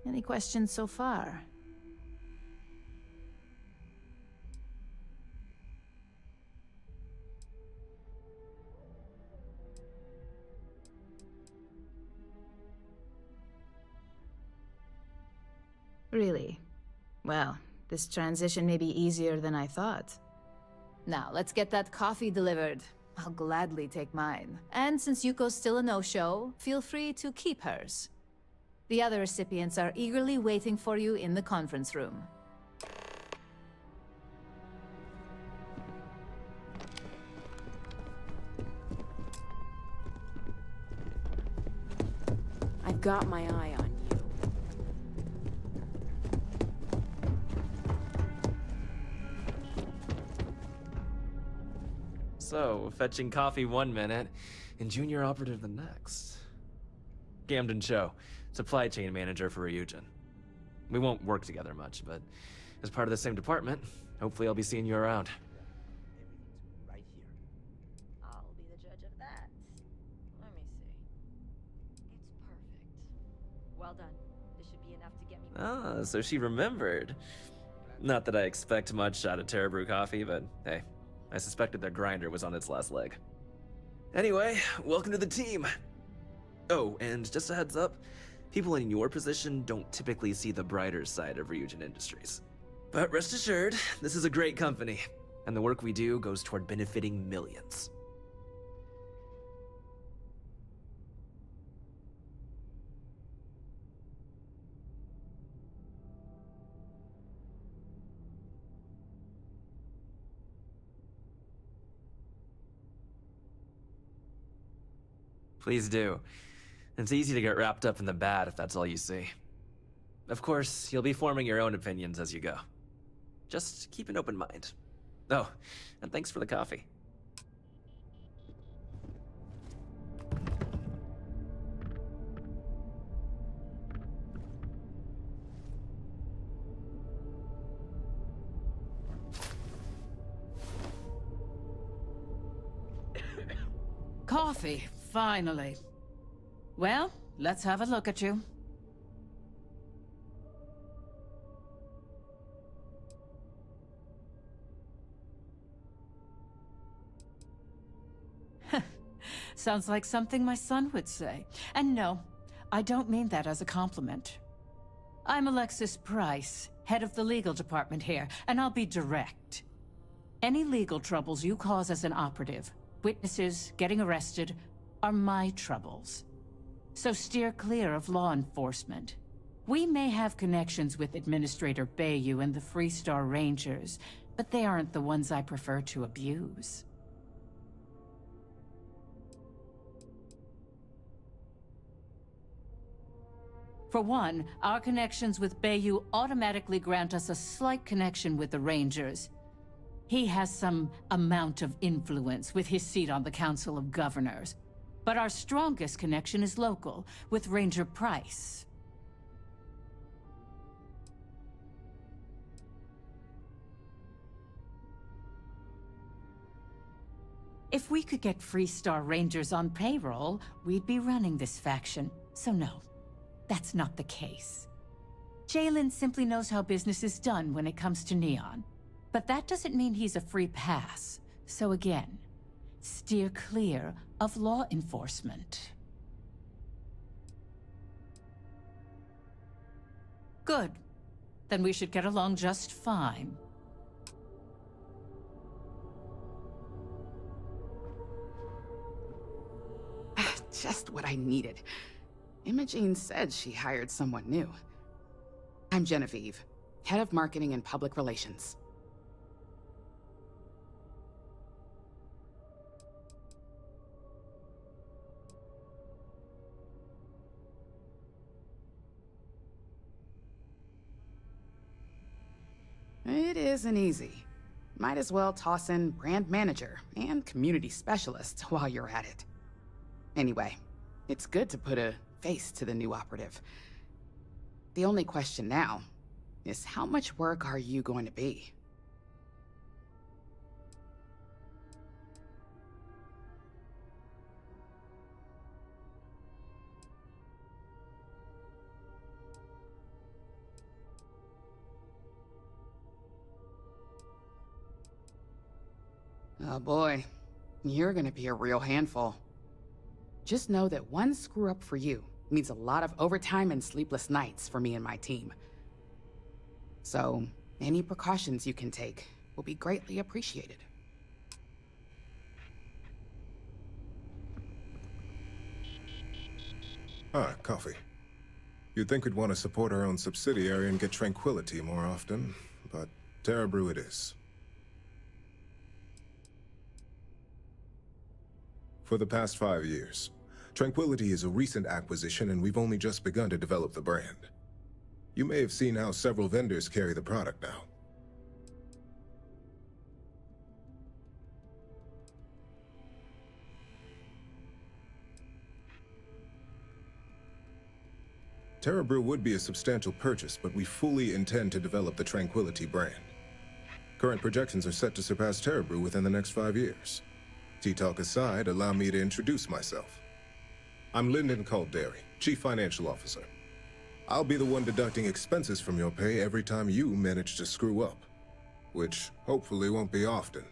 Any questions so far? Really? Well, this transition may be easier than I thought. Now, let's get that coffee delivered. I'll gladly take mine. And since Yuko's still a no-show, feel free to keep hers. The other recipients are eagerly waiting for you in the conference room. I've got my eye on you. So, fetching coffee 1 minute, and junior operative the next. Gamden Cho, supply chain manager for Ryujin. We won't work together much, but as part of the same department, hopefully I'll be seeing you around. Right here. I'll be the judge of that. Let me see. It's perfect. Well done. This should be enough to get me. Ah, so she remembered. Not that I expect much out of Terra Brew Coffee, but hey, I suspected their grinder was on its last leg. Anyway, welcome to the team. Oh, and just a heads up, people in your position don't typically see the brighter side of Ryujin Industries. But rest assured, this is a great company, and the work we do goes toward benefiting millions. Please do. It's easy to get wrapped up in the bad if that's all you see. Of course, you'll be forming your own opinions as you go. Just keep an open mind. Oh, and thanks for the coffee. Coffee, finally. Well, let's have a look at you. Sounds like something my son would say. And no, I don't mean that as a compliment. I'm Alexis Price, head of the legal department here, and I'll be direct. Any legal troubles you cause as an operative, witnesses, getting arrested, are my troubles. So steer clear of law enforcement. We may have connections with Administrator Bayou and the Freestar Rangers, but they aren't the ones I prefer to abuse. For one, our connections with Bayou automatically grant us a slight connection with the Rangers. He has some amount of influence with his seat on the Council of Governors. But our strongest connection is local, with Ranger Price. If we could get Freestar Rangers on payroll, we'd be running this faction. So no, that's not the case. Jalen simply knows how business is done when it comes to Neon. But that doesn't mean he's a free pass. So again, steer clear of law enforcement. Good. Then we should get along just fine. Just what I needed. Imogene said she hired someone new. I'm Genevieve, head of marketing and public relations. it isn't easy. Might as well toss in brand manager and community specialist while you're at it. Anyway, it's good to put a face to the new operative. The only question now is how much work are you going to be? Oh boy, you're gonna be a real handful. Just know that one screw up for you means a lot of overtime and sleepless nights for me and my team. So, any precautions you can take will be greatly appreciated. Ah, coffee. You'd think we'd want to support our own subsidiary and get tranquility more often, but Terra Brew it is. For the past 5 years, Tranquility is a recent acquisition and we've only just begun to develop the brand. You may have seen how several vendors carry the product now. Terra Brew would be a substantial purchase, but we fully intend to develop the Tranquility brand. Current projections are set to surpass Terra Brew within the next 5 years. Tea talk aside, allow me to introduce myself. I'm Lyndon Calderi, Chief Financial Officer. I'll be the one deducting expenses from your pay every time you manage to screw up, which hopefully won't be often.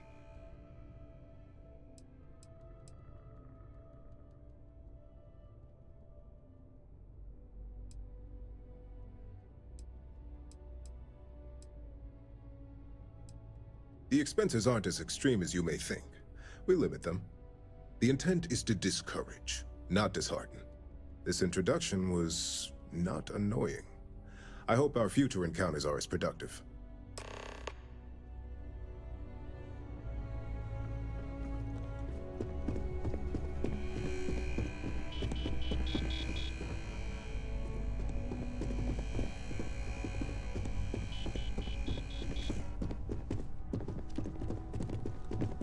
The expenses aren't as extreme as you may think. We limit them. The intent is to discourage, not dishearten. This introduction was not annoying. I hope our future encounters are as productive.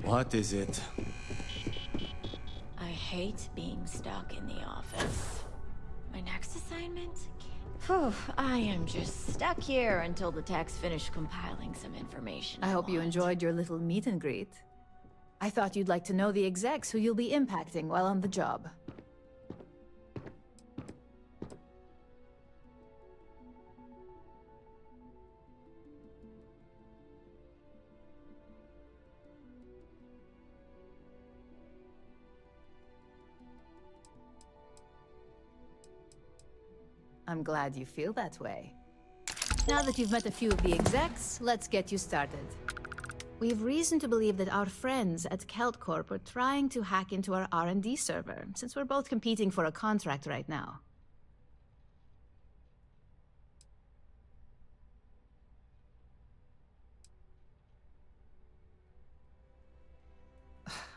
What is it? I hate being stuck in the office. My next assignment? Phew, I am just stuck here until the techs finish compiling some information. I hope you enjoyed your little meet and greet. I thought you'd like to know the execs who you'll be impacting while on the job. I'm glad you feel that way. Now that you've met a few of the execs, let's get you started. We've reason to believe that our friends at Kelt Corp are trying to hack into our R&D server, since we're both competing for a contract right now.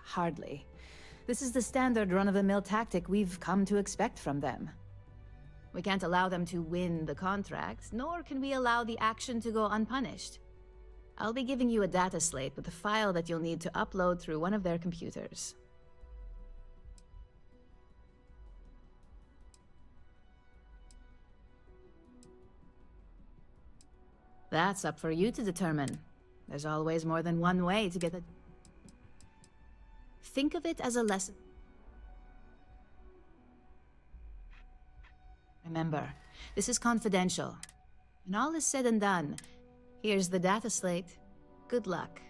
Hardly. This is the standard run-of-the-mill tactic we've come to expect from them. We can't allow them to win the contract, nor can we allow the action to go unpunished. I'll be giving you a data slate with a file that you'll need to upload through one of their computers. That's up for you to determine. There's always more than one way to get it. Think of it as a lesson. Remember, this is confidential. When all is said and done, here's the data slate. Good luck.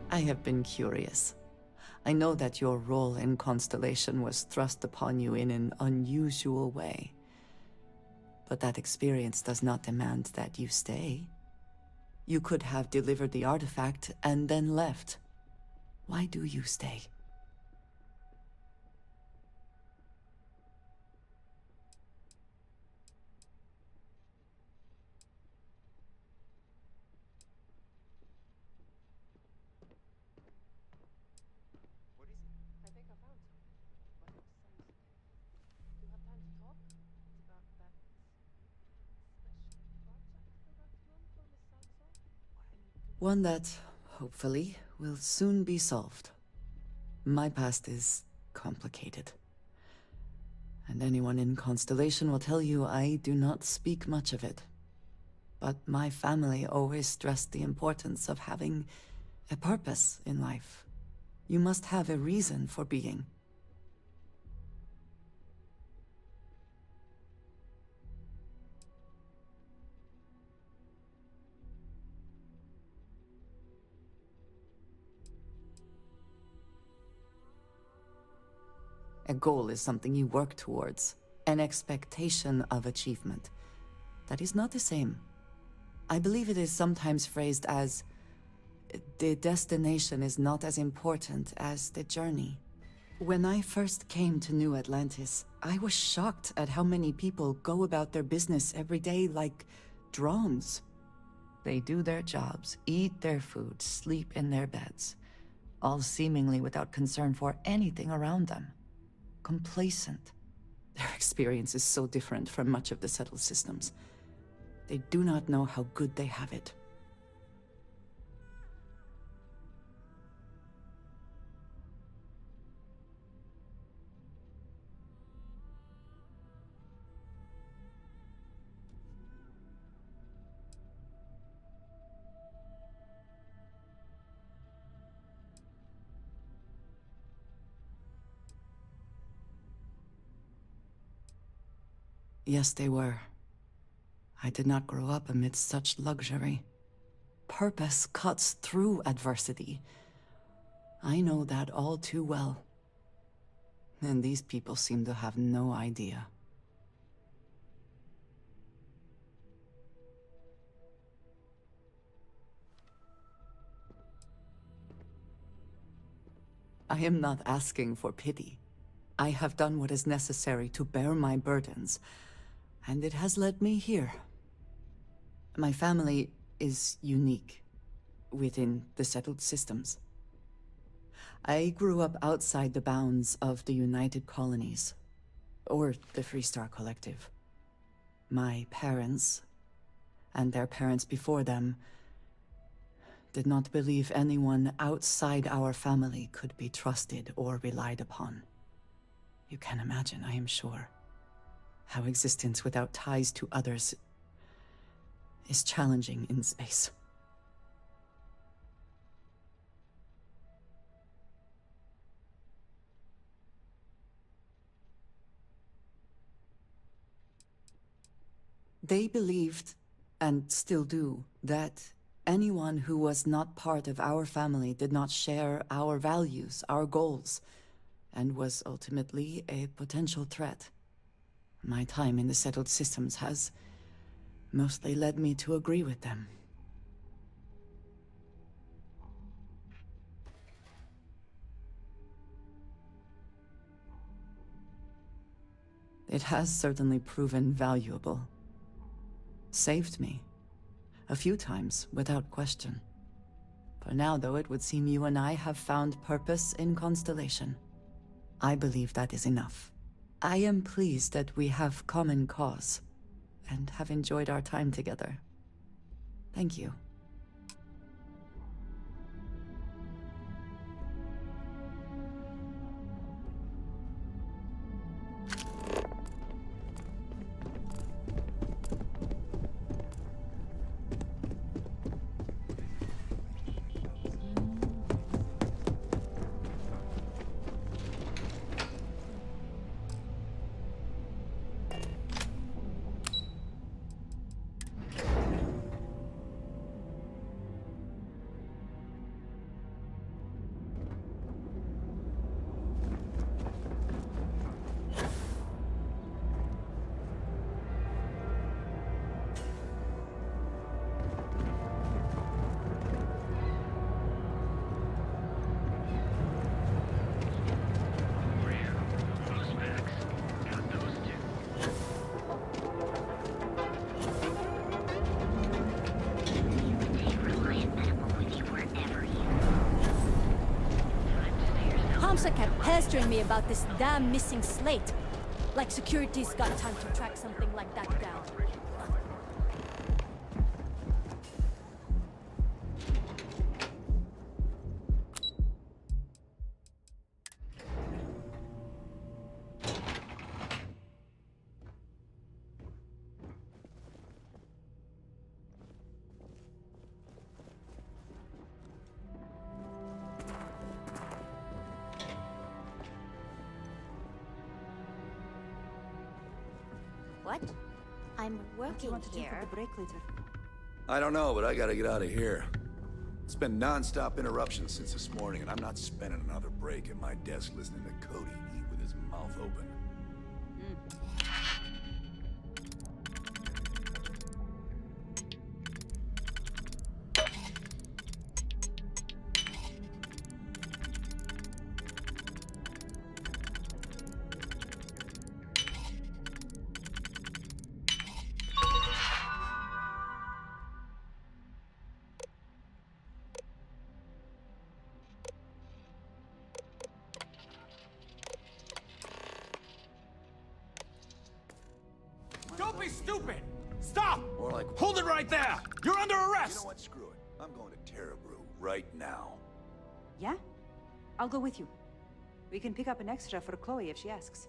I have been curious. I know that your role in Constellation was thrust upon you in an unusual way. But that experience does not demand that you stay. You could have delivered the artifact and then left. Why do you stay? One that, hopefully, will soon be solved. My past is complicated. And anyone in Constellation will tell you I do not speak much of it. But my family always stressed the importance of having a purpose in life. You must have a reason for being. A goal is something you work towards, an expectation of achievement. That is not the same. I believe it is sometimes phrased as, the destination is not as important as the journey. When I first came to New Atlantis, I was shocked at how many people go about their business every day like drones. They do their jobs, eat their food, sleep in their beds, all seemingly without concern for anything around them. Complacent. Their experience is so different from much of the settled systems. They do not know how good they have it. Yes, they were. I did not grow up amidst such luxury. Purpose cuts through adversity. I know that all too well. And these people seem to have no idea. I am not asking for pity. I have done what is necessary to bear my burdens, and it has led me here. My family is unique within the settled systems. I grew up outside the bounds of the United Colonies, or the Freestar Collective. My parents, and their parents before them, did not believe anyone outside our family could be trusted or relied upon. You can imagine, I am sure, how existence without ties to others is challenging in space. They believed, and still do, that anyone who was not part of our family did not share our values, our goals, and was ultimately a potential threat. My time in the settled systems has mostly led me to agree with them. It has certainly proven valuable. Saved me. A few times, without question. For now, though, it would seem you and I have found purpose in Constellation. I believe that is enough. I am pleased that we have common cause, and have enjoyed our time together. Thank you. Hamsa kept pestering me about this damn missing slate. Like security's got time to track something like that down. What? I'm working here. I don't know, but I gotta get out of here. It's been non-stop interruptions since this morning, and I'm not spending another break at my desk listening to Cody eat with his mouth open. Don't be stupid! Stop! More like, Hold it right there! You're under arrest! you know what? Screw it. I'm going to Terabrew right now. Yeah? I'll go with you. We can pick up an extra for Chloe if she asks.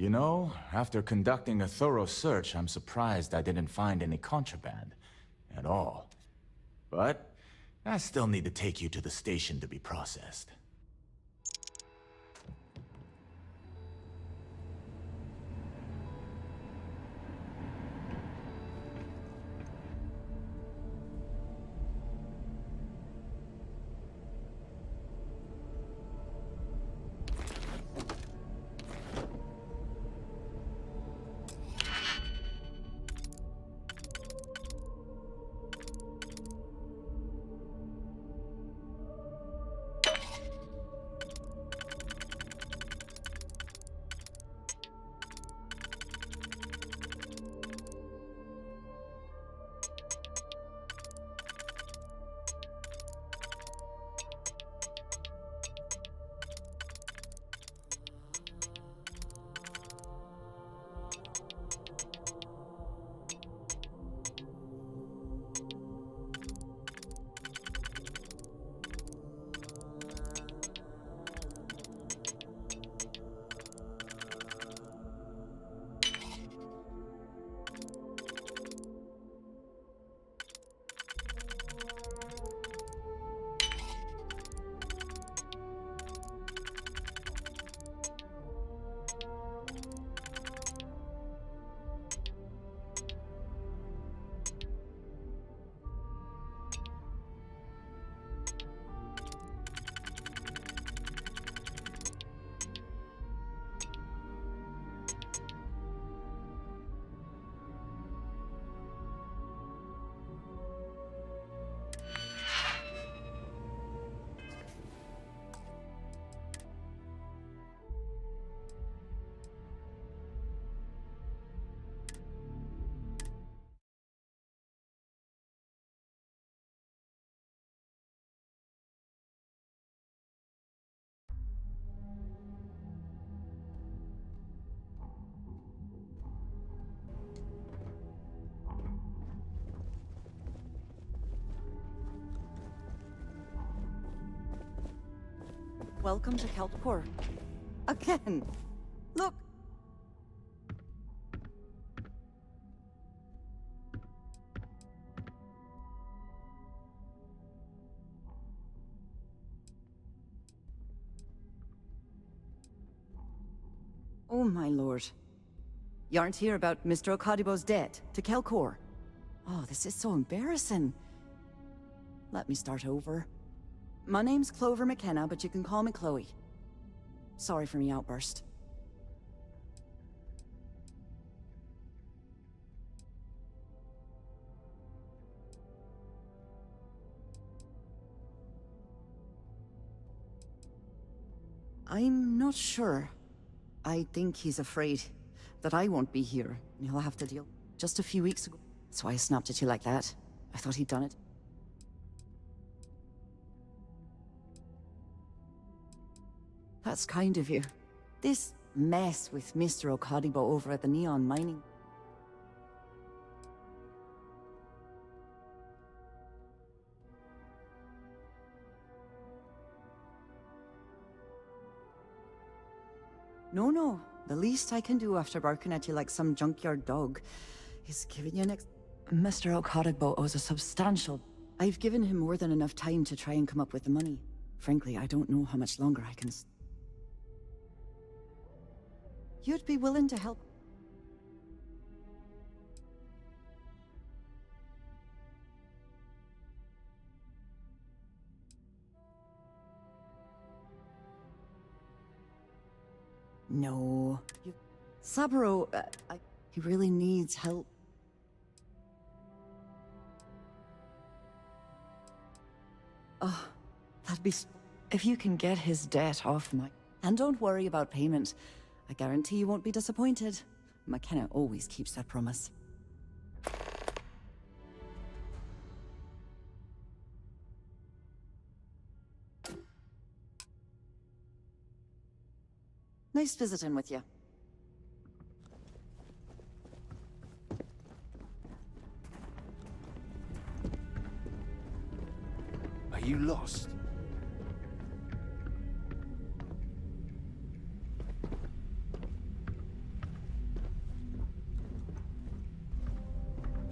You know, after conducting a thorough search, I'm surprised I didn't find any contraband. At all. But I still need to take you to the station to be processed. Welcome to Kelpcore. Again! Look! Oh my lord. You aren't here about Mr. Okadibo's death to Kelcor. Oh, this is so embarrassing. Let me start over. My name's Clover McKenna, but you can call me Chloe. Sorry for me outburst. I'm not sure. I think he's afraid that I won't be here, and he'll have to deal. Just a few weeks ago. That's why I snapped at you like that. I thought he'd done it. That's kind of you. This mess with Mr. Okadibo over at the Neon Mining. No, The least I can do after barking at you like some junkyard dog is giving you next. Mr. Okadibo owes a substantial... I've given him more than enough time to try and come up with the money. Frankly, I don't know how much longer I can... You'd be willing to help? No. Saburo, he really needs help. Oh, that'd be... If you can get his debt off my... And don't worry about payment. I guarantee you won't be disappointed. McKenna always keeps that promise. Nice visiting with you. Are you lost?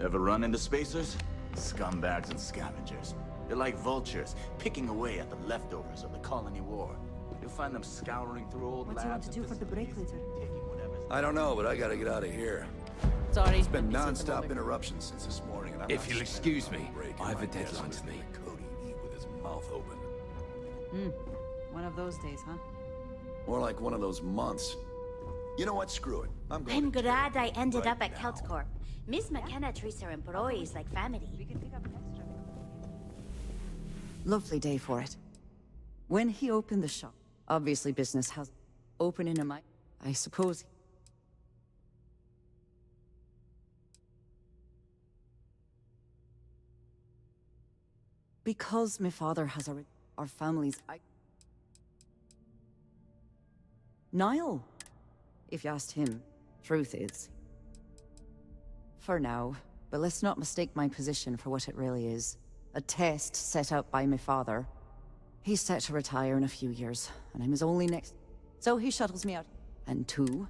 Ever run into spacers? Scumbags and scavengers. They're like vultures, picking away at the leftovers of the colony war. You'll find them scouring through old labs. What do you want to do for the break later? I don't know, but I gotta get out of here. Sorry. It's been non-stop interruptions since this morning, and I'm If you'll excuse me, I have a deadline to meet. Cody eat with his mouth open. One of those days, huh? More like one of those months. You know what? Screw it. I'm going. I'm to glad I ended right up at now. KeltCorp. Miss McKenna treats her employees like family. Lovely day for it. When he opened the shop, obviously business has opening a mic. I suppose. Because my father has our families. Niall, if you asked him, truth is. For now, but let's not mistake my position for what it really is. A test set up by my father. He's set to retire in a few years, and I'm his only next... So he shuttles me out. And two...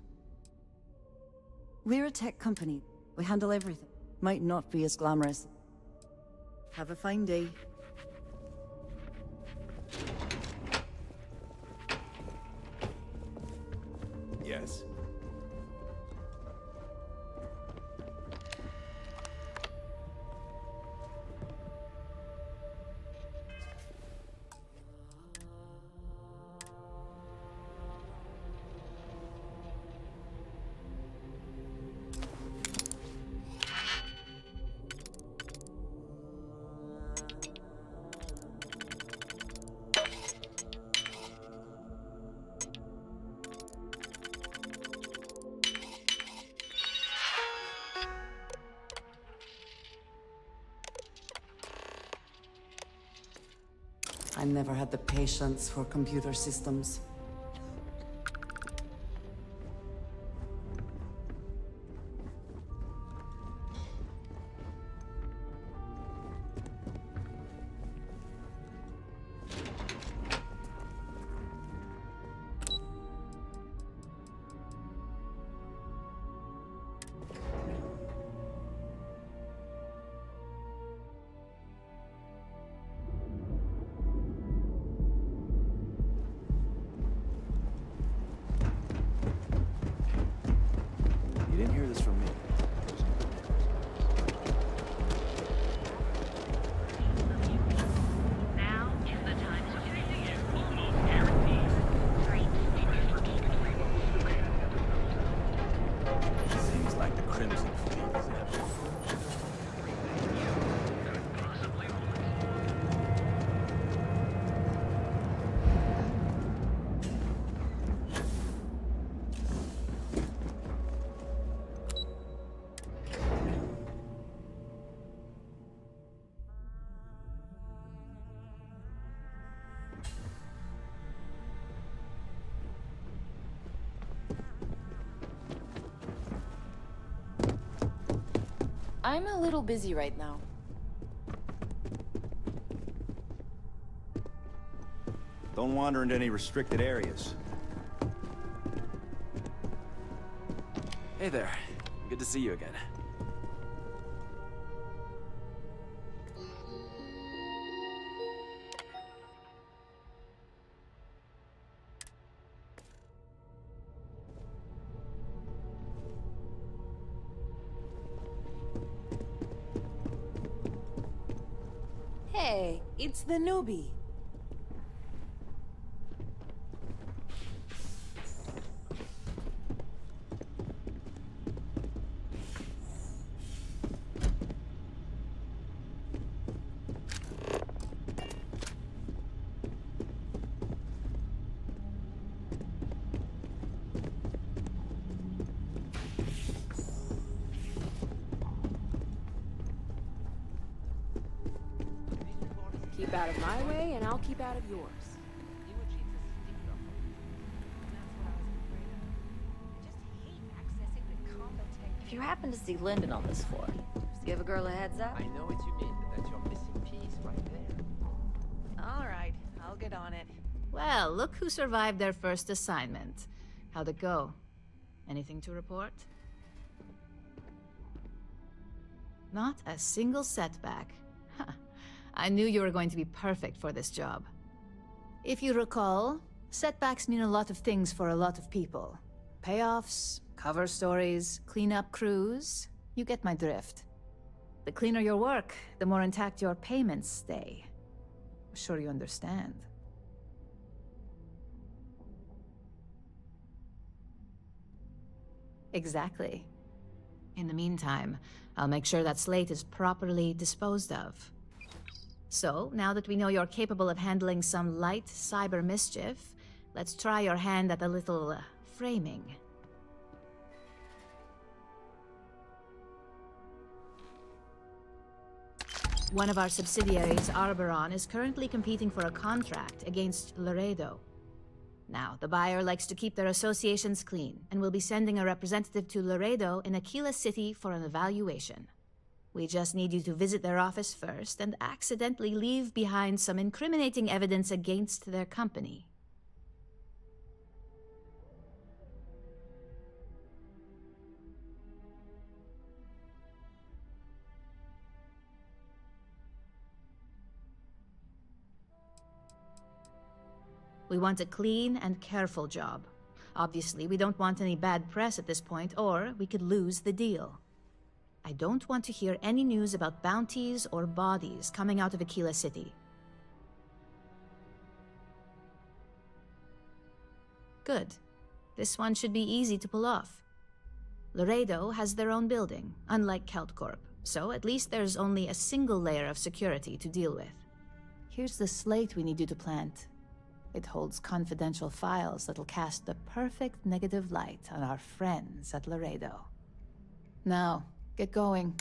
We're a tech company. We handle everything. Might not be as glamorous. Have a fine day. Yes. I never had the patience for computer systems. You didn't hear this from me. Now is the time to finish. Almost guaranteed. Great. Seems like the Crimson Fleet is after. I'm a little busy right now. Don't wander into any restricted areas. Hey there. Good to see you again. Hey, it's the newbie. Keep out of my way, and I'll keep out of yours. If you happen to see Lyndon on this floor, just give a girl a heads up. I know what you mean, but that's your missing piece right there. All right, I'll get on it. Well, look who survived their first assignment. How'd it go? Anything to report? Not a single setback. Huh. I knew you were going to be perfect for this job. If you recall, setbacks mean a lot of things for a lot of people. Payoffs, cover stories, cleanup crews. You get my drift. The cleaner your work, the more intact your payments stay. I'm sure you understand. Exactly. In the meantime, I'll make sure that slate is properly disposed of. So, now that we know you're capable of handling some light cyber mischief, let's try your hand at a little framing. One of our subsidiaries, Arboron, is currently competing for a contract against Laredo. Now, the buyer likes to keep their associations clean, and will be sending a representative to Laredo in Aquila City for an evaluation. We just need you to visit their office first and accidentally leave behind some incriminating evidence against their company. We want a clean and careful job. Obviously, we don't want any bad press at this point, or we could lose the deal. I don't want to hear any news about bounties or bodies coming out of Aquila City. Good. This one should be easy to pull off. Laredo has their own building, unlike KeltCorp, so at least there's only a single layer of security to deal with. Here's the slate we need you to plant. It holds confidential files that'll cast the perfect negative light on our friends at Laredo. Now, get going.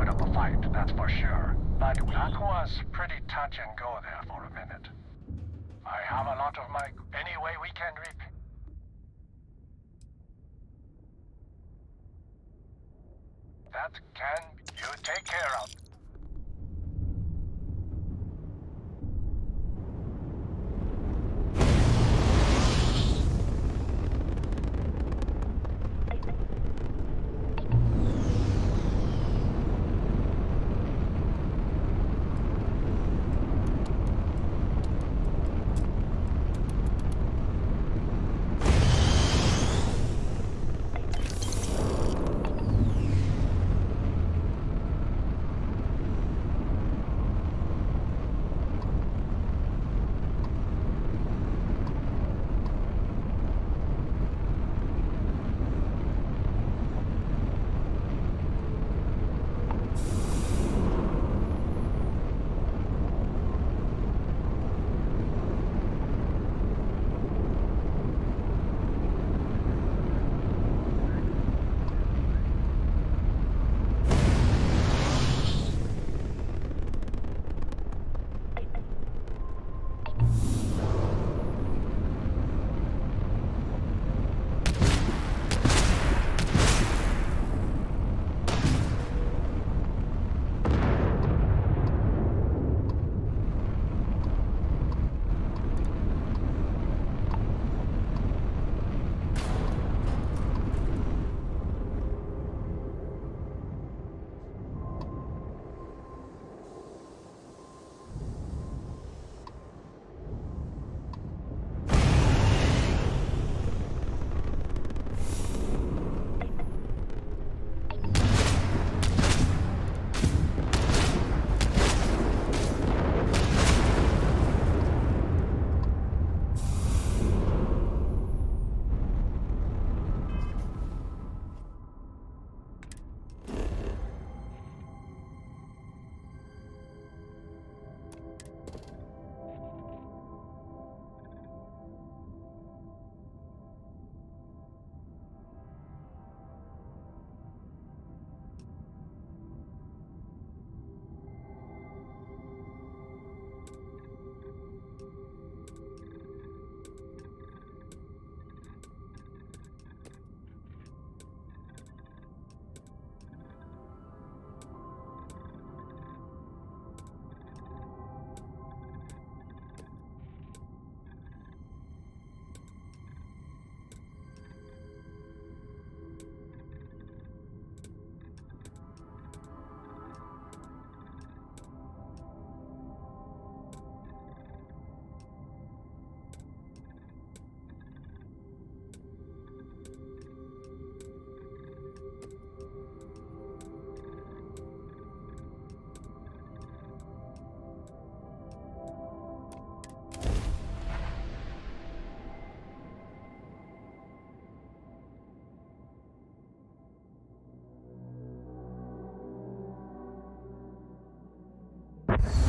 put up a fight, that's for sure. But that was pretty touch and go there for a minute. I have a lot of my... Any way we can That can... You take care of.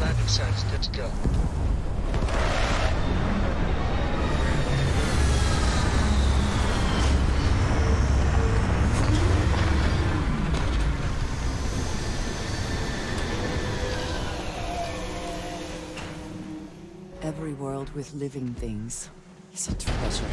Landing sites good to go. Every world with living things is a treasure.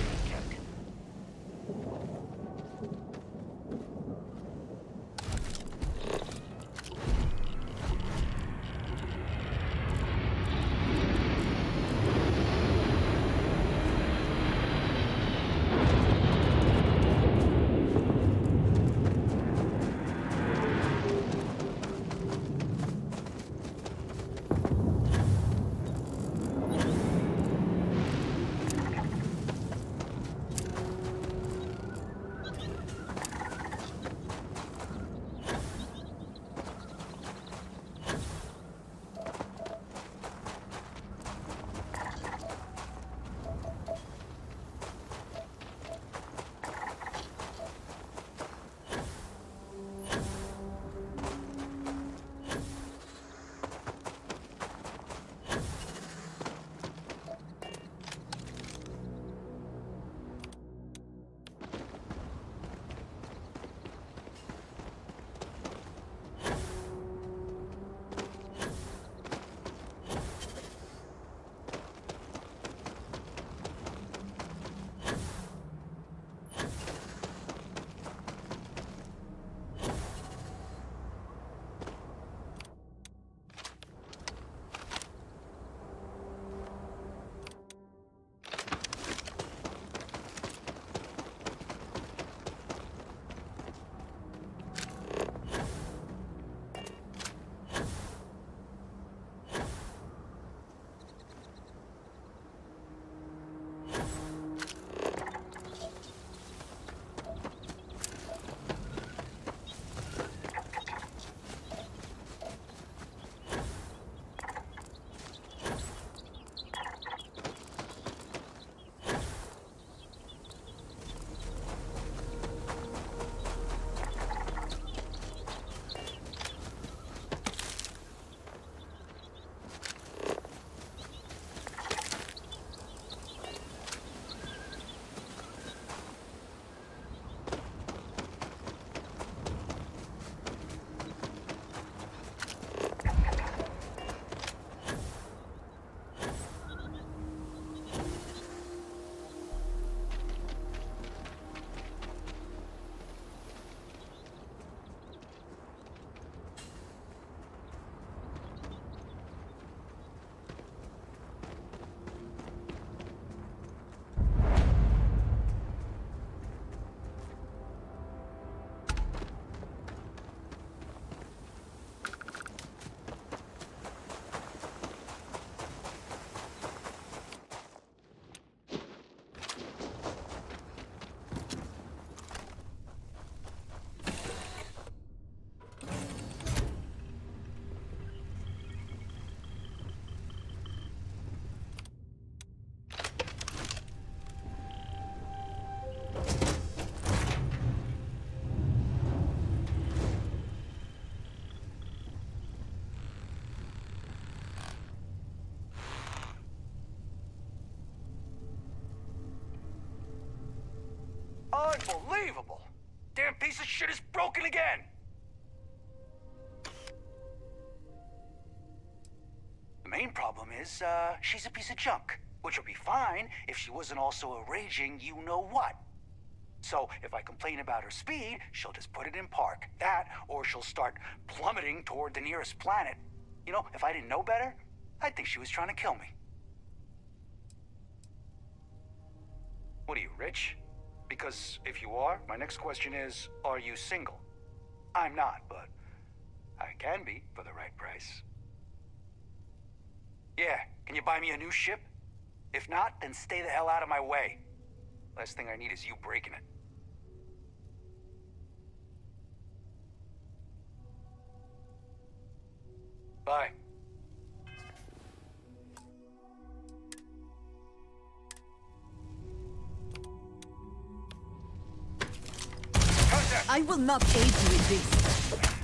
Unbelievable! Damn piece of shit is broken again! The main problem is, she's a piece of junk. Which would be fine if she wasn't also a raging you-know-what. So, if I complain about her speed, she'll just put it in park. That, or she'll start plummeting toward the nearest planet. You know, if I didn't know better, I'd think she was trying to kill me. What are you, rich? Because if you are, my next question is, are you single? I'm not, but I can be for the right price. Yeah, can you buy me a new ship? If not, then stay the hell out of my way. Last thing I need is you breaking it. Bye. I will not aid you in this.